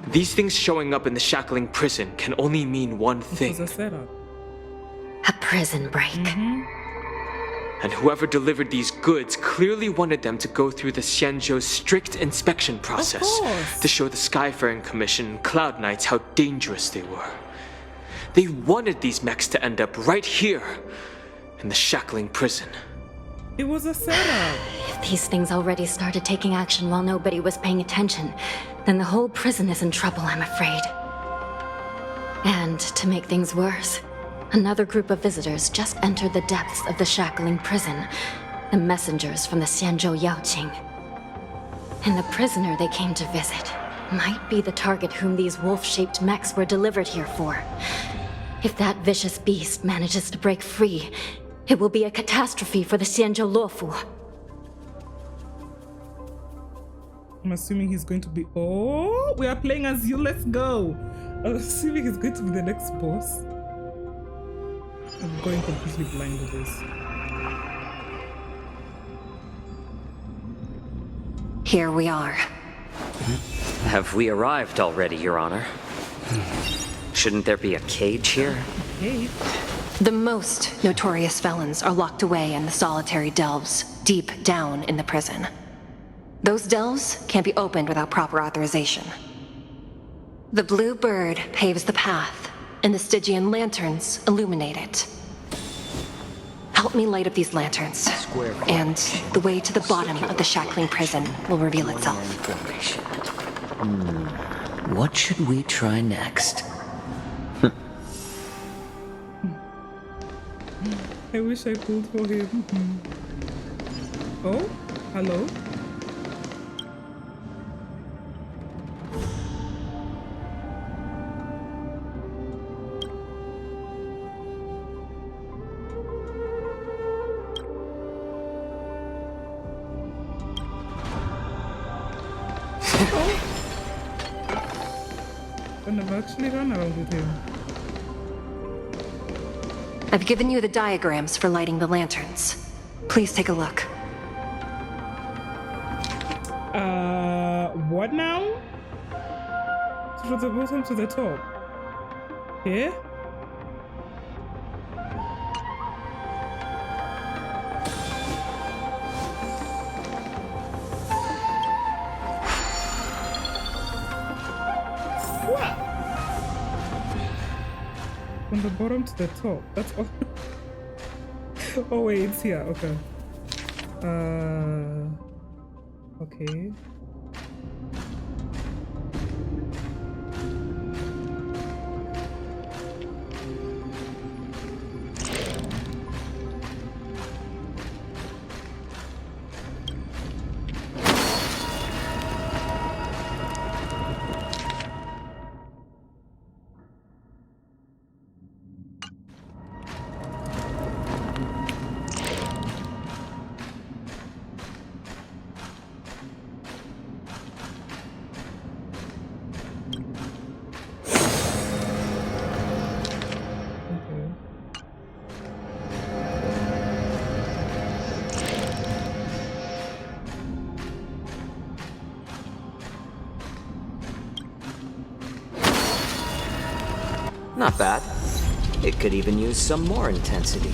These things showing up in the shackling prison can only mean one thing. A prison break. And whoever delivered these goods clearly wanted them to go through the Xianzhou's strict inspection process to show the Skyfaring Commission and Cloud Knights how dangerous they were. They wanted these mechs to end up right here in the shackling prison. It was a setup. If these things already started taking action while nobody was paying attention, then the whole prison is in trouble, I'm afraid. And to make things worse, another group of visitors just entered the depths of the shackling prison, the messengers from the Xianzhou Yaoqing. And the prisoner they came to visit might be the target whom these wolf-shaped mechs were delivered here for. If that vicious beast manages to break free, it will be a catastrophe for the Xianzhou Loufu. I'm assuming he's going to be... Oh, we are playing as you. Let's go. I'm assuming he's going to be the next boss. I'm going completely blind with this. Here we are. Have we arrived already, Your Honor? Shouldn't there be a cage here? Cage? The most notorious felons are locked away in the solitary delves, deep down in the prison. Those delves can't be opened without proper authorization. The blue bird paves the path, and the Stygian lanterns illuminate it. Help me light up these lanterns, and the way to the bottom of the shackling prison will reveal itself. What should we try next? I wish I pulled for him. Oh, hello. And I've actually run around with him. I've given you the diagrams for lighting the lanterns. Please take a look. What now? From the bottom to the top. Here? What? From the bottom to the top. That's all. Oh wait, it's here. Okay. Okay. Not bad. It could even use some more intensity.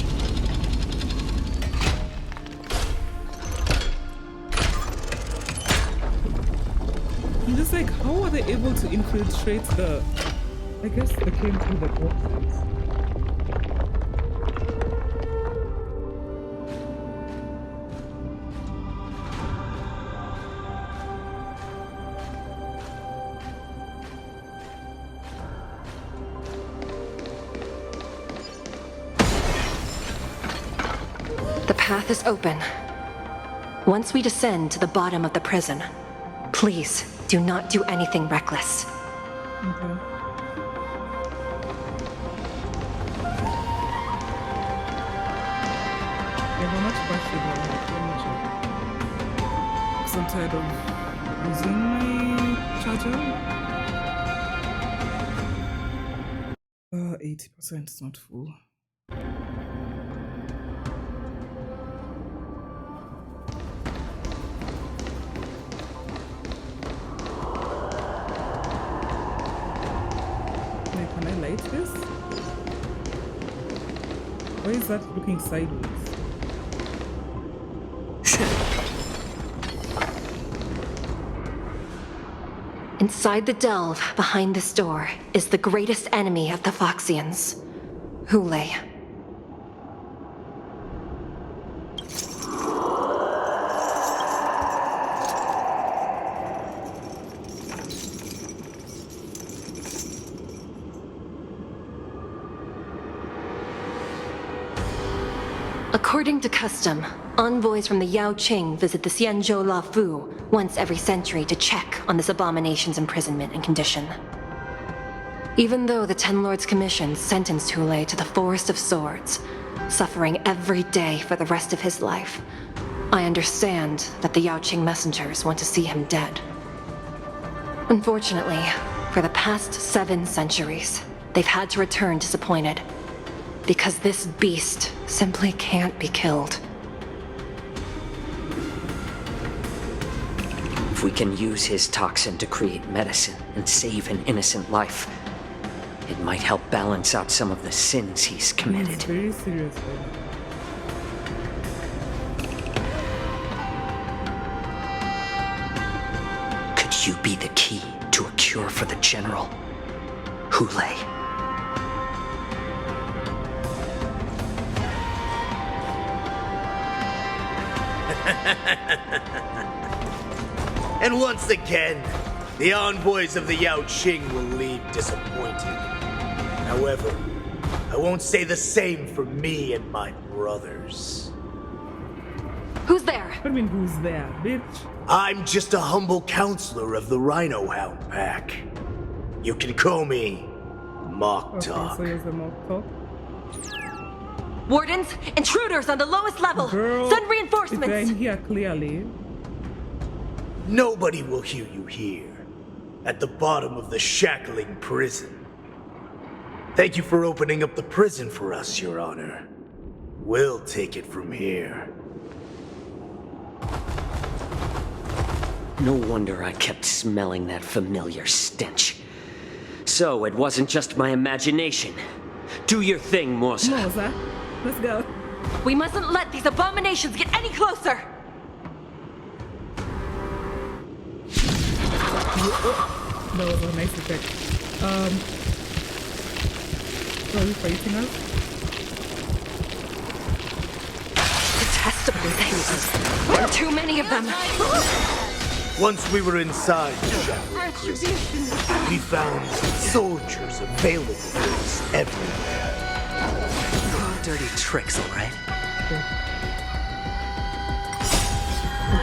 I'm just like, how are they able to infiltrate the... I guess they came through the boxes. The path is open. Once we descend to the bottom of the prison, please do not do anything reckless. Okay. how much battery do I have? Let me check. Because I'm tired of using my charger. 80% is not full. Wait, can I light this? Why is that looking sideways? Inside the delve, behind this door, is the greatest enemy of the Foxians, Ƒөΐũω. According to custom, envoys from the Yaoqing visit the Xianzhou Loufu once every century to check on this abomination's imprisonment and condition. Even though the Ten Lords Commission sentenced Ƒөΐũω to the Forest of Swords, suffering every day for the rest of his life, I understand that the Yaoqing messengers want to see him dead. Unfortunately, for the past 7 centuries, they've had to return disappointed, because this beast simply can't be killed. If we can use his toxin to create medicine and save an innocent life, it might help balance out some of the sins he's committed. He's very serious, though. Could you be the key to a cure for the General? Ƒөΐũω. And once again, the envoys of the Yaoqing will leave disappointed. However, I won't say the same for me and my brothers. Who's there? What do you mean, who's there, bitch? I'm just a humble counselor of the Rhino Hound Pack. You can call me Mock Talk. Okay, so here's the Mock Talk. Wardens, intruders on the lowest level! Girl, Send reinforcements! if I'm here clearly. Nobody will hear you here, at the bottom of the shackling prison. Thank you for opening up the prison for us, Your Honor. We'll take it from here. No wonder I kept smelling that familiar stench. So it wasn't just my imagination. Do your thing, Moza. Moza, let's go. We mustn't let these abominations get any closer! That was a nice effect. So are you fighting us? Detestable things. There are too many of them. Once we were inside the shackling prison, we found soldiers available for us everywhere. Dirty tricks, all right?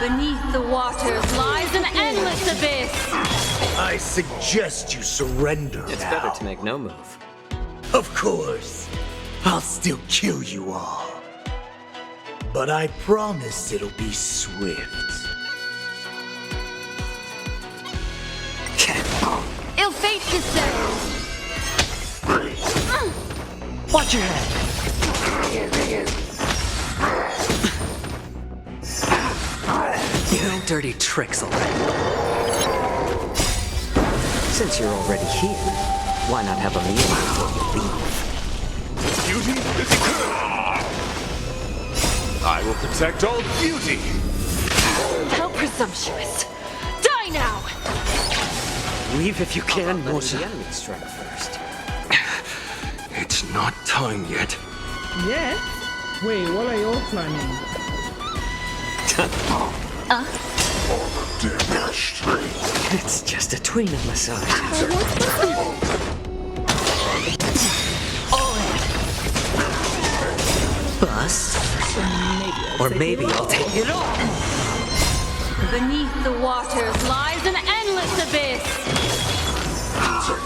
Beneath the waters lies an endless abyss. I suggest you surrender It's now. better to make no move. Of course. I'll still kill you all. But I promise it'll be swift. Ill fate descends. Watch your head. No dirty tricks, all right? Since you're already here, why not have a meal before you leave? Beauty is eternal. I will protect all beauty. How presumptuous! Die now! Leave if you can, Moza. Moza. The enemy strike first. It's not time yet. Yes? Wait, what are you all planning? It's just a tweener massage. Bust? Or maybe I'll take it all. Beneath the waters lies an endless abyss.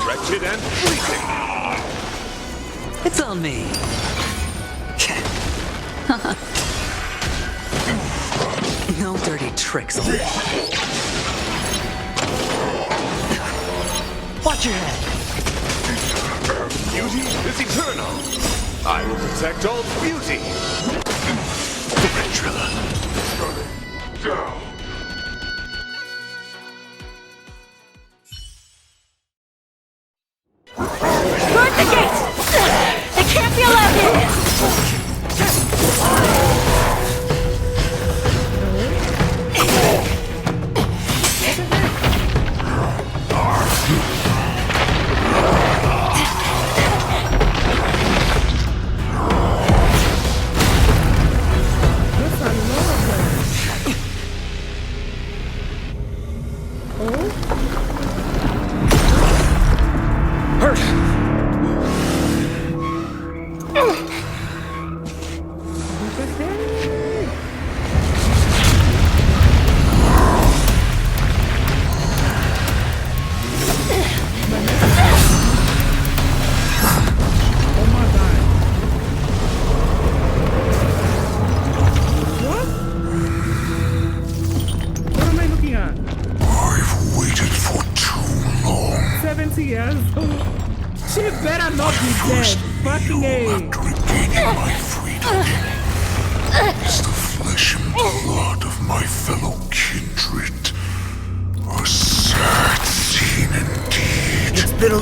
Wretched and fleeting. It's on me. No dirty tricks. Watch your head. Beauty is eternal. I will protect all beauty. Tarantula. Guard the gates! They can't be allowed in!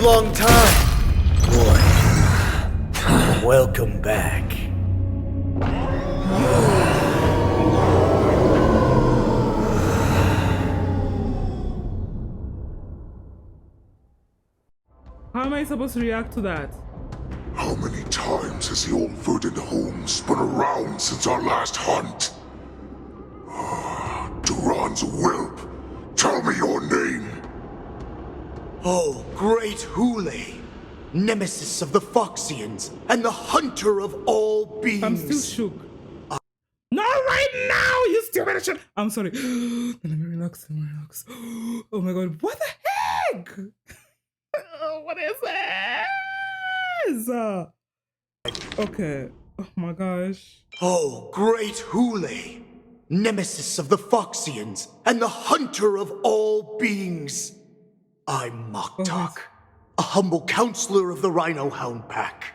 Long time, boy. Welcome back. How am I supposed to react to that? How many times has the old verdant home spun around since our last hunt? Duran's whelp, tell me your name. Oh, great ĦöɁöŭ, nemesis of the Phoxians and the hunter of all beings. I'm still shook. Not right now, you stupid shit. I'm sorry. Let me relax. Oh my god, what the heck? What is this? Okay. Oh my gosh. Oh, great ĦöŨ, nemesis of the Phoxians and the hunter of all beings. I'm Moktok, a humble counselor of the Rhino Hound Pack.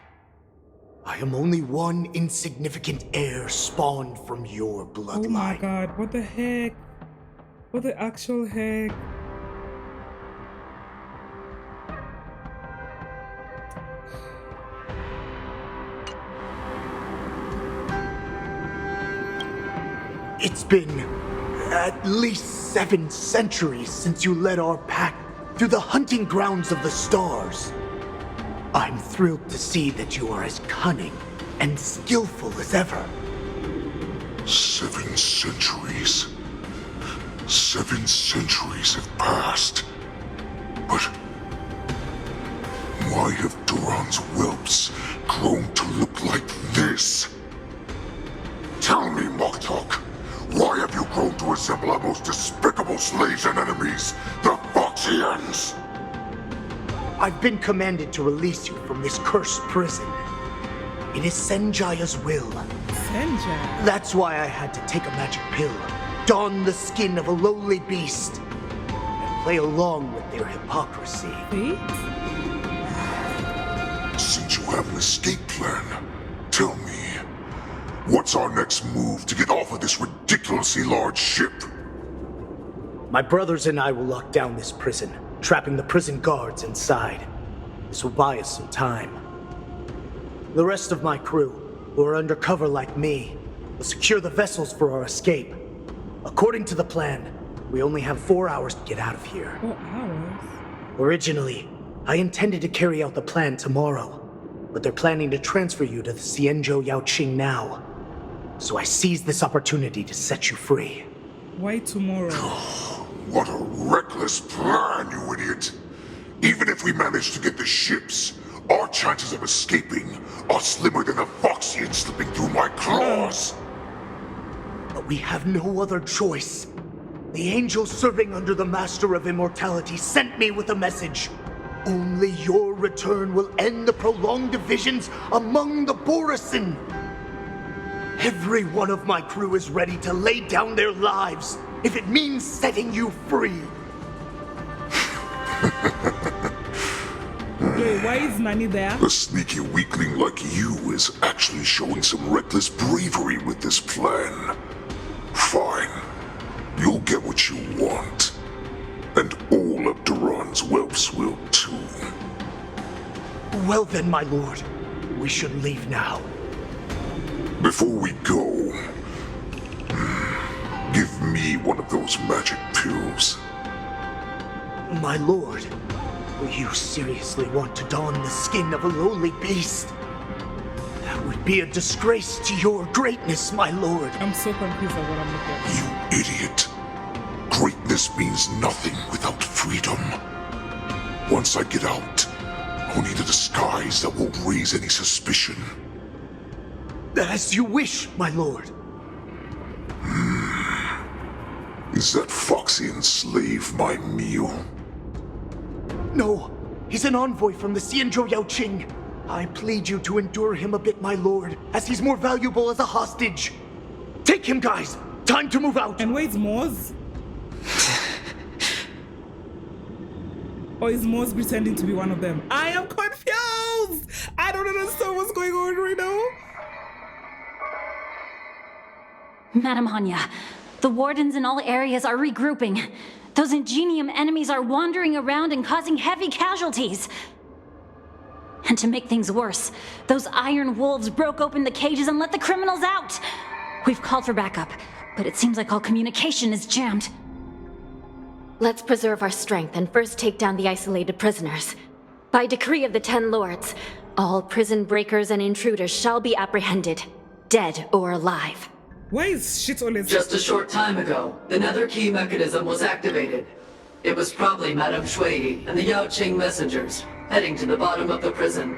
I am only one insignificant heir spawned from your bloodline. Oh my god, what the heck? What the actual heck? It's been at least 7 centuries since you led our pack through the hunting grounds of the stars. I'm thrilled to see that you are as cunning and skillful as ever. 7 centuries. 7 centuries have passed. But why have Duran's whelps grown to look like this? Tell me, Moktok, why have you grown to resemble our most despicable slaves and enemies, the Phoxians? I've been commanded to release you from this cursed prison. It is Senjaya's will. Senjaya? That's why I had to take a magic pill, don the skin of a lowly beast, and play along with their hypocrisy. Since you have an escape plan, tell me, what's our next move to get off of this ridiculously large ship? My brothers and I will lock down this prison, trapping the prison guards inside. This will buy us some time. The rest of my crew, who are undercover like me, will secure the vessels for our escape. According to the plan, we only have 4 hours to get out of here. 4 hours? Originally, I intended to carry out the plan tomorrow, but they're planning to transfer you to the Xianzhou Yaoqing now. So I seized this opportunity to set you free. Why tomorrow? What a reckless plan, you idiot! Even if we manage to get the ships, our chances of escaping are slimmer than a Phoxian slipping through my claws. But we have no other choice. The angel serving under the Master of Immortality sent me with a message. Only your return will end the prolonged divisions among the Borisin. Every one of my crew is ready to lay down their lives if it means setting you free. Wait, why is Nani there? A sneaky weakling like you is actually showing some reckless bravery with this plan. Fine. You'll get what you want. And all of Duran's whelps will too. Well then, my lord. We should leave now. Before we go, give me one of those magic pills. My lord, you seriously want to don the skin of a lowly beast? That would be a disgrace to your greatness, my lord. I'm so confused at what I'm looking at. You idiot. Greatness means nothing without freedom. Once I get out, I'll need a disguise that won't raise any suspicion. As you wish, my lord. Is that Foxian slave my meal? No, he's an envoy from the Xianzhou Yaoqing. I plead you to endure him a bit, my lord, as he's more valuable as a hostage. Take him, guys! Time to move out! And where's Moz? Or is Moz pretending to be one of them? I am confused! I don't understand what's going on right now. Madam Hanya, the wardens in all areas are regrouping. Those Ingenium enemies are wandering around and causing heavy casualties. And to make things worse, those iron wolves broke open the cages and let the criminals out. We've called for backup, but it seems like all communication is jammed. Let's preserve our strength and first take down the isolated prisoners. By decree of the 10 Lords, all prison breakers and intruders shall be apprehended, dead or alive. Why is shit always... Just a short time ago, the nether key mechanism was activated. It was probably Madame Ƒөΐĩ and the Yaoqing messengers, heading to the bottom of the prison.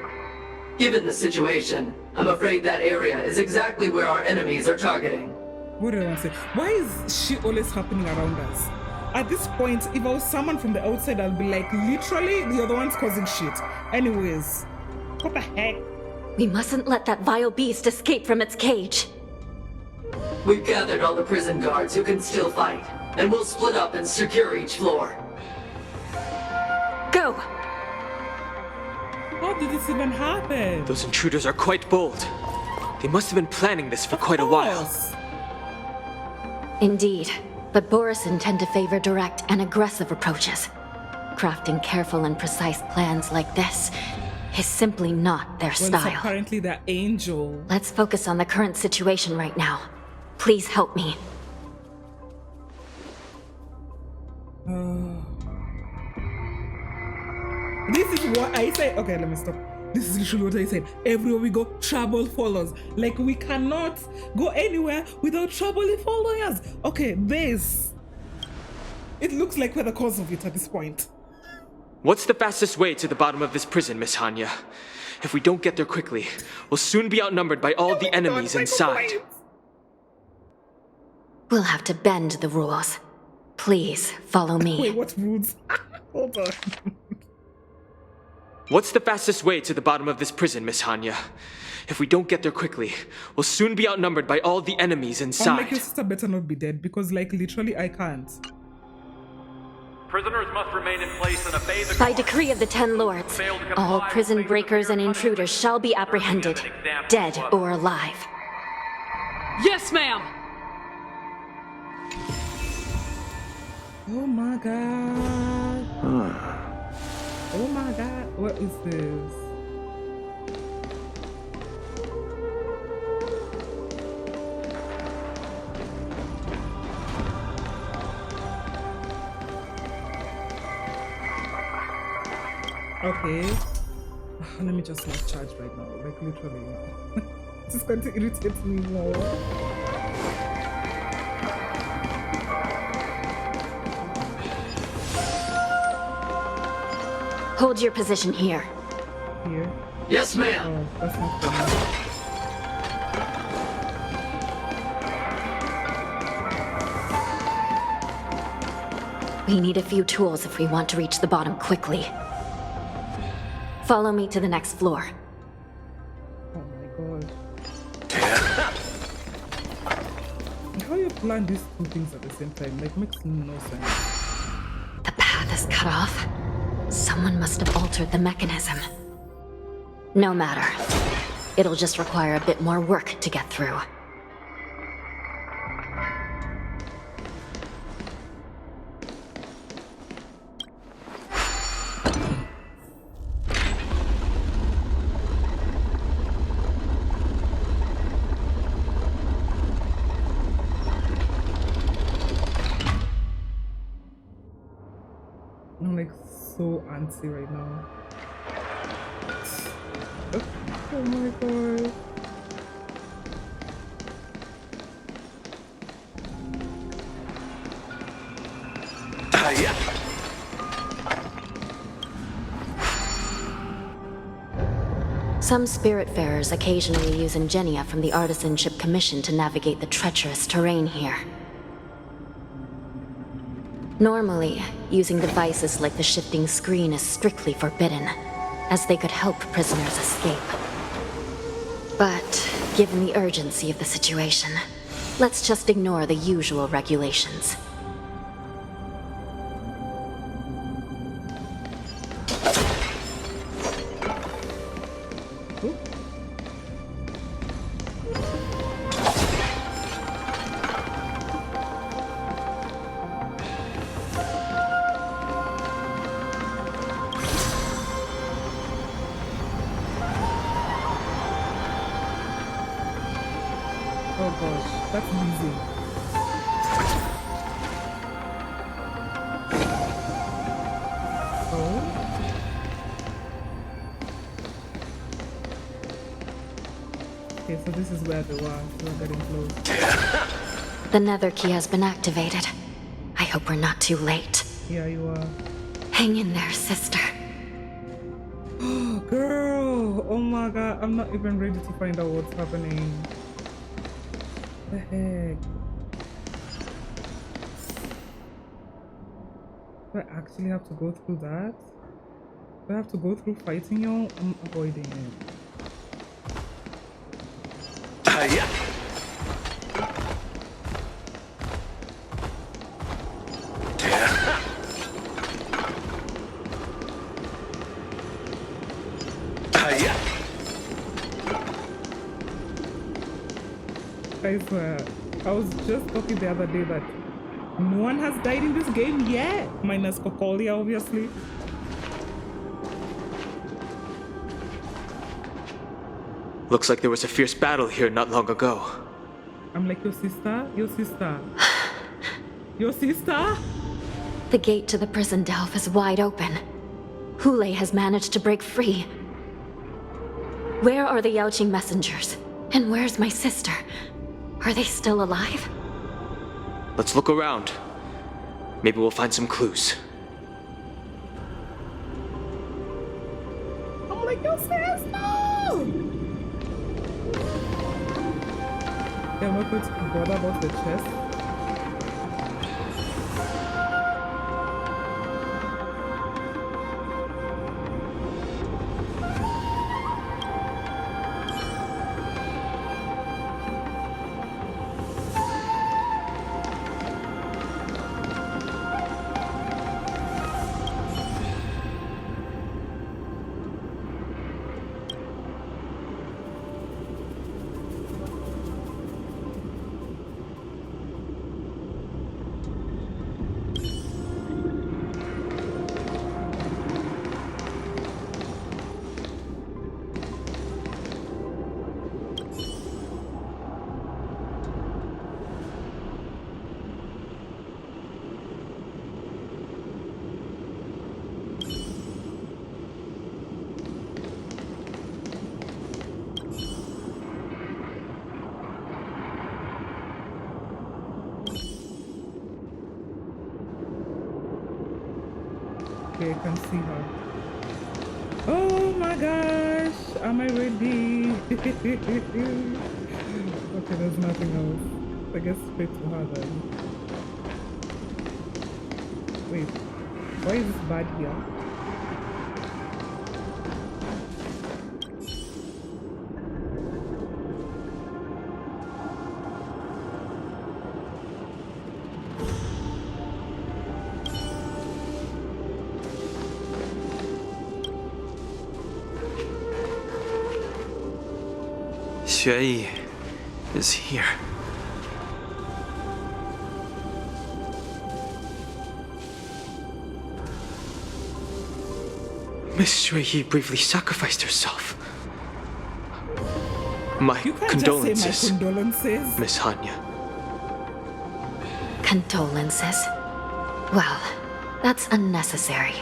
Given the situation, I'm afraid that area is exactly where our enemies are targeting. What do I want to say? Why is shit always happening around us? At this point, if I was someone from the outside, I'll be like, literally, the other one's causing shit. Anyways, what the heck? We mustn't let that vile beast escape from its cage. We've gathered all the prison guards who can still fight, and we'll split up and secure each floor. Go! How did this even happen? Those intruders are quite bold. They must have been planning this for quite a while. Indeed, but Borisin tend to favor direct and aggressive approaches. Crafting careful and precise plans like this is simply not their style. Apparently they're angel. Let's focus on the current situation right now. Please help me. This is what I said. Okay, let me stop. This is literally what I said. Everywhere we go, trouble follows. Like, we cannot go anywhere without trouble following us. Okay, this. It looks like we're the cause of it at this point. What's the fastest way to the bottom of this prison, Miss Hanya? If we don't get there quickly, we'll soon be outnumbered by all the enemies inside. We'll have to bend the rules. Please, follow me. Wait, what rules? Hold on. What's the fastest way to the bottom of this prison, Miss Hanya? If we don't get there quickly, we'll soon be outnumbered by all the enemies inside. Like, your sister better not be dead, because, like, literally, I can't. Prisoners must remain in place and obey the By decree of the 10 Lords, all prison breakers and intruders shall be apprehended, dead or alive. Yes, ma'am! Oh my god. Oh my god, what is this? Okay. Let me just not charge right now, like literally. This is going to irritate me more. Hold your position here. Here? Yes, ma'am. Oh, that's not funny. We need a few tools if we want to reach the bottom quickly. Follow me to the next floor. Oh my god. how you plan these two things at the same time. Like, makes no sense. The path is cut off. Someone must have altered the mechanism. No matter. It'll just require a bit more work to get through. I'm like so antsy right now. Oh my god. Yeah. Some Spiritfarers occasionally use Ingenia from the Artisanship Commission to navigate the treacherous terrain here. Normally, using devices like the shifting screen is strictly forbidden, as they could help prisoners escape. But, given the urgency of the situation, let's just ignore the usual regulations. Oh gosh, that's easy. Oh. Okay, so this is where they were. We're getting close. The nether key has been activated. I hope we're not too late. Yeah, you are. Hang in there, sister. Girl! Oh my god, I'm not even ready to find out what's happening. What the heck? Do I actually have to go through that? Do I have to go through fighting y'all? I'm avoiding it. Yeah. I swear, I was just talking the other day that no one has died in this game yet, minus Kokolia, obviously. Looks like there was a fierce battle here not long ago. I'm like, your sister? Your sister? Your sister? The gate to the prison delve is wide open. Ħuḻeյ has managed to break free. Where are the Yaoqing messengers? And where's my sister? Are they still alive? Let's look around. Maybe we'll find some clues. I'm like, your sister! They're not going to bother about the chest. Okay, I can see her. Oh my gosh! Am I ready? Okay, there's nothing else. I guess straight to her then. Wait, why is this bad here? Ƒөΐĩ is here. Miss Ƒөΐĩ briefly sacrificed herself. My You can't condolences, just say my condolences. Miss Hanya. Condolences? Well, that's unnecessary.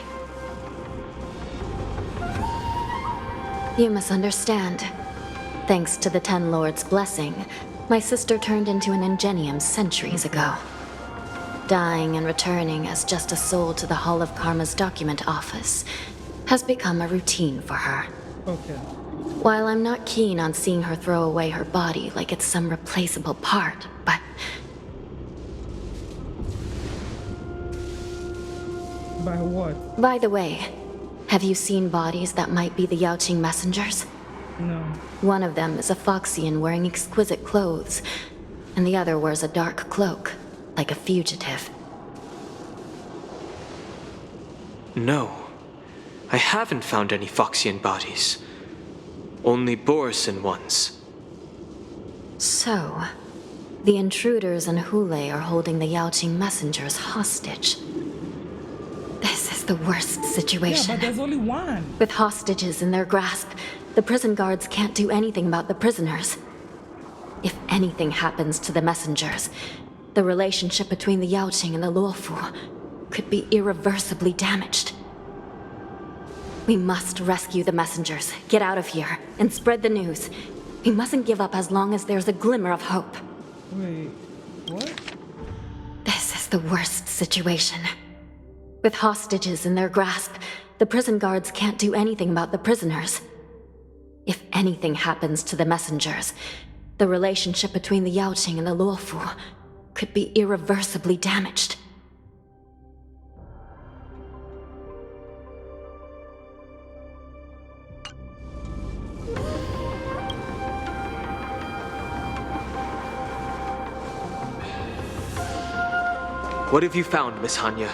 You misunderstand. Thanks to the Ten Lords' blessing, my sister turned into an Ingenium centuries ago. Dying and returning as just a soul to the Hall of Karma's document office has become a routine for her. Okay. While I'm not keen on seeing her throw away her body like it's some replaceable part, but... By what? By the way, have you seen bodies that might be the Yaoqing messengers? No. One of them is a Foxian wearing exquisite clothes, and the other wears a dark cloak, like a fugitive. No. I haven't found any Foxian bodies. Only Borisin ones. So, the intruders and Ḥuլē are holding the Yaoqing messengers hostage. This is the worst situation. Yeah, but there's only one. With hostages in their grasp, the prison guards can't do anything about the prisoners. If anything happens to the messengers, the relationship between the Yaoqing and the Loufu could be irreversibly damaged. We must rescue the messengers, get out of here, and spread the news. We mustn't give up as long as there's a glimmer of hope. Wait, what? This is the worst situation. With hostages in their grasp, the prison guards can't do anything about the prisoners. If anything happens to the messengers, the relationship between the Yaoqing and the Loufu could be irreversibly damaged. What have you found, Miss Hanya?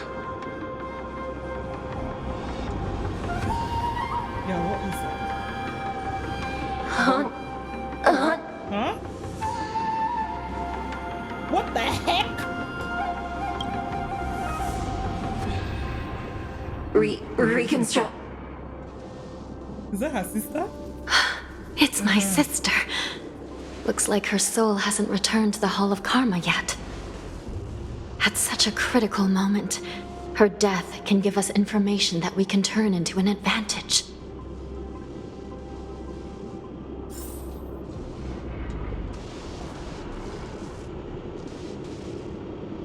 Yeah, what is that? Huh? Huh? What the heck? Reconstruct. Is that her sister? It's my sister. Looks like her soul hasn't returned to the Hall of Karma yet. At such a critical moment, her death can give us information that we can turn into an advantage.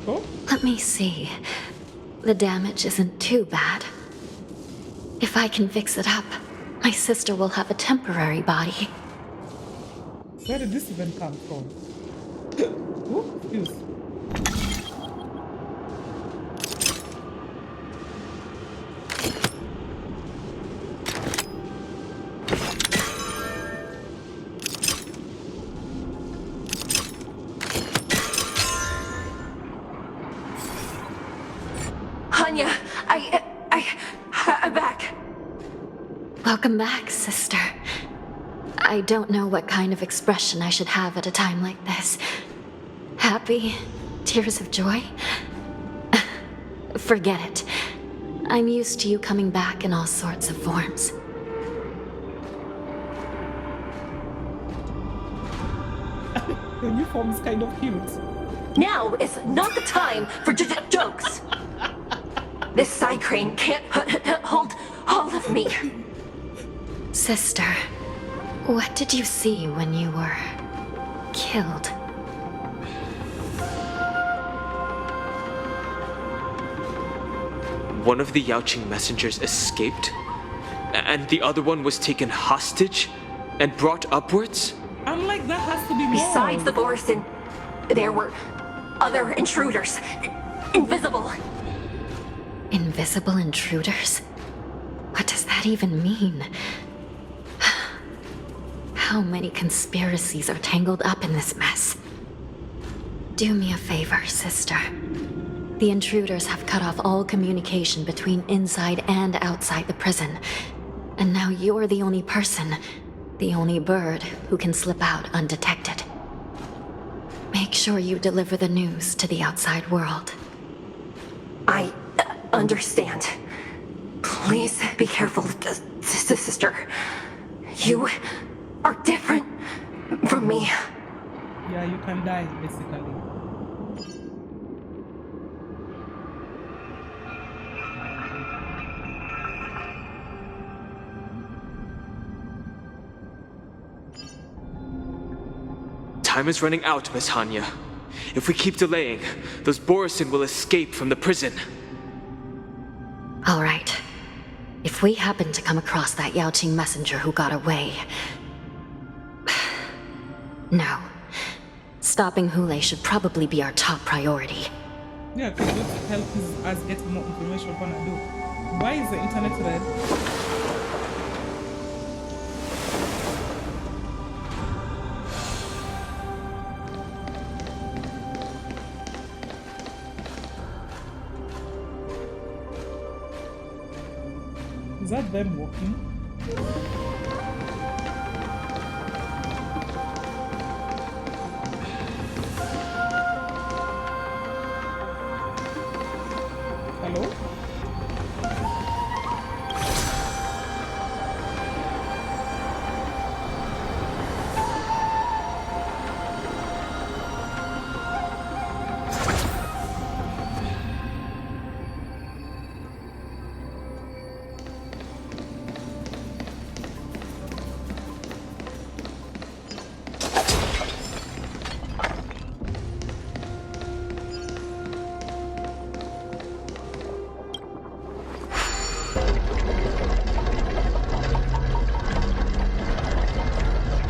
Oh? Let me see. The damage isn't too bad. If I can fix it up, my sister will have a temporary body. Where did this even come from? Oh, excuse. Hanya, I'm back. Welcome back, sister. I don't know what kind of expression I should have at a time like this. Happy? Tears of joy? Forget it. I'm used to you coming back in all sorts of forms. The new form is kind of cute. Now is not the time for jokes. This side crane can't hold all of me. Sister, what did you see when you were killed? One of the Yaoqing messengers escaped, and the other one was taken hostage and brought upwards? I'm like, that has to be more. Besides the Borisin, there were other intruders. Invisible. Invisible intruders? What does that even mean? How many conspiracies are tangled up in this mess? Do me a favor, sister. The intruders have cut off all communication between inside and outside the prison. And now you're the only person, the only bird who can slip out undetected. Make sure you deliver the news to the outside world. I understand. Please be careful, sister. You are different from me. Yeah, you can die, basically. Time is running out, Miss Hanya. If we keep delaying, those Borisin will escape from the prison. All right. If we happen to come across that Yaoqing messenger who got away... No. Stopping Hule should probably be our top priority. Yeah, because what help is us getting more information we're gonna do. Why is the internet red? Is that them walking? Hello?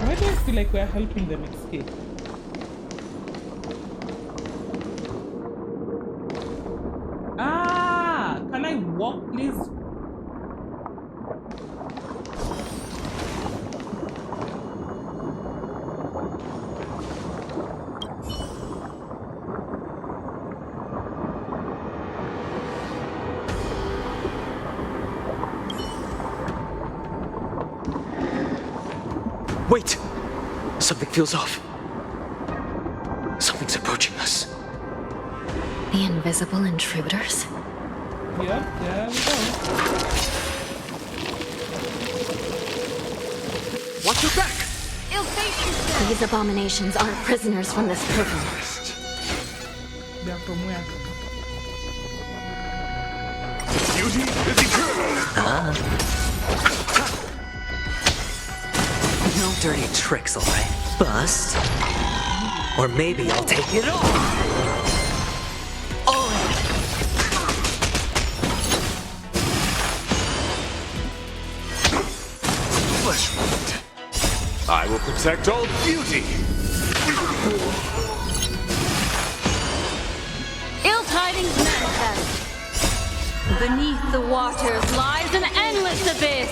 Why do I feel like we're helping them escape? Ah! Can I walk, please? Wait! Something feels off. Something's approaching us. The invisible intruders? Yep, there we go. Watch your back! These abominations aren't prisoners from this prison. They're from where? Beauty is eternal! No dirty tricks, alright? Bust. Or maybe I'll take it all. Flesh wound. I will protect all beauty! Ill tidings manifest. Beneath the waters lies an endless abyss.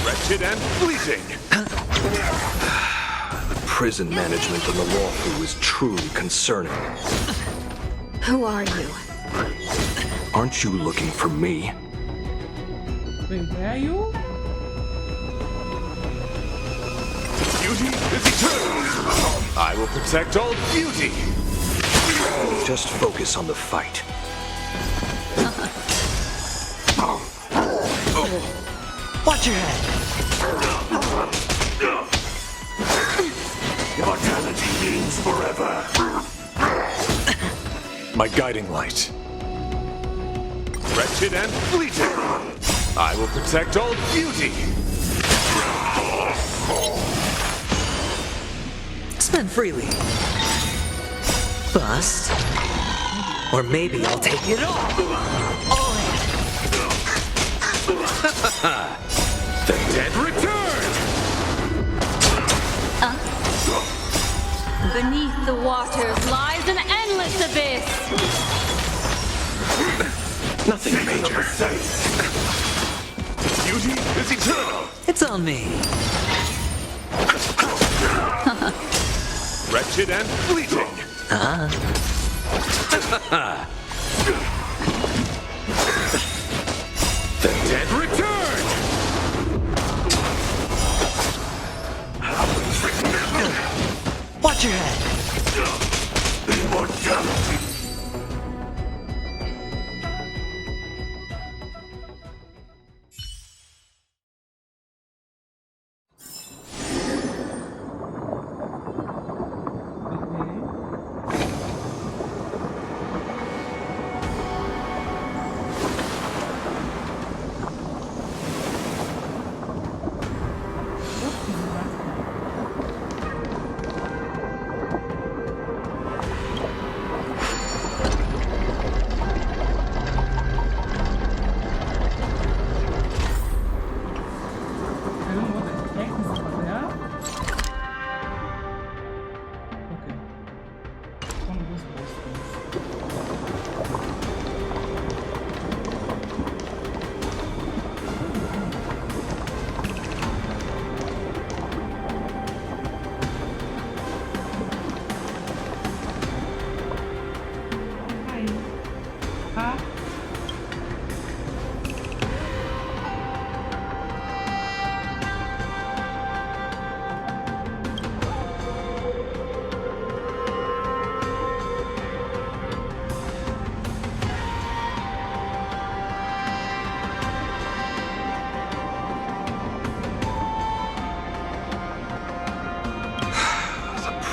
Wretched and fleeting! The prison management in the Loufu is truly concerning. Who are you? Aren't you looking for me? Wait, where are you? Beauty is eternal! I will protect all beauty! Just focus on the fight. Watch your head. Immortality means forever. My guiding light. Wretched and fleeting! I will protect all beauty! Spend freely. Bust. Or maybe I'll take it all. The dead return! Beneath the waters lies an endless abyss. Nothing major. Beauty is eternal! It's on me. Wretched and fleeting! The dead return!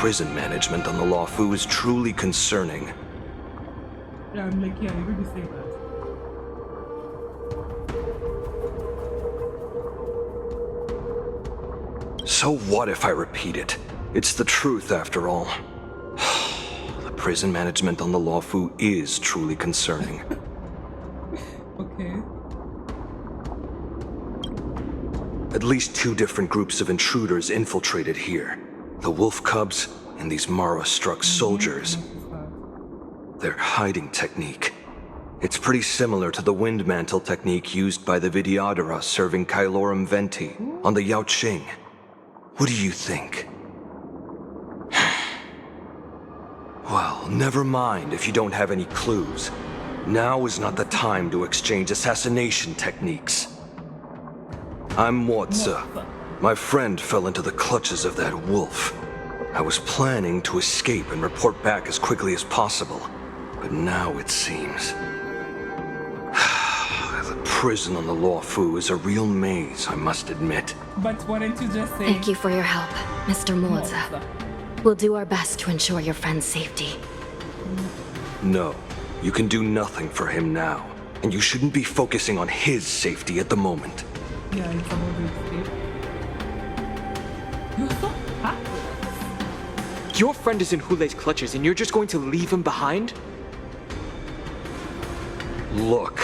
prison management on the Loufu is truly concerning. Yeah, I'm like, yeah, you really say that. So what if I repeat it? It's the truth after all. The prison management on the Loufu is truly concerning. Okay. At least 2 different groups of intruders infiltrated here. The wolf cubs and these Mara-struck soldiers. Their hiding technique. It's pretty similar to the wind mantle technique used by the Vidyadhara serving Kailorum Venti on the Yaoqing. What do you think? Well, never mind if you don't have any clues. Now is not the time to exchange assassination techniques. I'm Łufuł. My friend fell into the clutches of that wolf. I was planning to escape and report back as quickly as possible, but now it seems... The prison on the Loufu is a real maze, I must admit. But why don't you just say... Thank you for your help, Mr. Łufuł. We'll do our best to ensure your friend's safety. No, you can do nothing for him now, and you shouldn't be focusing on his safety at the moment. Yeah, it's about the escape. You're so happy. Your friend is in Hulei's clutches and you're just going to leave him behind? Look,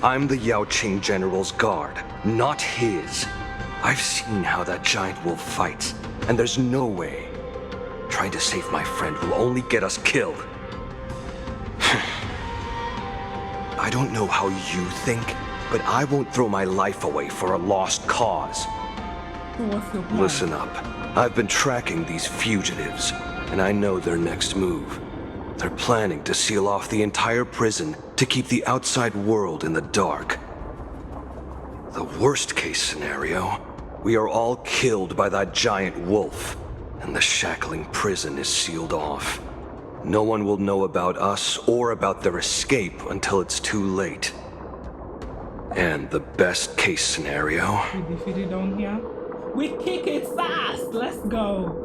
I'm the Yaoqing General's guard, not his. I've seen how that giant wolf fights, and there's no way. Trying to save my friend will only get us killed. I don't know how you think, but I won't throw my life away for a lost cause. What's your plan? Listen up. I've been tracking these fugitives, and I know their next move. They're planning to seal off the entire prison to keep the outside world in the dark. The worst case scenario, we are all killed by that giant wolf, and the shackling prison is sealed off. No one will know about us or about their escape until it's too late. And the best case scenario... We defeat it down here. We kick its ass! Let's go!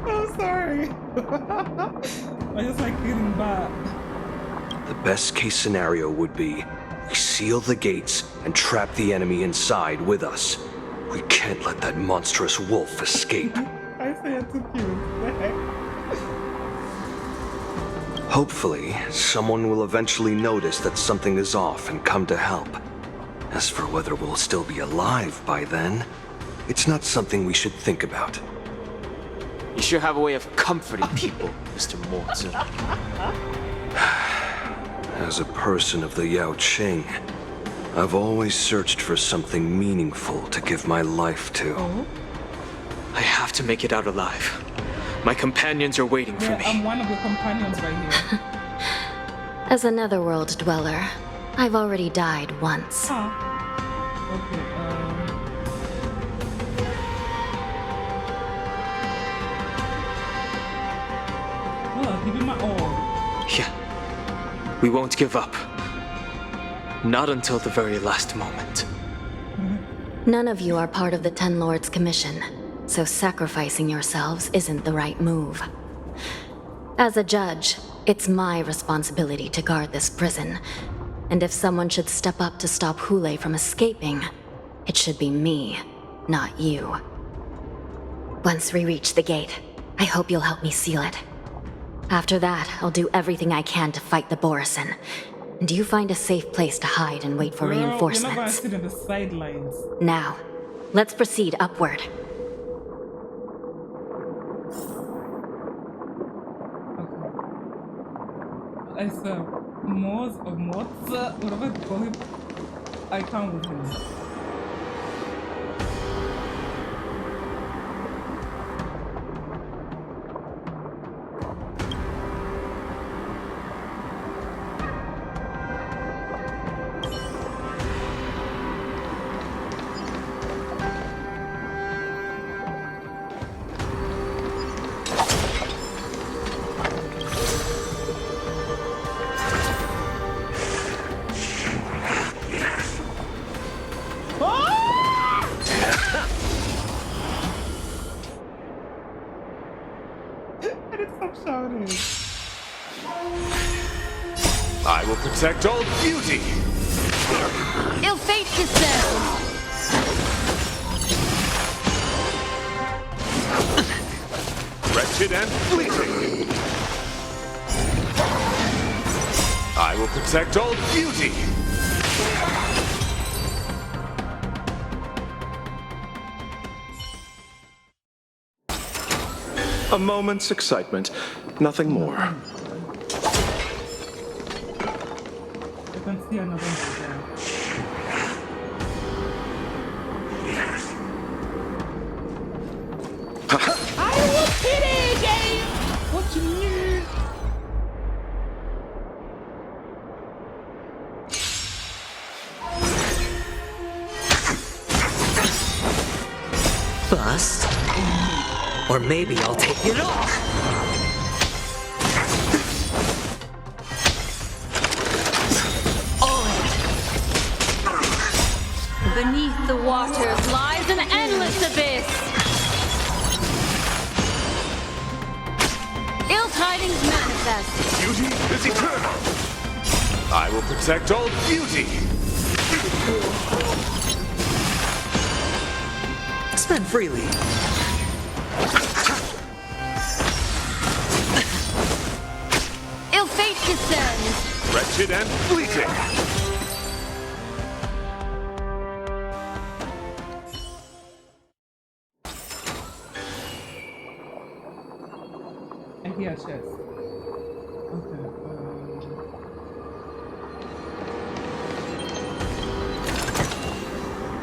I'm sorry. I just like feeling bad. The best case scenario would be we seal the gates and trap the enemy inside with us. We can't let that monstrous wolf escape. I say it's too cute. Hopefully, someone will eventually notice that something is off and come to help. As for whether we'll still be alive by then, it's not something we should think about. You sure have a way of comforting people, Mr. Łufuł. As a person of the Yaoqing, I've always searched for something meaningful to give my life to. I have to make it out alive. My companions are waiting for me. I'm one of your companions right here. As a netherworld dweller, I've already died once. Okay, well, give me my all. Yeah. We won't give up. Not until the very last moment. None of you are part of the Ten Lords Commission, so sacrificing yourselves isn't the right move. As a judge, it's my responsibility to guard this prison, and if someone should step up to stop Hule from escaping, it should be me, not you. Once we reach the gate, I hope you'll help me seal it. After that, I'll do everything I can to fight the Borisin, and you find a safe place to hide and wait for reinforcements. You're not gonna sit in the sidelines. Now, let's proceed upward. It's Moz or Moza, whatever you call him. I can't with him. I will protect all beauty! Ill fate descends! Wretched and fleeting! I will protect all beauty! A moment's excitement, nothing more. I can see another one there. I was kidding, game! What you mean? Bust. Or maybe I'll take it off. Beneath the waters lies an endless abyss. Ill tidings manifest. Beauty is eternal! I will protect all beauty! Spend freely. Ill fate descends. Wretched and fleeting! I hear chess. Okay.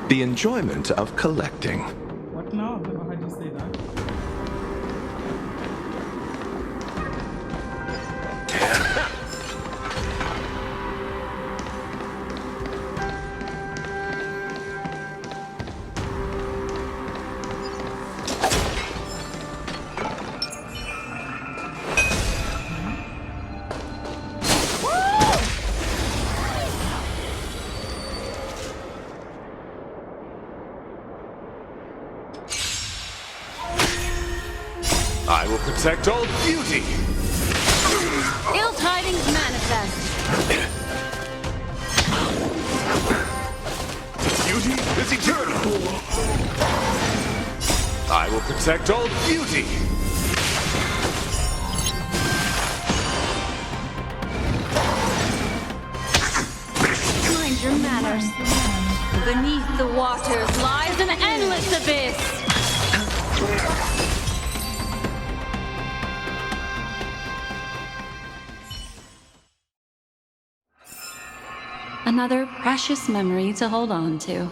The enjoyment of collecting. What now? I've never heard you say that. I will protect all beauty! Ill tidings manifest. Beauty is eternal! I will protect all beauty! Mind your manners. Beneath the waters lies an endless abyss. Another precious memory to hold on to.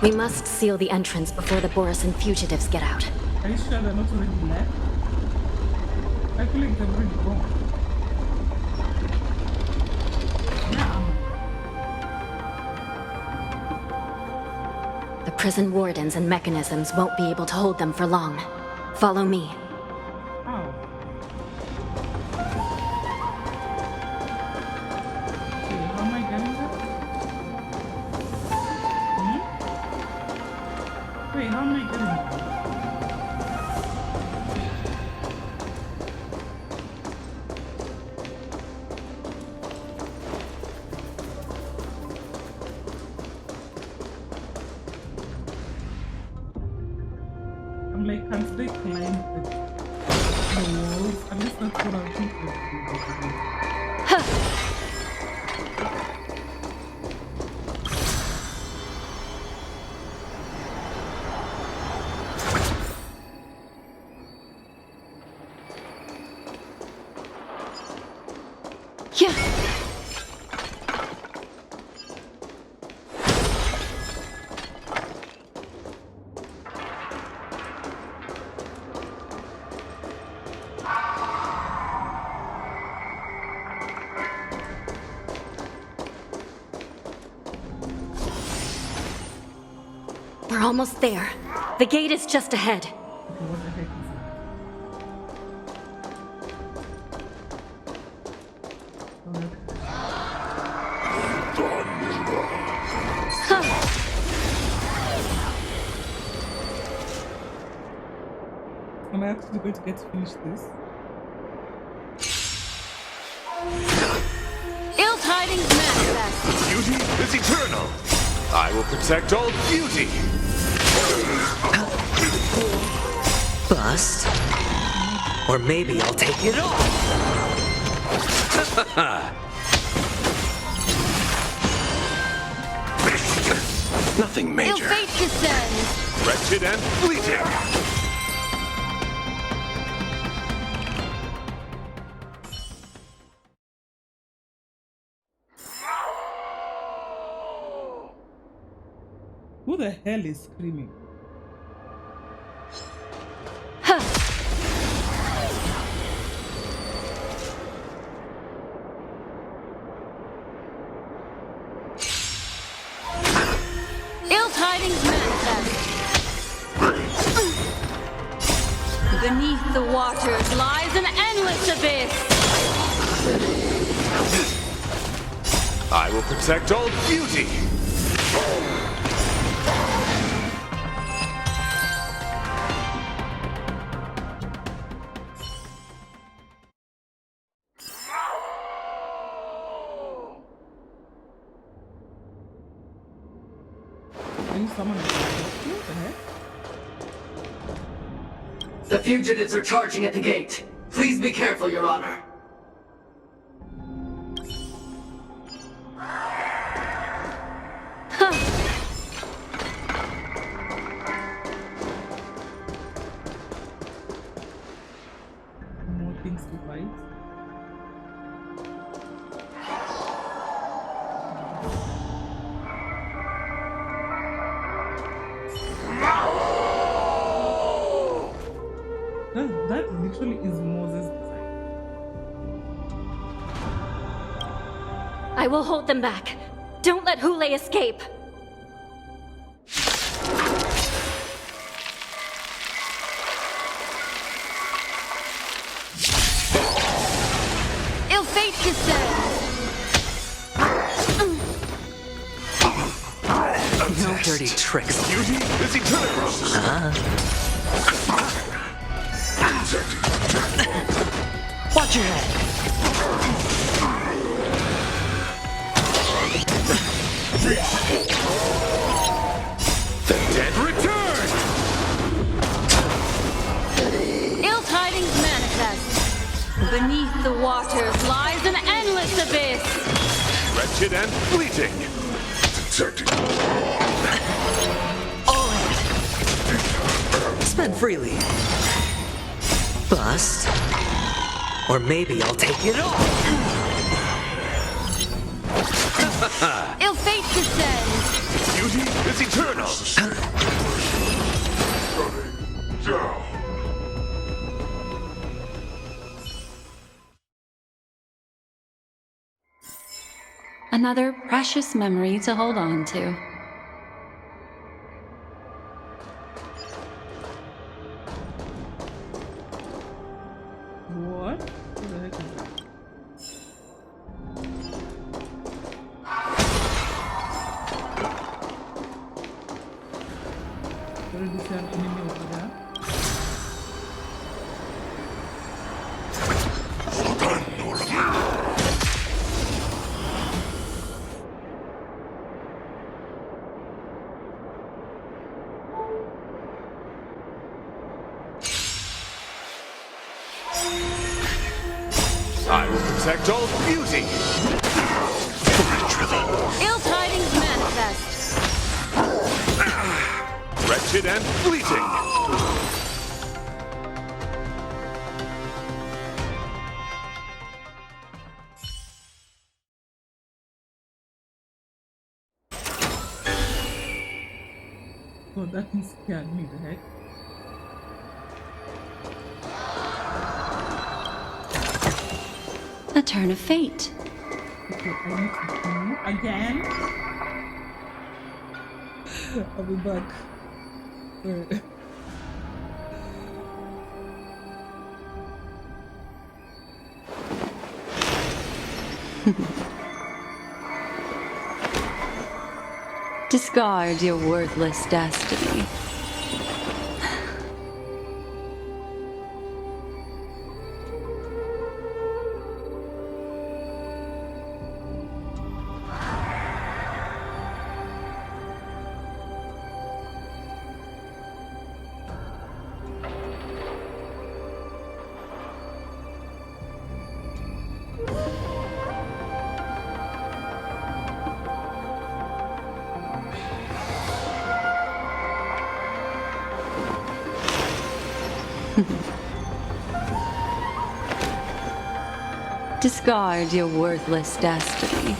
We must seal the entrance before the Borisan fugitives get out. Are you sure they're not already left? I feel like they're already gone. The prison wardens and mechanisms won't be able to hold them for long. Follow me. How? Okay, how am I getting there? Wait, how am I getting there? I'm like, can't they climb the walls? At least that's what I think they do. We're almost there. The gate is just ahead. What the heck is Am I actually going to get to finish this? Ill tidings manifest. Beauty is eternal. I will protect all beauty. Bust. Or maybe I'll take it all. Nothing major. Ill fate descends. Wretched and fleeting. Who the hell is screaming? Ill tidings manifest. Beneath the waters lies an endless abyss. I will protect all beauty. The fugitives are charging at the gate. Please be careful, Your Honor. More things to fight. That literally is Moses' design. I will hold them back. Don't let Ḥөΐ escape. Ill fate descends. No dirty tricks. Beauty is eternal. Watch your head. The dead return. Ill tidings manifest. Beneath the waters lies an endless abyss. Wretched and fleeting. Detecting. All in. Spend freely. Bust. Or maybe I'll take it all. Ill fate descends. Beauty is eternal. Down. Another precious memory to hold on to. What? What the heck is that? Already see an enemy over there. I will protect all beauty. Ill tidings manifest. Wretched and fleeting. Oh, that thing scared me, the heck. A turn of fate. Okay, I need to do again. I'll be back. Sorry. Discard your worthless destiny. Discard your worthless destiny.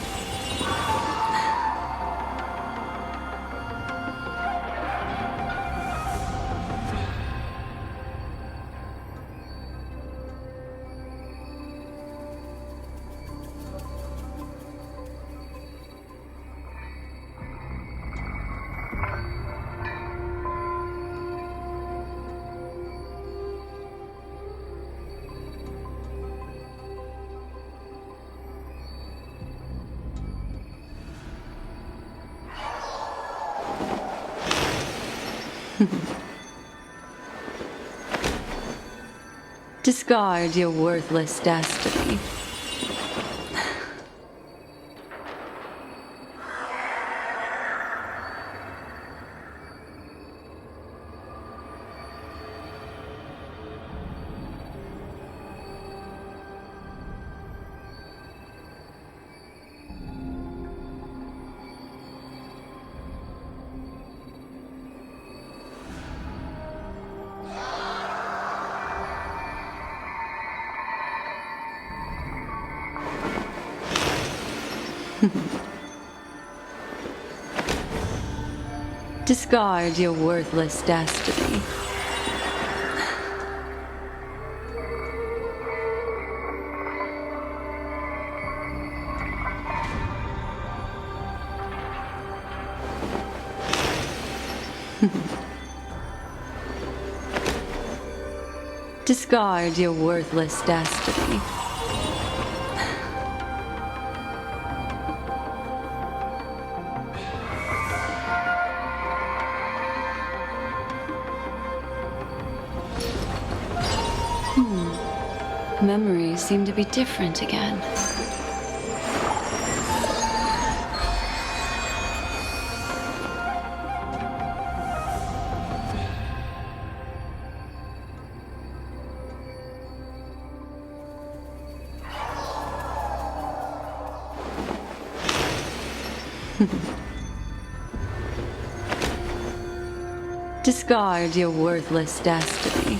Discard your worthless destiny. Discard your worthless destiny. Discard your worthless destiny. Memories seem to be different again. Discard your worthless destiny.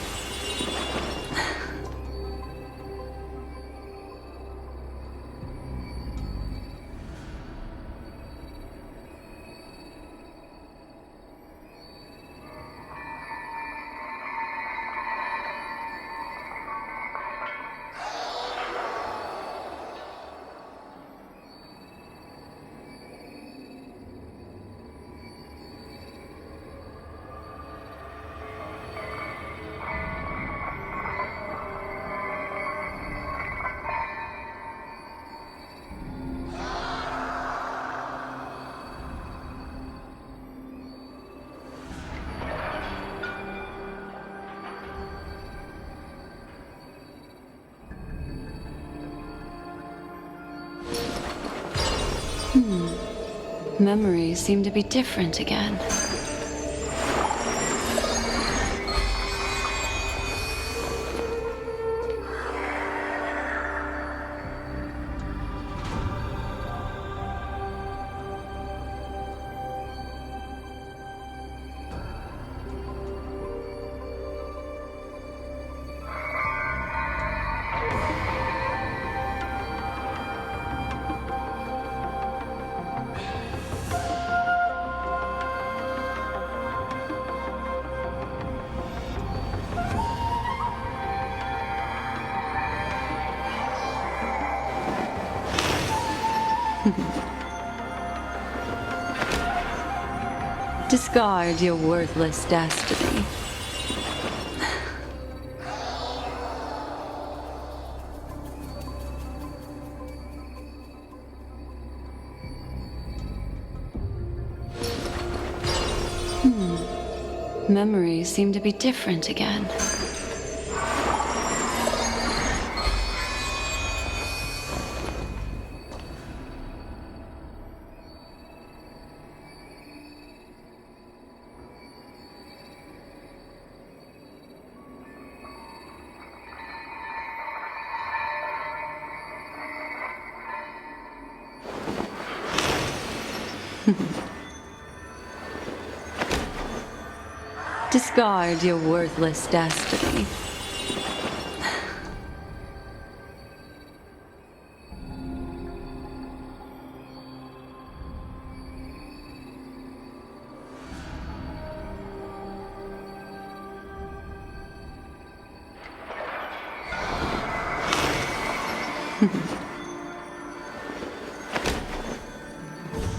Memories seem to be different again. Discard your worthless destiny. Memories seem to be different again. Discard your worthless destiny.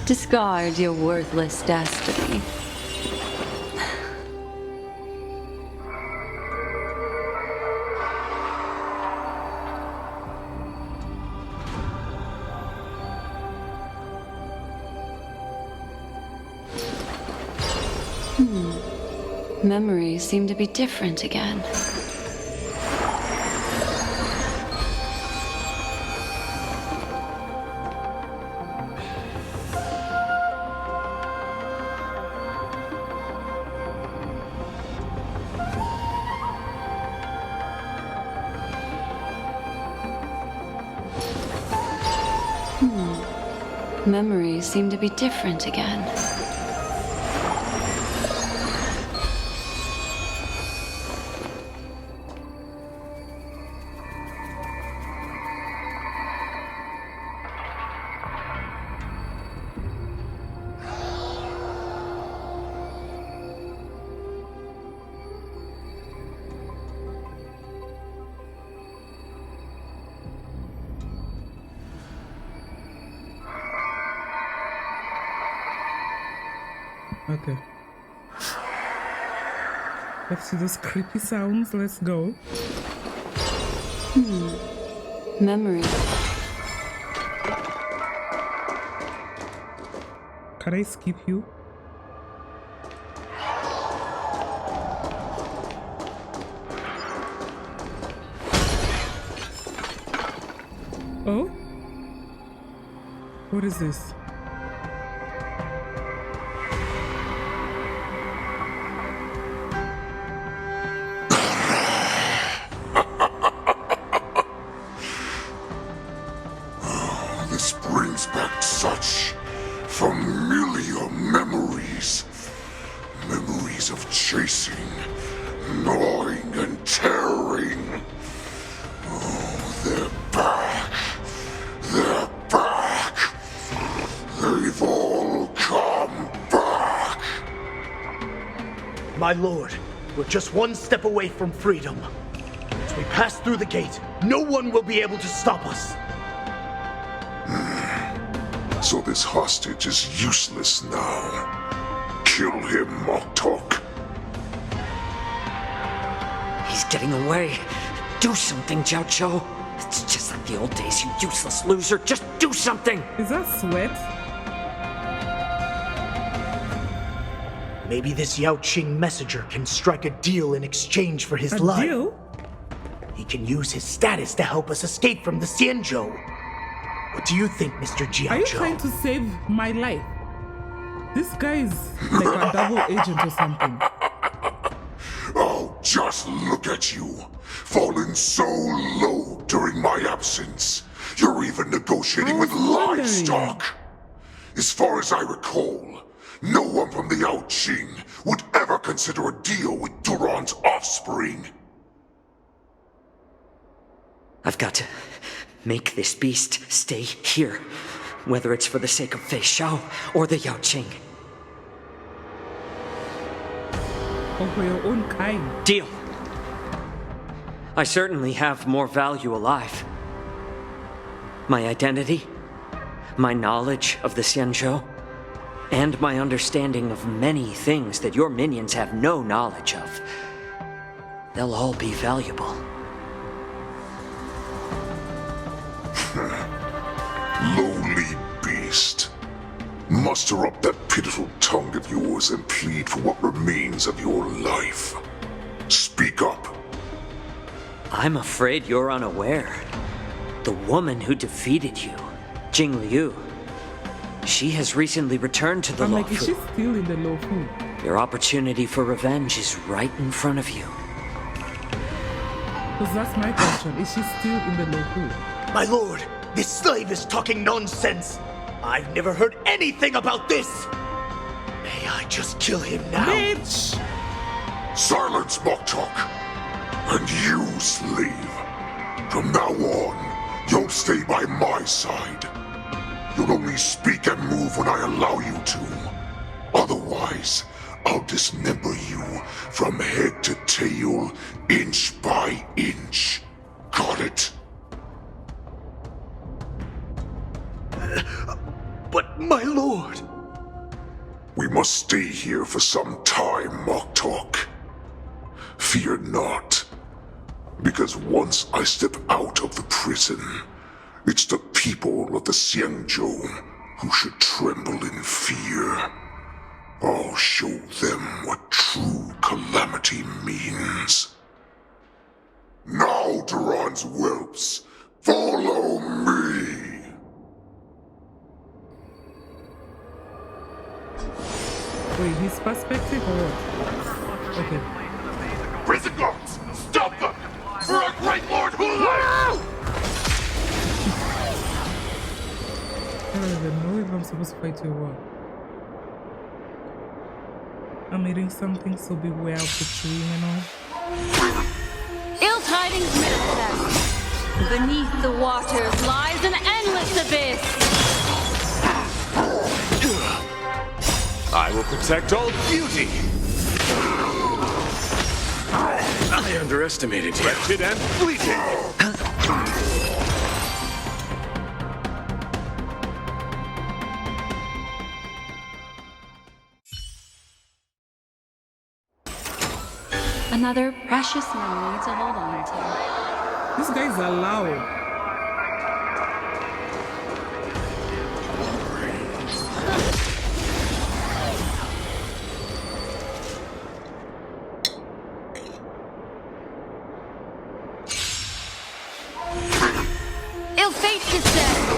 Discard your worthless destiny. Memories seem to be different again. Memories seem to be different again. Okay. Let's see those creepy sounds. Let's go. Memory. Can I skip you? Oh? What is this? This brings back such familiar memories. Memories of chasing, gnawing, and tearing. Oh, they're back. They're back. They've all come back. My lord, we're just one step away from freedom. As we pass through the gate, no one will be able to stop us. So this hostage is useless now. Kill him, Moktok. He's getting away. Do something, Jiao Cho. It's just like the old days, you useless loser. Just do something! Is that sweat? Maybe this Yao Qing messenger can strike a deal in exchange for his A life. deal? He can use his status to help us escape from the Xianzhou. What do you think, Mr. Jiao Are you Cho? trying to save my life? This guy is like a double agent or something. Oh, just look at you. Fallen so low during my absence. You're even negotiating with livestock. As far as I recall, no one from the Yao Qing would ever consider a deal with Duran's offspring. I've got to make this beast stay here, whether it's for the sake of Fei Shao or the Yao Qing. Or for your own kind. Deal. I certainly have more value alive. My identity, my knowledge of the Xianzhou, and my understanding of many things that your minions have no knowledge of. They'll all be valuable. Lowly beast. Muster up that pitiful tongue of yours and plead for what remains of your life. Speak up. I'm afraid you're unaware. The woman who defeated you, Jing Liu, she has recently returned to the I'm Loufu. like, is she still in the Loufu? Your opportunity for revenge is right in front of you. Because that's my question. Is she still in the Loufu? My lord, this slave is talking nonsense. I've never heard anything about this. May I just kill him now? Bitch! Silence, Moktok. And you, slave. From now on, you'll stay by my side. You'll only speak and move when I allow you to. Otherwise, I'll dismember you from head to tail, inch by inch. Got it? But my lord... We must stay here for some time, Moktok. Fear not. Because once I step out of the prison, it's the people of the Xiangzhou who should tremble in fear. I'll show them what true calamity means. Now, Duran's whelps, follow me! Wait, his perspective or what? Okay. Prison guards, stop them! For our great Lord Ƒөΐũω! I don't even know if I'm supposed to fight you or what. I'm eating something, so beware of the tree, you know. Ill tidings manifest. Beneath the waters lies an endless abyss. I will protect all beauty. I underestimated you. Wretched and fleeting. Another precious memory to hold on to. These guys are loud. Ill fate descends.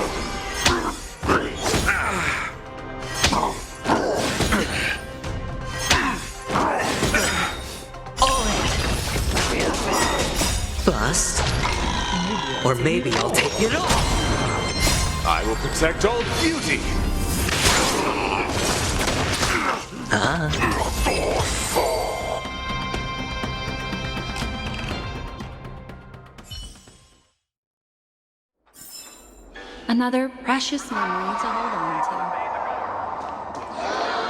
Bust. Or maybe I'll take it off. I will protect all beauty. Another precious memory to hold on to.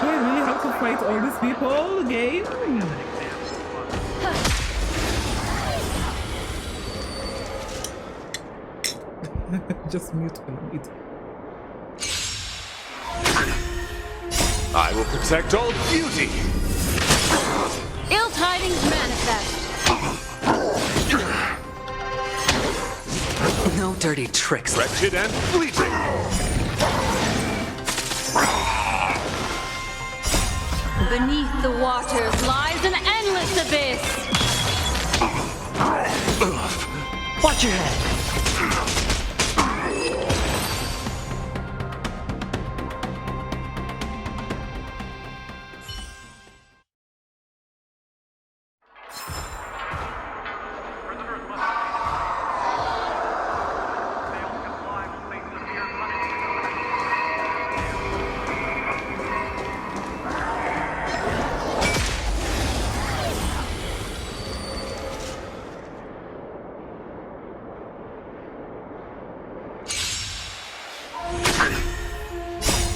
Do I really have to fight all these people again? Just mute when I'm eating. I will protect all beauty. Ill tidings manifest. No dirty tricks. Wretched and fleeting. Beneath the waters lies an endless abyss. Watch your head.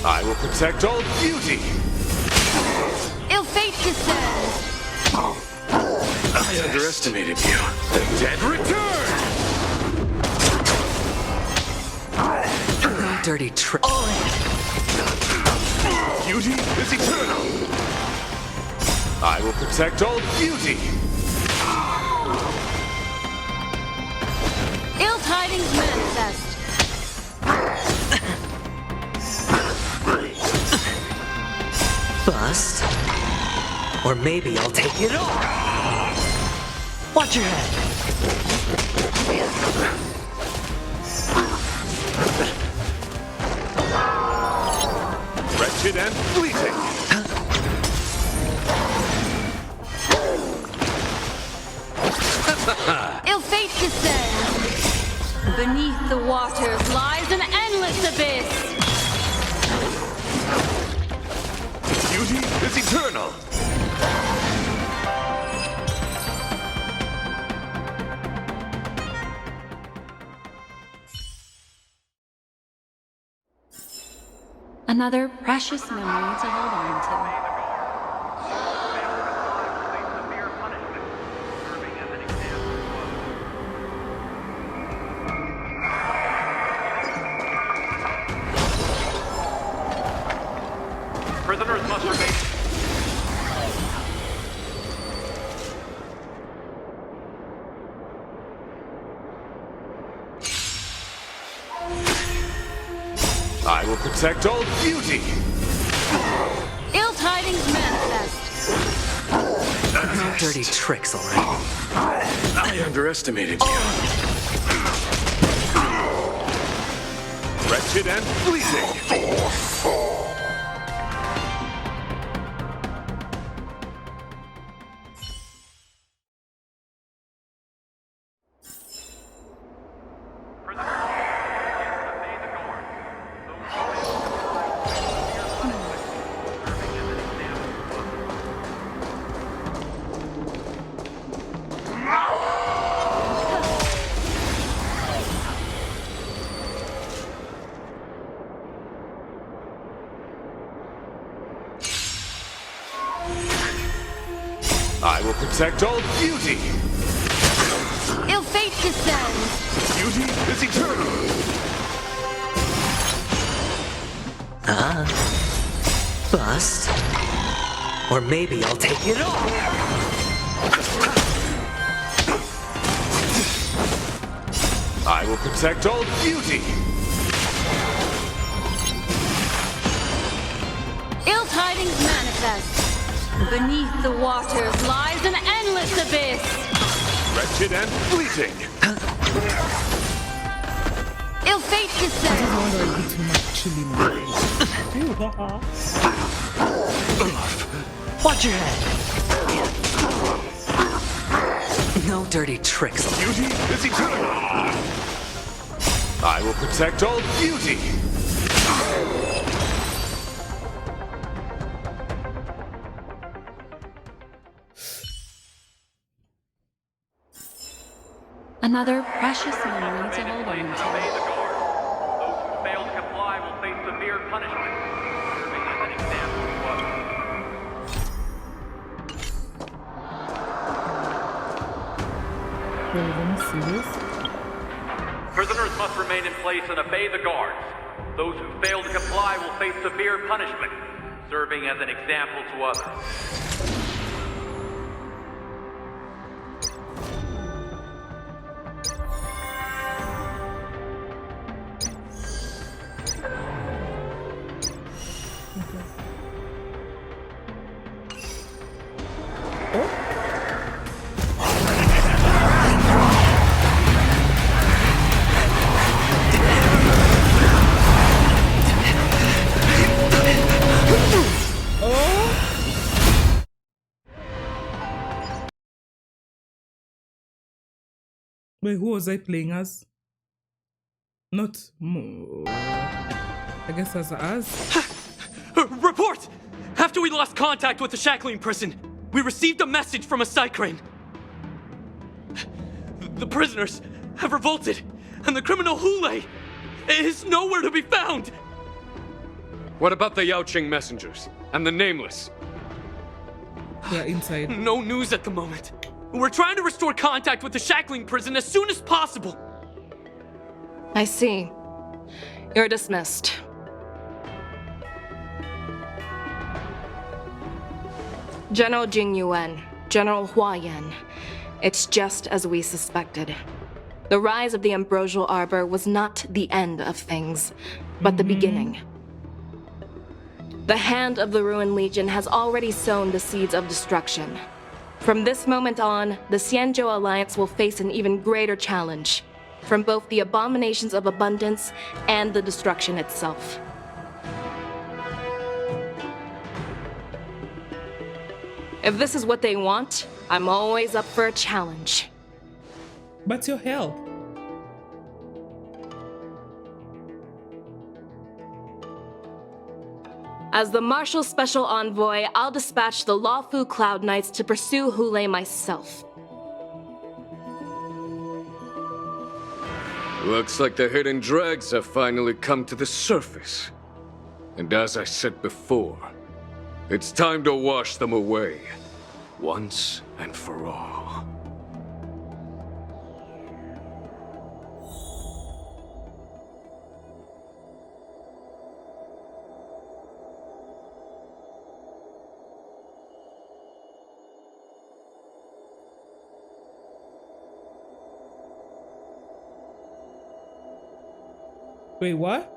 I will protect all beauty. Ill fate descends. I underestimated you. The dead return. No dirty trick. Beauty is eternal. I will protect all beauty. Ill tidings manifest. Bust. Or maybe I'll take it all. Watch your head. Wretched and fleeting. Ill fate descends. Beneath the waters lies an endless abyss. Beauty is eternal. Another precious memory to hold on to. Prisoners must remain. I will protect all beauty. Ill tidings manifest. No dirty tricks, all right. I underestimated you. Wretched and fleeting. I will protect all beauty. Ill fate descends. Beauty is eternal. Bust. Or maybe I'll take it all. I will protect all beauty. Ill tidings manifest. Beneath the waters lies an endless abyss. Wretched and fleeting. Ill fate descends. Watch your head. No dirty tricks. Beauty is eternal. I will protect all beauty. Another precious memory to hold on to. Those who fail to comply will face severe punishment, serving as an example to others. Prisoners must remain in place and obey the guards. Those who fail to comply will face severe punishment, serving as an example to others. Wait, who was I playing as? Not I guess as Report! After we lost contact with the shackling prison, we received a message from a Psycrane. The prisoners have revolted, and the criminal Ƒөΐũë is nowhere to be found. What about the Yaoqing messengers and the Nameless? They're inside. No news at the moment. We're trying to restore contact with the shackling prison as soon as possible. I see. You're dismissed. General Jing Yuan, General Hua Yan. It's just as we suspected. The rise of the Ambrosial Arbor was not the end of things, but the beginning. The hand of the Ruined Legion has already sown the seeds of destruction. From this moment on, the Xianzhou Alliance will face an even greater challenge, from both the abominations of abundance and the destruction itself. If this is what they want, I'm always up for a challenge. But your health. As the Marshal Special Envoy, I'll dispatch the Loufu Cloud Knights to pursue Hu myself. Looks like the hidden dregs have finally come to the surface. And as I said before, it's time to wash them away, once and for all. Wait, what?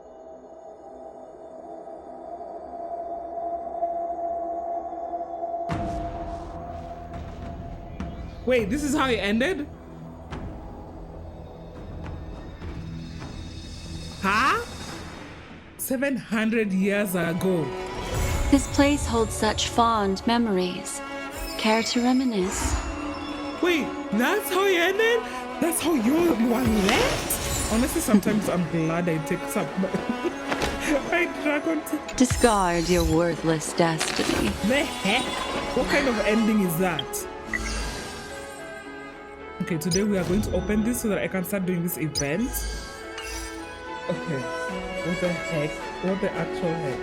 Wait, this is how it ended? Huh? 700 years ago. This place holds such fond memories. Care to reminisce? Wait, that's how it ended? That's how you one left? Honestly, sometimes I'm glad I take some. I dragon. Discard your worthless destiny. The heck? What kind of ending is that? Okay, today we are going to open this so that I can start doing this event. Okay. What the heck? What the actual heck?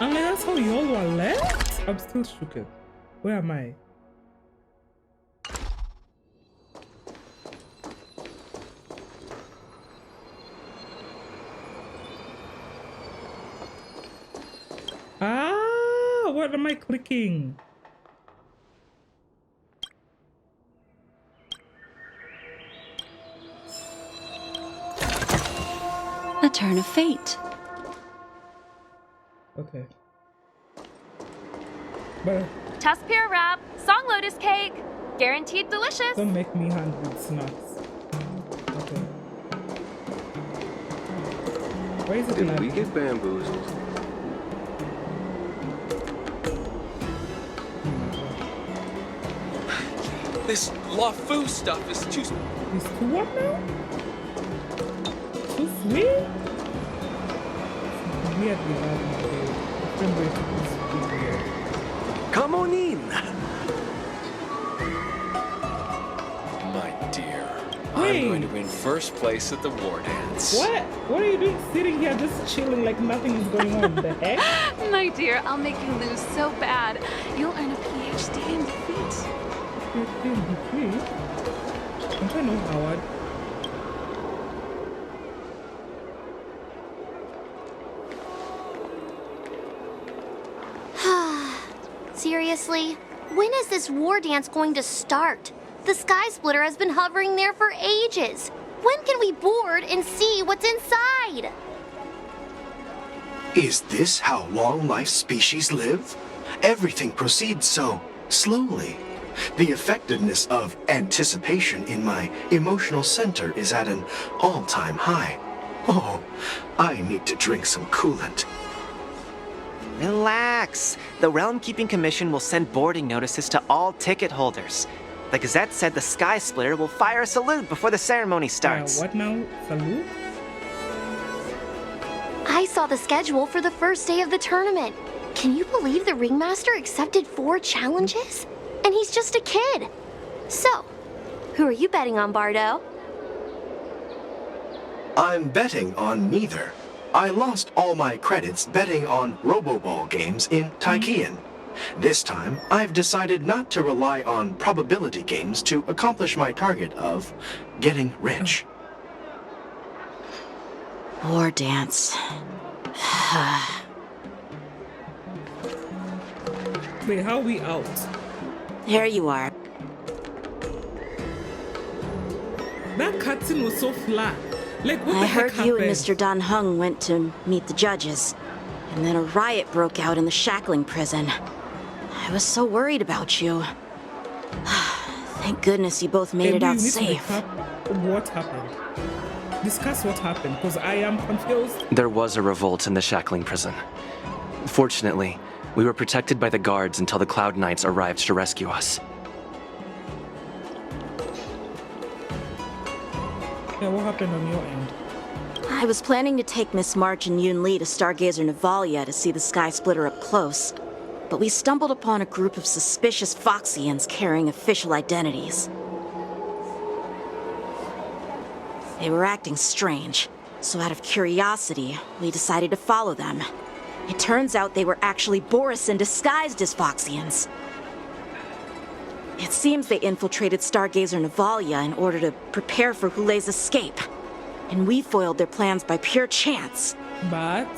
I mean, that's how y'all were left? I'm still shooked. Where am I? Ah, what am I clicking? A turn of fate. Okay. But Tusk pear wrap, song lotus cake, guaranteed delicious. Don't make me hungry, it's nuts. Okay. Why is it Did we get bamboozled? This Loufu stuff is too... It's too what now? Too sweet? Weirdly loud nowadays. Come on in. My dear, Hey. I'm going to win first place at the Wardance. What? What are you doing sitting here just chilling like nothing is going on? The heck? My dear, I'll make you lose so bad. You'll earn a PhD in defeat. Don't I know Howard? Seriously? When is this war dance going to start? The Sky Splitter has been hovering there for ages. When can we board and see what's inside? Is this how long-life species live? Everything proceeds so slowly. The effectiveness of anticipation in my emotional center is at an all-time high. Oh, I need to drink some coolant. Relax. The Realm Keeping Commission will send boarding notices to all ticket holders. The Gazette said the Sky Splitter will fire a salute before the ceremony starts. What now? Salute? I saw the schedule for the first day of the tournament. Can you believe the Ringmaster accepted 4 challenges? And he's just a kid. So, who are you betting on, Bardo? I'm betting on neither. I lost all my credits betting on Roboball games in Taikian. This time, I've decided not to rely on probability games to accomplish my target of getting rich. War dance. Wait, how are we out? There you are. That cutscene was so flat. Like, what I the heck heard you and happened? Mr. Dan Heng went to meet the judges, and then a riot broke out in the shackling prison. I was so worried about you. Thank goodness you both made it Maybe out you need to safe. recap what happened. Discuss what happened, because I am confused. There was a revolt in the shackling prison. Fortunately, we were protected by the guards until the Cloud Knights arrived to rescue us. Yeah, what happened on your end? I was planning to take Miss March and Yoon Lee to Stargazer Navalia to see the Sky Splitter up close, but we stumbled upon a group of suspicious Foxians carrying official identities. They were acting strange, so out of curiosity, we decided to follow them. It turns out they were actually Borisin disguised as Foxians. It seems they infiltrated Stargazer Navalia in order to prepare for Hulei's escape. And we foiled their plans by pure chance. But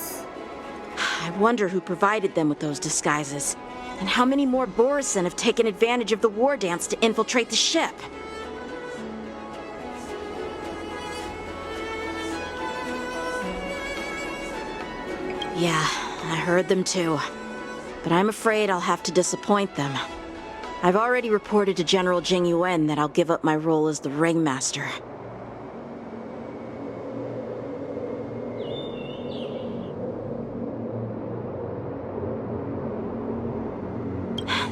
I wonder who provided them with those disguises, and how many more Borisin have taken advantage of the Wardance to infiltrate the ship. Yeah, I heard them too. But I'm afraid I'll have to disappoint them. I've already reported to General Jing Yuan that I'll give up my role as the Ringmaster.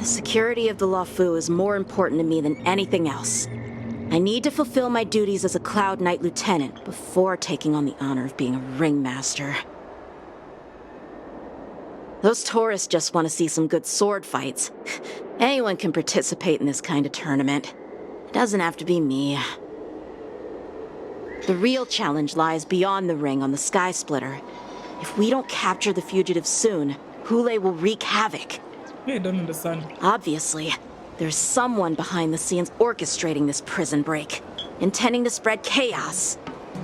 The security of the Loufu is more important to me than anything else. I need to fulfill my duties as a Cloud Knight Lieutenant before taking on the honor of being a Ringmaster. Those tourists just want to see some good sword fights. Anyone can participate in this kind of tournament. It doesn't have to be me. The real challenge lies beyond the ring on the Sky Splitter. If we don't capture the fugitives soon, Hulei will wreak havoc. I don't understand. Obviously, there's someone behind the scenes orchestrating this prison break, intending to spread chaos.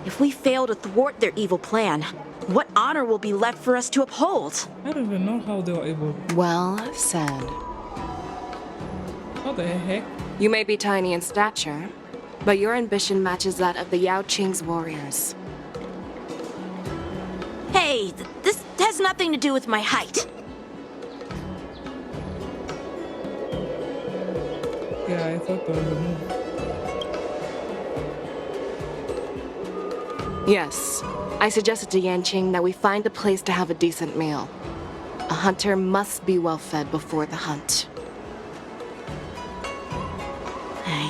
If we fail to thwart their evil plan, what honor will be left for us to uphold? I don't even know how they were able. Well said. What the heck? You may be tiny in stature, but your ambition matches that of the Yao Qing's warriors. Hey, this has nothing to do with my height. Yeah, I thought that was a move. Yes, I suggested to Yanqing that we find a place to have a decent meal. A hunter must be well fed before the hunt.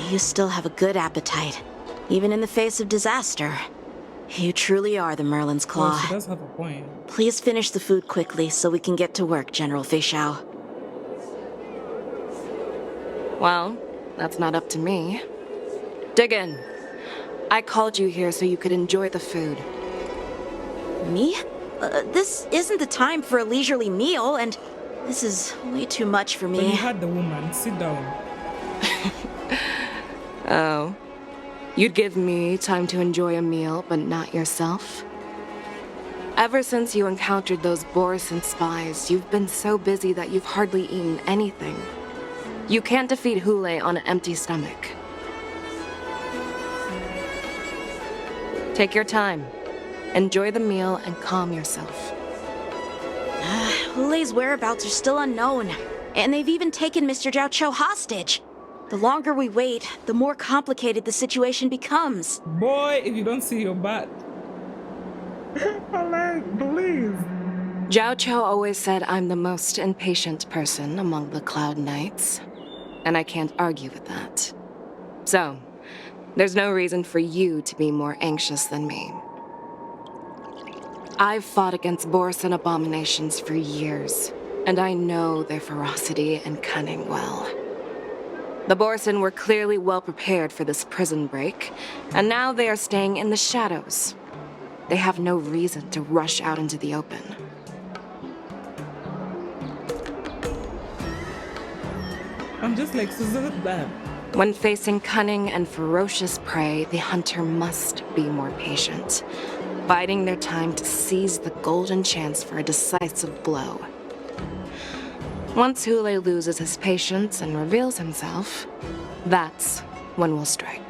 You still have a good appetite, even in the face of disaster. You truly are the Merlin's Claw. Well, she does have a point. Please finish the food quickly so we can get to work, General Ƒөΐũö. Well, that's not up to me. Dig in. I called you here so you could enjoy the food. Me? This isn't the time for a leisurely meal, and this is way too much for me. But you had the woman. Sit down. Oh. You'd give me time to enjoy a meal, but not yourself? Ever since you encountered those Borisin spies, you've been so busy that you've hardly eaten anything. You can't defeat Hulei on an empty stomach. Take your time. Enjoy the meal and calm yourself. Hulei's whereabouts are still unknown, and they've even taken Mr. Zhao Cho hostage. The longer we wait, the more complicated the situation becomes. Boy, if you don't see your butt. Please. Zhao Cho always said I'm the most impatient person among the Cloud Knights, and I can't argue with that. So, there's no reason for you to be more anxious than me. I've fought against Borisin abominations for years, and I know their ferocity and cunning well. The Borisin were clearly well prepared for this prison break, and now they are staying in the shadows. They have no reason to rush out into the open. I'm just like, so bad. When facing cunning and ferocious prey, the hunter must be more patient, biding their time to seize the golden chance for a decisive blow. Once ḤөŨ loses his patience and reveals himself, that's when we'll strike.